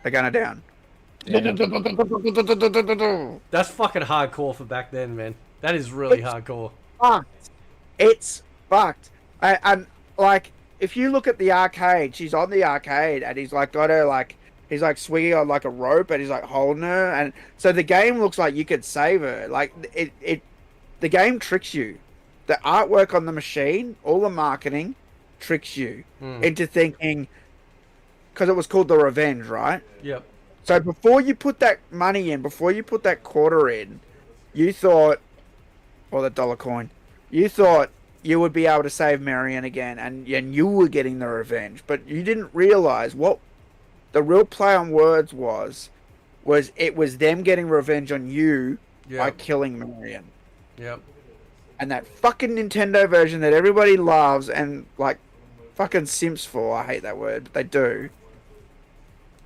Speaker 3: They gun her down.
Speaker 2: That's fucking hardcore for back then, man. That is really hardcore.
Speaker 3: Fucked. It's fucked. And like, if you look at the arcade, she's on the arcade, and he's like got her like, he's like swinging on like a rope, and he's like holding her, and so the game looks like you could save her. Like the game tricks you. The artwork on the machine, all the marketing, tricks you into thinking, because it was called The Revenge, right?
Speaker 2: Yep.
Speaker 3: So before you put that money in, before you put that quarter in, you thought, or the dollar coin, you thought you would be able to save Marion again, and you were getting the revenge, but you didn't realize what the real play on words was it was them getting revenge on you by killing Marion.
Speaker 2: Yep.
Speaker 3: And that fucking Nintendo version that everybody loves and like fucking simps for, I hate that word, but they do.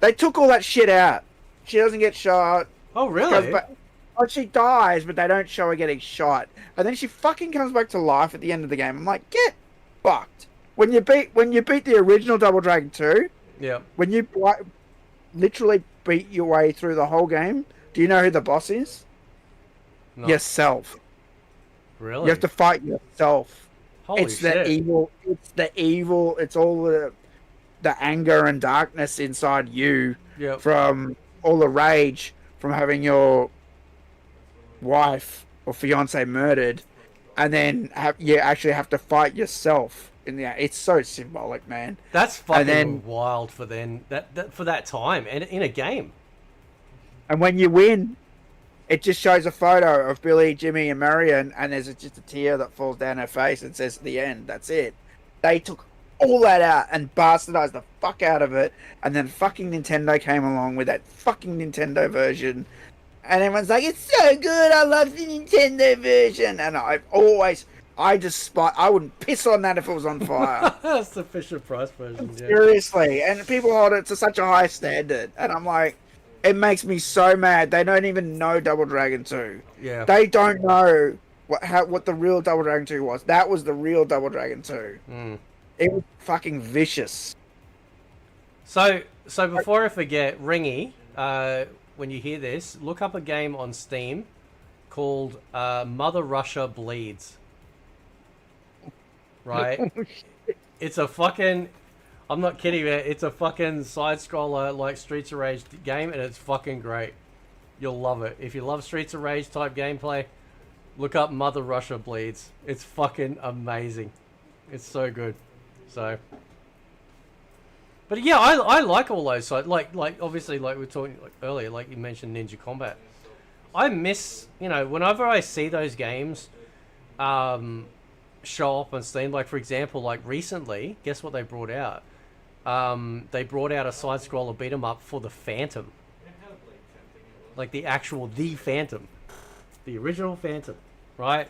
Speaker 3: They took all that shit out. She doesn't get shot.
Speaker 2: Oh really?
Speaker 3: She dies, but they don't show her getting shot. And then she fucking comes back to life at the end of the game. I'm like, get fucked. When you beat the original Double Dragon 2,
Speaker 2: yeah.
Speaker 3: When you literally beat your way through the whole game, do you know who the boss is?
Speaker 2: No.
Speaker 3: Yourself.
Speaker 2: Really?
Speaker 3: You have to fight yourself.
Speaker 2: Holy
Speaker 3: it's
Speaker 2: shit.
Speaker 3: the evil. It's the evil. It's all the anger and darkness inside you
Speaker 2: Yep.
Speaker 3: from all the rage from having your wife or fiance murdered, and then you actually have to fight yourself in the. It's so symbolic, man.
Speaker 2: That's fucking
Speaker 3: And then,
Speaker 2: wild for then that for that time and in a game.
Speaker 3: and when you win, it just shows a photo of Billy, Jimmy, and Marion, and there's just a tear that falls down her face and says the end. That's it. They took all that out and bastardized the fuck out of it, and then fucking Nintendo came along with that fucking Nintendo version, and everyone's like, "It's so good, I love the Nintendo version," and I wouldn't piss on that if it was on fire.
Speaker 2: That's the Fisher Price version. Yeah.
Speaker 3: Seriously, and people hold it to such a high standard, and I'm like, it makes me so mad. They don't even know Double Dragon 2.
Speaker 2: Yeah.
Speaker 3: They don't know what the real Double Dragon 2 was. That was the real Double Dragon 2.
Speaker 2: Mm.
Speaker 3: It was fucking vicious.
Speaker 2: So before I forget, Ringy, when you hear this, look up a game on Steam called Mother Russia Bleeds. Right? It's a fucking... I'm not kidding, man. It's a fucking side-scroller like Streets of Rage game, and it's fucking great. You'll love it. If you love Streets of Rage type gameplay, look up Mother Russia Bleeds. It's fucking amazing. It's so good. So... But yeah, I like all those. So like obviously, like we were talking earlier, like you mentioned Ninja Combat. I miss, whenever I see those games show up on Steam, like for example, like recently, guess what they brought out? They brought out a side-scroller beat-em up for the Phantom. Like the Phantom. The original Phantom, right?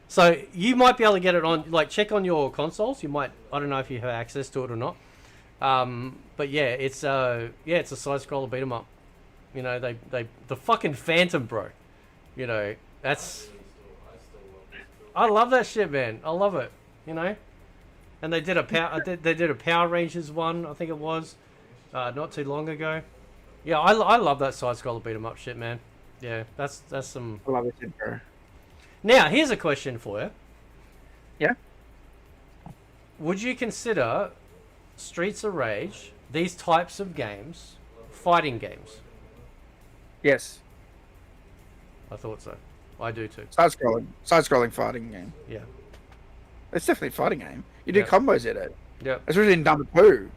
Speaker 2: So you might be able to get it on, like check on your consoles. You might, I don't know if you have access to it or not. But yeah, it's a side-scroller beat 'em up. The fucking Phantom, bro. That's. I love that shit, man. I love it. And they did a Power Rangers one, I think it was, not too long ago. Yeah, I love that side-scroller beat 'em up shit, man. Yeah, that's some.
Speaker 3: I love it, bro.
Speaker 2: Now, here's a question for you.
Speaker 3: Yeah.
Speaker 2: Would you consider Streets of Rage, these types of games, fighting games?
Speaker 3: Yes.
Speaker 2: I thought so. I do too.
Speaker 3: Side-scrolling fighting game.
Speaker 2: Yeah.
Speaker 3: It's definitely a fighting game. You do combos in it.
Speaker 2: Yep.
Speaker 3: Especially in number 2.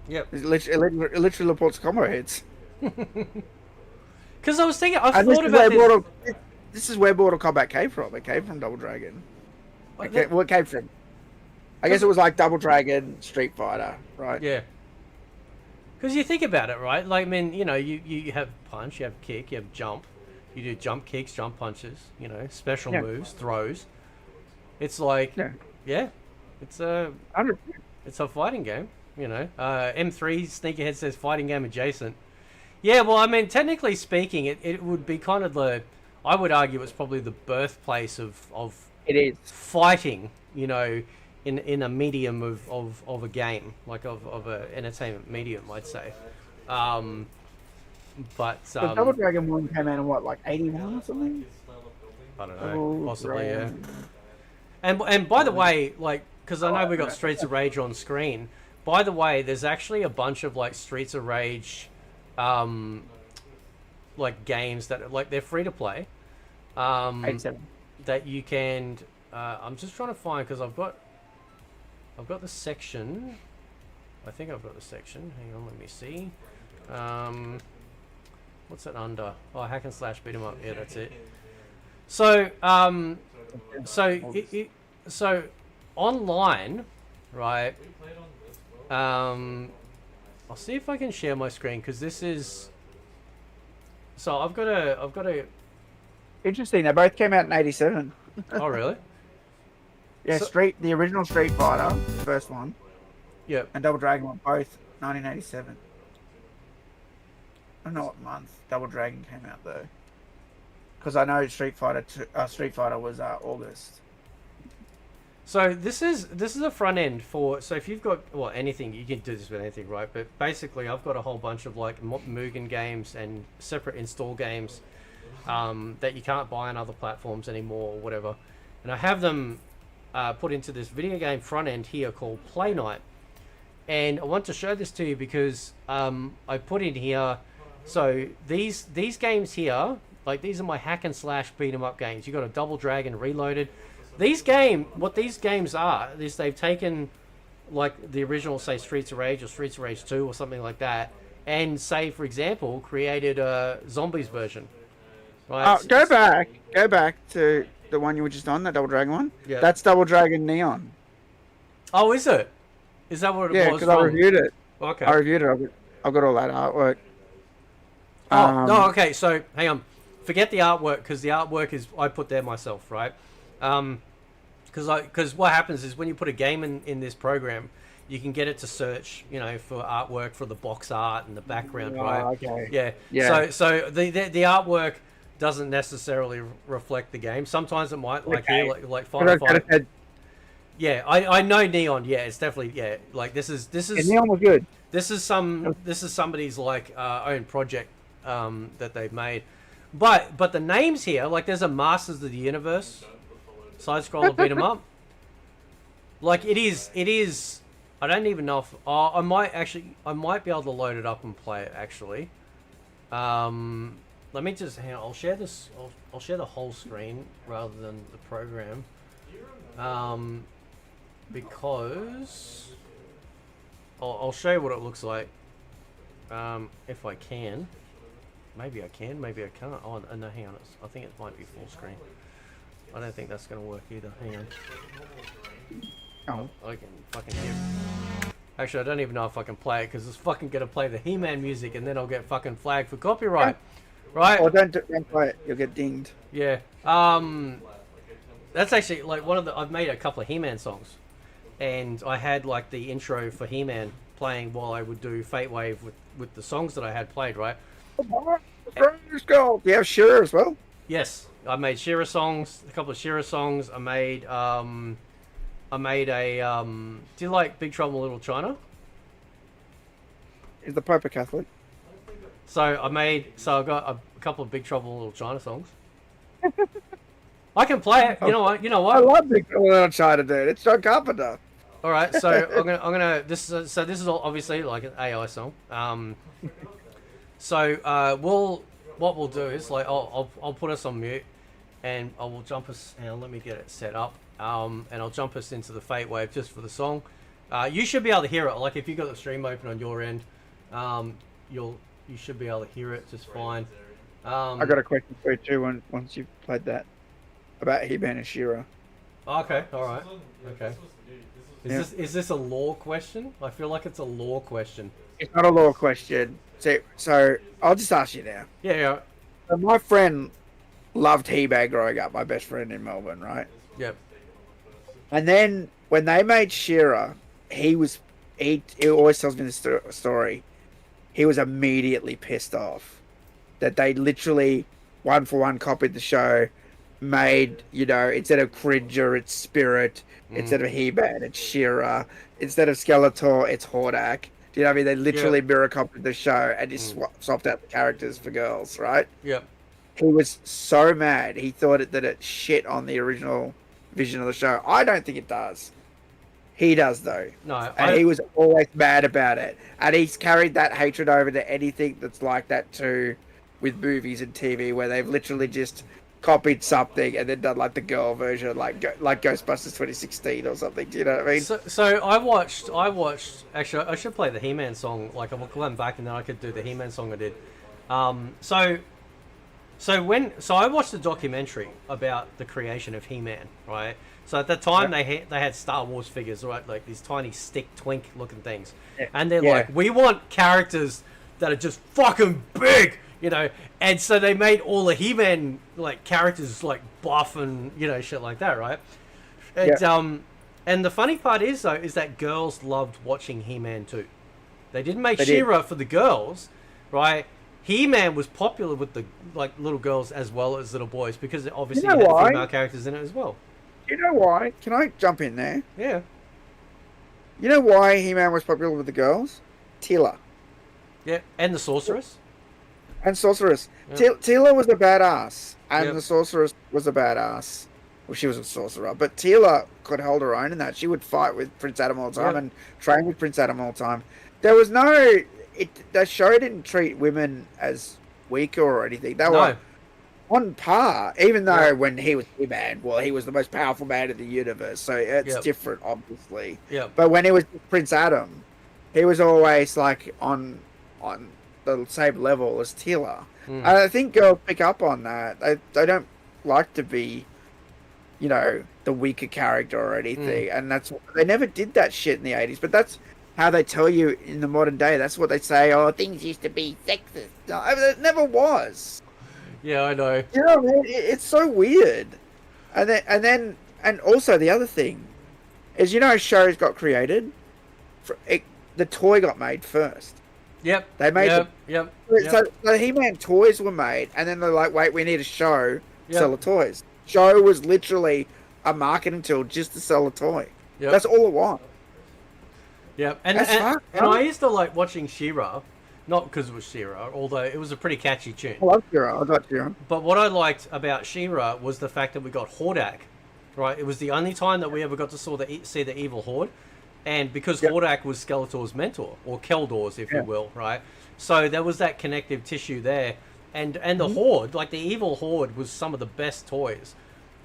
Speaker 2: Yep.
Speaker 3: It literally reports combo hits.
Speaker 2: Because I was thinking, I thought about this.
Speaker 3: This is where Mortal Kombat came from. It came from Double Dragon. It came from. I guess it was like Double Dragon, Street Fighter, right?
Speaker 2: Yeah. Because you think about it, right? Like, I mean, you have punch, you have kick, you have jump. You do jump kicks, jump punches, special moves, throws. It's like, it's a
Speaker 3: 100%.
Speaker 2: It's a fighting game, M3 Sneakerhead says fighting game adjacent. Yeah, well, I mean, technically speaking, it would be kind of I would argue it's probably the birthplace of
Speaker 3: It is.
Speaker 2: fighting, in a medium of a game, like of a entertainment medium, I'd say. But
Speaker 3: The Double Dragon 1 came out in what, like 81 or something?
Speaker 2: I don't know, possibly, yeah. And by the way, like, because I know we got Streets of Rage on screen. By the way, there's actually a bunch of like Streets of Rage, like games that like they're free to play.
Speaker 3: 87.
Speaker 2: That you can. I'm just trying to find because I've got the section. I think I've got the section. Hang on, let me see. What's that under? Oh, hack and slash beat 'em up. Yeah, that's it. So, so online, right? I'll see if I can share my screen because this is. So I've got a.
Speaker 3: Interesting. They both came out in 87.
Speaker 2: Oh really?
Speaker 3: Yeah,
Speaker 2: So-
Speaker 3: the original Street Fighter, the first one,
Speaker 2: Yep.
Speaker 3: and Double Dragon were both 1987. I don't know what month Double Dragon came out though, because I know Street Fighter was August.
Speaker 2: So this is a front end for. So if you've got anything, you can do this with anything, right? But basically, I've got a whole bunch of like Mugen games and separate install games that you can't buy on other platforms anymore or whatever, and I have them put into this video game front end here called Play Night. and I want to show this to you because I put in here. So these games here, like these are my hack and slash beat 'em up games. You got a Double Dragon Reloaded. What these games are is they've taken like the original, say, Streets of Rage or Streets of Rage 2 or something like that, and say, for example, created a zombies version. Right?
Speaker 3: Go back to the one you were just on, that Double Dragon one.
Speaker 2: Yeah.
Speaker 3: That's Double Dragon Neon.
Speaker 2: Oh, is it? Is that what it
Speaker 3: Yeah,
Speaker 2: was?
Speaker 3: because I reviewed it.
Speaker 2: Okay.
Speaker 3: I reviewed it. I've got all that artwork.
Speaker 2: Oh, no, okay, so hang on. Forget the artwork, because the artwork is I put there myself, right? Because what happens is when you put a game in this program, you can get it to search, for artwork for the box art and the background, right?
Speaker 3: Okay.
Speaker 2: Yeah. So the artwork doesn't necessarily reflect the game. Sometimes it might, like
Speaker 3: Okay.
Speaker 2: here, like Final Fight.
Speaker 3: Said,
Speaker 2: Yeah, I know Neon. Yeah, it's definitely Like this is
Speaker 3: Neon was good.
Speaker 2: this is somebody's like own project that they've made, but the names here, like there's a Masters of the Universe side scroller beat 'em up. Like it is. I don't even know if I might be able to load it up and play it actually. Let me just hang on. I'll share this. I'll share the whole screen rather than the program. Because I'll show you what it looks like. If I can. Maybe I can, maybe I can't. Oh, no, hang on. I think it might be full screen. I don't think that's going to work either. Hang on.
Speaker 3: Oh.
Speaker 2: I can fucking hear. Actually, I don't even know if I can play it because it's fucking going to play the He-Man music and then I'll get fucking flagged for copyright. Right?
Speaker 3: Oh, don't play it. You'll get dinged.
Speaker 2: Yeah. That's actually like I've made a couple of He-Man songs. And I had like the intro for He-Man playing while I would do Fate Wave with the songs that I had played, right?
Speaker 3: Let's go. You have Shira as well?
Speaker 2: Yes, I made Shira songs, a couple of Shira songs. I made a do you like Big Trouble in Little China?
Speaker 3: Is the Pope a Catholic?
Speaker 2: So I got a couple of Big Trouble in Little China songs. I can play it. You know what?
Speaker 3: I love Big Trouble in Little China, dude. It's John Carpenter.
Speaker 2: All right, so I'm gonna this is all obviously like an AI song. What we'll do is like I'll put us on mute, and I will jump us and let me get it set up. And I'll jump us into the Fate Wave just for the song. You should be able to hear it. Like if you've got the stream open on your end, you should be able to hear it just fine.
Speaker 3: I got a question for you too. Once you've played that about He-Man and Shira.
Speaker 2: Okay, all right, okay. Is this a lore question? I feel like it's a lore question.
Speaker 3: It's not a law question. So I'll just ask you now.
Speaker 2: Yeah.
Speaker 3: So my friend loved He-Man growing up. My best friend in Melbourne, right?
Speaker 2: Yep.
Speaker 3: And then when they made Shira, he always tells me this story. He was immediately pissed off that they literally one for one copied the show, made, instead of Cringer, it's Spirit, instead of He-Man, it's Shira, instead of Skeletor, it's Hordak. Do you know what I mean? They literally mirror copied the show and just swapped out the characters for girls, right?
Speaker 2: Yep.
Speaker 3: He was so mad. He thought that it shit on the original vision of the show. I don't think it does. He does, though.
Speaker 2: No.
Speaker 3: And he was always mad about it. And he's carried that hatred over to anything that's like that too, with movies and TV, where they've literally just copied something and then done like the girl version, like Ghostbusters 2016 or something. Do you know what I mean?
Speaker 2: So I watched. Actually, I should play the He-Man song. Like I'll come back and then I could do the He-Man song I did. So I watched the documentary about the creation of He-Man, right? So at the time they had Star Wars figures, right? Like these tiny stick twink looking things, and they're like, we want characters that are just fucking big. And so they made all the He-Man like characters like buff and shit like that, right? And and the funny part is though is that girls loved watching He-Man too. They didn't make She-Ra for the girls, right? He-Man was popular with the like little girls as well as little boys because it obviously had female characters in it as well.
Speaker 3: You know why? Can I jump in there?
Speaker 2: Yeah.
Speaker 3: You know why He-Man was popular with the girls? Tila.
Speaker 2: Yeah, and the Sorceress.
Speaker 3: And Sorceress.
Speaker 2: Yep.
Speaker 3: Tila was a badass, and the Sorceress was a badass. Well, she was a sorcerer, but Teela could hold her own in that. She would fight with Prince Adam all the time
Speaker 2: Yep.
Speaker 3: and train with Prince Adam all the time. There was no... The show didn't treat women as weaker or anything. They were on par, even though when he was He-Man, well, he was the most powerful man in the universe, so it's different, obviously.
Speaker 2: Yeah.
Speaker 3: But when he was Prince Adam, he was always like on the same level as Teela. And I think girls pick up on that. They don't like to be, you know, the weaker character or anything, and they never did that shit in the 80s. But that's how they tell you in the modern day. That's what they say. Oh, things used to be sexist. No, it never was.
Speaker 2: Yeah, I know.
Speaker 3: You know, man, it's so weird. And also the other thing is, you know, shows got created. The toy got made first.
Speaker 2: Yep.
Speaker 3: They made
Speaker 2: Yep.
Speaker 3: So the He-Man toys were made, and then they're like, wait, we need a show to sell the toys. Show was literally a marketing tool just to sell a toy.
Speaker 2: Yep.
Speaker 3: That's all it was.
Speaker 2: Yep. And I used to like watching She-Ra. Not because it was She-Ra, although it was a pretty catchy tune.
Speaker 3: I love She-Ra. I got She-Ra.
Speaker 2: But what I liked about She-Ra was the fact that we got Hordak, right? It was the only time that we ever got to see the evil Horde. And because Hordak was Skeletor's mentor, or Keldor's, if you will, right? So there was that connective tissue there. And the Horde, like the evil Horde, was some of the best toys.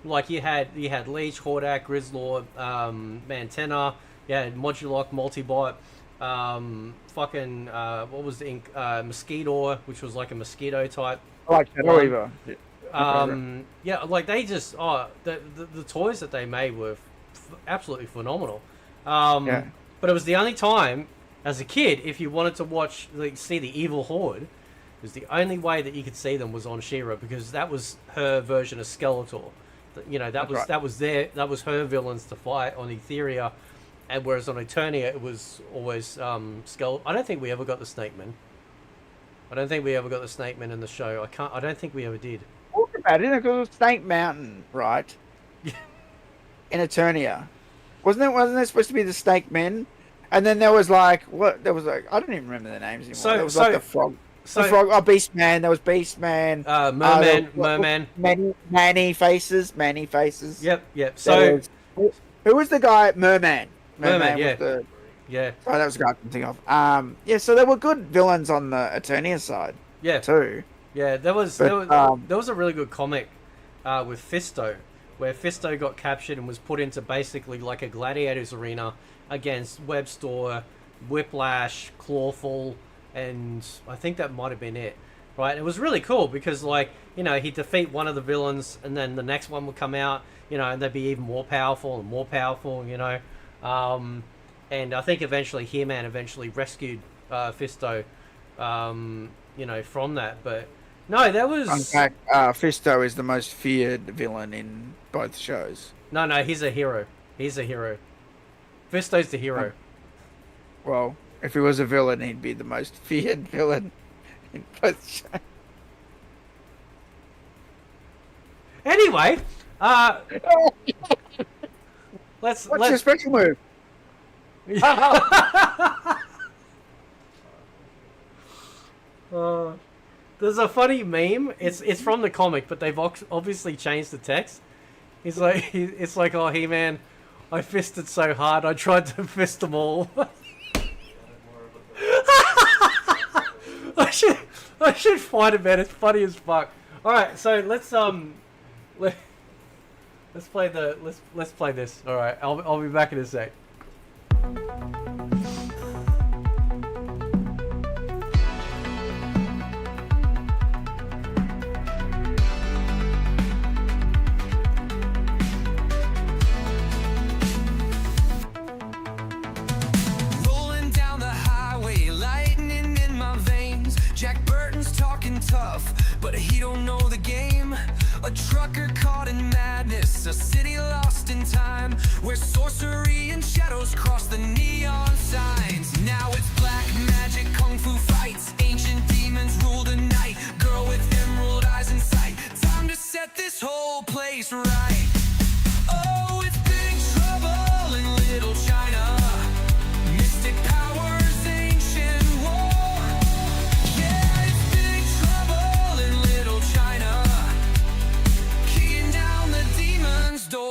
Speaker 2: Like you had Leech, Hordak, Grizzlord, Mantenna, you had Modulok, Multibot, what was the ink? Mosquito, which was like a mosquito type.
Speaker 3: I like Shadow Weaver.
Speaker 2: Yeah, like they just the toys that they made were absolutely phenomenal. But it was the only time as a kid, if you wanted to see the evil Horde, it was the only way that you could see them was on She-Ra, because that was her version of Skeletor. You know, that was her villains to fight on Etheria. And whereas on Eternia, it was always Skeletor. I don't think we ever got the Snake Man. I don't think we ever got the Snake Man in the show. I don't think we ever did.
Speaker 3: Talk about it, because it was Snake Mountain, right? In Eternia, wasn't there supposed to be the Snake Men? And then there was I don't even remember the names anymore. There was like the frog. Beast Man. There was Beast Man.
Speaker 2: Merman.
Speaker 3: Manny faces.
Speaker 2: Yep. So
Speaker 3: who was the guy? Merman.
Speaker 2: Merman,
Speaker 3: was
Speaker 2: Oh,
Speaker 3: that was the guy I can think of. So there were good villains on the Eternia side.
Speaker 2: Yeah.
Speaker 3: Too.
Speaker 2: Yeah, there was a really good comic with Fisto, where Fisto got captured and was put into basically like a gladiators arena against Webstor, Whiplash, Clawful, and I think that might have been it. Right? It was really cool because, like, you know, he'd defeat one of the villains and then the next one would come out, you know, and they'd be even more powerful, you know. And I think eventually He-Man rescued Fisto, you know, from that. But no, that was...
Speaker 3: In fact, Fisto is the most feared villain in both shows.
Speaker 2: No, he's a hero. Fisto's the hero.
Speaker 3: Well, if he was a villain, he'd be the most feared villain in both shows.
Speaker 2: Anyway,
Speaker 3: What's your special move?
Speaker 2: There's a funny meme. It's from the comic, but they've obviously changed the text. It's like, oh, He-Man, I fisted so hard, I tried to fist them all. I should find it, man. It's funny as fuck. All right, so let's play this. All right, I'll be back in a sec.
Speaker 1: Rolling down the highway, lightning in my veins. Jack Burton's talking tough, but he don't know the game. A trucker caught in madness, a city lost in time, where sorcery and shadows cross the neon signs. Now it's black magic, kung fu fights, ancient demons rule the night. Girl with emerald eyes in sight, time to set this whole place right. Oh, it's big trouble in Little China. Mystic powers, ancient war. Yeah, it's big trouble in Little China. Keying down the demon's door.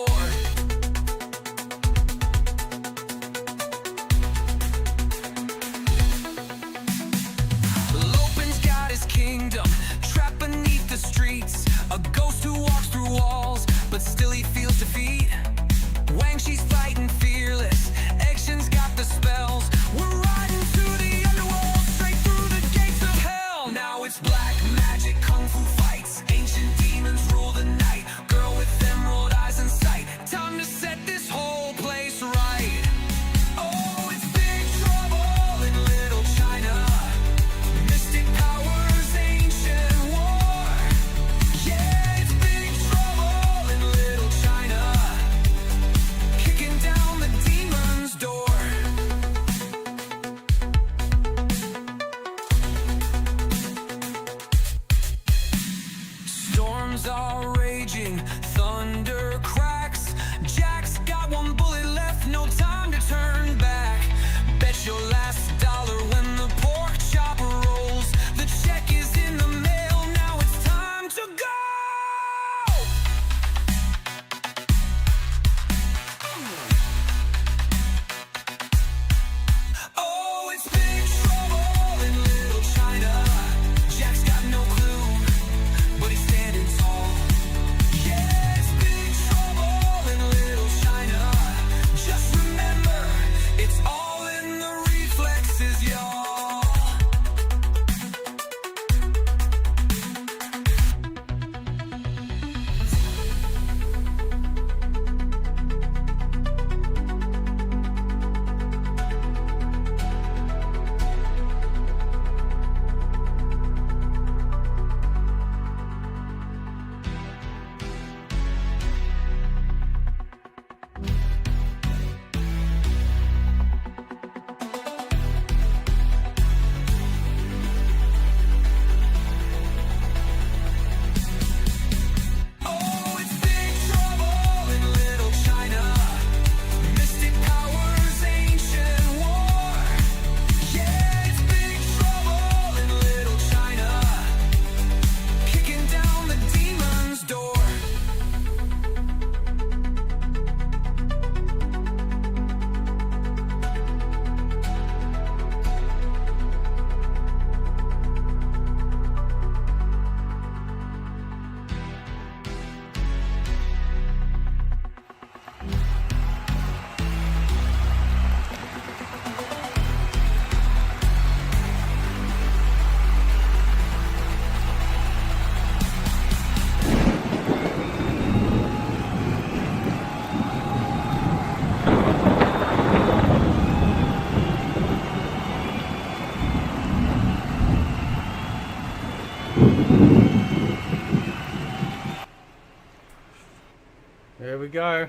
Speaker 2: go.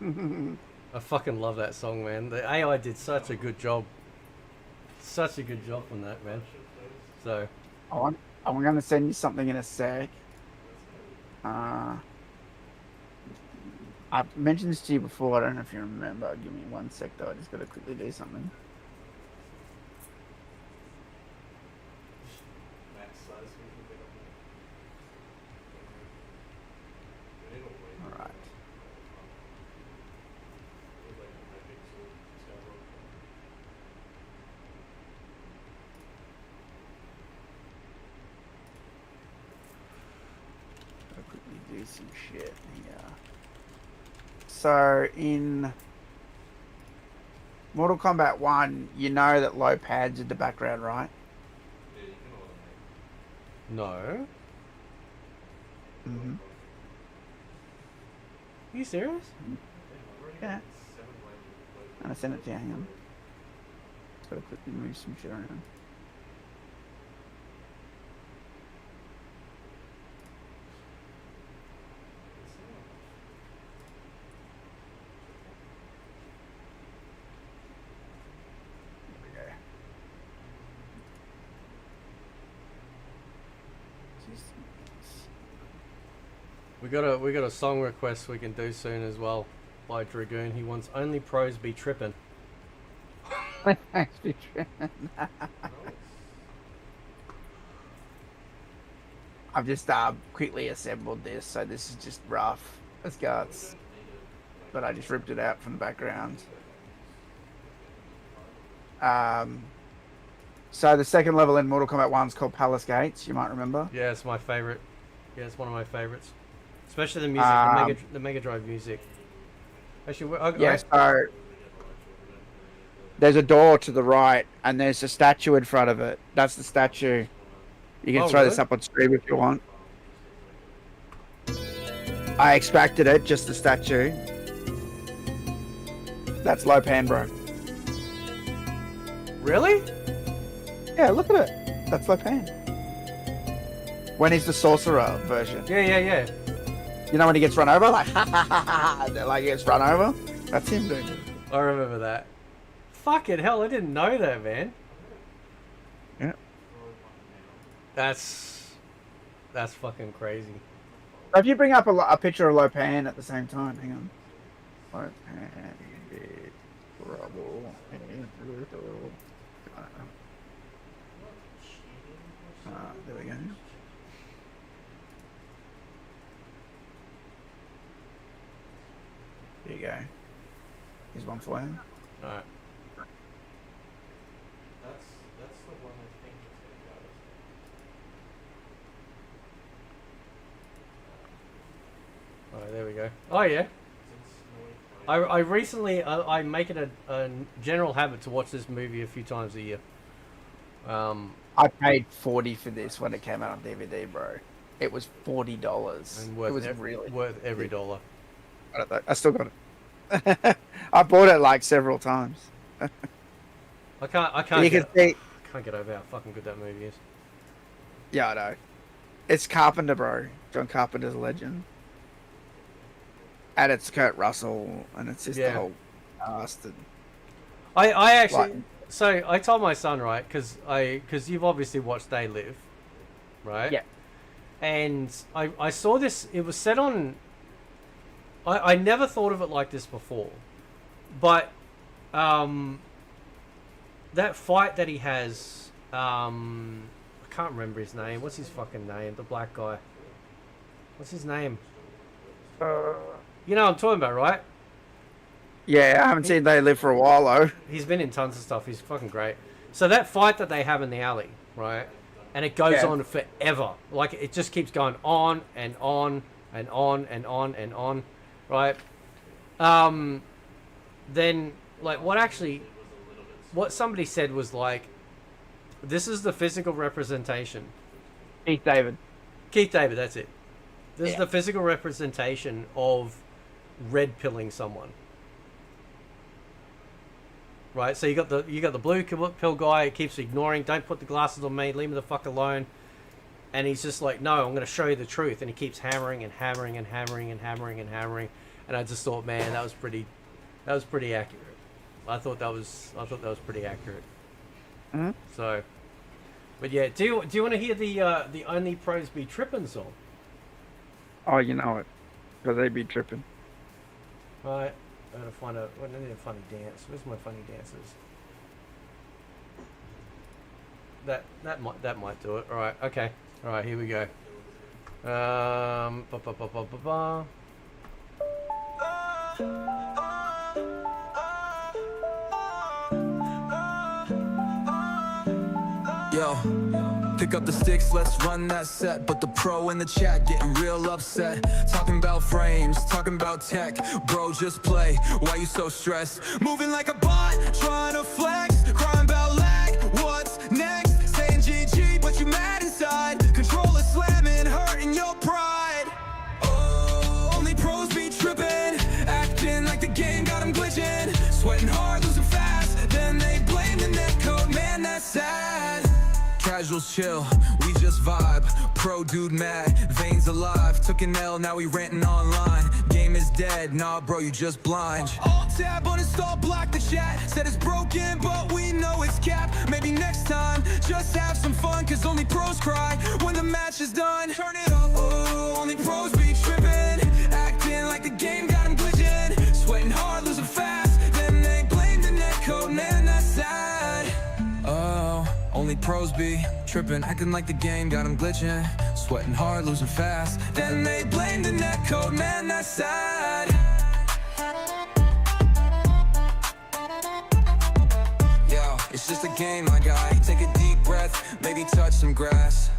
Speaker 2: I fucking love that song, man. The AI did such a good job. Such a good job on that, man. So,
Speaker 3: I'm going to send you something in a sec. I've mentioned this to you before. I don't know if you remember. Give me 1 sec, though. I just got to quickly do something. All right. I'll quickly do some shit here. So in Mortal Kombat 1, you know that low pads in the background, right?
Speaker 2: no.
Speaker 3: Mm-hmm.
Speaker 2: Are you serious?
Speaker 3: Yeah. And I sent it to you. Hang on. Just gotta quickly move some shit around. There we go.
Speaker 2: We got a song request we can do soon as well by Dragoon. He wants only pros be tripping.
Speaker 3: I've just quickly assembled this, so this is just rough as guts. But I just ripped it out from the background. So the second level in Mortal Kombat 1 is called Palace Gates, you might remember.
Speaker 2: Yeah, it's my favorite. Yeah, it's one of my favorites. Especially the music, the Mega Drive music. Actually,
Speaker 3: So there's a door to the right, and there's a statue in front of it. That's the statue. You can throw this up on stream if you want. I extracted it, just the statue. That's Lopan, bro.
Speaker 2: Really?
Speaker 3: Yeah, look at it. That's Lopan. When he's the sorcerer version.
Speaker 2: Yeah.
Speaker 3: You know when he gets run over? Like, like he gets run over? That's him, dude.
Speaker 2: I remember that. Fucking hell, I didn't know that, man.
Speaker 3: Yeah.
Speaker 2: That's fucking crazy.
Speaker 3: If you bring up a picture of Lopan at the same time, hang on. Lopan, big trouble. There we go. There you go. Here's one for you.
Speaker 2: Alright.
Speaker 4: That's the one I think it's
Speaker 2: Alright, there we go. Oh yeah. I recently I make it a general habit to watch this movie a few times a year.
Speaker 3: I paid $40 for this when it came out on DVD, bro. It was $40.
Speaker 2: And
Speaker 3: It was really
Speaker 2: worth every dollar.
Speaker 3: I don't know. I still got it. I bought it like several times.
Speaker 2: I can't
Speaker 3: You can see.
Speaker 2: can't get over how fucking good that movie is.
Speaker 3: Yeah, I know. It's Carpenter, bro. John Carpenter's a legend. And it's Kurt Russell, and it's just the whole cast. And
Speaker 2: I actually,
Speaker 3: like,
Speaker 2: so I told my son, right, because you've obviously watched They Live, right?
Speaker 3: Yeah.
Speaker 2: And I saw this. It was set on. I never thought of it like this before, but that fight that he has, I can't remember his name. What's his fucking name? The black guy. What's his name? You know what I'm talking about, right?
Speaker 3: yeah, I haven't seen They Live for a while, though.
Speaker 2: He's been in tons of stuff. He's fucking great. So that fight that they have in the alley, right? And it goes on forever. Like, it just keeps going on and on and on and on and on, right? Then, like, what somebody said was, like, this is the physical representation.
Speaker 3: Keith David,
Speaker 2: that's it. This is the physical representation of red pilling someone. Right, so you got the blue pill guy. He keeps ignoring. Don't put the glasses on me. Leave me the fuck alone. and he's just like, no, I'm going to show you the truth, and he keeps hammering and hammering and hammering and hammering and hammering, and I just thought, man, that was pretty accurate. I thought that was pretty accurate.
Speaker 3: Mm-hmm.
Speaker 2: So, but yeah, do you want to hear the Only Pros Be Trippin' song?
Speaker 3: Oh, you know it, because they be tripping.
Speaker 2: Right, I gotta find I need a funny dance. Where's my funny dances? That might do it. All right, okay. All right, here we go. Ba ba ba ba ba ba.
Speaker 1: Yo, pick up the sticks, let's run that set. But the pro in the chat getting real upset. Talking about frames, talking about tech. Bro, just play, why you so stressed? Moving like a bot, trying to flex. Crying about lag, what's next? Saying GG, but you mad inside. Controller slamming, hurting your pride. Oh, only pros be tripping. Acting like the game got them glitching. Sweating hard, losing fast. Then they blame the netcode, man, that's sad. Casuals chill, we just vibe. Pro dude mad, veins alive. Took an L, now we renting online. Game is dead, nah bro, you just blind. Alt tab, uninstall, block the chat. Said it's broken, but we know it's capped. Maybe next time, just have some fun. Cause only pros cry when the match is done. Turn it up, oh, only pros be tripping. Acting like the game got them glitching. Sweating hard, losing fast. Then they blame the netcode, man, that's sad. Oh, only pros be tripping, acting like the game got them glitching. Sweating hard, losing fast. Then they blame the netcode, man, that's sad. Yo, it's just a game, my guy. Take a deep breath, maybe touch some grass.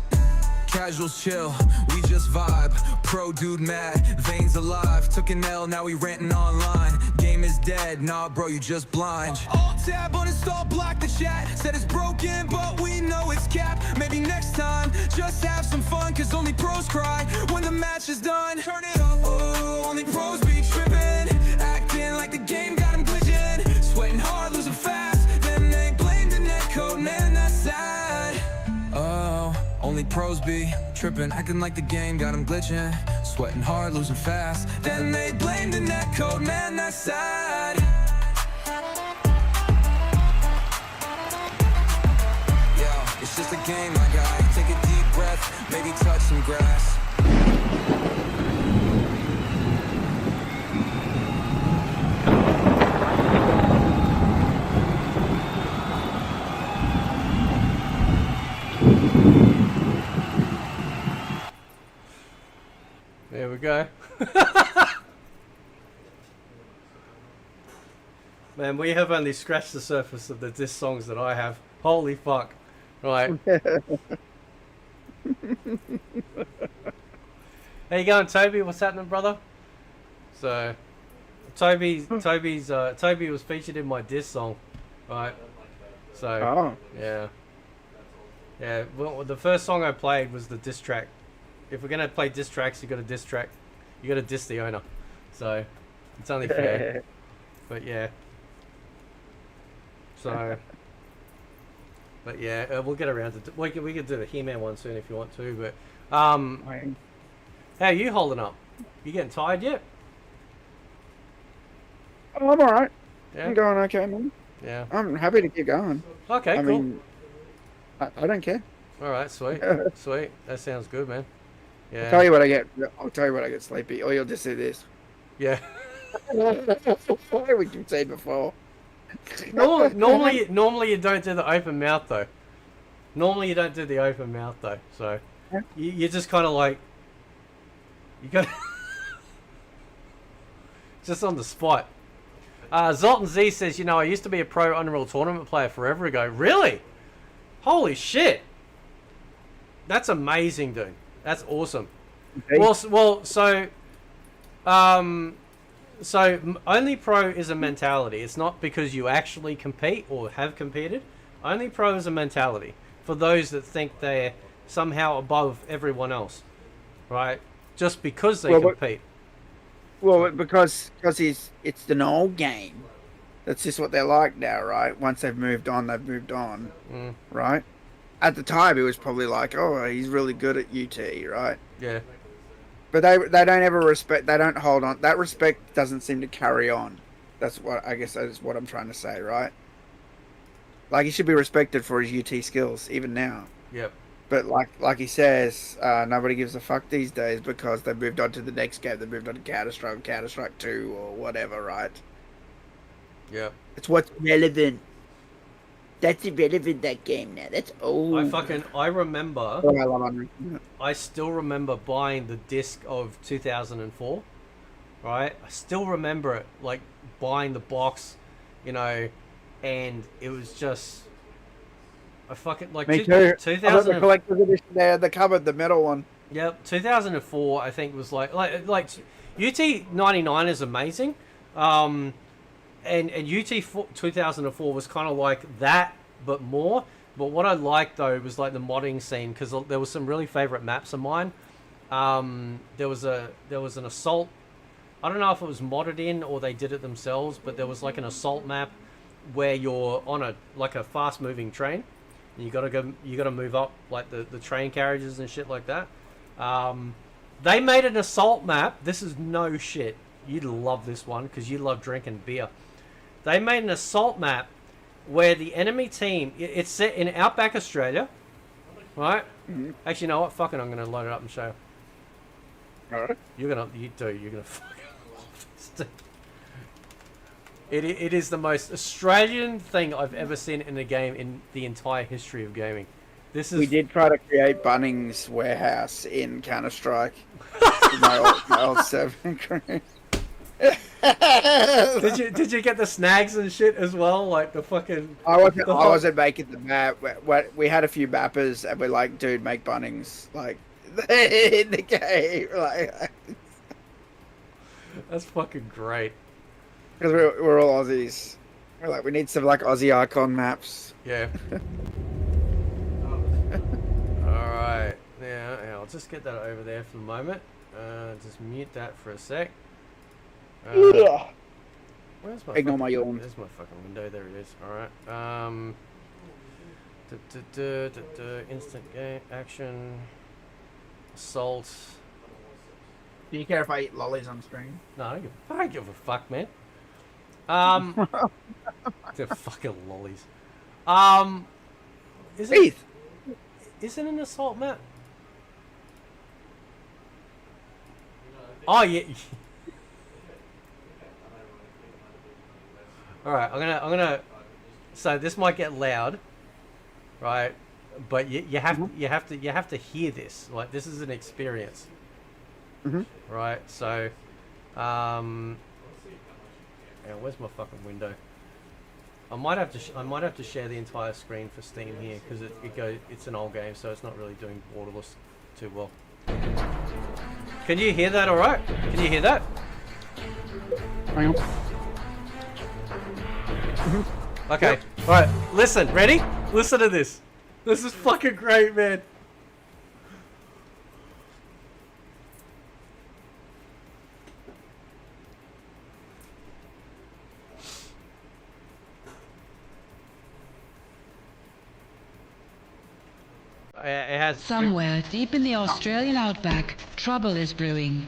Speaker 1: Casuals chill, we just vibe. Pro dude mad, veins alive. Took an L, now we renting online. Game is dead, nah bro, you just blind. Alt tab, uninstall, block the chat. Said it's broken, but we know it's capped. Maybe next time, just have some fun. Cause only pros cry when the match is done. Turn it up, oh, only pros be tripping. Acting like the game got them glitching. Sweating hard, losing fast. Then they blame the netcode, man, that's sad. Oh, only pros be tripping, acting like the game got them glitching. Sweating hard, losing fast. Then they blame the netcode, man, that's sad. Yo, it's just a game, my guy. Take a deep breath, maybe touch some grass.
Speaker 2: There we go. Man, we have only scratched the surface of the diss songs that I have. Holy fuck. Right. How you going, Toby? What's happening, brother? So, Toby was featured in my diss song, right? So,
Speaker 3: Oh,
Speaker 2: yeah. Yeah, well, the first song I played was the diss track. If we're gonna play diss tracks, you got to diss track. You got to diss the owner. So, it's only fair. But yeah. So, but yeah, we'll get around to. We could do the He-Man one soon if you want to. But how are you holding up? You getting tired yet?
Speaker 3: oh, I'm alright.
Speaker 2: Yeah.
Speaker 3: I'm going okay, man.
Speaker 2: Yeah.
Speaker 3: I'm happy to keep going.
Speaker 2: Okay.
Speaker 3: I
Speaker 2: Cool.
Speaker 3: mean, I don't care.
Speaker 2: All right. Sweet. Sweet. That sounds good, man. Yeah.
Speaker 3: I'll tell you what I get. I'll tell you when I get sleepy, or you'll just see this.
Speaker 2: Yeah.
Speaker 3: What we can say before.
Speaker 2: Normally you don't do the open mouth though. Normally you don't do the open mouth though. So you just kind of like you got just on the spot. Zoltan Z says, I used to be a pro Unreal Tournament player forever ago. Really? Holy shit! That's amazing, dude. That's awesome.
Speaker 3: Okay.
Speaker 2: So Only Pro is a mentality. It's not because you actually compete or have competed. Only Pro is a mentality for those that think they're somehow above everyone else, right? Just because they compete.
Speaker 3: Well, because it's an old game. That's just what they're like now, right? Once they've moved on, right? at the time it was probably like, oh, he's really good at UT, right?
Speaker 2: Yeah.
Speaker 3: But they don't ever respect. They don't hold on. That respect doesn't seem to carry on. That's what I guess that's what I'm trying to say, right? Like he should be respected for his UT skills even now.
Speaker 2: Yep.
Speaker 3: But like he says, nobody gives a fuck these days because they moved on to the next game. They moved on to Counter Strike 2 or whatever, right?
Speaker 2: Yep.
Speaker 3: It's what's relevant. That's irrelevant, that game now. That's old.
Speaker 2: I remember.
Speaker 3: Oh, I love Unreal.
Speaker 2: I still remember buying the disc of 2004. Right? I still remember it, like buying the box, you know, and it was just. I fucking like.
Speaker 3: Me too. I got
Speaker 2: 2000.
Speaker 3: the collector's edition there, the cover, the metal one.
Speaker 2: Yep, 2004 I think was like UT 99 is amazing, and UT 2004 was kind of like that but more. But what I liked though was like the modding scene because there was some really favorite maps of mine. There was an assault. I don't know if it was modded in or they did it themselves, but there was like an assault map where you're on a fast moving train. And you gotta move up like the train carriages and shit like that. They made an assault map. This is no shit. You'd love this one because you love drinking beer. They made an assault map where the enemy team. It's set in outback Australia, right?
Speaker 3: Mm-hmm.
Speaker 2: Actually, you know what? Fucking, I'm gonna load it up and show you.
Speaker 3: All right.
Speaker 2: You're gonna fucking love this, dude. It is the most Australian thing I've ever seen in a game in the entire history of gaming. This is.
Speaker 3: We did try to create Bunnings warehouse in Counter Strike. my old server crew.
Speaker 2: Did you get the snags and shit as well? Like the fucking.
Speaker 3: I wasn't making the map. We had a few mappers, and we're like, dude, make Bunnings like in the game, like.
Speaker 2: That's fucking great.
Speaker 3: Because we're all Aussies. We're like, we need some like Aussie icon maps.
Speaker 2: Yeah. Alright. Now, I'll just get that over there for the moment. Just mute that for a sec. Where's my
Speaker 3: Ignore
Speaker 2: fucking,
Speaker 3: my yawn.
Speaker 2: There's my fucking window. There it is. Alright. Instant game action. Assault.
Speaker 3: Do you care if I eat lollies on screen?
Speaker 2: No, I don't give a fuck, man. They're fucking lollies. Isn't an assault map? Oh yeah. All right, I'm gonna. So this might get loud, right? But you have to hear this. Like this is an experience, right? So, yeah, where's my fucking window? I might have to share the entire screen for Steam here because it's an old game, so it's not really doing borderless too well. Can you hear that? All right? Can you hear that?
Speaker 3: Hang on.
Speaker 2: Okay.
Speaker 3: Yep.
Speaker 2: All right. Listen. Ready? Listen to this. This is fucking great, man. It has
Speaker 5: Somewhere deep in the Australian outback, trouble is brewing.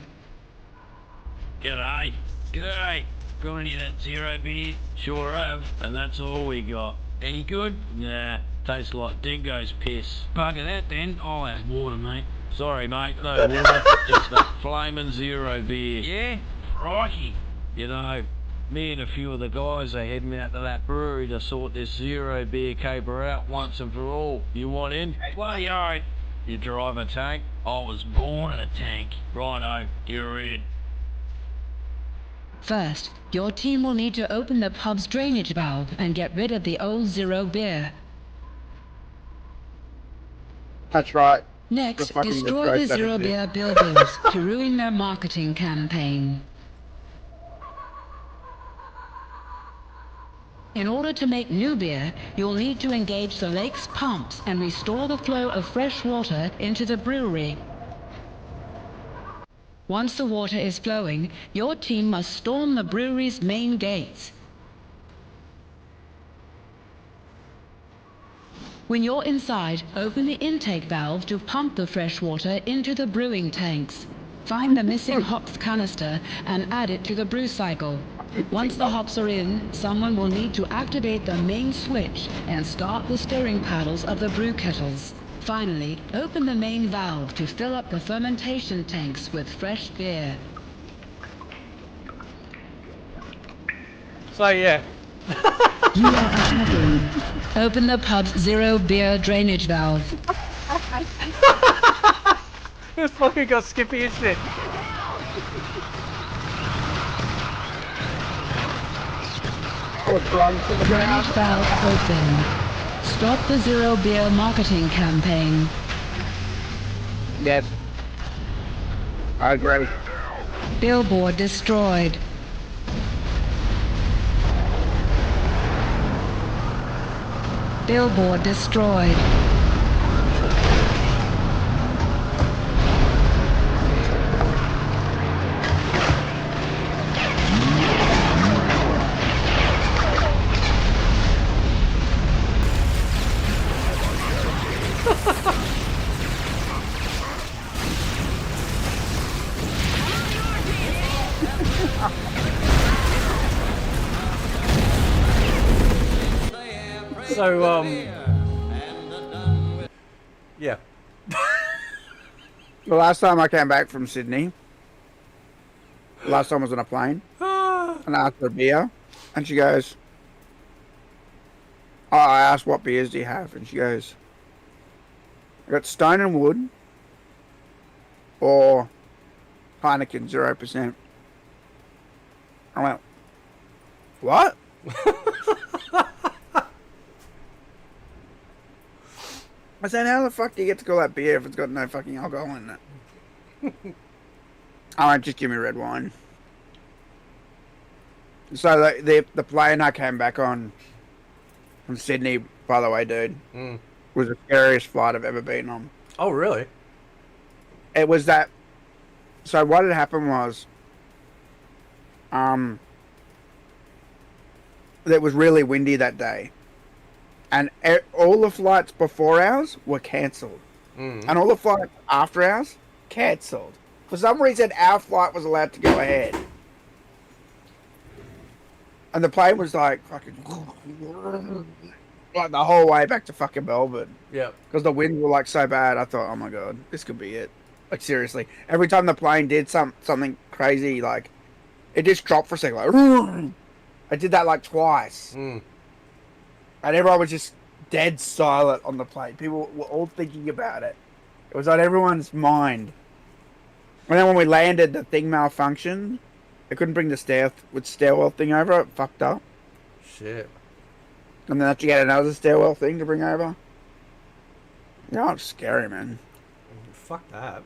Speaker 6: G'day. G'day. Got any of that zero beer? Sure have, and that's all we got. Any good? Nah, tastes like dingo's piss. Bugger that then, I'll have water, mate. Sorry, mate, no water, just that flamin' zero beer. Yeah? Crikey. You know, me and a few of the guys are heading out to that brewery to sort this zero beer caper out once and for all. You want in? Bloody oath. You drive a tank? I was born in a tank. Righto, you're in.
Speaker 5: First, your team will need to open the pub's drainage valve and get rid of the old zero beer.
Speaker 3: That's right.
Speaker 5: Next,
Speaker 3: fucking
Speaker 5: destroy the
Speaker 3: disgrace that
Speaker 5: zero
Speaker 3: it is.
Speaker 5: beer billboards to ruin their marketing campaign. In order to make new beer, you'll need to engage the lake's pumps and restore the flow of fresh water into the brewery. Once the water is flowing, your team must storm the brewery's main gates. When you're inside, open the intake valve to pump the fresh water into the brewing tanks. Find the missing hops canister and add it to the brew cycle. Once the hops are in, someone will need to activate the main switch and start the stirring paddles of the brew kettles. Finally, open the main valve to fill up the fermentation tanks with fresh beer.
Speaker 2: So yeah,
Speaker 5: You are attacking. Open the pub's zero beer drainage valve.
Speaker 2: this fucking got Skippy and shit.
Speaker 5: Drainage valve open. Stop the zero beer marketing campaign.
Speaker 3: Yes. I agree.
Speaker 5: Billboard destroyed. Billboard destroyed.
Speaker 2: So yeah.
Speaker 3: The last time I came back from Sydney, last time I was on a plane, and I asked for a beer, and she goes, oh, I asked, what beers do you have? And she goes, I got Stone and Wood or Heineken 0%. I went, what? I said, how the fuck do you get to call that beer if it's got no fucking alcohol in it? Alright, just give me red wine. So the plane I came back on from Sydney, by the way, dude, was the scariest flight I've ever been on.
Speaker 2: Oh really?
Speaker 3: It was that. So what had happened was, it was really windy that day, and all the flights before ours were cancelled, and all the flights after ours cancelled. For some reason, our flight was allowed to go ahead, and the plane was like fucking like the whole way back to fucking Melbourne.
Speaker 2: Yep.
Speaker 3: Because the winds were like so bad, I thought, oh my god, this could be it. Like seriously, every time the plane did something crazy, like it just dropped for a second. Like, I did that like twice, and everyone was just dead silent on the plane. People were all thinking about it. It was on everyone's mind. And then when we landed, the thing malfunctioned. They couldn't bring the stairwell thing over. It fucked up.
Speaker 2: Shit.
Speaker 3: And then had to get another stairwell thing to bring over. Yeah, it's scary, man.
Speaker 2: Fuck that.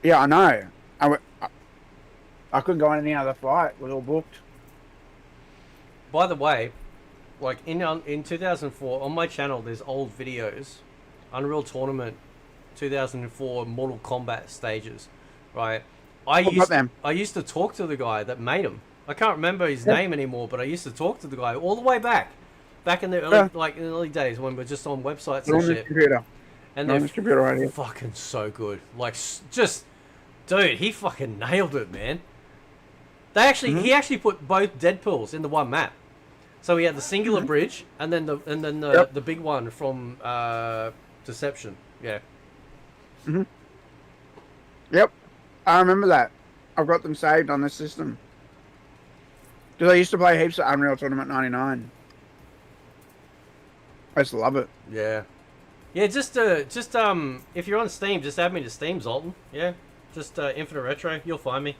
Speaker 3: Yeah, I know. I couldn't go on any other flight. It was all booked.
Speaker 2: By the way, like in 2004 on my channel, there's old videos, Unreal Tournament, 2004 Mortal Kombat stages, right? I used to talk to the guy that made them. I can't remember his name anymore, but I used to talk to the guy all the way back in the early, like in the early days when we're just on websites and shit. And they're fucking so good. Like just, dude, he fucking nailed it, man. He actually put both Deadpools into one map. So he had the singular bridge and then the big one from Deception. Yeah.
Speaker 3: Yep. I remember that. I've got them saved on this system. Because I used to play heaps of Unreal Tournament 99. I used to love it.
Speaker 2: Yeah. Yeah, just if you're on Steam, just add me to Steam, Zoltan. Yeah. Just Infinite Retro, you'll find me.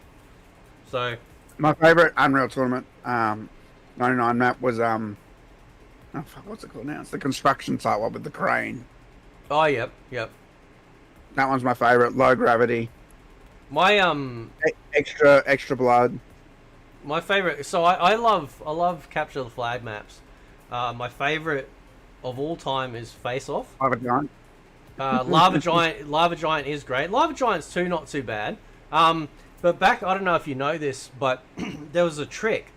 Speaker 2: So
Speaker 3: my favourite Unreal Tournament 99 map was oh fuck, what's it called now? It's the construction site one with the crane.
Speaker 2: Oh yep.
Speaker 3: That one's my favourite. Low gravity.
Speaker 2: My
Speaker 3: extra blood.
Speaker 2: My favorite. So I love capture the flag maps. My favorite of all time is Face Off.
Speaker 3: Lava Giant.
Speaker 2: Lava Giant is great. Lava Giant's 2 not too bad. But back, I don't know if you know this, but there was a trick.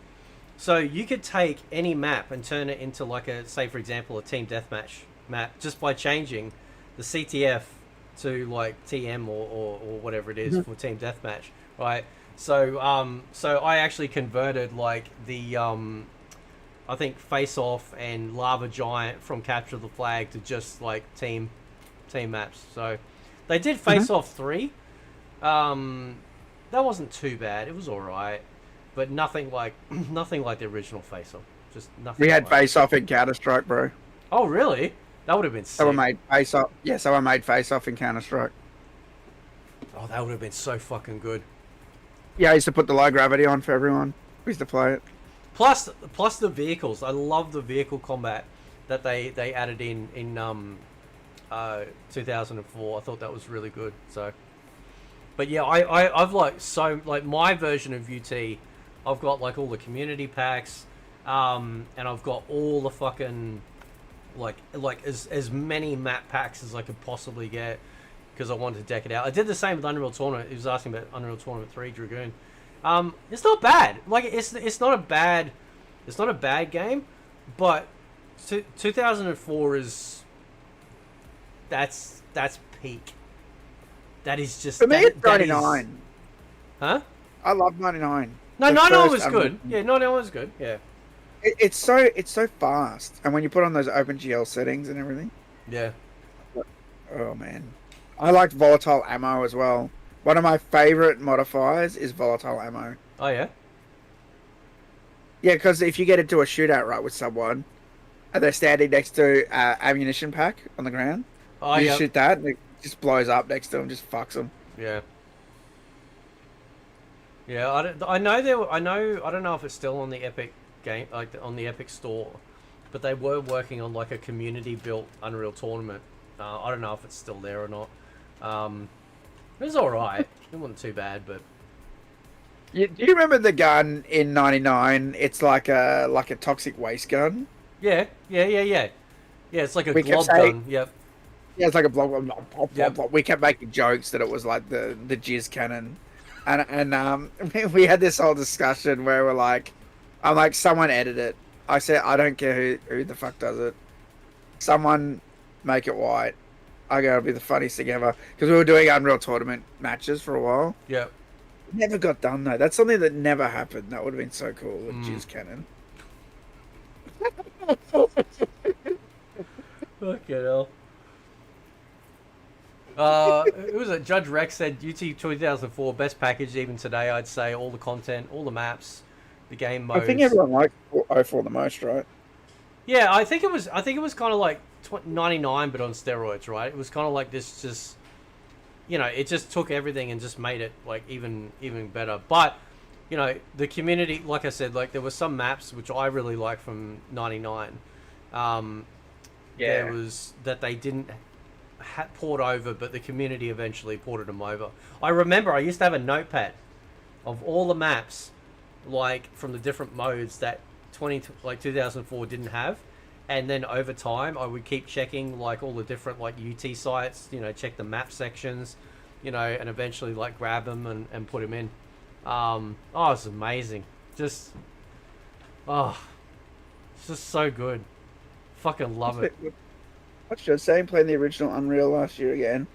Speaker 2: So you could take any map and turn it into like say for example a team deathmatch map just by changing the CTF to like TM or whatever it is for team deathmatch, right? So so I actually converted like the I think Face Off and Lava Giant from Capture the Flag to just like team maps. So they did Face Off 3. That wasn't too bad. It was all right, but nothing like the original Face Off. Just nothing.
Speaker 3: We had
Speaker 2: like
Speaker 3: Face Off in Counter Strike, bro.
Speaker 2: Oh really? That would have been sick.
Speaker 3: Someone made Face Off. Yeah, someone made Face Off in Counter Strike.
Speaker 2: Oh, that would have been so fucking good.
Speaker 3: Yeah, I used to put the low gravity on for everyone. We used to play it.
Speaker 2: Plus the vehicles. I love the vehicle combat that they added in 2004. I thought that was really good. So, but yeah, I've like my version of UT. I've got like all the community packs, and I've got all the fucking like as many map packs as I could possibly get because I wanted to deck it out. I did the same with Unreal Tournament. He was asking about Unreal Tournament 3 Dragoon. It's not bad. Like it's not a bad game, but 2004 is that's peak. That is just
Speaker 3: For me, it's
Speaker 2: that is-
Speaker 3: 99.
Speaker 2: Huh?
Speaker 3: I love 99.
Speaker 2: No,
Speaker 3: The
Speaker 2: 99 was
Speaker 3: first
Speaker 2: good. Yeah, 99 was good. Yeah.
Speaker 3: It's so fast, and when you put on those OpenGL settings and everything,
Speaker 2: Yeah.
Speaker 3: oh man, I liked volatile ammo as well. One of my favorite modifiers is volatile ammo.
Speaker 2: Oh yeah.
Speaker 3: Yeah, because if you get into a shootout right with someone, and they're standing next to ammunition pack on the ground,
Speaker 2: Oh
Speaker 3: you
Speaker 2: yeah.
Speaker 3: shoot that, and it just blows up next to them, just fucks them.
Speaker 2: Yeah. Yeah, I don't know if it's still on the Epic game, like on the Epic store, but they were working on like a community built Unreal Tournament. I don't know if it's still there or not. It was all right. It wasn't too bad, but
Speaker 3: Do you remember the gun in '99? It's like a toxic waste gun.
Speaker 2: yeah. Yeah, it's like a
Speaker 3: We kept
Speaker 2: glob
Speaker 3: saying-
Speaker 2: gun. Yep.
Speaker 3: Yeah, it's like a block, block, block,
Speaker 2: Yep.
Speaker 3: block. We kept making jokes that it was like the jizz cannon, and we had this whole discussion where we're like, I'm like, someone edit it. I said, I don't care who the fuck does it. Someone make it white. I go, it'll be the funniest thing ever, because we were doing Unreal Tournament matches for a while.
Speaker 2: Yep.
Speaker 3: Never got done though. That's something that never happened. That would have been so cool. The jizz cannon.
Speaker 2: Fucking hell. It was a Judge Rex said UT 2004 best package even today. I'd say all the content, all the maps, the game modes.
Speaker 3: I think everyone liked 04 the most, right?
Speaker 2: Yeah, I think it was kind of like 99 but on steroids, right? It was kind of like this, just it just took everything and just made it like even better. But the community, like I said, like there were some maps which I really liked from 99. There was that they didn't port over, but the community eventually ported them over. I remember I used to have a notepad of all the maps, like from the different modes that 2004 didn't have, and then over time I would keep checking like all the different like UT sites, check the map sections, and eventually like grab them and put them in. It's amazing. It's just so good. Fucking love it.
Speaker 3: What's your saying? Playing the original Unreal last year again.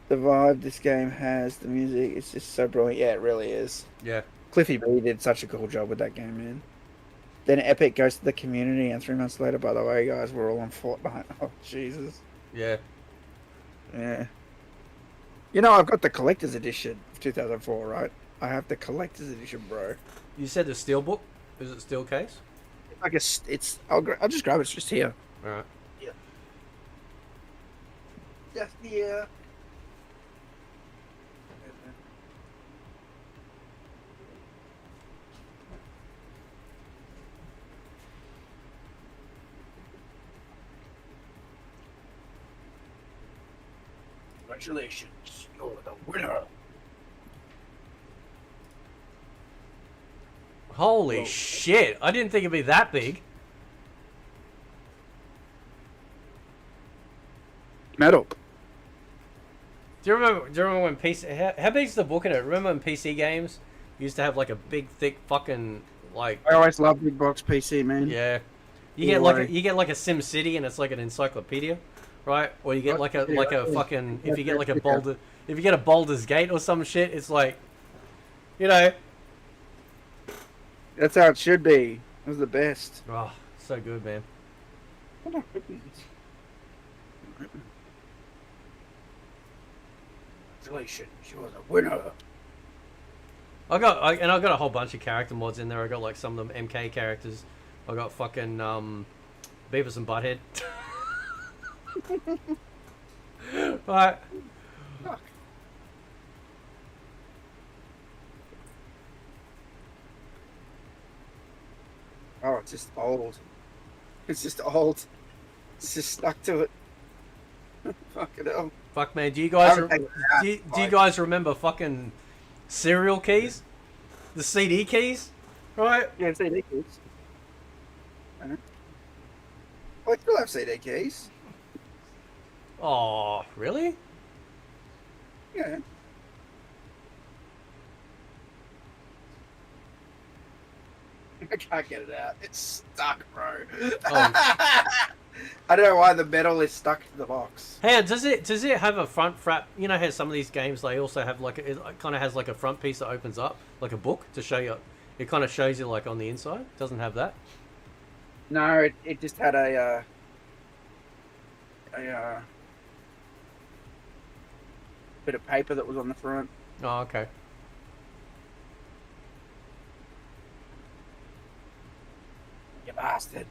Speaker 3: The vibe this game has, the music, it's just so brilliant. Yeah, it really is.
Speaker 2: Yeah.
Speaker 3: Cliffy B did such a cool job with that game, man. Then Epic goes to the community, and 3 months later, by the way, guys, we're all on Fortnite. Oh, Jesus.
Speaker 2: Yeah.
Speaker 3: Yeah. I've got the collector's edition of 2004, right? I have the collector's edition, bro.
Speaker 2: You said the steel book? Is it steel case?
Speaker 3: I guess I'll just grab it. It's just here.
Speaker 2: All right.
Speaker 3: Just here. Congratulations, you're the winner.
Speaker 2: Holy shit! I didn't think it'd be that big.
Speaker 3: Metal.
Speaker 2: Do you remember when PC? How big's the book in it? Remember when PC games used to have like a big, thick fucking like?
Speaker 3: I always loved big box PC, man.
Speaker 2: Yeah, You get like a Sim City, and it's like an encyclopedia, right? Or you get like a fucking if you get like a Baldur's Gate or some shit, it's like, you know.
Speaker 3: That's how it should be. It was the best.
Speaker 2: Oh, so good, man.
Speaker 3: Congratulations, you're the winner.
Speaker 2: I got a whole bunch of character mods in there. I got like some of them MK characters. I got fucking Beavis and Butthead. Right.
Speaker 3: Fuck. Oh, it's just old. It's just old. It's just stuck to it. Fucking hell.
Speaker 2: Fuck, man. Do you guys
Speaker 3: I haven't taken it out,
Speaker 2: do you
Speaker 3: like-
Speaker 2: guys remember fucking serial keys, the CD keys, right?
Speaker 3: Yeah, CD keys. I still have CD keys.
Speaker 2: Oh, really?
Speaker 3: Yeah. I can't get it out. It's stuck, bro. I don't know why the metal is stuck to the box.
Speaker 2: Hey, does it have a front flap? You know how some of these games they also have like it kind of has like a front piece that opens up like a book to show you. It kind of shows you like on the inside. Doesn't have that.
Speaker 3: No, it just had a bit of paper that was on the front.
Speaker 2: Oh, okay.
Speaker 3: You bastard.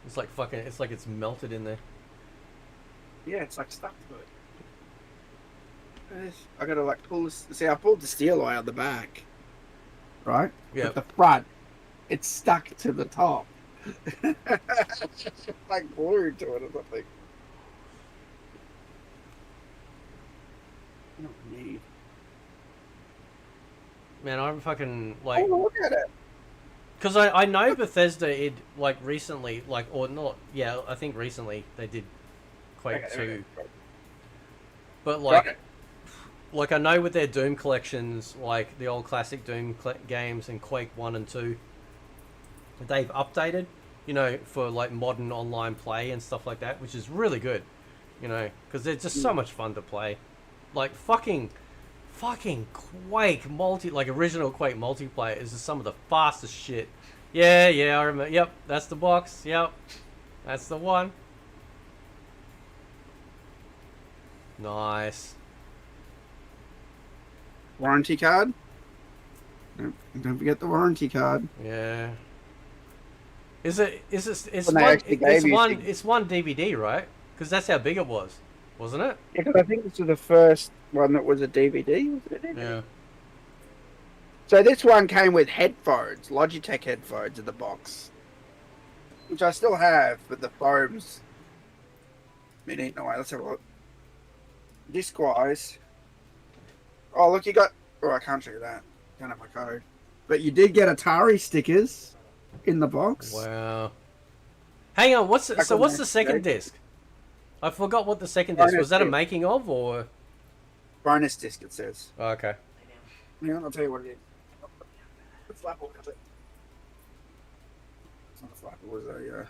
Speaker 2: It's like fucking. It's like it's melted in there.
Speaker 3: Yeah, it's like stuck to it. I gotta like pull this. See, I pulled the steel eye on the back, right?
Speaker 2: Yeah.
Speaker 3: But the front, it's stuck to the top. It's like glued to it or something. I don't need.
Speaker 2: Man, I'm fucking like.
Speaker 3: Oh, look at it.
Speaker 2: Because I know Bethesda it like recently like or not I think recently they did Quake
Speaker 3: Okay,
Speaker 2: 2,
Speaker 3: okay.
Speaker 2: but like
Speaker 3: Right.
Speaker 2: like I know with their Doom collections, like the old classic Doom games and Quake 1 and 2, they've updated, you know, for like modern online play and stuff like that, which is really good, you know, because they're just so much fun to play. Like fucking Quake like original Quake multiplayer is just some of the fastest shit. Yeah, I remember. Yep, that's the box. Yep, that's the one. Nice.
Speaker 3: Warranty card. Don't forget the warranty card.
Speaker 2: Yeah. It's
Speaker 3: When they actually gave
Speaker 2: it's
Speaker 3: you
Speaker 2: one
Speaker 3: things.
Speaker 2: it's one DVD, right? Because that's how big it was, wasn't it?
Speaker 3: Yeah, 'cause I think this was the first one that was a DVD. Was it a DVD?
Speaker 2: Yeah.
Speaker 3: So this one came with headphones, Logitech headphones in the box, which I still have, but the foam's been eaten away. Let's have a look. Disc-wise, oh look, you got. Oh, I can't show you that. Don't have my code, but you did get Atari stickers in the box.
Speaker 2: Wow. Hang on, what's
Speaker 3: Back
Speaker 2: so?
Speaker 3: on
Speaker 2: What's
Speaker 3: my
Speaker 2: the second
Speaker 3: screen.
Speaker 2: disc? I forgot what the second disc was.
Speaker 3: Bonus
Speaker 2: That a
Speaker 3: disc.
Speaker 2: making of or?
Speaker 3: Bonus disc, it says.
Speaker 2: Oh, okay.
Speaker 3: Yeah, I'll tell you what it is. The flap will cut it. It's not a flap, it was a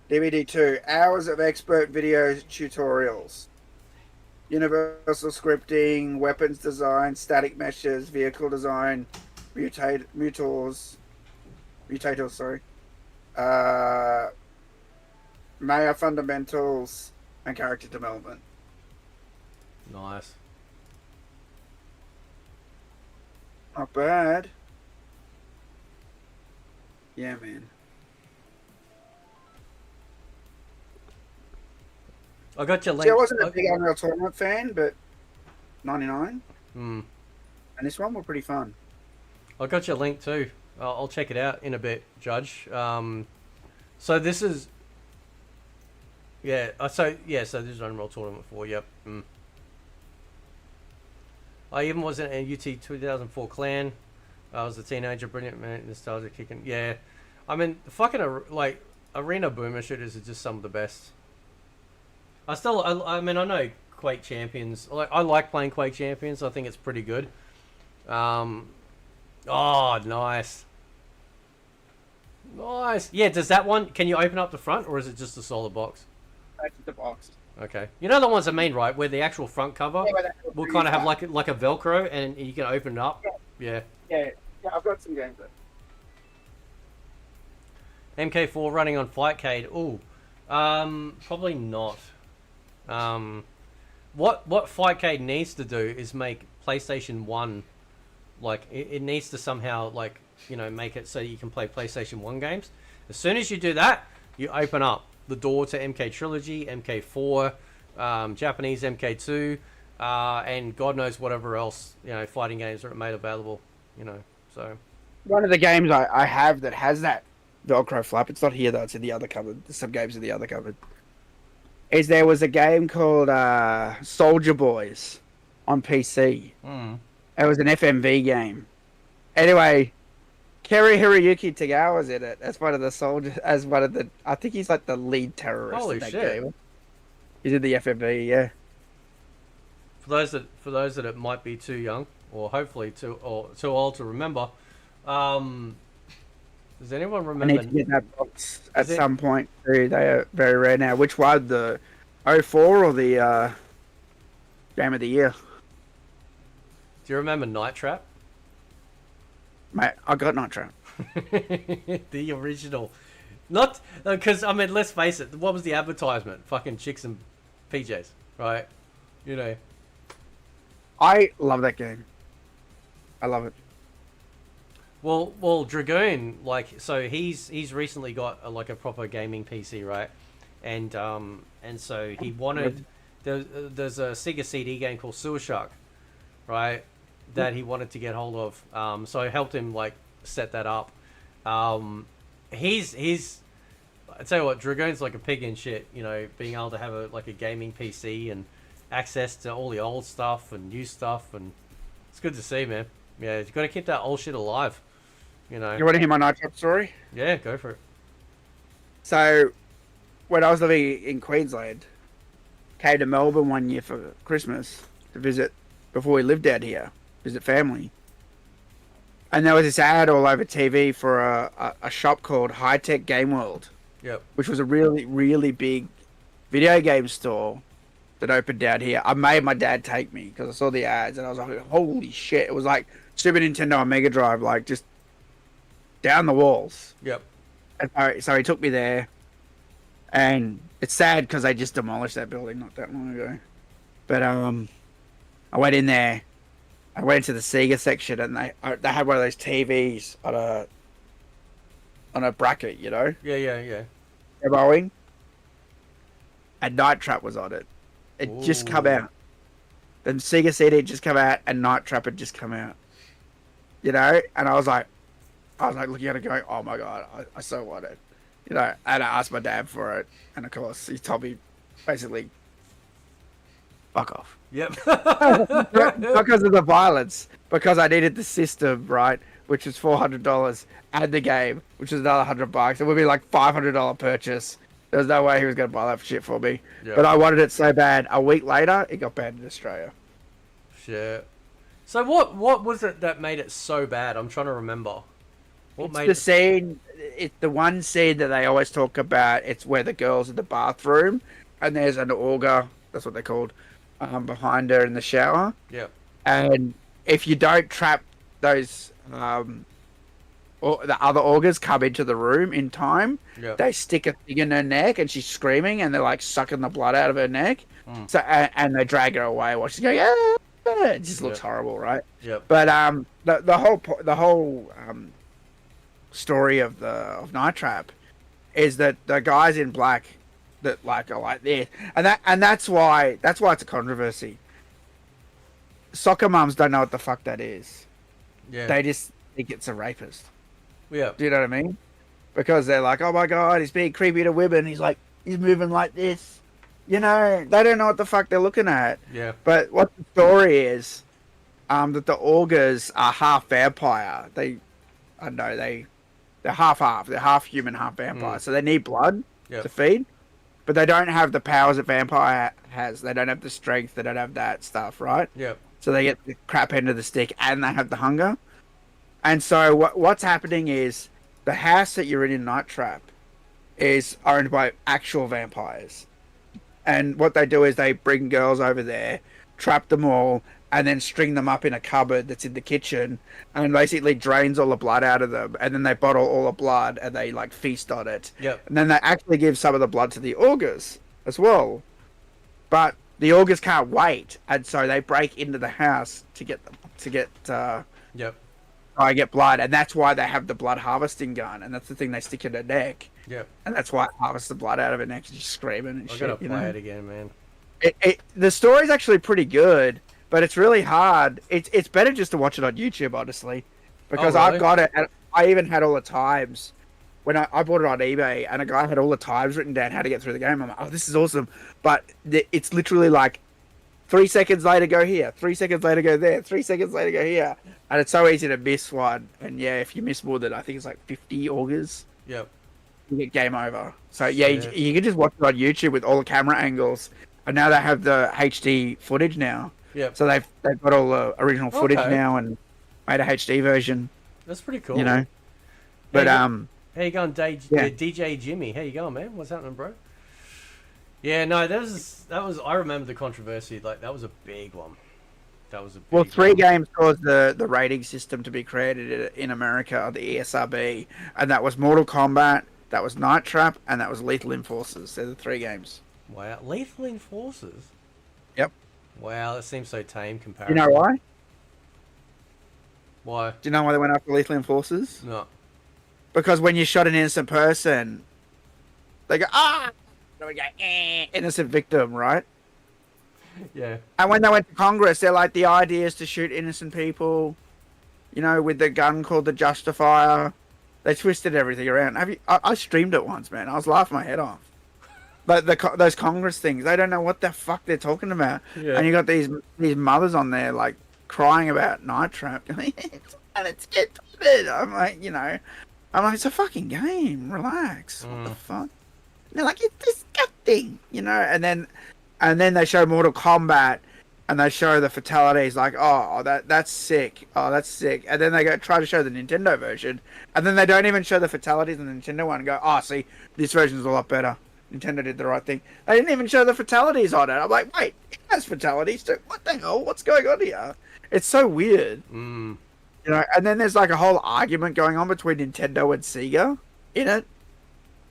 Speaker 3: DVD 2. Hours of expert video tutorials. Universal scripting, weapons design, static meshes, vehicle design, mutators, sorry. Maya fundamentals, and character development.
Speaker 2: Nice.
Speaker 3: Not bad. Yeah, man.
Speaker 2: I got your link.
Speaker 3: See, I wasn't a big Unreal Tournament fan, but 99
Speaker 2: Hmm.
Speaker 3: and this one were pretty fun.
Speaker 2: I got your link too. I'll check it out in a bit, Judge. So this is. Yeah. So this is Unreal Tournament 4. Yep. Mm. I even wasn't in UT 2004 clan. I was a teenager, brilliant man, nostalgia kicking. Yeah, I mean, fucking like arena boomer shooters are just some of the best. I mean, I know Quake Champions. I like playing Quake Champions. I think it's pretty good. Oh, nice. Nice. Yeah, does that one, can you open up the front or is it just a solid box?
Speaker 3: That's the box.
Speaker 2: Okay. You know the ones I mean, right? Where the actual front cover
Speaker 3: Yeah, but that-
Speaker 2: will kind of have like a Velcro and you can open it up. Yeah.
Speaker 3: Yeah, I've got some games there.
Speaker 2: MK4 running on Fightcade. Ooh. Probably not. What Fightcade needs to do is make PlayStation 1, like, it needs to somehow, like, you know, make it so you can play PlayStation 1 games. As soon as you do that, you open up the door to MK Trilogy, MK4, Japanese MK2, and God knows whatever else, you know, fighting games are made available, you know, so.
Speaker 3: One of the games I have that has that Velcro flap, it's not here though, it's in the other cupboard. There's some games in the other cupboard. Is there was a game called Soldier Boys on PC. It was an FMV game. Anyway, Kerry Hiroyuki Tagawa's in it as one of the soldiers, as one of the, I think he's like the lead terrorist
Speaker 2: Holy
Speaker 3: in that
Speaker 2: shit.
Speaker 3: game. He's in the FMV, yeah.
Speaker 2: For those that it might be too young, or hopefully too old to remember, does anyone
Speaker 3: I
Speaker 2: remember?
Speaker 3: need to get that box at
Speaker 2: Is it-
Speaker 3: some point too. They are very rare now. Which one, the 04 or the Game of the Year?
Speaker 2: Do you remember Night Trap?
Speaker 3: Mate, I got Night Trap.
Speaker 2: The original. Not because I mean, let's face it. What was the advertisement? Fucking chicks and PJs, right? You know.
Speaker 3: I love that game. I love it.
Speaker 2: Well, Dragoon, like, so he's recently got like a proper gaming PC, right? And so he wanted there's a Sega CD game called Sewer Shark, right? That he wanted to get hold of. So I helped him like set that up. He's I tell you what, Dragoon's like a pig in shit, you know, being able to have a gaming PC and access to all the old stuff and new stuff, and it's good to see, man. Yeah, you got to keep that old shit alive, you know.
Speaker 3: You want to hear my Night Trap story?
Speaker 2: Yeah, go for it.
Speaker 3: So, when I was living in Queensland, came to Melbourne one year for Christmas to visit before we lived out here, visit family. And there was this ad all over TV for a shop called High Tech Game World,
Speaker 2: Yep.
Speaker 3: which was a really, really big video game store that opened down here. I made my dad take me because I saw the ads and I was like, holy shit. It was like Super Nintendo and Mega Drive, like just down the walls.
Speaker 2: Yep.
Speaker 3: And so he took me there. And it's sad because they just demolished that building not that long ago. But I went in there. I went into the Sega section and they had one of those TVs on a bracket, you know,
Speaker 2: Yeah.
Speaker 3: demoing. And Night Trap was on it. It just come
Speaker 2: Ooh.
Speaker 3: out. The Sega CD had just come out and Night Trap had just come out. You know, and I was like looking at it going, oh my god, I so want it. You know, and I asked my dad for it, and of course he told me basically, fuck off.
Speaker 2: Yep.
Speaker 3: Because of the violence, because I needed the system, right, which was $400, and the game, which was another $100. It would be like $500 purchase. There was no way he was going to buy that shit for me.
Speaker 2: Yeah.
Speaker 3: But I wanted it so bad. A week later, it got banned in Australia.
Speaker 2: Shit. So what was it that made it so bad? I'm trying to remember. What
Speaker 3: It's
Speaker 2: made
Speaker 3: the scene. It's the one scene that they always talk about. It's where the girl's in the bathroom, and there's an auger. That's what they're called. Behind her in the shower.
Speaker 2: Yep.
Speaker 3: And if you don't trap those, or the other augers come into the room in time,
Speaker 2: Yep.
Speaker 3: they stick a thing in her neck, and she's screaming, and they're like sucking the blood out of her neck.
Speaker 2: Mm.
Speaker 3: So and they drag her away while she's going. Ah! It just looks
Speaker 2: Yep.
Speaker 3: horrible, right?
Speaker 2: Yep.
Speaker 3: But the whole story of Night Trap is that the guys in black that like are like this, and that's why it's a controversy. Soccer mums don't know what the fuck that is.
Speaker 2: Yeah.
Speaker 3: They just think it's a rapist.
Speaker 2: Yeah.
Speaker 3: Do you know what I mean? Because they're like, oh my god, he's being creepy to women. He's moving like this. You know, they don't know what the fuck they're looking at.
Speaker 2: Yeah.
Speaker 3: But what the story is, that the augurs are half vampire. They're half. They're half human, half vampire. So they need blood
Speaker 2: Yep.
Speaker 3: to feed, but they don't have the powers that vampire has. They don't have the strength. They don't have that stuff, right?
Speaker 2: Yep.
Speaker 3: So they get the crap end of the stick, and they have the hunger. And so what's happening is the house that you're in Night Trap is owned by actual vampires. And what they do is they bring girls over there, trap them all, and then string them up in a cupboard that's in the kitchen, and basically drains all the blood out of them. And then they bottle all the blood and they like feast on it.
Speaker 2: Yep.
Speaker 3: And then they actually give some of the blood to the augurs as well. But the augurs can't wait, and so they break into the house to get
Speaker 2: Yep.
Speaker 3: I get blood, and that's why they have the blood harvesting gun, and that's the thing they stick in their neck,
Speaker 2: Yep.
Speaker 3: and that's why it harvests the blood out of it next, just screaming and
Speaker 2: I
Speaker 3: shit.
Speaker 2: gotta
Speaker 3: You
Speaker 2: play
Speaker 3: know,
Speaker 2: it again, man.
Speaker 3: the story's actually pretty good, but it's really hard. It's better just to watch it on YouTube, honestly, because
Speaker 2: Oh, really?
Speaker 3: I've got it. And I even had all the times when I bought it on eBay, and a guy had all the times written down how to get through the game. I'm like, oh, this is awesome, but it's literally like 3 seconds later go here, 3 seconds later go there, 3 seconds later go here, and it's so easy to miss one. And yeah, if you miss more than I think it's like 50 augurs,
Speaker 2: Yep.
Speaker 3: you get game over. So yeah,
Speaker 2: Yeah.
Speaker 3: you can just watch it on YouTube with all the camera angles, and now they have the HD footage now.
Speaker 2: Yep.
Speaker 3: So they've got all the original footage
Speaker 2: Okay.
Speaker 3: now and made a HD version.
Speaker 2: That's pretty cool.
Speaker 3: You know, but
Speaker 2: How you going,
Speaker 3: Yeah.
Speaker 2: DJ Jimmy? How you going, man? What's happening, bro? Yeah, no, that was. I remember the controversy. Like that was a big one. That was a big
Speaker 3: well, 3
Speaker 2: one.
Speaker 3: games caused the rating system to be created in America, the ESRB, and that was Mortal Kombat, that was Night Trap, and that was Lethal Enforcers. They're the 3 games.
Speaker 2: Wow, Lethal Enforcers.
Speaker 3: Yep.
Speaker 2: Wow, that seems so tame
Speaker 3: You
Speaker 2: compared.
Speaker 3: know why? Do
Speaker 2: Why?
Speaker 3: you know why they went after Lethal Enforcers?
Speaker 2: No.
Speaker 3: Because when you shot an innocent person, they go, ah! And we go, innocent victim, right?
Speaker 2: Yeah.
Speaker 3: And when they went to Congress, they're like, the idea is to shoot innocent people, you know, with the gun called the Justifier. They twisted everything around. I streamed it once, man. I was laughing my head off. But those Congress things, they don't know what the fuck they're talking about.
Speaker 2: Yeah.
Speaker 3: And you got these mothers on there, like, crying about Night Trap. And it's stupid. I'm like, it's a fucking game. Relax. What the fuck? And they're like, it's disgusting, and then they show Mortal Kombat, and they show the fatalities, like, oh, that's sick, oh, that's sick, and then they try to show the Nintendo version, and then they don't even show the fatalities in the Nintendo one, and go, oh, see, this version's a lot better. Nintendo did the right thing. They didn't even show the fatalities on it. I'm like, wait, it has fatalities too. What the hell? What's going on here? It's so weird.
Speaker 2: Mm.
Speaker 3: And then there's like a whole argument going on between Nintendo and Sega in it.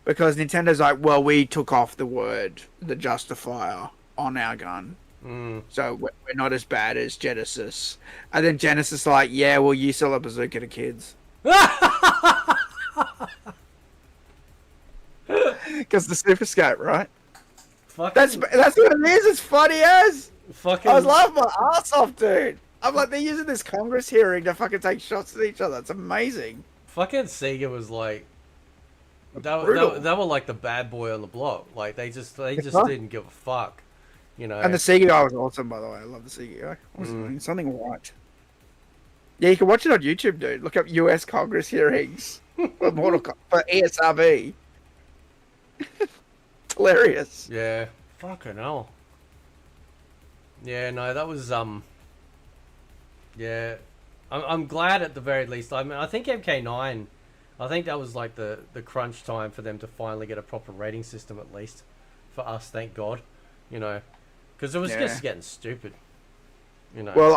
Speaker 3: Because Nintendo's like, well, we took off the word, the Justifier, on our gun.
Speaker 2: Mm.
Speaker 3: So we're not as bad as Genesis. And then Genesis like, yeah, well, you sell a bazooka to kids. Because the Super Scope, right?
Speaker 2: Fucking,
Speaker 3: That's what it is. It's funny as.
Speaker 2: fucking.
Speaker 3: I was laughing my ass off, dude. I'm like, they're using this Congress hearing to fucking take shots at each other. It's amazing.
Speaker 2: Fucking Sega was like. They
Speaker 3: Brutal.
Speaker 2: were like the bad boy on the block. Like they just
Speaker 3: right.
Speaker 2: didn't give a fuck,
Speaker 3: And the Sega guy was awesome, by the way. I love the Sega guy. What was it? Something white. Yeah, you can watch it on YouTube, dude. Look up U.S. Congress hearings for for ESRB. It's hilarious.
Speaker 2: Yeah, fucking hell. Yeah, no, that was Yeah, I'm glad at the very least. I mean, I think MK9. I think that was like the crunch time for them to finally get a proper rating system, at least for us. Thank God, because it was just getting stupid.
Speaker 3: Well,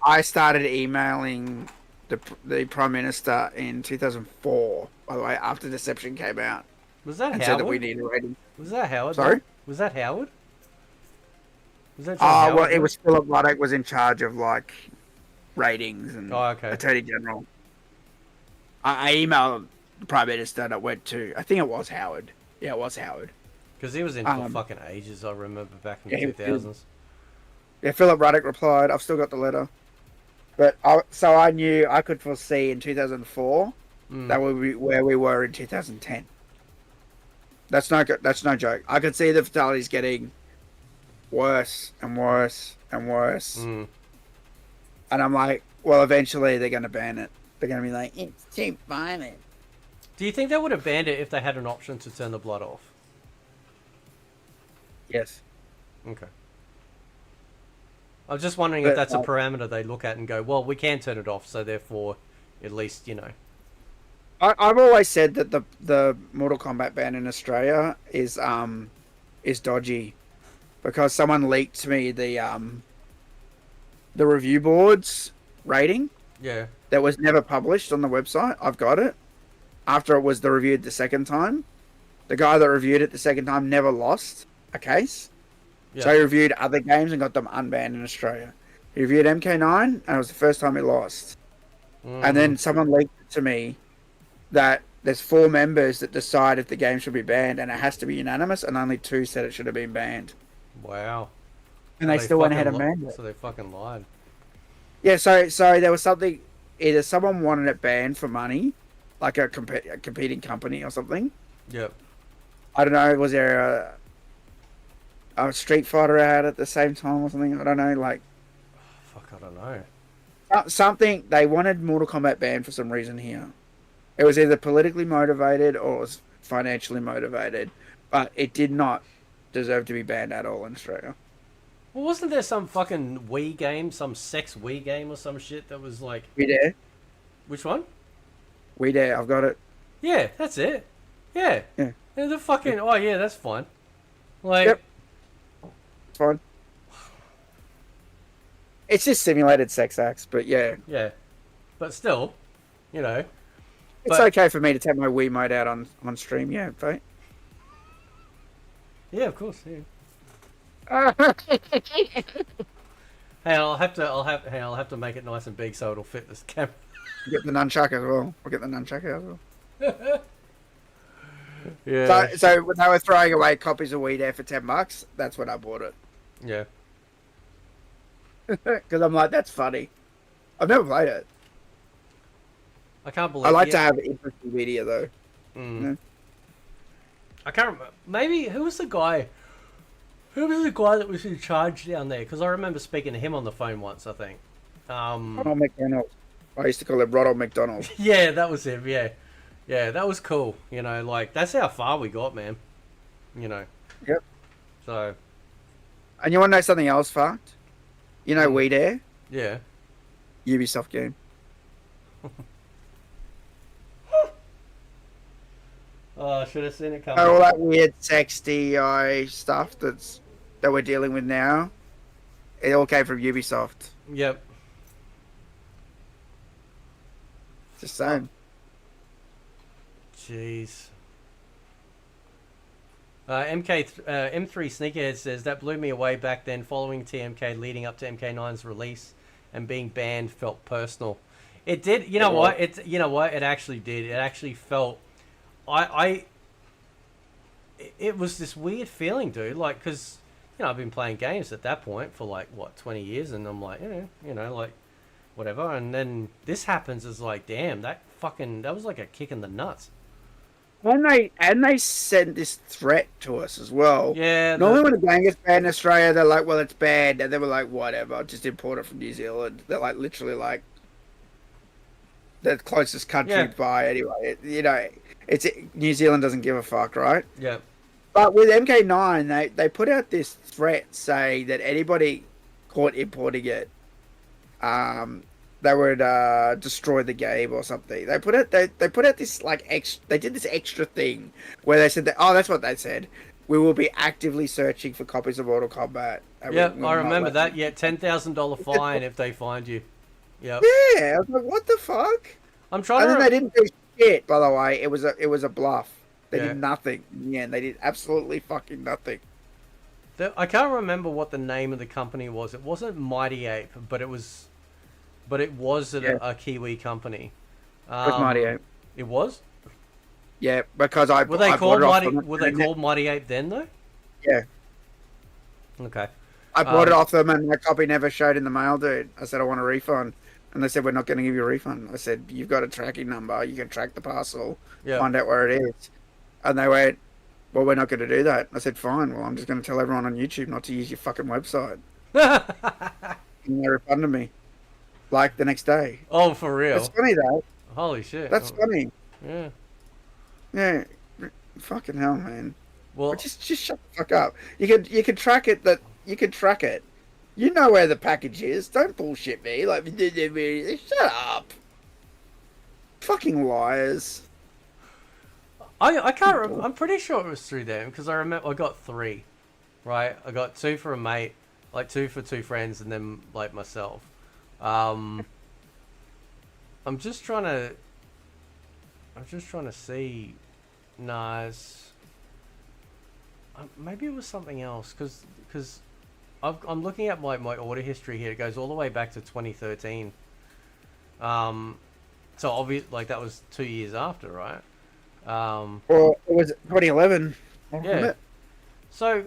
Speaker 3: I started emailing the Prime Minister in 2004. By the way, after Deception came out,
Speaker 2: Was that
Speaker 3: and
Speaker 2: Howard?
Speaker 3: said that we need a rating.
Speaker 2: Was that Howard?
Speaker 3: Sorry?
Speaker 2: Was that Howard? Was that John Howard?
Speaker 3: Well, it was Philip Ruddock was in charge of like ratings and
Speaker 2: okay.
Speaker 3: Attorney General. I emailed the Prime Minister and it went to, I think it was Howard. Yeah, it was Howard.
Speaker 2: Because he was in for fucking ages. I remember back in the 2000s.
Speaker 3: Yeah, Philip Ruddock replied. I've still got the letter. But so I knew I could foresee in 2004 that would be where we were in 2010. That's no joke. I could see the fatalities getting worse and worse and worse.
Speaker 2: Mm.
Speaker 3: And I'm like, well, eventually they're going to ban it. They're going to be like, it's too violent.
Speaker 2: Do you think they would have banned it if they had an option to turn the blood off?
Speaker 3: Yes.
Speaker 2: Okay. I'm just wondering if that's a parameter they look at and go, well, we can turn it off, so therefore, at least,
Speaker 3: I've always said that the Mortal Kombat ban in Australia is dodgy because someone leaked to me the review board's rating
Speaker 2: Yeah.
Speaker 3: that was never published on the website. I've got it after it was the reviewed the second time. The guy that reviewed it the second time never lost a case.
Speaker 2: Yeah.
Speaker 3: So he reviewed other games and got them unbanned in Australia. He reviewed MK9 and it was the first time he lost. And then someone leaked it to me that there's 4 members that decide if the game should be banned and it has to be unanimous and only 2 said it should have been banned.
Speaker 2: Wow.
Speaker 3: And they still went ahead and banned it.
Speaker 2: So they fucking lied.
Speaker 3: Yeah, so there was something, either someone wanted it banned for money, like a competing company or something.
Speaker 2: Yep.
Speaker 3: I don't know, was there a Street Fighter out at the same time or something? I don't know, like
Speaker 2: Fuck, I don't know.
Speaker 3: something, they wanted Mortal Kombat banned for some reason here. It was either politically motivated or it was financially motivated, but it did not deserve to be banned at all in Australia.
Speaker 2: Well, wasn't there some fucking Wii game, some sex Wii game or some shit that was like...
Speaker 3: We dare,
Speaker 2: Which one?
Speaker 3: I've got it.
Speaker 2: Yeah, that's it. Yeah.
Speaker 3: Yeah.
Speaker 2: Yeah, the fucking... Oh, yeah, that's fine. Like...
Speaker 3: Yep. It's fine. It's just simulated sex acts, but yeah.
Speaker 2: Yeah. But still, you know...
Speaker 3: It's
Speaker 2: But-
Speaker 3: okay for me to take my Wii mode out on stream, yeah, right?
Speaker 2: Yeah, of course, yeah. Hey, I'll have to make it nice and big so it'll fit this camera.
Speaker 3: Get the nunchuck as well. We'll get the nunchuck out as well.
Speaker 2: Yeah.
Speaker 3: So when they were throwing away copies of Wii there for $10, that's when I bought it.
Speaker 2: Yeah.
Speaker 3: Because I'm like, that's funny. I've never played it.
Speaker 2: I can't believe
Speaker 3: I like
Speaker 2: yeah.
Speaker 3: to have interesting media though.
Speaker 2: Mm.
Speaker 3: Yeah.
Speaker 2: I can't remember. Maybe who was the guy? Who was the guy that was in charge down there? Because I remember speaking to him on the phone once. I think.
Speaker 3: Ronald McDonald. I used to call him Ronald McDonald.
Speaker 2: Yeah, that was him. Yeah, yeah, that was cool. You know, like that's how far we got, man. You know.
Speaker 3: Yep.
Speaker 2: So.
Speaker 3: And you want to know something else fucked? You know Wii Dare?
Speaker 2: Yeah.
Speaker 3: Ubisoft game.
Speaker 2: Oh, I should have seen it coming.
Speaker 3: All that weird sex DI stuff that we're dealing with now, it all came from Ubisoft.
Speaker 2: Yep.
Speaker 3: Just saying.
Speaker 2: Jeez. M3 Sneakerhead says that blew me away back then. Following TMK, leading up to MK9's release, and being banned felt personal. It did. You know what? It actually did. It actually felt. It was this weird feeling, dude. Like, cause I've been playing games at that point for like what 20 years, and I'm like, like whatever. And then this happens, is like, damn, that was like a kick in the nuts.
Speaker 3: And they sent this threat to us as well.
Speaker 2: Yeah.
Speaker 3: Normally when a game gets banned in Australia, they're like, well, it's banned. And they were like, whatever, just import it from New Zealand. They're like, literally like, the closest country by anyway. It's New Zealand doesn't give a fuck, right?
Speaker 2: Yeah.
Speaker 3: But with MK9, they put out this threat saying that anybody caught importing it, they would destroy the game or something. They put out this they did this extra thing where they said that, that's what they said. We will be actively searching for copies of Mortal Kombat.
Speaker 2: Yeah, I remember that. Yeah, $10,000 fine if they find you. Yep.
Speaker 3: Yeah, I was like, what the fuck?
Speaker 2: I'm trying
Speaker 3: And
Speaker 2: to.
Speaker 3: then they didn't do shit. By the way, it was a bluff. They
Speaker 2: Yeah.
Speaker 3: did nothing. Yeah, they did absolutely fucking nothing.
Speaker 2: I can't remember what the name of the company was. It wasn't Mighty Ape, but it was a Kiwi company.
Speaker 3: It was Mighty Ape.
Speaker 2: It was.
Speaker 3: Yeah, because I
Speaker 2: Were they
Speaker 3: I
Speaker 2: called
Speaker 3: bought it off
Speaker 2: Mighty?
Speaker 3: them.
Speaker 2: Were they called Mighty Ape then though?
Speaker 3: Yeah,
Speaker 2: Okay.
Speaker 3: I bought it off them, and my copy never showed in the mail, dude. I said I want a refund, and they said we're not going to give you a refund. I said you've got a tracking number, you can track the parcel,
Speaker 2: Yeah.
Speaker 3: find out where it is, and they went, well, we're not going to do that. I said fine. Well, I'm just going to tell everyone on YouTube not to use your fucking website. And they refunded me, like the next day.
Speaker 2: Oh, for real?
Speaker 3: That's funny though.
Speaker 2: Holy shit.
Speaker 3: That's funny.
Speaker 2: Yeah.
Speaker 3: Yeah, fucking hell, man.
Speaker 2: Well,
Speaker 3: But just shut the fuck up. You can track it. You can track it. You know where the package is. Don't bullshit me. Like, shut up. Fucking liars.
Speaker 2: I can't. I'm pretty sure it was through them because I remember I got 3, right? I got 2 for a mate, like 2 for 2 friends, and then like myself. I'm just trying to see. Nice. Maybe it was something else because I'm looking at my order history here. It goes all the way back to 2013. So obvious, like that was 2 years after, right?
Speaker 3: Or it was 2011.
Speaker 2: Yeah. So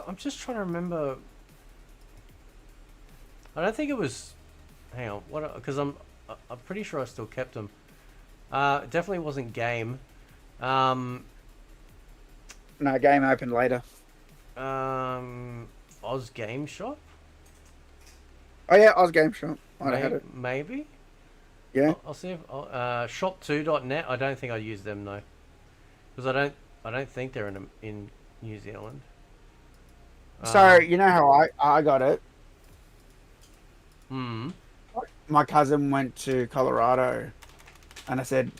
Speaker 2: I'm just trying to remember. I don't think it was. Hang on, what? Because I'm pretty sure I still kept them. It definitely wasn't game.
Speaker 3: No, game opened later.
Speaker 2: Oz Game Shop.
Speaker 3: Oh yeah, Oz Game Shop. Might have had it.
Speaker 2: Maybe.
Speaker 3: Yeah.
Speaker 2: I'll see if shop2.net. I don't think I use them though, because I don't think they're in New Zealand.
Speaker 3: So you know how I got it.
Speaker 2: Hmm.
Speaker 3: My cousin went to Colorado, and I said,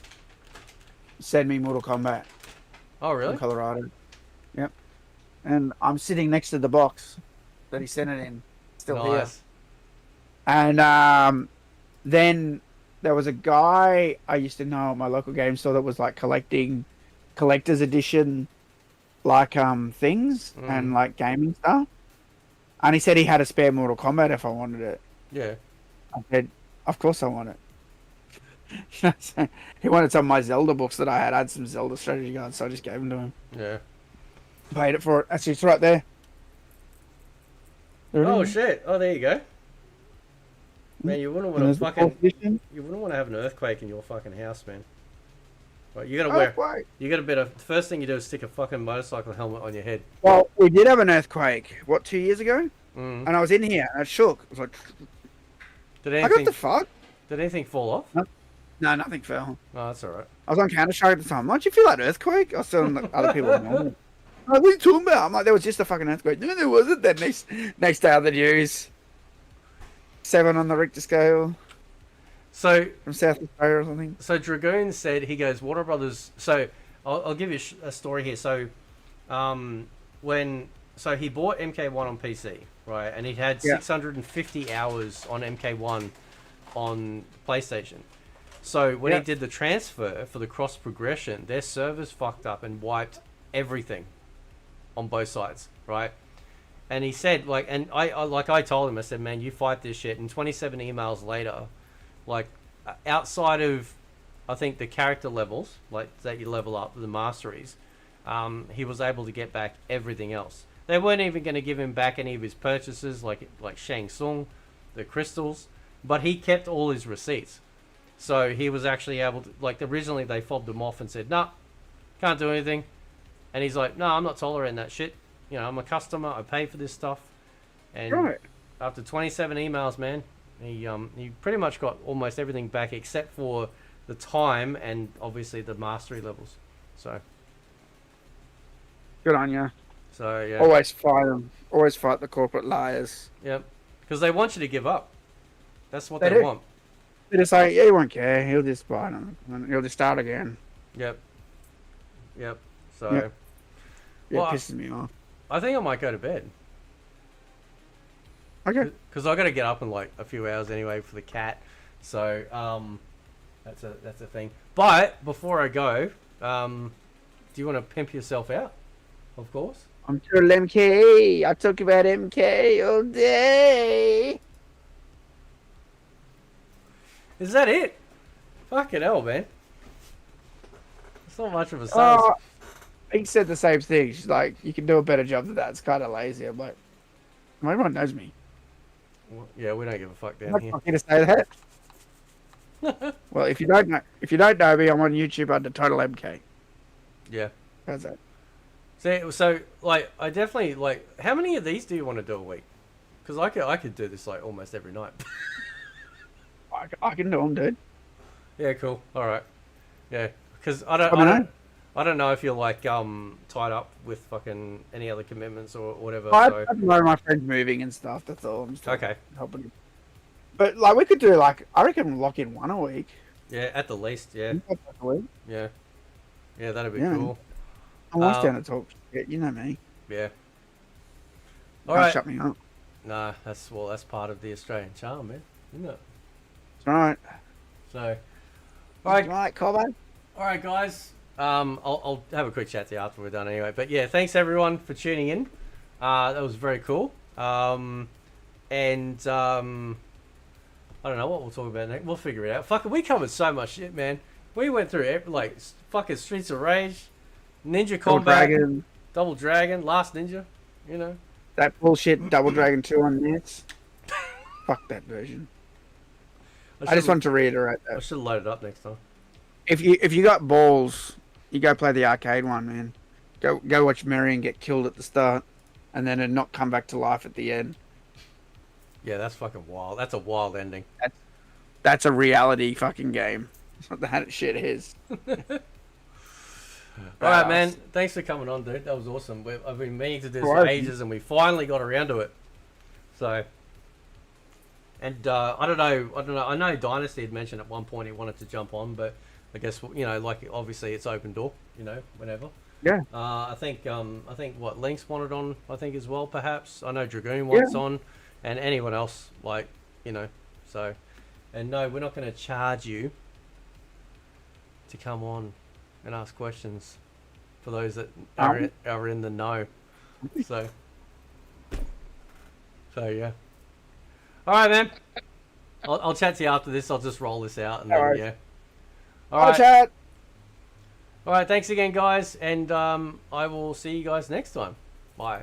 Speaker 3: "Send me Mortal Kombat."
Speaker 2: Oh really?
Speaker 3: From Colorado. Yep. And I'm sitting next to the box that he sent it in, still here.
Speaker 2: Nice.
Speaker 3: And then there was a guy I used to know at my local game store that was like collecting collector's edition like things and like gaming stuff. And he said he had a spare Mortal Kombat if I wanted it.
Speaker 2: Yeah.
Speaker 3: I said, of course I want it. So he wanted some of my Zelda books that I had. I had some Zelda strategy guides, so I just gave them to him.
Speaker 2: Yeah.
Speaker 3: Paid it for it. Actually, it's right there. There it
Speaker 2: Oh
Speaker 3: is.
Speaker 2: shit! Oh, there you go. Man, you wouldn't want
Speaker 3: And
Speaker 2: to
Speaker 3: there's the
Speaker 2: fucking.
Speaker 3: fourth edition.
Speaker 2: You wouldn't want to have an earthquake in your fucking house, man. Right, you gotta wear.
Speaker 3: Earthquake.
Speaker 2: You gotta better. The first thing you do is stick a fucking motorcycle helmet on your head.
Speaker 3: Well, we did have an earthquake, what, 2 years ago?
Speaker 2: Mm.
Speaker 3: And I was in here, and it shook. I was like,
Speaker 2: Did
Speaker 3: I got
Speaker 2: anything?
Speaker 3: the fuck?
Speaker 2: Did anything fall off?
Speaker 3: No, nothing fell.
Speaker 2: Oh, that's alright.
Speaker 3: I was on Counter-Strike at the time. Why'd you feel that earthquake? I was telling the other people. Like, what are you talking about? I'm like, there was just a fucking earthquake. No, there wasn't. Then next day on the news, 7 on the Richter scale
Speaker 2: So
Speaker 3: from South Australia or something.
Speaker 2: So Dragoon said, he goes, Warner Brothers. So I'll give you a story here. So so he bought MK1 on PC, right? And he had 650 hours on MK1 on PlayStation. So when he did the transfer for the cross progression, their servers fucked up and wiped everything on both sides, right? And he said, like, and I told him, I said, man, you fight this shit. And 27 emails later, like, outside of, I think, the character levels, like, that you level up, the masteries, he was able to get back everything else. They weren't even going to give him back any of his purchases, like Shang Tsung, the crystals, but he kept all his receipts. So he was actually able to, like, originally they fobbed him off and said, nah, can't do anything. And he's like, no, I'm not tolerating that shit. You know, I'm a customer, I pay for this stuff. And after 27 emails, man, he pretty much got almost everything back except for the time and obviously the mastery levels. So
Speaker 3: Good on you.
Speaker 2: So yeah.
Speaker 3: Always fight them. Always fight the corporate liars.
Speaker 2: Yep. Because they want you to give up. That's what
Speaker 3: They
Speaker 2: they
Speaker 3: do.
Speaker 2: want.
Speaker 3: They just say, yeah, he won't care. He'll just buy them. And he'll just start again.
Speaker 2: Yep. So
Speaker 3: Yep. It
Speaker 2: Well,
Speaker 3: pisses me off.
Speaker 2: I think I might go to bed.
Speaker 3: Okay.
Speaker 2: Because I got to get up in like a few hours anyway for the cat. So that's a thing. But before I go, do you want to pimp yourself out? Of course.
Speaker 3: I'm total MK. I talk about MK all day.
Speaker 2: Is that it? Fucking hell, man. It's not much of a sales.
Speaker 3: Oh, he said the same thing. She's like, you can do a better job than that. It's kind of lazy. I'm like, well, everyone knows me.
Speaker 2: Well, yeah, we don't give a fuck
Speaker 3: I'm
Speaker 2: down
Speaker 3: not
Speaker 2: here.
Speaker 3: fucking to say that. Well, if you don't know me, I'm on YouTube under Total MK.
Speaker 2: Yeah.
Speaker 3: How's that?
Speaker 2: So like, I definitely like. How many of these do you want to do a week? Because I could do this like almost every night.
Speaker 3: I can do them, dude.
Speaker 2: Yeah, cool. All right. Yeah, because
Speaker 3: I
Speaker 2: don't know if you're like tied up with fucking any other commitments or whatever.
Speaker 3: I
Speaker 2: So
Speaker 3: know my friend's moving and stuff. That's all. I'm just
Speaker 2: okay.
Speaker 3: helping him. But like, we could do like, I reckon lock in one a week.
Speaker 2: Yeah, at the least. Yeah.
Speaker 3: A week.
Speaker 2: Yeah. Yeah, that'd be
Speaker 3: Yeah.
Speaker 2: cool.
Speaker 3: I'm always
Speaker 2: Um,
Speaker 3: down to talk shit. You know me.
Speaker 2: Yeah.
Speaker 3: Don't
Speaker 2: Alright.
Speaker 3: shut me up.
Speaker 2: Nah, that's part of the Australian charm, man. Isn't it?
Speaker 3: It's alright.
Speaker 2: So, alright,
Speaker 3: Right, Kombat.
Speaker 2: alright, guys. I'll have a quick chat to you after we're done anyway. But yeah, thanks everyone for tuning in. That was very cool. I don't know what we'll talk about next. We'll figure it out. Fuck it, we covered so much shit, man. We went through like fucking Streets of Rage, Ninja Combat, Double Dragon, Last Ninja. You know
Speaker 3: that bullshit Double Dragon 2 on Nets. Fuck that version. I just want to reiterate
Speaker 2: I
Speaker 3: that.
Speaker 2: should load it up next time.
Speaker 3: If you got balls, you go play the arcade one, man. Go watch Marion get killed at the start, and then not come back to life at the end.
Speaker 2: Yeah, that's fucking wild. That's a wild ending.
Speaker 3: That's a reality fucking game. That's what that shit is.
Speaker 2: Alright, man. Thanks for coming on, dude. That was awesome. I've been meaning to do this for
Speaker 3: Right.
Speaker 2: ages, and we finally got around to it. So, and I don't know. I know Dynasty had mentioned at one point he wanted to jump on, but I guess like obviously it's open door. Whenever.
Speaker 3: Yeah.
Speaker 2: I think what Link's wanted on. I think as well, perhaps. I know Dragoon wants on, and anyone else So, and no, we're not going to charge you to come on and ask questions for those that are in the know. So yeah. All right, man. I'll chat to you after this. I'll just roll this out and then
Speaker 3: Alright.
Speaker 2: yeah. All
Speaker 3: Bye,
Speaker 2: right.
Speaker 3: chat.
Speaker 2: All right. Thanks again, guys, and I will see you guys next time. Bye.